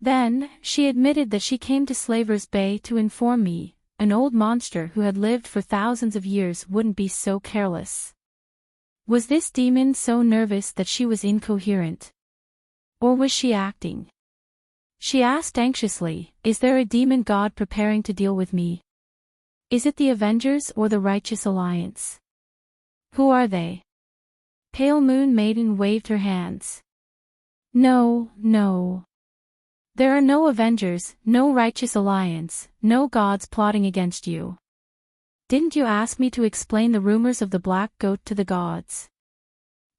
Then, she admitted that she came to Slaver's Bay to inform me. An old monster who had lived for thousands of years wouldn't be so careless. Was this demon so nervous that she was incoherent? Or was she acting? She asked anxiously, is there a demon god preparing to deal with me? Is it the Avengers or the Righteous Alliance? Who are they? Pale Moon Maiden waved her hands. No, no. There are no Avengers, no Righteous Alliance, no gods plotting against you. Didn't you ask me to explain the rumors of the Black Goat to the gods?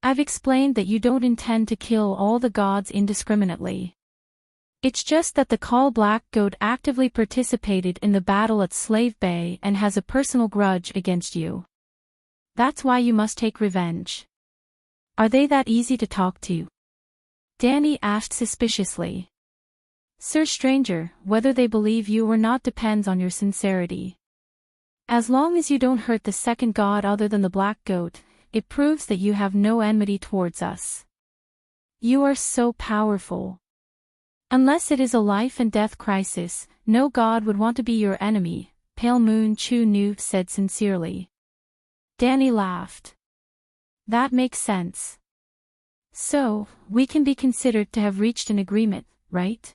I've explained that you don't intend to kill all the gods indiscriminately. It's just that the Khal Black Goat actively participated in the battle at Slave Bay and has a personal grudge against you. That's why you must take revenge. Are they that easy to talk to? Dany asked suspiciously. Sir Stranger, whether they believe you or not depends on your sincerity. As long as you don't hurt the second god other than the Black Goat, it proves that you have no enmity towards us. You are so powerful. Unless it is a life and death crisis, no god would want to be your enemy, Pale Moon Chu Nu said sincerely. Dany laughed. That makes sense. So, we can be considered to have reached an agreement, right?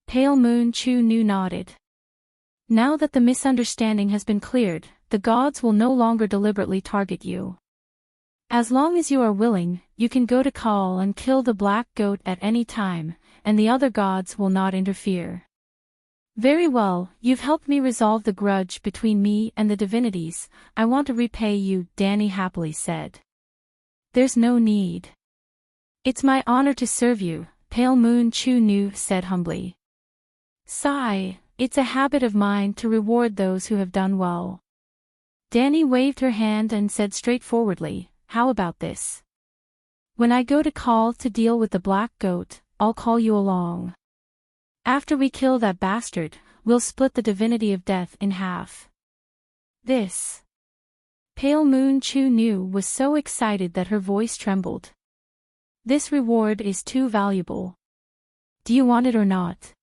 Pale Moon Chu Nu nodded. Now that the misunderstanding has been cleared, the gods will no longer deliberately target you. As long as you are willing, you can go to Khal and kill the Black Goat at any time, and the other gods will not interfere. Very well, you've helped me resolve the grudge between me and the divinities. I want to repay you, Dany happily said. There's no need. It's my honor to serve you, Pale Moon Chu Nu said humbly. Sigh, it's a habit of mine to reward those who have done well. Dany waved her hand and said straightforwardly, how about this? When I go to Khal to deal with the Black Goat, I'll call you along. After we kill that bastard, we'll split the divinity of death in half. This. Pale Moon Chu Nu was so excited that her voice trembled. This reward is too valuable. Do you want it or not?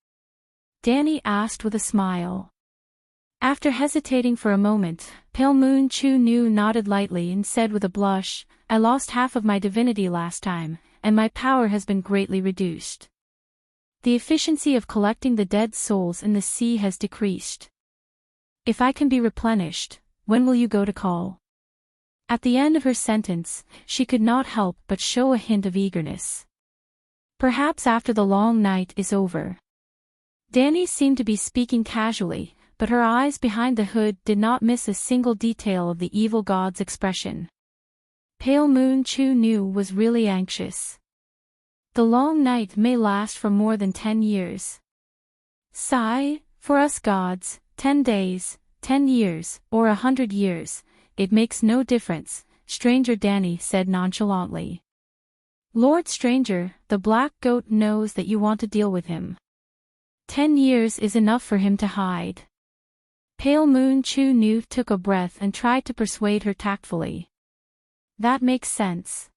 Dany asked with a smile. After hesitating for a moment, Pale Moon Chu Nu nodded lightly and said with a blush, I lost half of my divinity last time, and my power has been greatly reduced. The efficiency of collecting the dead souls in the sea has decreased. If I can be replenished, when will you go to Khal? At the end of her sentence, she could not help but show a hint of eagerness. Perhaps after the long night is over. Dany seemed to be speaking casually, but her eyes behind the hood did not miss a single detail of the evil god's expression. Pale Moon Chu Nu was really anxious. The long night may last for more than 10 years. Sigh, for us gods, 10 days, 10 years, or 100 years, it makes no difference, Stranger Dany said nonchalantly. Lord Stranger, the Black Goat knows that you want to deal with him. 10 years is enough for him to hide. Pale Moon Chu Nu took a breath and tried to persuade her tactfully. That makes sense.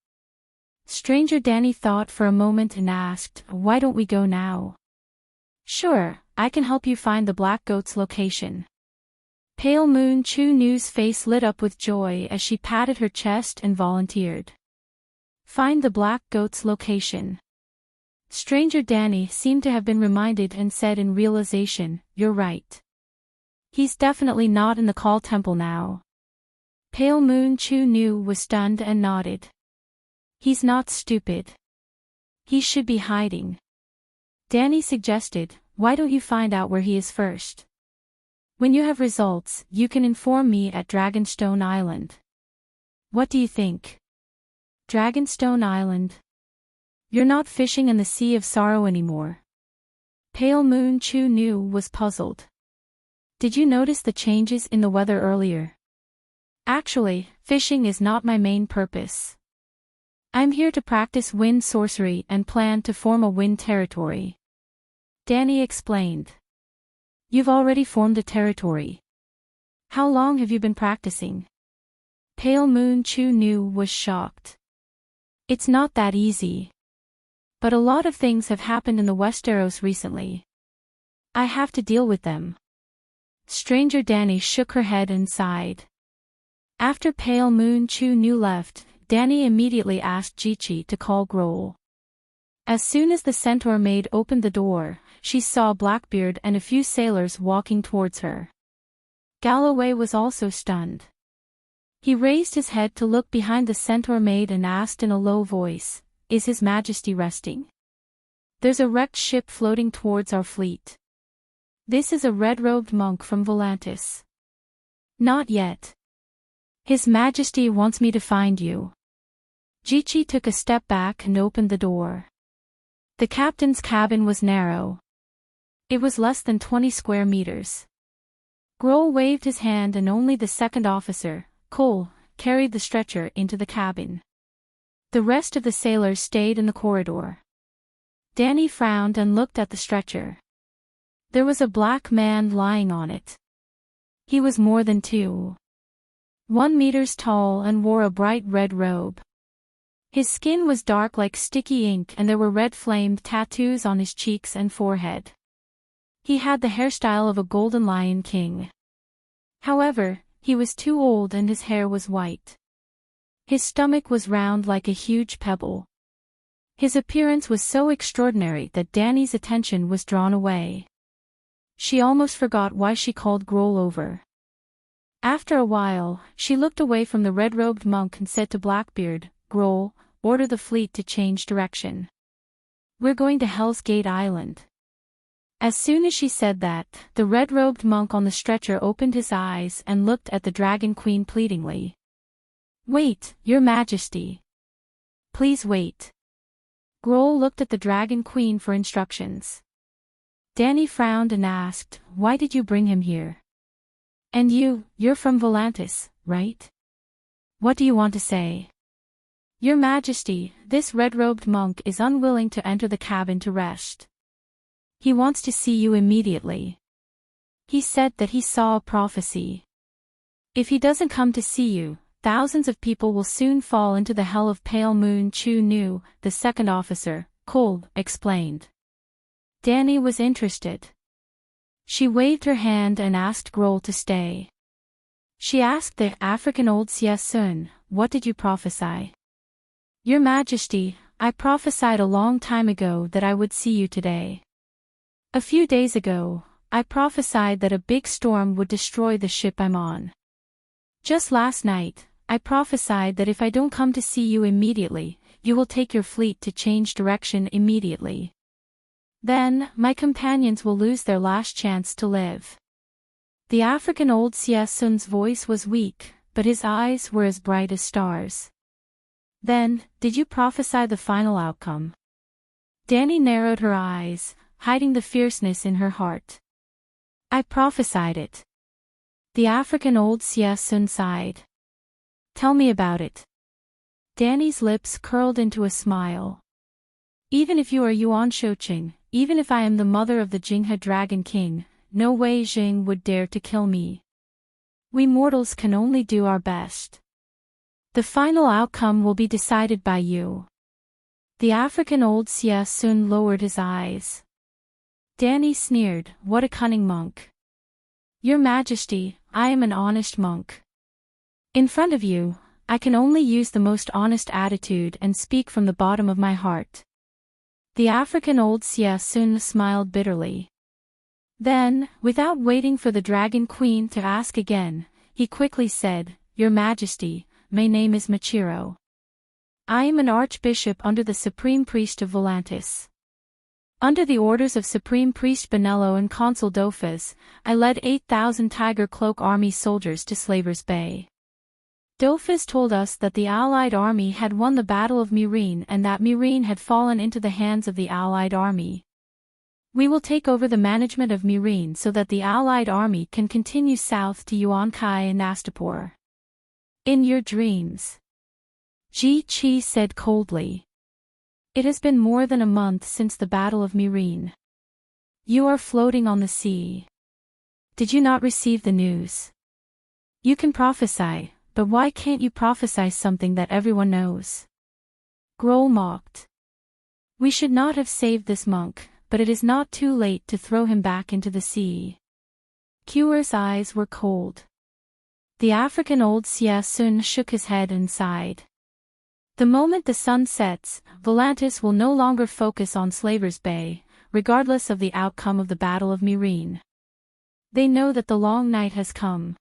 Stranger Dany thought for a moment and asked, why don't we go now? Sure, I can help you find the Black Goat's location. Pale Moon Chu Nu's face lit up with joy as she patted her chest and volunteered. Find the Black Goat's location. Stranger Dany seemed to have been reminded and said in realization, you're right. He's definitely not in the Khal Temple now. Pale Moon Chu Nu was stunned and nodded. He's not stupid. He should be hiding. Danny suggested, why don't you find out where he is first? When you have results, you can inform me at Dragonstone Island. What do you think? Dragonstone Island? You're not fishing in the Sea of Sorrow anymore. Pale Moon Chu Nu was puzzled. Did you notice the changes in the weather earlier? Actually, fishing is not my main purpose. I'm here to practice wind sorcery and plan to form a wind territory. Danny explained. You've already formed a territory. How long have you been practicing? Pale Moon Chu Nu was shocked. It's not that easy. But a lot of things have happened in the Westeros recently. I have to deal with them. Stranger Danny shook her head and sighed. After Pale Moon Chu Nu left, Danny immediately asked Jichi to call Grohl. As soon as the centaur maid opened the door, she saw Blackbeard and a few sailors walking towards her. Galloway was also stunned. He raised his head to look behind the centaur maid and asked in a low voice, "Is His Majesty resting? There's a wrecked ship floating towards our fleet. This is a red-robed monk from Volantis." "Not yet. His Majesty wants me to find you." Jichi took a step back and opened the door. The captain's cabin was narrow. It was less than 20 square meters. Grohl waved his hand and only the second officer, Cole, carried the stretcher into the cabin. The rest of the sailors stayed in the corridor. Danny frowned and looked at the stretcher. There was a black man lying on it. He was more than 2 meters tall and wore a bright red robe. His skin was dark like sticky ink and there were red-flamed tattoos on his cheeks and forehead. He had the hairstyle of a golden lion king. However, he was too old and his hair was white. His stomach was round like a huge pebble. His appearance was so extraordinary that Danny's attention was drawn away. She almost forgot why she called Grohl over. After a while, she looked away from the red-robed monk and said to Blackbeard, "Grohl, order the fleet to change direction. We're going to Hell's Gate Island." As soon as she said that, the red-robed monk on the stretcher opened his eyes and looked at the Dragon Queen pleadingly. "Wait, Your Majesty. Please wait." Grohl looked at the Dragon Queen for instructions. Danny frowned and asked, "Why did you bring him here? And you're from Volantis, right? What do you want to say?" "Your Majesty, this red-robed monk is unwilling to enter the cabin to rest. He wants to see you immediately. He said that he saw a prophecy. If he doesn't come to see you, thousands of people will soon fall into the hell of Pale Moon Chu Nu," the second officer, Cole, explained. Danny was interested. She waved her hand and asked Grohl to stay. She asked the African old Sun, "What did you prophesy?" "Your Majesty, I prophesied a long time ago that I would see you today. A few days ago, I prophesied that a big storm would destroy the ship I'm on. Just last night, I prophesied that if I don't come to see you immediately, you will take your fleet to change direction immediately. Then, my companions will lose their last chance to live." The African old Sun's voice was weak, but his eyes were as bright as stars. "Then, did you prophesy the final outcome?" Danny narrowed her eyes, hiding the fierceness in her heart. "I prophesied it." The African old Sun sighed. "Tell me about it." Danny's lips curled into a smile. "Even if you are Yuan Shouqing, even if I am the mother of the Jinghe Dragon King, no way Jing would dare to kill me. We mortals can only do our best. The final outcome will be decided by you." The African old Sun lowered his eyes. Danny sneered, "What a cunning monk." "Your Majesty, I am an honest monk. In front of you, I can only use the most honest attitude and speak from the bottom of my heart." The African old Sun smiled bitterly. Then, without waiting for the Dragon Queen to ask again, he quickly said, "Your Majesty, my name is Machiro. I am an archbishop under the supreme priest of Volantis. Under the orders of Supreme Priest Benello and Consul Dofus, I led 8,000 Tiger Cloak Army soldiers to Slaver's Bay. Dofus told us that the Allied army had won the Battle of Murine and that Murine had fallen into the hands of the Allied army. We will take over the management of Murine so that the Allied army can continue south to Yuankai and Nastapur. In your dreams. Ji Chi said coldly. It has been more than a month since the Battle of Murine. You are floating on the sea. Did you not receive the news? You can prophesy, but why can't you prophesy something that everyone knows? Grohl mocked. We should not have saved this monk, but it is not too late to throw him back into the sea. Kuer's eyes were cold. The African old Xia Sun shook his head and sighed. The moment the sun sets, Volantis will no longer focus on Slaver's Bay, regardless of the outcome of the Battle of Murine. They know that the long night has come.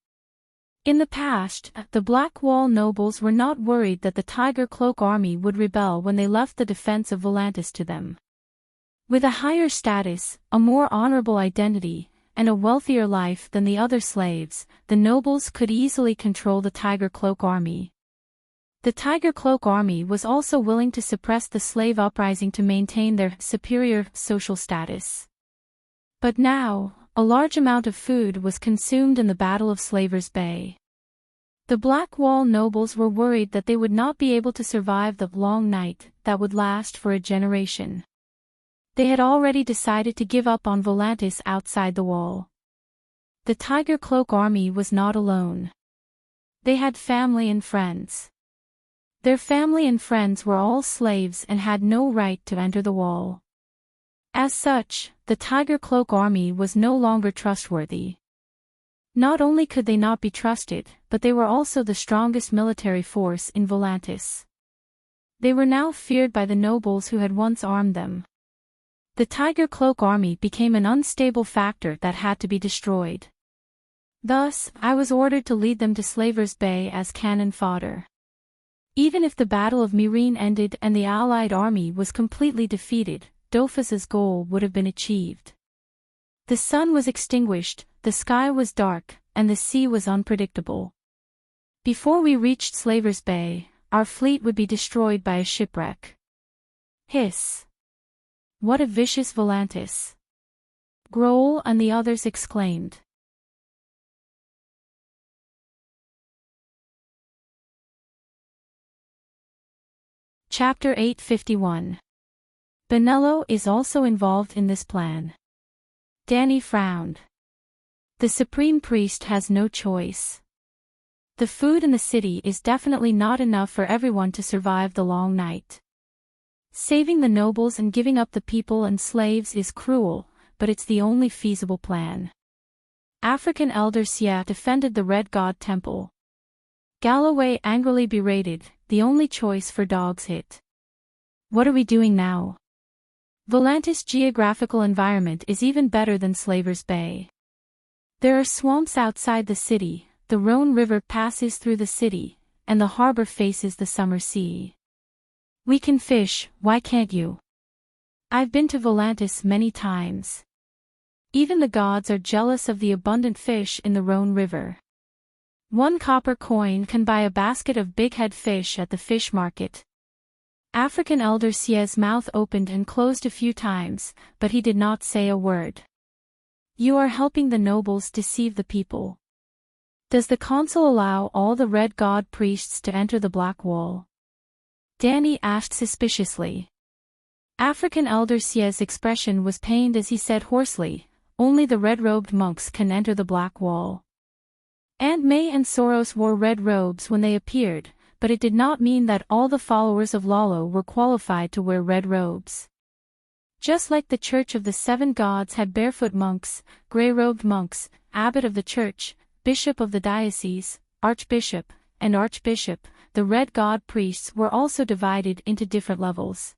In the past, the Black Wall nobles were not worried that the Tiger Cloak army would rebel when they left the defense of Volantis to them. With a higher status, a more honorable identity, and a wealthier life than the other slaves, the nobles could easily control the Tiger Cloak army. The Tiger Cloak army was also willing to suppress the slave uprising to maintain their superior social status. But now, a large amount of food was consumed in the Battle of Slaver's Bay. The Black Wall nobles were worried that they would not be able to survive the long night that would last for a generation. They had already decided to give up on Volantis outside the wall. The Tiger Cloak army was not alone. They had family and friends. Their family and friends were all slaves and had no right to enter the wall. As such, the Tiger Cloak army was no longer trustworthy. Not only could they not be trusted, but they were also the strongest military force in Volantis. They were now feared by the nobles who had once armed them. The Tiger Cloak army became an unstable factor that had to be destroyed. Thus, I was ordered to lead them to Slaver's Bay as cannon fodder. Even if the Battle of Murine ended and the Allied army was completely defeated, Dofus's goal would have been achieved. The sun was extinguished, the sky was dark, and the sea was unpredictable. Before we reached Slaver's Bay, our fleet would be destroyed by a shipwreck. Hiss! What a vicious Volantis! Grohl and the others exclaimed. Chapter 851. Benello is also involved in this plan. Danny frowned. The Supreme Priest has no choice. The food in the city is definitely not enough for everyone to survive the long night. Saving the nobles and giving up the people and slaves is cruel, but it's the only feasible plan. African elder Xia defended the Red God Temple. Galloway angrily berated, the only choice for dogs hit. What are we doing now? Volantis' geographical environment is even better than Slaver's Bay. There are swamps outside the city, the Rhone River passes through the city, and the harbor faces the summer sea. We can fish, why can't you? I've been to Volantis many times. Even the gods are jealous of the abundant fish in the Rhone River. 1 copper coin can buy a basket of bighead fish at the fish market. African elder Xia's mouth opened and closed a few times, but he did not say a word. You are helping the nobles deceive the people. Does the consul allow all the Red God priests to enter the Black Wall? Danny asked suspiciously. African elder Xia's expression was pained as he said hoarsely, only the red-robed monks can enter the Black Wall. Aunt May and Soros wore red robes when they appeared, but it did not mean that all the followers of Lalo were qualified to wear red robes. Just like the Church of the Seven Gods had barefoot monks, gray-robed monks, abbot of the church, bishop of the diocese, archbishop, and archbishop, the Red God priests were also divided into different levels.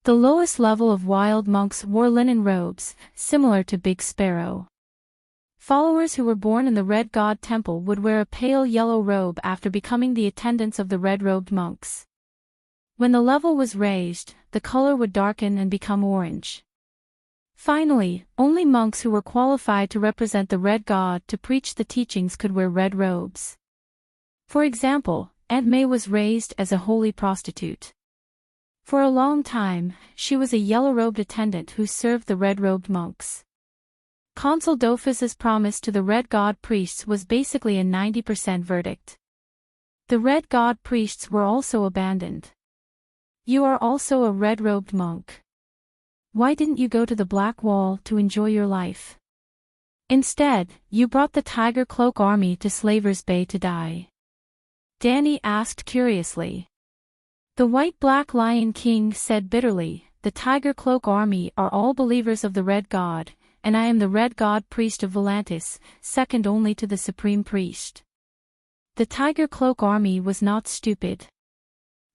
The lowest level of wild monks wore linen robes, similar to Big Sparrow. Followers who were born in the Red God Temple would wear a pale yellow robe after becoming the attendants of the red-robed monks. When the level was raised, the color would darken and become orange. Finally, only monks who were qualified to represent the red god to preach the teachings could wear red robes. For example, Aunt May was raised as a holy prostitute. For a long time, she was a yellow-robed attendant who served the red-robed monks. Consul Dofus's promise to the red god priests was basically a 90% verdict. The red god priests were also abandoned. You are also a red-robed monk. Why didn't you go to the Black Wall to enjoy your life? Instead, you brought the Tiger Cloak army to Slaver's Bay to die. Danny asked curiously. The White-Black Lion King said bitterly, the Tiger Cloak army are all believers of the Red God, and I am the Red God priest of Volantis, second only to the Supreme Priest. The Tiger Cloak army was not stupid.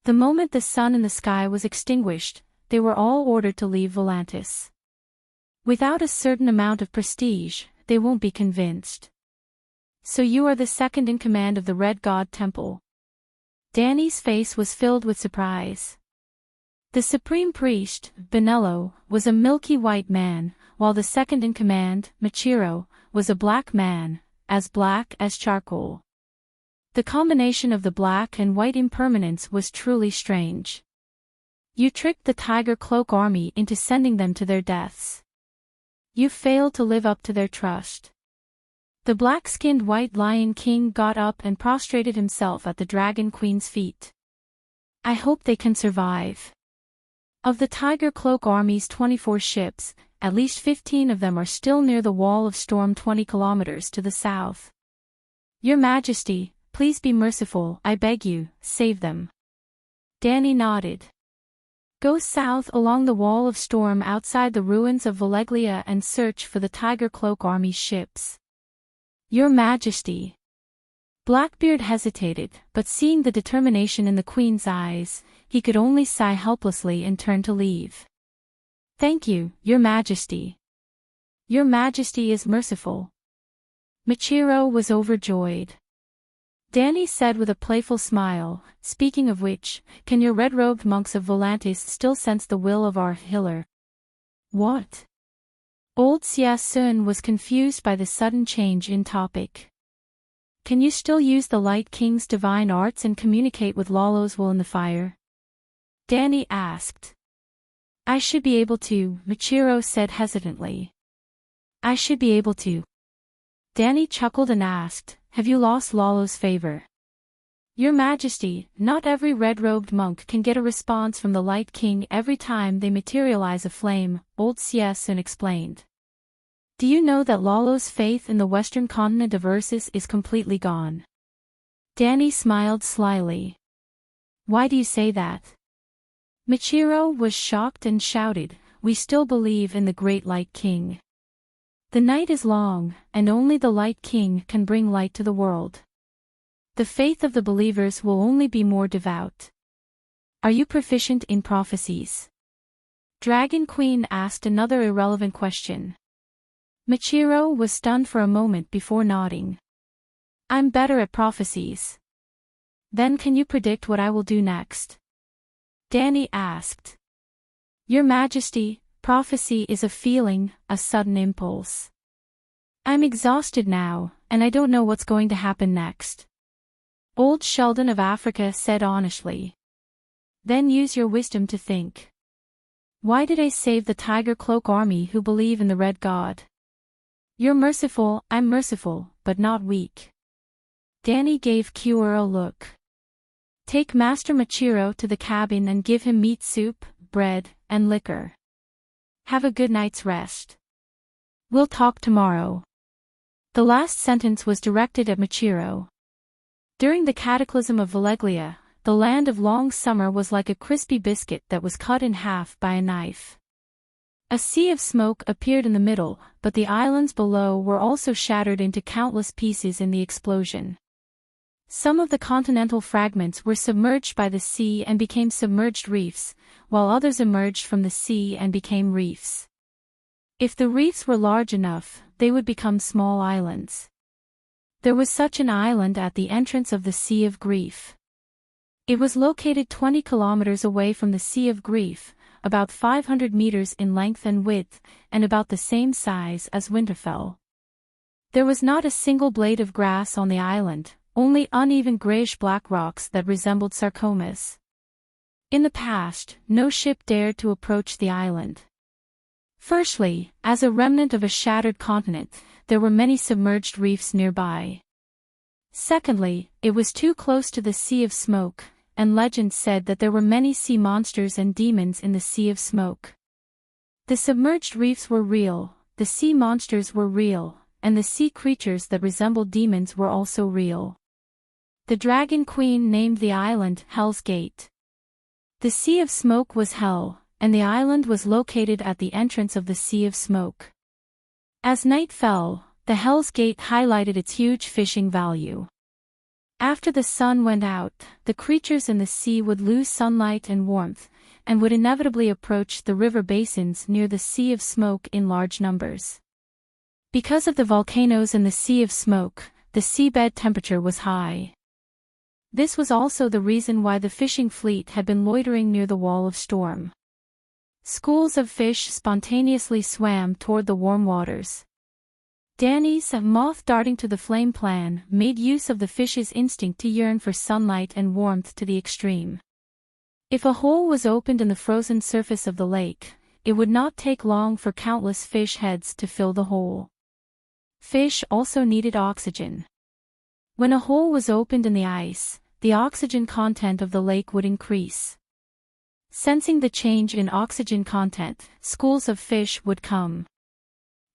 The moment the sun in the sky was extinguished, they were all ordered to leave Volantis. Without a certain amount of prestige, they won't be convinced. So you are the second in command of the Red God Temple. Danny's face was filled with surprise. The Supreme Priest, Benello, was a milky white man, while the second in command, Machiro, was a black man, as black as charcoal. The combination of the black and white impermanence was truly strange. You tricked the Tiger Cloak army into sending them to their deaths. You failed to live up to their trust. The black-skinned White Lion King got up and prostrated himself at the Dragon Queen's feet. I hope they can survive. Of the Tiger Cloak army's 24 ships, at least 15 of them are still near the Wall of Storm 20 kilometers to the south. Your Majesty, please be merciful, I beg you, save them. Danny nodded. Go south along the Wall of Storm outside the ruins of Valeglia and search for the Tiger Cloak army's ships. Your Majesty. Blackbeard hesitated, but seeing the determination in the Queen's eyes, he could only sigh helplessly and turn to leave. Thank you, Your Majesty. Your Majesty is merciful. Machiro was overjoyed. Danny said with a playful smile, speaking of which, can your red-robed monks of Volantis still sense the will of our healer? What? Old Xia Sun was confused by the sudden change in topic. Can you still use the Light King's divine arts and communicate with Lalo's will in the fire? Danny asked. I should be able to, Machiro said hesitantly. I should be able to. Danny chuckled and asked, have you lost Lalo's favor? Your Majesty, not every red-robed monk can get a response from the Light King every time they materialize a flame, Old Xia Sun explained. Do you know that Lalo's faith in the western continent of Ursus is completely gone? Danny smiled slyly. Why do you say that? Machiro was shocked and shouted, we still believe in the great Light King. The night is long, and only the Light King can bring light to the world. The faith of the believers will only be more devout. Are you proficient in prophecies? Dragon Queen asked another irrelevant question. Machiro was stunned for a moment before nodding. I'm better at prophecies. Then can you predict what I will do next? Danny asked. Your Majesty, prophecy is a feeling, a sudden impulse. I'm exhausted now, and I don't know what's going to happen next. Old Sheldon of Africa said honestly. Then use your wisdom to think. Why did I save the Tiger Cloak army who believe in the Red God? You're merciful, I'm merciful, but not weak. Danny gave Cure a look. Take Master Machiro to the cabin and give him meat soup, bread, and liquor. Have a good night's rest. We'll talk tomorrow. The last sentence was directed at Machiro. During the cataclysm of Valeglia, the land of long summer was like a crispy biscuit that was cut in half by a knife. A sea of smoke appeared in the middle, but the islands below were also shattered into countless pieces in the explosion. Some of the continental fragments were submerged by the sea and became submerged reefs, while others emerged from the sea and became reefs. If the reefs were large enough, they would become small islands. There was such an island at the entrance of the Sea of Grief. It was located 20 kilometers away from the Sea of Grief, about 500 meters in length and width, and about the same size as Winterfell. There was not a single blade of grass on the island, only uneven grayish-black rocks that resembled sarcomas. In the past, no ship dared to approach the island. Firstly, as a remnant of a shattered continent, there were many submerged reefs nearby. Secondly, it was too close to the Sea of Smoke, and legend said that there were many sea monsters and demons in the Sea of Smoke. The submerged reefs were real, the sea monsters were real, and the sea creatures that resembled demons were also real. The Dragon Queen named the island Hell's Gate. The Sea of Smoke was hell, and the island was located at the entrance of the Sea of Smoke. As night fell, the Hell's Gate highlighted its huge fishing value. After the sun went out, the creatures in the sea would lose sunlight and warmth, and would inevitably approach the river basins near the Sea of Smoke in large numbers. Because of the volcanoes in the Sea of Smoke, the seabed temperature was high. This was also the reason why the fishing fleet had been loitering near the wall of storm. Schools of fish spontaneously swam toward the warm waters. Dany's moth darting to the flame plan made use of the fish's instinct to yearn for sunlight and warmth to the extreme. If a hole was opened in the frozen surface of the lake, it would not take long for countless fish heads to fill the hole. Fish also needed oxygen. When a hole was opened in the ice, the oxygen content of the lake would increase. Sensing the change in oxygen content, schools of fish would come.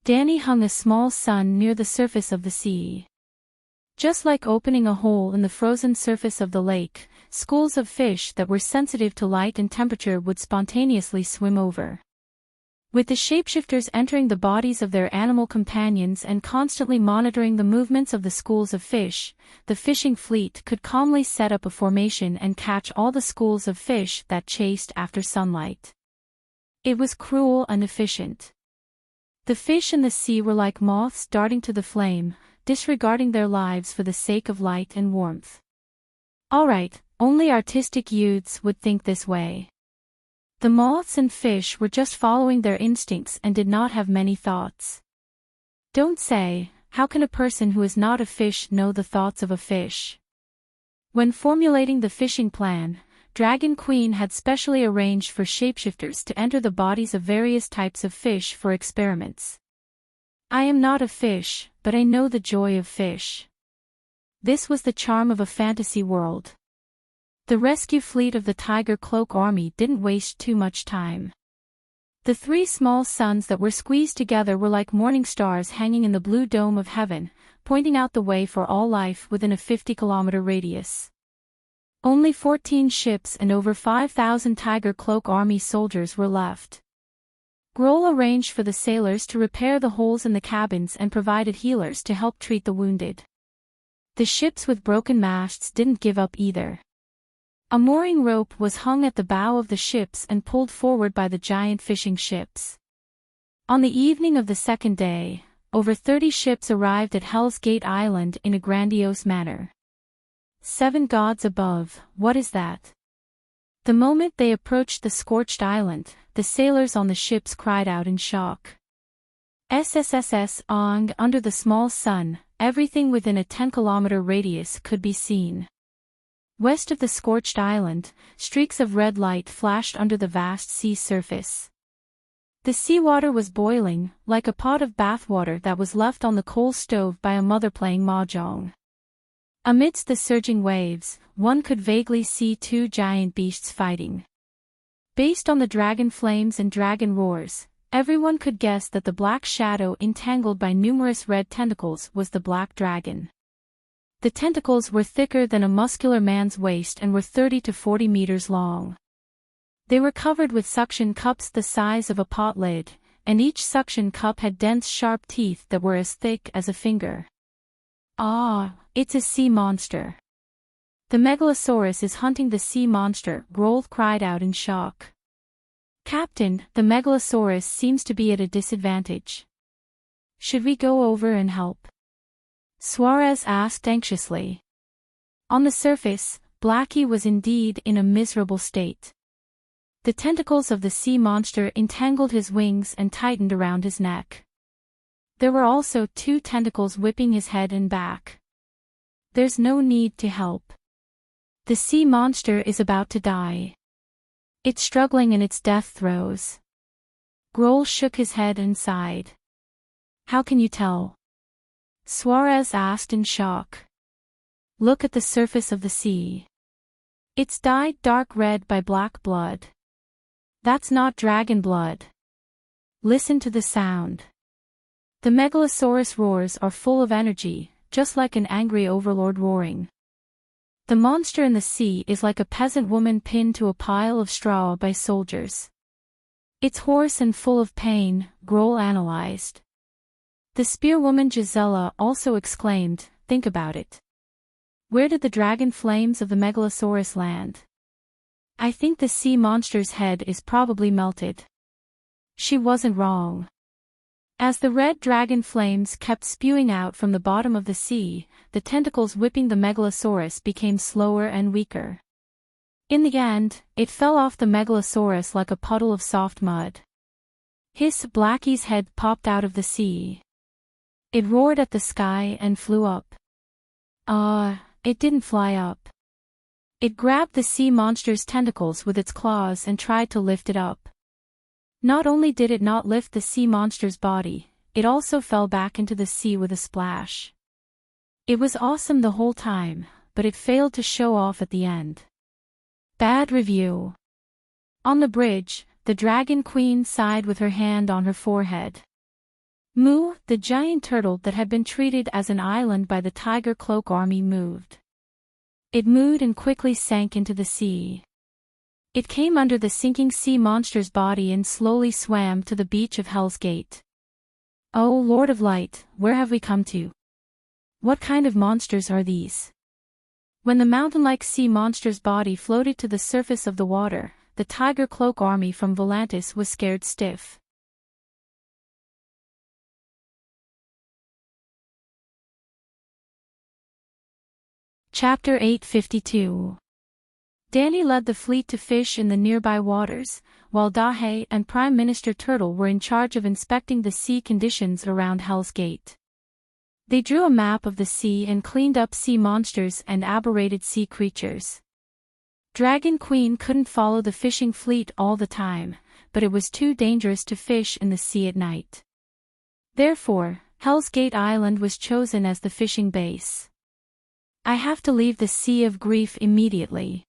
Dany hung a small sun near the surface of the sea. Just like opening a hole in the frozen surface of the lake, schools of fish that were sensitive to light and temperature would spontaneously swim over. With the shapeshifters entering the bodies of their animal companions and constantly monitoring the movements of the schools of fish, the fishing fleet could calmly set up a formation and catch all the schools of fish that chased after sunlight. It was cruel and efficient. The fish in the sea were like moths darting to the flame, disregarding their lives for the sake of light and warmth. Alright, only artistic youths would think this way. The moths and fish were just following their instincts and did not have many thoughts. Don't say, how can a person who is not a fish know the thoughts of a fish? When formulating the fishing plan, Dragon Queen had specially arranged for shapeshifters to enter the bodies of various types of fish for experiments. I am not a fish, but I know the joy of fish. This was the charm of a fantasy world. The rescue fleet of the Tiger Cloak Army didn't waste too much time. The three small suns that were squeezed together were like morning stars hanging in the blue dome of heaven, pointing out the way for all life within a 50-kilometer radius. Only 14 ships and over 5,000 Tiger Cloak Army soldiers were left. Grohl arranged for the sailors to repair the holes in the cabins and provided healers to help treat the wounded. The ships with broken masts didn't give up either. A mooring rope was hung at the bow of the ships and pulled forward by the giant fishing ships. On the evening of the second day, over 30 ships arrived at Hell's Gate Island in a grandiose manner. 7 gods above, what is that? The moment they approached the scorched island, the sailors on the ships cried out in shock. SSSS Ong under the small sun, everything within a 10-kilometer radius could be seen. West of the scorched island, streaks of red light flashed under the vast sea surface. The seawater was boiling, like a pot of bathwater that was left on the coal stove by a mother playing mahjong. Amidst the surging waves, one could vaguely see 2 giant beasts fighting. Based on the dragon flames and dragon roars, everyone could guess that the black shadow entangled by numerous red tentacles was the black dragon. The tentacles were thicker than a muscular man's waist and were 30 to 40 meters long. They were covered with suction cups the size of a pot lid, and each suction cup had dense sharp teeth that were as thick as a finger. Ah, it's a sea monster. The Megalosaurus is hunting the sea monster, Grohl cried out in shock. Captain, the Megalosaurus seems to be at a disadvantage. Should we go over and help? Suarez asked anxiously. On the surface, Blackie was indeed in a miserable state. The tentacles of the sea monster entangled his wings and tightened around his neck. There were also 2 tentacles whipping his head and back. There's no need to help. The sea monster is about to die. It's struggling in its death throes. Grohl shook his head and sighed. How can you tell? Suarez asked in shock. Look at the surface of the sea. It's dyed dark red by black blood. That's not dragon blood. Listen to the sound. The Megalosaurus roars are full of energy, just like an angry overlord roaring. The monster in the sea is like a peasant woman pinned to a pile of straw by soldiers. It's hoarse and full of pain, Grohl analyzed. The spearwoman Gisela also exclaimed, think about it. Where did the dragon flames of the Megalosaurus land? I think the sea monster's head is probably melted. She wasn't wrong. As the red dragon flames kept spewing out from the bottom of the sea, the tentacles whipping the Megalosaurus became slower and weaker. In the end, it fell off the Megalosaurus like a puddle of soft mud. Hiss! Blackie's head popped out of the sea. It roared at the sky and flew up. It didn't fly up. It grabbed the sea monster's tentacles with its claws and tried to lift it up. Not only did it not lift the sea monster's body, it also fell back into the sea with a splash. It was awesome the whole time, but it failed to show off at the end. Bad review. On the bridge, the Dragon Queen sighed with her hand on her forehead. Moo, the giant turtle that had been treated as an island by the Tiger Cloak Army moved. It mooed and quickly sank into the sea. It came under the sinking sea monster's body and slowly swam to the beach of Hell's Gate. Oh Lord of Light, where have we come to? What kind of monsters are these? When the mountain-like sea monster's body floated to the surface of the water, the Tiger Cloak Army from Volantis was scared stiff. Chapter 852. Danny led the fleet to fish in the nearby waters, while Dahe and Prime Minister Turtle were in charge of inspecting the sea conditions around Hell's Gate. They drew a map of the sea and cleaned up sea monsters and aberrated sea creatures. Dragon Queen couldn't follow the fishing fleet all the time, but it was too dangerous to fish in the sea at night. Therefore, Hell's Gate Island was chosen as the fishing base. I have to leave the Sea of Grief immediately.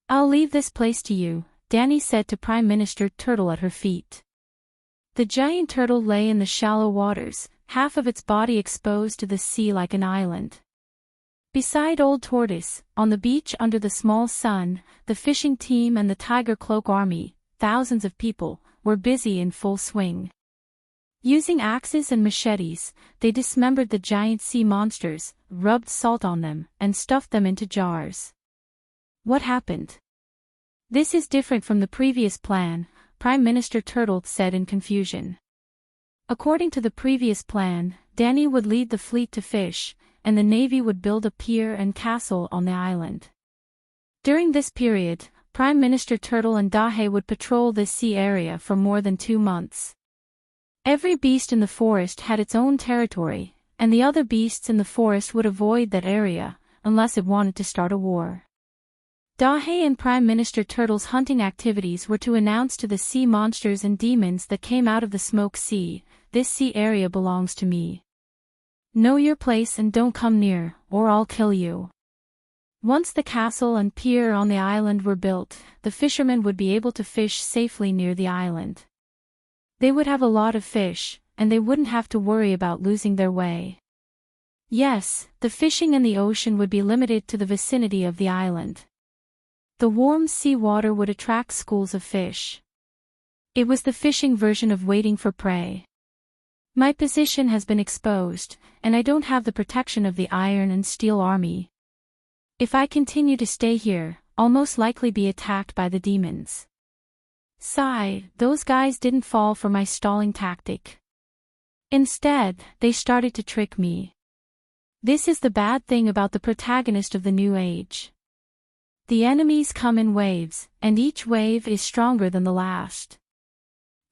I'll leave this place to you, Danny said to Prime Minister Turtle at her feet. The giant turtle lay in the shallow waters, half of its body exposed to the sea like an island. Beside Old Tortoise, on the beach under the small sun, the fishing team and the Tiger Cloak Army, thousands of people, were busy in full swing. Using axes and machetes, they dismembered the giant sea monsters, rubbed salt on them, and stuffed them into jars. What happened? This is different from the previous plan, Prime Minister Turtle said in confusion. According to the previous plan, Danny would lead the fleet to fish, and the Navy would build a pier and castle on the island. During this period, Prime Minister Turtle and Dahe would patrol this sea area for more than 2 months. Every beast in the forest had its own territory, and the other beasts in the forest would avoid that area, unless it wanted to start a war. Dahe and Prime Minister Turtle's hunting activities were to announce to the sea monsters and demons that came out of the smoke sea, this sea area belongs to me. Know your place and don't come near, or I'll kill you. Once the castle and pier on the island were built, the fishermen would be able to fish safely near the island. They would have a lot of fish, and they wouldn't have to worry about losing their way. Yes, the fishing in the ocean would be limited to the vicinity of the island. The warm sea water would attract schools of fish. It was the fishing version of waiting for prey. My position has been exposed, and I don't have the protection of the Iron and Steel Army. If I continue to stay here, I'll most likely be attacked by the demons. Sigh, those guys didn't fall for my stalling tactic. Instead, they started to trick me. This is the bad thing about the protagonist of the New Age. The enemies come in waves, and each wave is stronger than the last.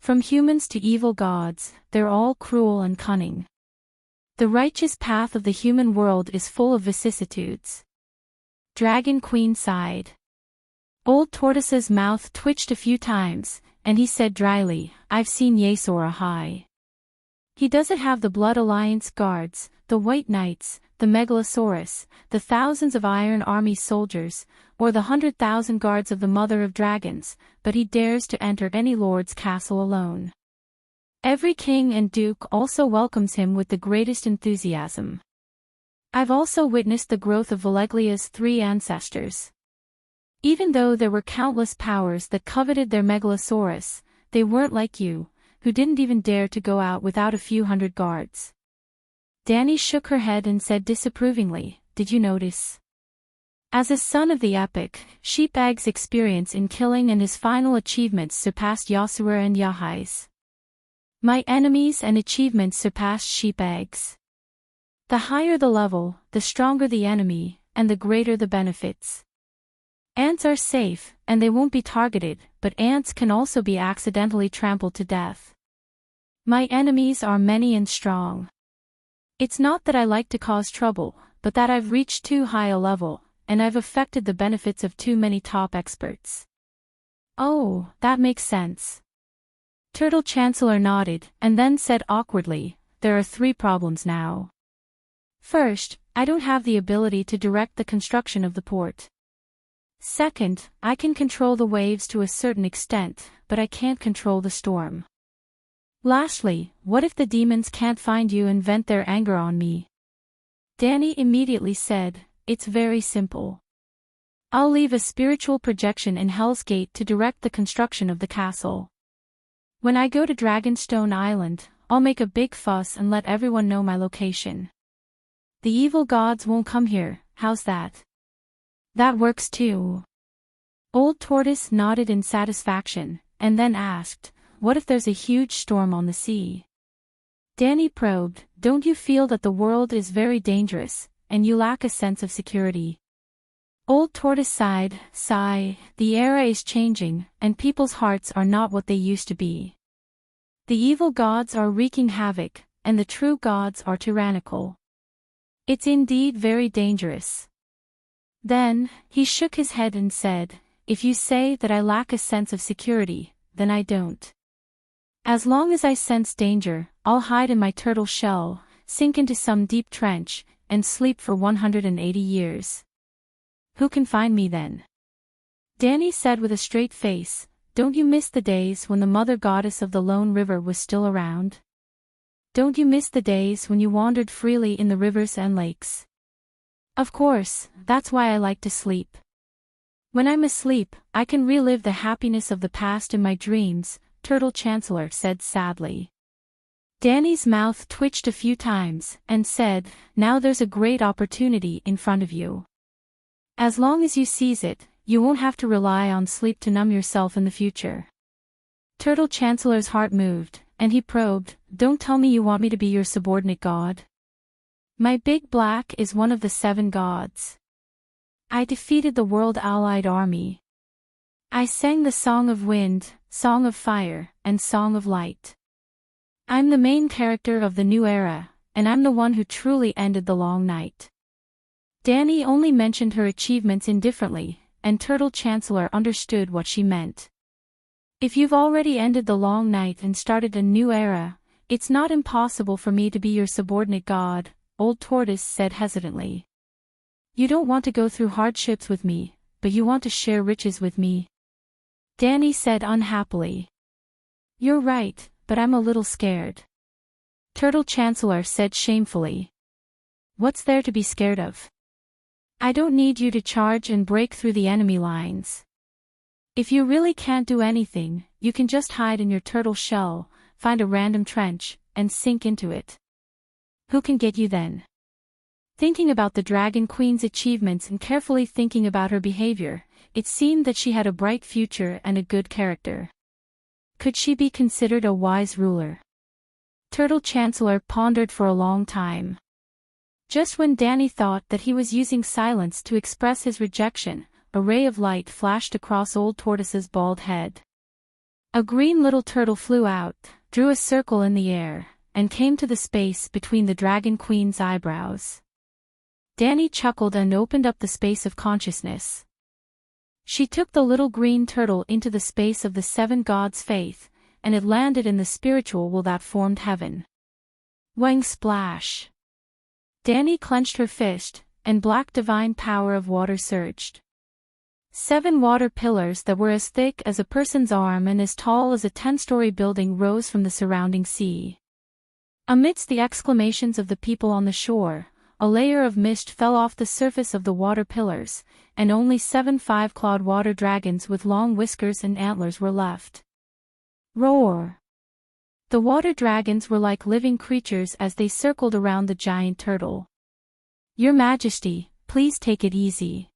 From humans to evil gods, they're all cruel and cunning. The righteous path of the human world is full of vicissitudes. Dragon Queen sighed. Old Tortoise's mouth twitched a few times, and he said dryly, I've seen Yasora High. He doesn't have the Blood Alliance guards, the White Knights, the Megalosaurus, the thousands of Iron Army soldiers, or the 100,000 guards of the Mother of Dragons, but he dares to enter any lord's castle alone. Every king and duke also welcomes him with the greatest enthusiasm. I've also witnessed the growth of Valeglia's 3 ancestors. Even though there were countless powers that coveted their Megalosaurus, they weren't like you, who didn't even dare to go out without a few hundred guards. Dani shook her head and said disapprovingly, did you notice? As a son of the epic, Sheepag's experience in killing and his final achievements surpassed Yasura and Yahai's. My enemies and achievements surpassed Sheepag's. The higher the level, the stronger the enemy, and the greater the benefits. Ants are safe, and they won't be targeted, but ants can also be accidentally trampled to death. My enemies are many and strong. It's not that I like to cause trouble, but that I've reached too high a level, and I've affected the benefits of too many top experts. Oh, that makes sense. Turtle Chancellor nodded, and then said awkwardly, there are 3 problems now. First, I don't have the ability to direct the construction of the port. Second, I can control the waves to a certain extent, but I can't control the storm. Lastly, what if the demons can't find you and vent their anger on me? Dani immediately said, it's very simple. I'll leave a spiritual projection in Hell's Gate to direct the construction of the castle. When I go to Dragonstone Island, I'll make a big fuss and let everyone know my location. The evil gods won't come here, how's that? That works too. Old Tortoise nodded in satisfaction, and then asked, what if there's a huge storm on the sea? Dani probed, don't you feel that the world is very dangerous, and you lack a sense of security? Old Tortoise sighed, the era is changing, and people's hearts are not what they used to be. The evil gods are wreaking havoc, and the true gods are tyrannical. It's indeed very dangerous. Then, he shook his head and said, if you say that I lack a sense of security, then I don't. As long as I sense danger, I'll hide in my turtle shell, sink into some deep trench, and sleep for 180 years. Who can find me then? Dani said with a straight face, don't you miss the days when the mother goddess of the Lone River was still around? Don't you miss the days when you wandered freely in the rivers and lakes? Of course, that's why I like to sleep. When I'm asleep, I can relive the happiness of the past in my dreams, Turtle Chancellor said sadly. Dani's mouth twitched a few times, and said, now there's a great opportunity in front of you. As long as you seize it, you won't have to rely on sleep to numb yourself in the future. Turtle Chancellor's heart moved, and he probed, don't tell me you want me to be your subordinate god. My big black is one of the 7 gods. I defeated the World Allied Army. I sang the Song of Wind, Song of Fire, and Song of Light. I'm the main character of the new era, and I'm the one who truly ended the long night. Dani only mentioned her achievements indifferently, and Turtle Chancellor understood what she meant. If you've already ended the long night and started a new era, it's not impossible for me to be your subordinate god, Old Tortoise said hesitantly. You don't want to go through hardships with me, but you want to share riches with me. Dani said unhappily. You're right, but I'm a little scared. Turtle Chancellor said shamefully. What's there to be scared of? I don't need you to charge and break through the enemy lines. If you really can't do anything, you can just hide in your turtle shell, find a random trench, and sink into it. Who can get you then? Thinking about the Dragon Queen's achievements and carefully thinking about her behavior, it seemed that she had a bright future and a good character. Could she be considered a wise ruler? Turtle Chancellor pondered for a long time. Just when Dani thought that he was using silence to express his rejection, a ray of light flashed across Old Tortoise's bald head. A green little turtle flew out, drew a circle in the air, and came to the space between the Dragon Queen's eyebrows. Danny chuckled and opened up the space of consciousness. She took the little green turtle into the space of the seven gods' faith, and it landed in the spiritual will that formed heaven. Wang splash! Danny clenched her fist, and black divine power of water surged. 7 water pillars that were as thick as a person's arm and as tall as a 10-story building rose from the surrounding sea. Amidst the exclamations of the people on the shore, a layer of mist fell off the surface of the water pillars, and only 7 5-clawed water dragons with long whiskers and antlers were left. Roar! The water dragons were like living creatures as they circled around the giant turtle. Your Majesty, please take it easy.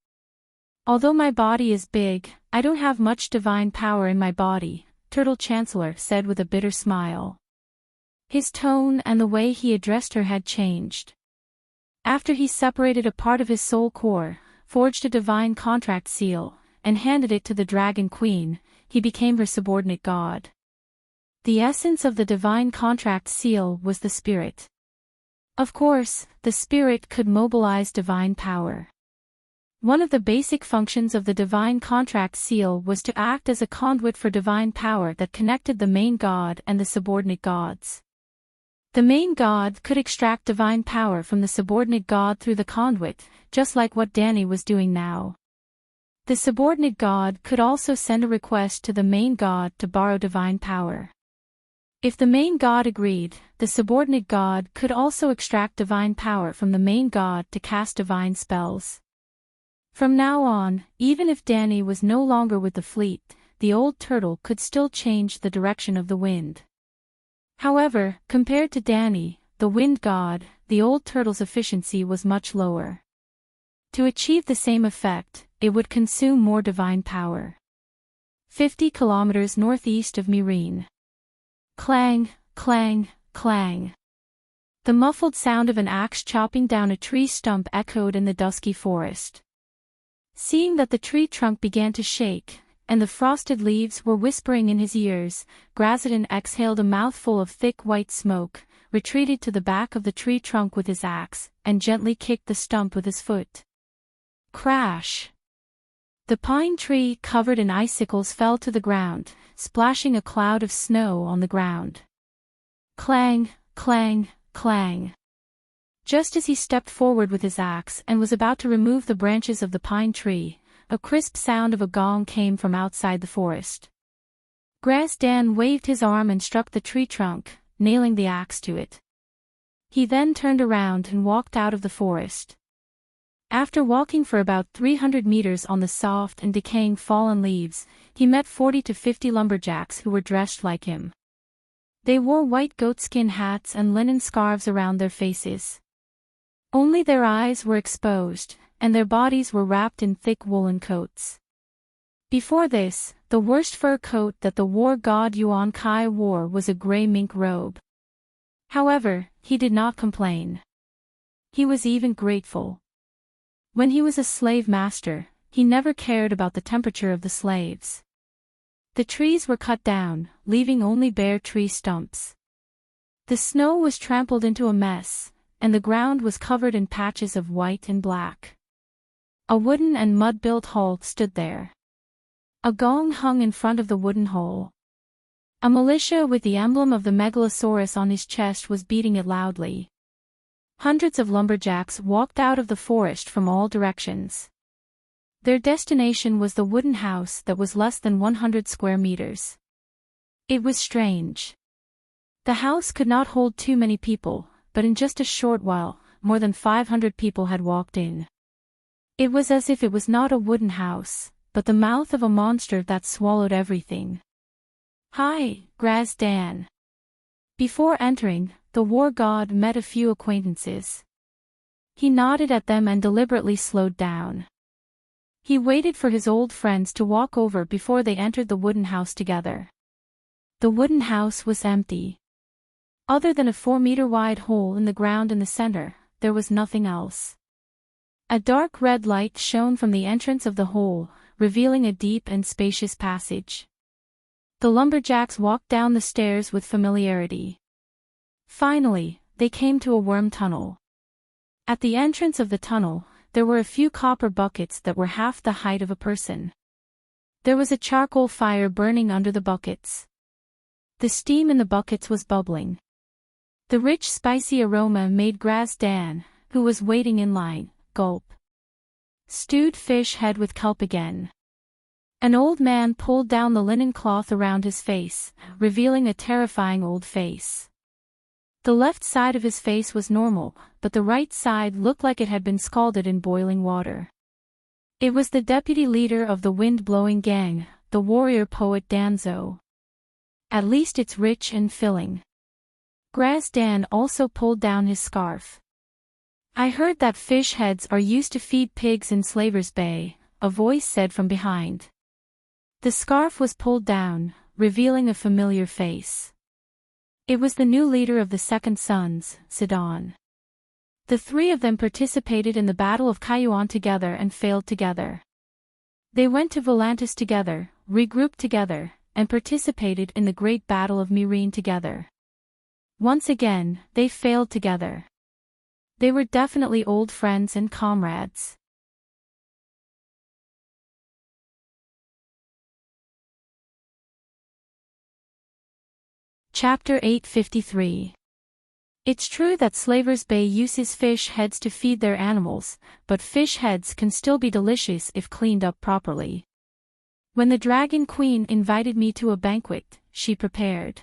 Although my body is big, I don't have much divine power in my body, Turtle Chancellor said with a bitter smile. His tone and the way he addressed her had changed. After he separated a part of his soul core, forged a divine contract seal, and handed it to the Dragon Queen, he became her subordinate god. The essence of the divine contract seal was the spirit. Of course, the spirit could mobilize divine power. One of the basic functions of the divine contract seal was to act as a conduit for divine power that connected the main god and the subordinate gods. The main god could extract divine power from the subordinate god through the conduit, just like what Danny was doing now. The subordinate god could also send a request to the main god to borrow divine power. If the main god agreed, the subordinate god could also extract divine power from the main god to cast divine spells. From now on, even if Danny was no longer with the fleet, the old turtle could still change the direction of the wind. However, compared to Danny, the wind god, the old turtle's efficiency was much lower. To achieve the same effect, it would consume more divine power. 50 kilometers northeast of Myrene. Clang, clang, clang. The muffled sound of an axe chopping down a tree stump echoed in the dusky forest. Seeing that the tree trunk began to shake, and the frosted leaves were whispering in his ears, Grazadon exhaled a mouthful of thick white smoke, retreated to the back of the tree trunk with his axe, and gently kicked the stump with his foot. Crash! The pine tree covered in icicles fell to the ground, splashing a cloud of snow on the ground. Clang, clang, clang. Just as he stepped forward with his axe and was about to remove the branches of the pine tree, a crisp sound of a gong came from outside the forest. Grazdan waved his arm and struck the tree trunk, nailing the axe to it. He then turned around and walked out of the forest. After walking for about 300 meters on the soft and decaying fallen leaves, he met 40 to 50 lumberjacks who were dressed like him. They wore white goatskin hats and linen scarves around their faces. Only their eyes were exposed, and their bodies were wrapped in thick woolen coats. Before this, the worst fur coat that the war god Yuan Kai wore was a gray mink robe. However, he did not complain. He was even grateful. When he was a slave master, he never cared about the temperature of the slaves. The trees were cut down, leaving only bare tree stumps. The snow was trampled into a mess, and the ground was covered in patches of white and black. A wooden and mud-built hole stood there. A gong hung in front of the wooden hole. A militia with the emblem of the megalosaurus on his chest was beating it loudly. Hundreds of lumberjacks walked out of the forest from all directions. Their destination was the wooden house that was less than 100 square meters. It was strange. The house could not hold too many people, but in just a short while, more than 500 people had walked in. It was as if it was not a wooden house, but the mouth of a monster that swallowed everything. Hi, Grazdan. Before entering, the war god met a few acquaintances. He nodded at them and deliberately slowed down. He waited for his old friends to walk over before they entered the wooden house together. The wooden house was empty. Other than a 4-meter wide hole in the ground in the center, there was nothing else. A dark red light shone from the entrance of the hole, revealing a deep and spacious passage. The lumberjacks walked down the stairs with familiarity. Finally, they came to a worm tunnel. At the entrance of the tunnel, there were a few copper buckets that were half the height of a person. There was a charcoal fire burning under the buckets. The steam in the buckets was bubbling. The rich spicy aroma made Dan, who was waiting in line, gulp. Stewed fish head with kelp again. An old man pulled down the linen cloth around his face, revealing a terrifying old face. The left side of his face was normal, but the right side looked like it had been scalded in boiling water. It was the deputy leader of the wind-blowing gang, the warrior poet Danzo. At least it's rich and filling. Dan also pulled down his scarf. I heard that fish heads are used to feed pigs in Slavers Bay, a voice said from behind. The scarf was pulled down, revealing a familiar face. It was the new leader of the Second Sons, Sidon. The three of them participated in the Battle of Cayuan together and failed together. They went to Volantis together, regrouped together, and participated in the Great Battle of Myrene together. Once again, they failed together. They were definitely old friends and comrades. Chapter 853. It's true that Slavers Bay uses fish heads to feed their animals, but fish heads can still be delicious if cleaned up properly. When the Dragon Queen invited me to a banquet, she prepared.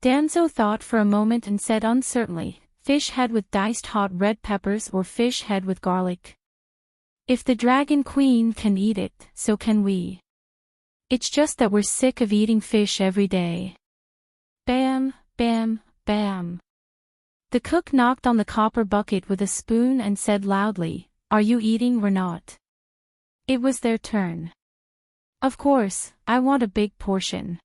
Danzo thought for a moment and said uncertainly, fish head with diced hot red peppers or fish head with garlic. If the Dragon Queen can eat it, so can we. It's just that we're sick of eating fish every day. Bam, bam, bam. The cook knocked on the copper bucket with a spoon and said loudly, "Are you eating or not?" It was their turn. Of course, I want a big portion.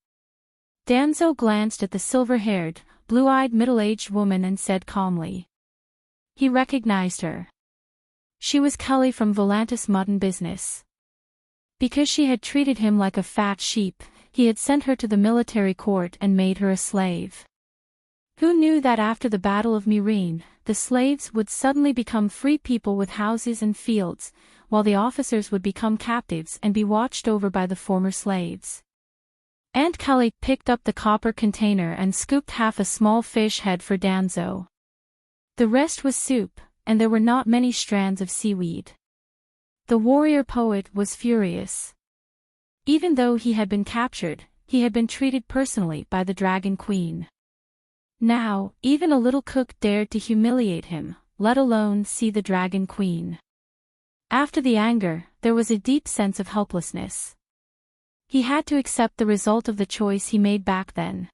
Danzo glanced at the silver-haired, blue-eyed middle-aged woman and said calmly. He recognized her. She was Kelly from Volantis Mutton Business. Because she had treated him like a fat sheep, he had sent her to the military court and made her a slave. Who knew that after the Battle of Myrene, the slaves would suddenly become free people with houses and fields, while the officers would become captives and be watched over by the former slaves? Aunt Kelly picked up the copper container and scooped half a small fish head for Danzo. The rest was soup, and there were not many strands of seaweed. The warrior poet was furious. Even though he had been captured, he had been treated personally by the Dragon Queen. Now, even a little cook dared to humiliate him, let alone see the Dragon Queen. After the anger, there was a deep sense of helplessness. He had to accept the result of the choice he made back then.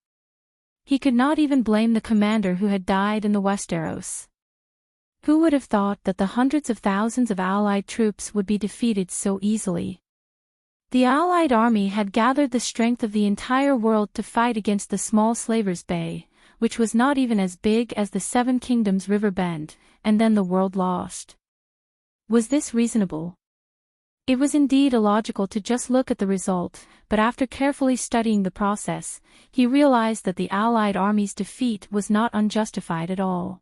He could not even blame the commander who had died in the Westeros. Who would have thought that the hundreds of thousands of Allied troops would be defeated so easily? The Allied army had gathered the strength of the entire world to fight against the small Slavers Bay, which was not even as big as the Seven Kingdoms River Bend, and then the world lost. Was this reasonable? It was indeed illogical to just look at the result, but after carefully studying the process, he realized that the Allied army's defeat was not unjustified at all.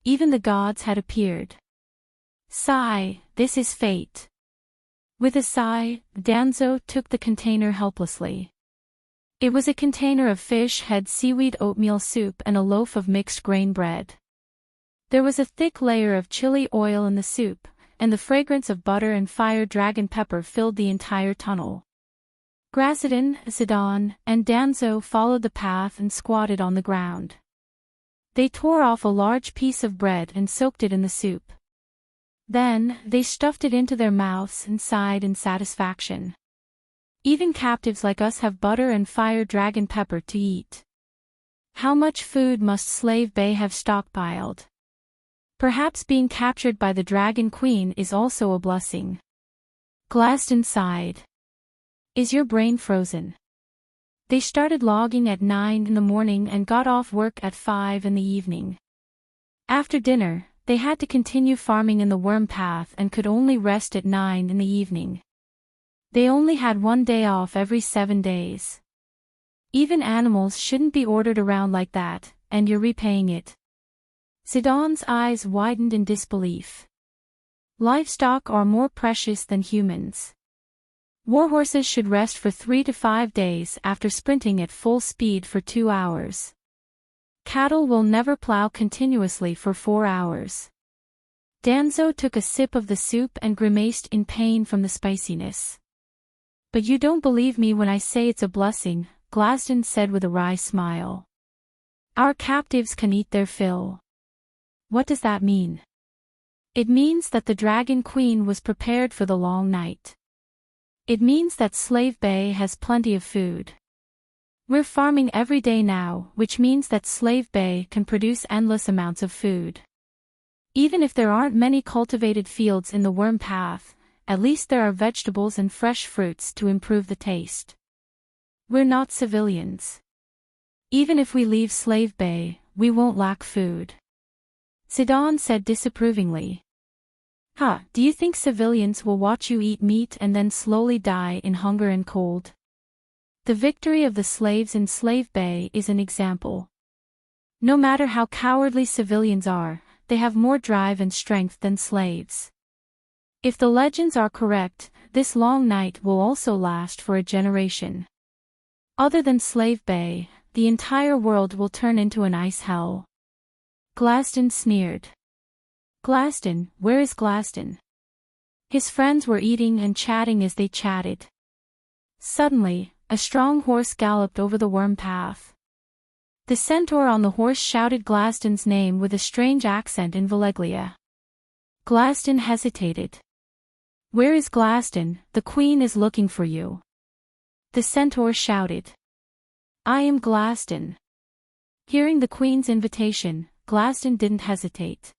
Even the gods had appeared. Sigh, this is fate. With a sigh, Danzo took the container helplessly. It was a container of fish head seaweed oatmeal soup and a loaf of mixed grain bread. There was a thick layer of chili oil in the soup, and the fragrance of butter and fire dragon pepper filled the entire tunnel. Sidon, and Danzo followed the path and squatted on the ground. They tore off a large piece of bread and soaked it in the soup. Then, they stuffed it into their mouths and sighed in satisfaction. Even captives like us have butter and fire dragon pepper to eat. How much food must Slave Bay have stockpiled? Perhaps being captured by the Dragon Queen is also a blessing. Glaston sighed. Is your brain frozen? They started logging at 9 in the morning and got off work at 5 in the evening. After dinner, They had to continue farming in the worm path and could only rest at 9 in the evening. They only had 1 day off every 7 days. Even animals shouldn't be ordered around like that, and you're repaying it. Zidon's eyes widened in disbelief. Livestock are more precious than humans. Warhorses should rest for 3 to 5 days after sprinting at full speed for 2 hours. Cattle will never plow continuously for 4 hours. Danzo took a sip of the soup and grimaced in pain from the spiciness. But you don't believe me when I say it's a blessing, Glaston said with a wry smile. Our captives can eat their fill. What does that mean? It means that the Dragon Queen was prepared for the long night. It means that Slave Bay has plenty of food. We're farming every day now, which means that Slave Bay can produce endless amounts of food. Even if there aren't many cultivated fields in the worm path, at least there are vegetables and fresh fruits to improve the taste. We're not civilians. Even if we leave Slave Bay, we won't lack food. Zidon said disapprovingly. Do you think civilians will watch you eat meat and then slowly die in hunger and cold? The victory of the slaves in Slave Bay is an example. No matter how cowardly civilians are, they have more drive and strength than slaves. If the legends are correct, this long night will also last for a generation. Other than Slave Bay, the entire world will turn into an ice hell. Glaston sneered. Glaston, where is Glaston? His friends were eating and chatting as they chatted. Suddenly, a strong horse galloped over the worm path. The centaur on the horse shouted Glaston's name with a strange accent in Valeglia. Glaston hesitated. Where is Glaston? The queen is looking for you. The centaur shouted. I am Glaston. Hearing the queen's invitation, Glaston didn't hesitate.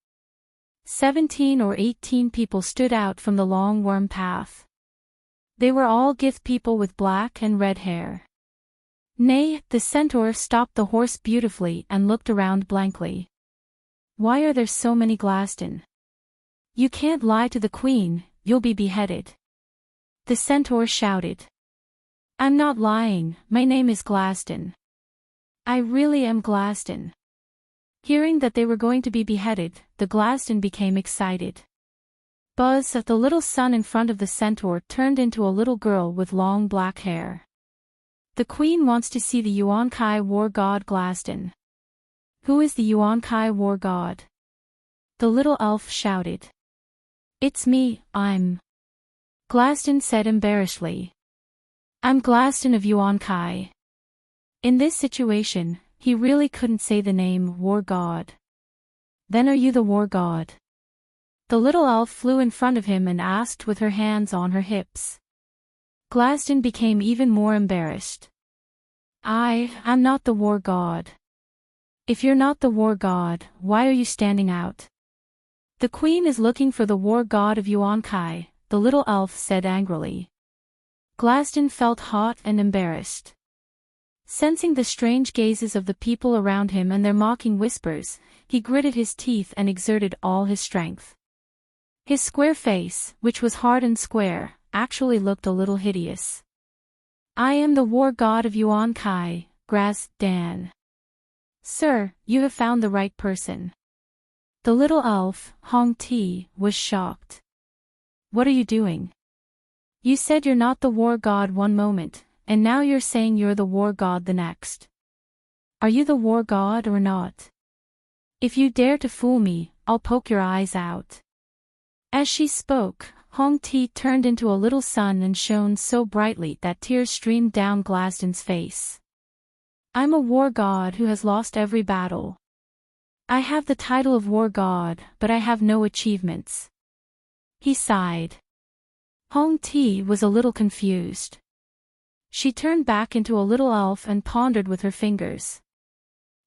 17 or 18 people stood out from the long worm path. They were all Gith people with black and red hair. Nay, the centaur stopped the horse beautifully and looked around blankly. Why are there so many Glaston? You can't lie to the queen, you'll be beheaded. The centaur shouted. I'm not lying, my name is Glaston. I really am Glaston. Hearing that they were going to be beheaded, the Glaston became excited. Buzz, the little son in front of the centaur, turned into a little girl with long black hair. The queen wants to see the Yuan-Kai war god Glaston. Who is the Yuan-Kai war god? The little elf shouted. It's me, I'm. Glaston said embarrassedly. I'm Glaston of Yuan-Kai. In this situation, he really couldn't say the name war god. Then are you the war god? The little elf flew in front of him and asked with her hands on her hips. Glaston became even more embarrassed. I'm not the war god. If you're not the war god, why are you standing out? The queen is looking for the war god of Yuan-Kai, the little elf said angrily. Glaston felt hot and embarrassed. Sensing the strange gazes of the people around him and their mocking whispers, he gritted his teeth and exerted all his strength. His square face, which was hard and square, actually looked a little hideous. I am the war god of Yuan-Kai, grasped Dan. Sir, you have found the right person. The little elf, Hong Ti, was shocked. What are you doing? You said you're not the war god one moment, and now you're saying you're the war god the next. Are you the war god or not? If you dare to fool me, I'll poke your eyes out. As she spoke, Hong Ti turned into a little sun and shone so brightly that tears streamed down Glaston's face. I'm a war god who has lost every battle. I have the title of war god, but I have no achievements. He sighed. Hong Ti was a little confused. She turned back into a little elf and pondered with her fingers.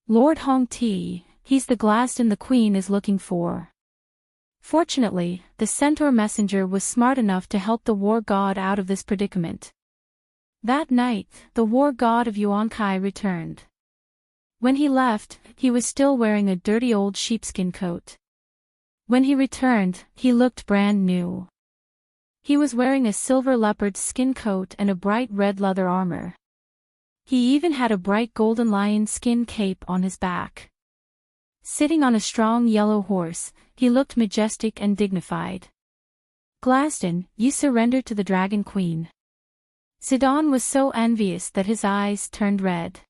Lord Hong Ti, he's the Glaston the queen is looking for. Fortunately, the centaur messenger was smart enough to help the war god out of this predicament. That night, the war god of Yuan-Kai returned. When he left, he was still wearing a dirty old sheepskin coat. When he returned, he looked brand new. He was wearing a silver leopard skin coat and a bright red leather armor. He even had a bright golden lion skin cape on his back. Sitting on a strong yellow horse, he looked majestic and dignified. Glaston, you surrendered to the Dragon Queen. Sidon was so envious that his eyes turned red.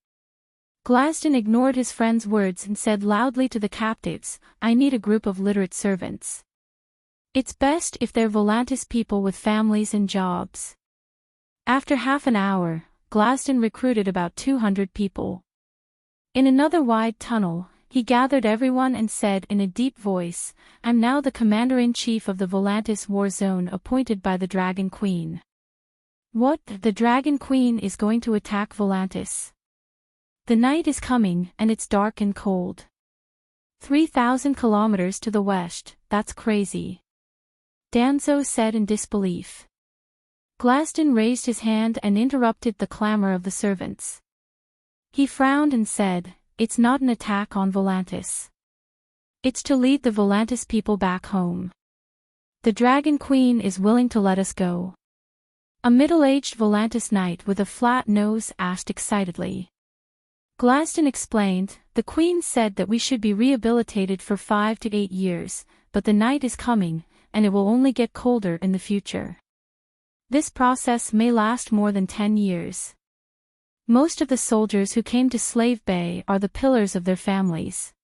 Glaston ignored his friend's words and said loudly to the captives, I need a group of literate servants. It's best if they're Volantis people with families and jobs. After half an hour, Glaston recruited about 200 people. In another wide tunnel, he gathered everyone and said in a deep voice, I'm now the Commander-in-Chief of the Volantis War Zone appointed by the Dragon Queen. What? The Dragon Queen is going to attack Volantis. The night is coming and it's dark and cold. 3,000 kilometers to the west, that's crazy. Danzo said in disbelief. Glaston raised his hand and interrupted the clamor of the servants. He frowned and said, it's not an attack on Volantis. It's to lead the Volantis people back home. The Dragon Queen is willing to let us go. A middle-aged Volantis knight with a flat nose asked excitedly. Glaston explained, the Queen said that we should be rehabilitated for 5 to 8 years, but the night is coming, and it will only get colder in the future. This process may last more than 10 years. Most of the soldiers who came to Slave Bay are the pillars of their families.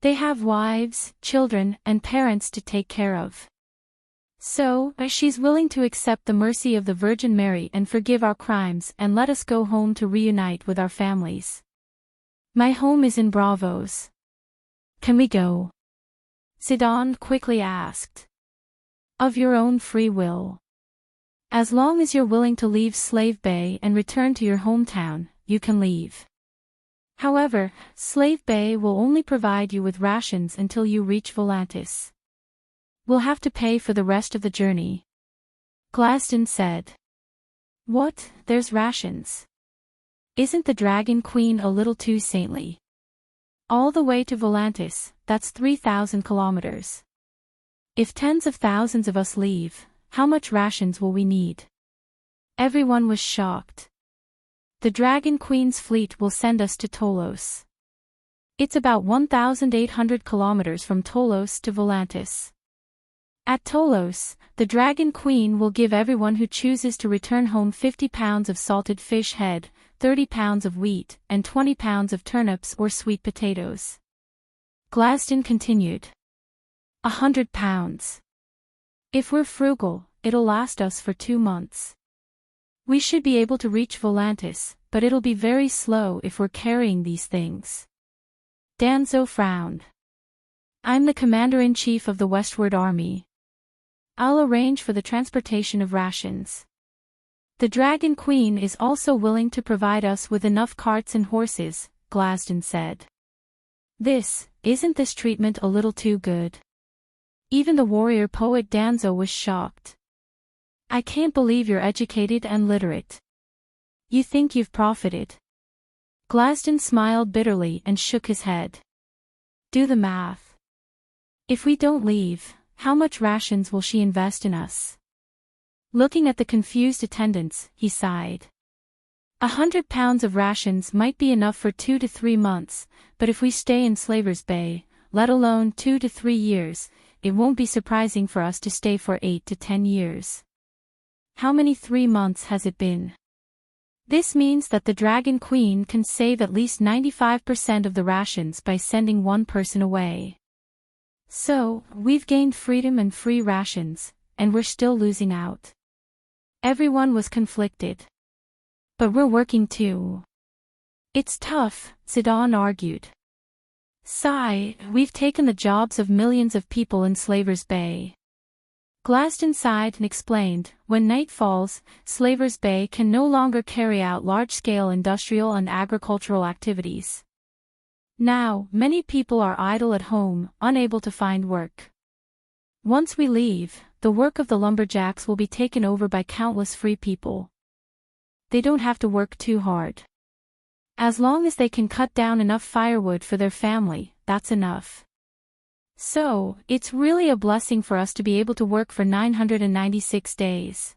They have wives, children, and parents to take care of. So, she's willing to accept the mercy of the Virgin Mary and forgive our crimes and let us go home to reunite with our families. My home is in Bravos. Can we go? Sidon quickly asked. Of your own free will. As long as you're willing to leave Slave Bay and return to your hometown, you can leave. However, Slave Bay will only provide you with rations until you reach Volantis. We'll have to pay for the rest of the journey. Glaston said. What? There's rations? Isn't the Dragon Queen a little too saintly? All the way to Volantis, that's 3,000 kilometers. If tens of thousands of us leave, how much rations will we need? Everyone was shocked. The Dragon Queen's fleet will send us to Tolos. It's about 1,800 kilometers from Tolos to Volantis. At Tolos, the Dragon Queen will give everyone who chooses to return home 50 pounds of salted fish head, 30 pounds of wheat, and 20 pounds of turnips or sweet potatoes. Glaston continued. 100 pounds. If we're frugal, it'll last us for 2 months. We should be able to reach Volantis, but it'll be very slow if we're carrying these things. Danzo frowned. I'm the Commander-in-Chief of the Westward Army. I'll arrange for the transportation of rations. The Dragon Queen is also willing to provide us with enough carts and horses, Glaston said. Isn't this treatment a little too good? Even the warrior poet Danzo was shocked. I can't believe you're educated and literate. You think you've profited? Glaston smiled bitterly and shook his head. Do the math. If we don't leave, how much rations will she invest in us? Looking at the confused attendants, he sighed. 100 pounds of rations might be enough for 2 to 3 months, but if we stay in Slavers Bay, let alone 2 to 3 years, it won't be surprising for us to stay for 8 to 10 years. How many 3 months has it been? This means that the Dragon Queen can save at least 95% of the rations by sending one person away. So, we've gained freedom and free rations, and we're still losing out. Everyone was conflicted. But we're working too. It's tough, Sidon argued. Sigh, we've taken the jobs of millions of people in Slavers Bay. Glaston sighed and explained, when night falls, Slavers Bay can no longer carry out large-scale industrial and agricultural activities. Now, many people are idle at home, unable to find work. Once we leave, the work of the lumberjacks will be taken over by countless free people. They don't have to work too hard. As long as they can cut down enough firewood for their family, that's enough. So, it's really a blessing for us to be able to work for 996 days.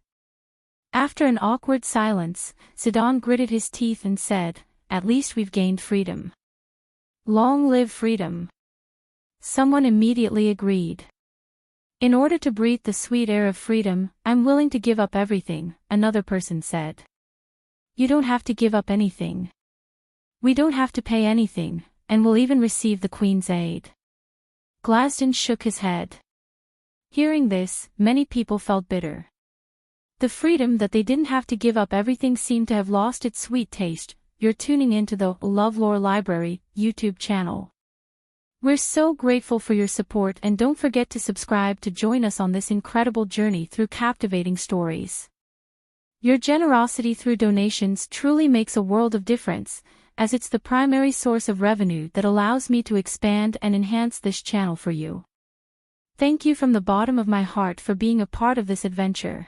After an awkward silence, Sidon gritted his teeth and said, "At least we've gained freedom." Long live freedom. Someone immediately agreed. In order to breathe the sweet air of freedom, I'm willing to give up everything, another person said. You don't have to give up anything. We don't have to pay anything, and we'll even receive the Queen's aid. Glasden shook his head. Hearing this, many people felt bitter. The freedom that they didn't have to give up everything seemed to have lost its sweet taste. You're tuning into the LoveLore Library YouTube channel. We're so grateful for your support, and don't forget to subscribe to join us on this incredible journey through captivating stories. Your generosity through donations truly makes a world of difference, as it's the primary source of revenue that allows me to expand and enhance this channel for you. Thank you from the bottom of my heart for being a part of this adventure.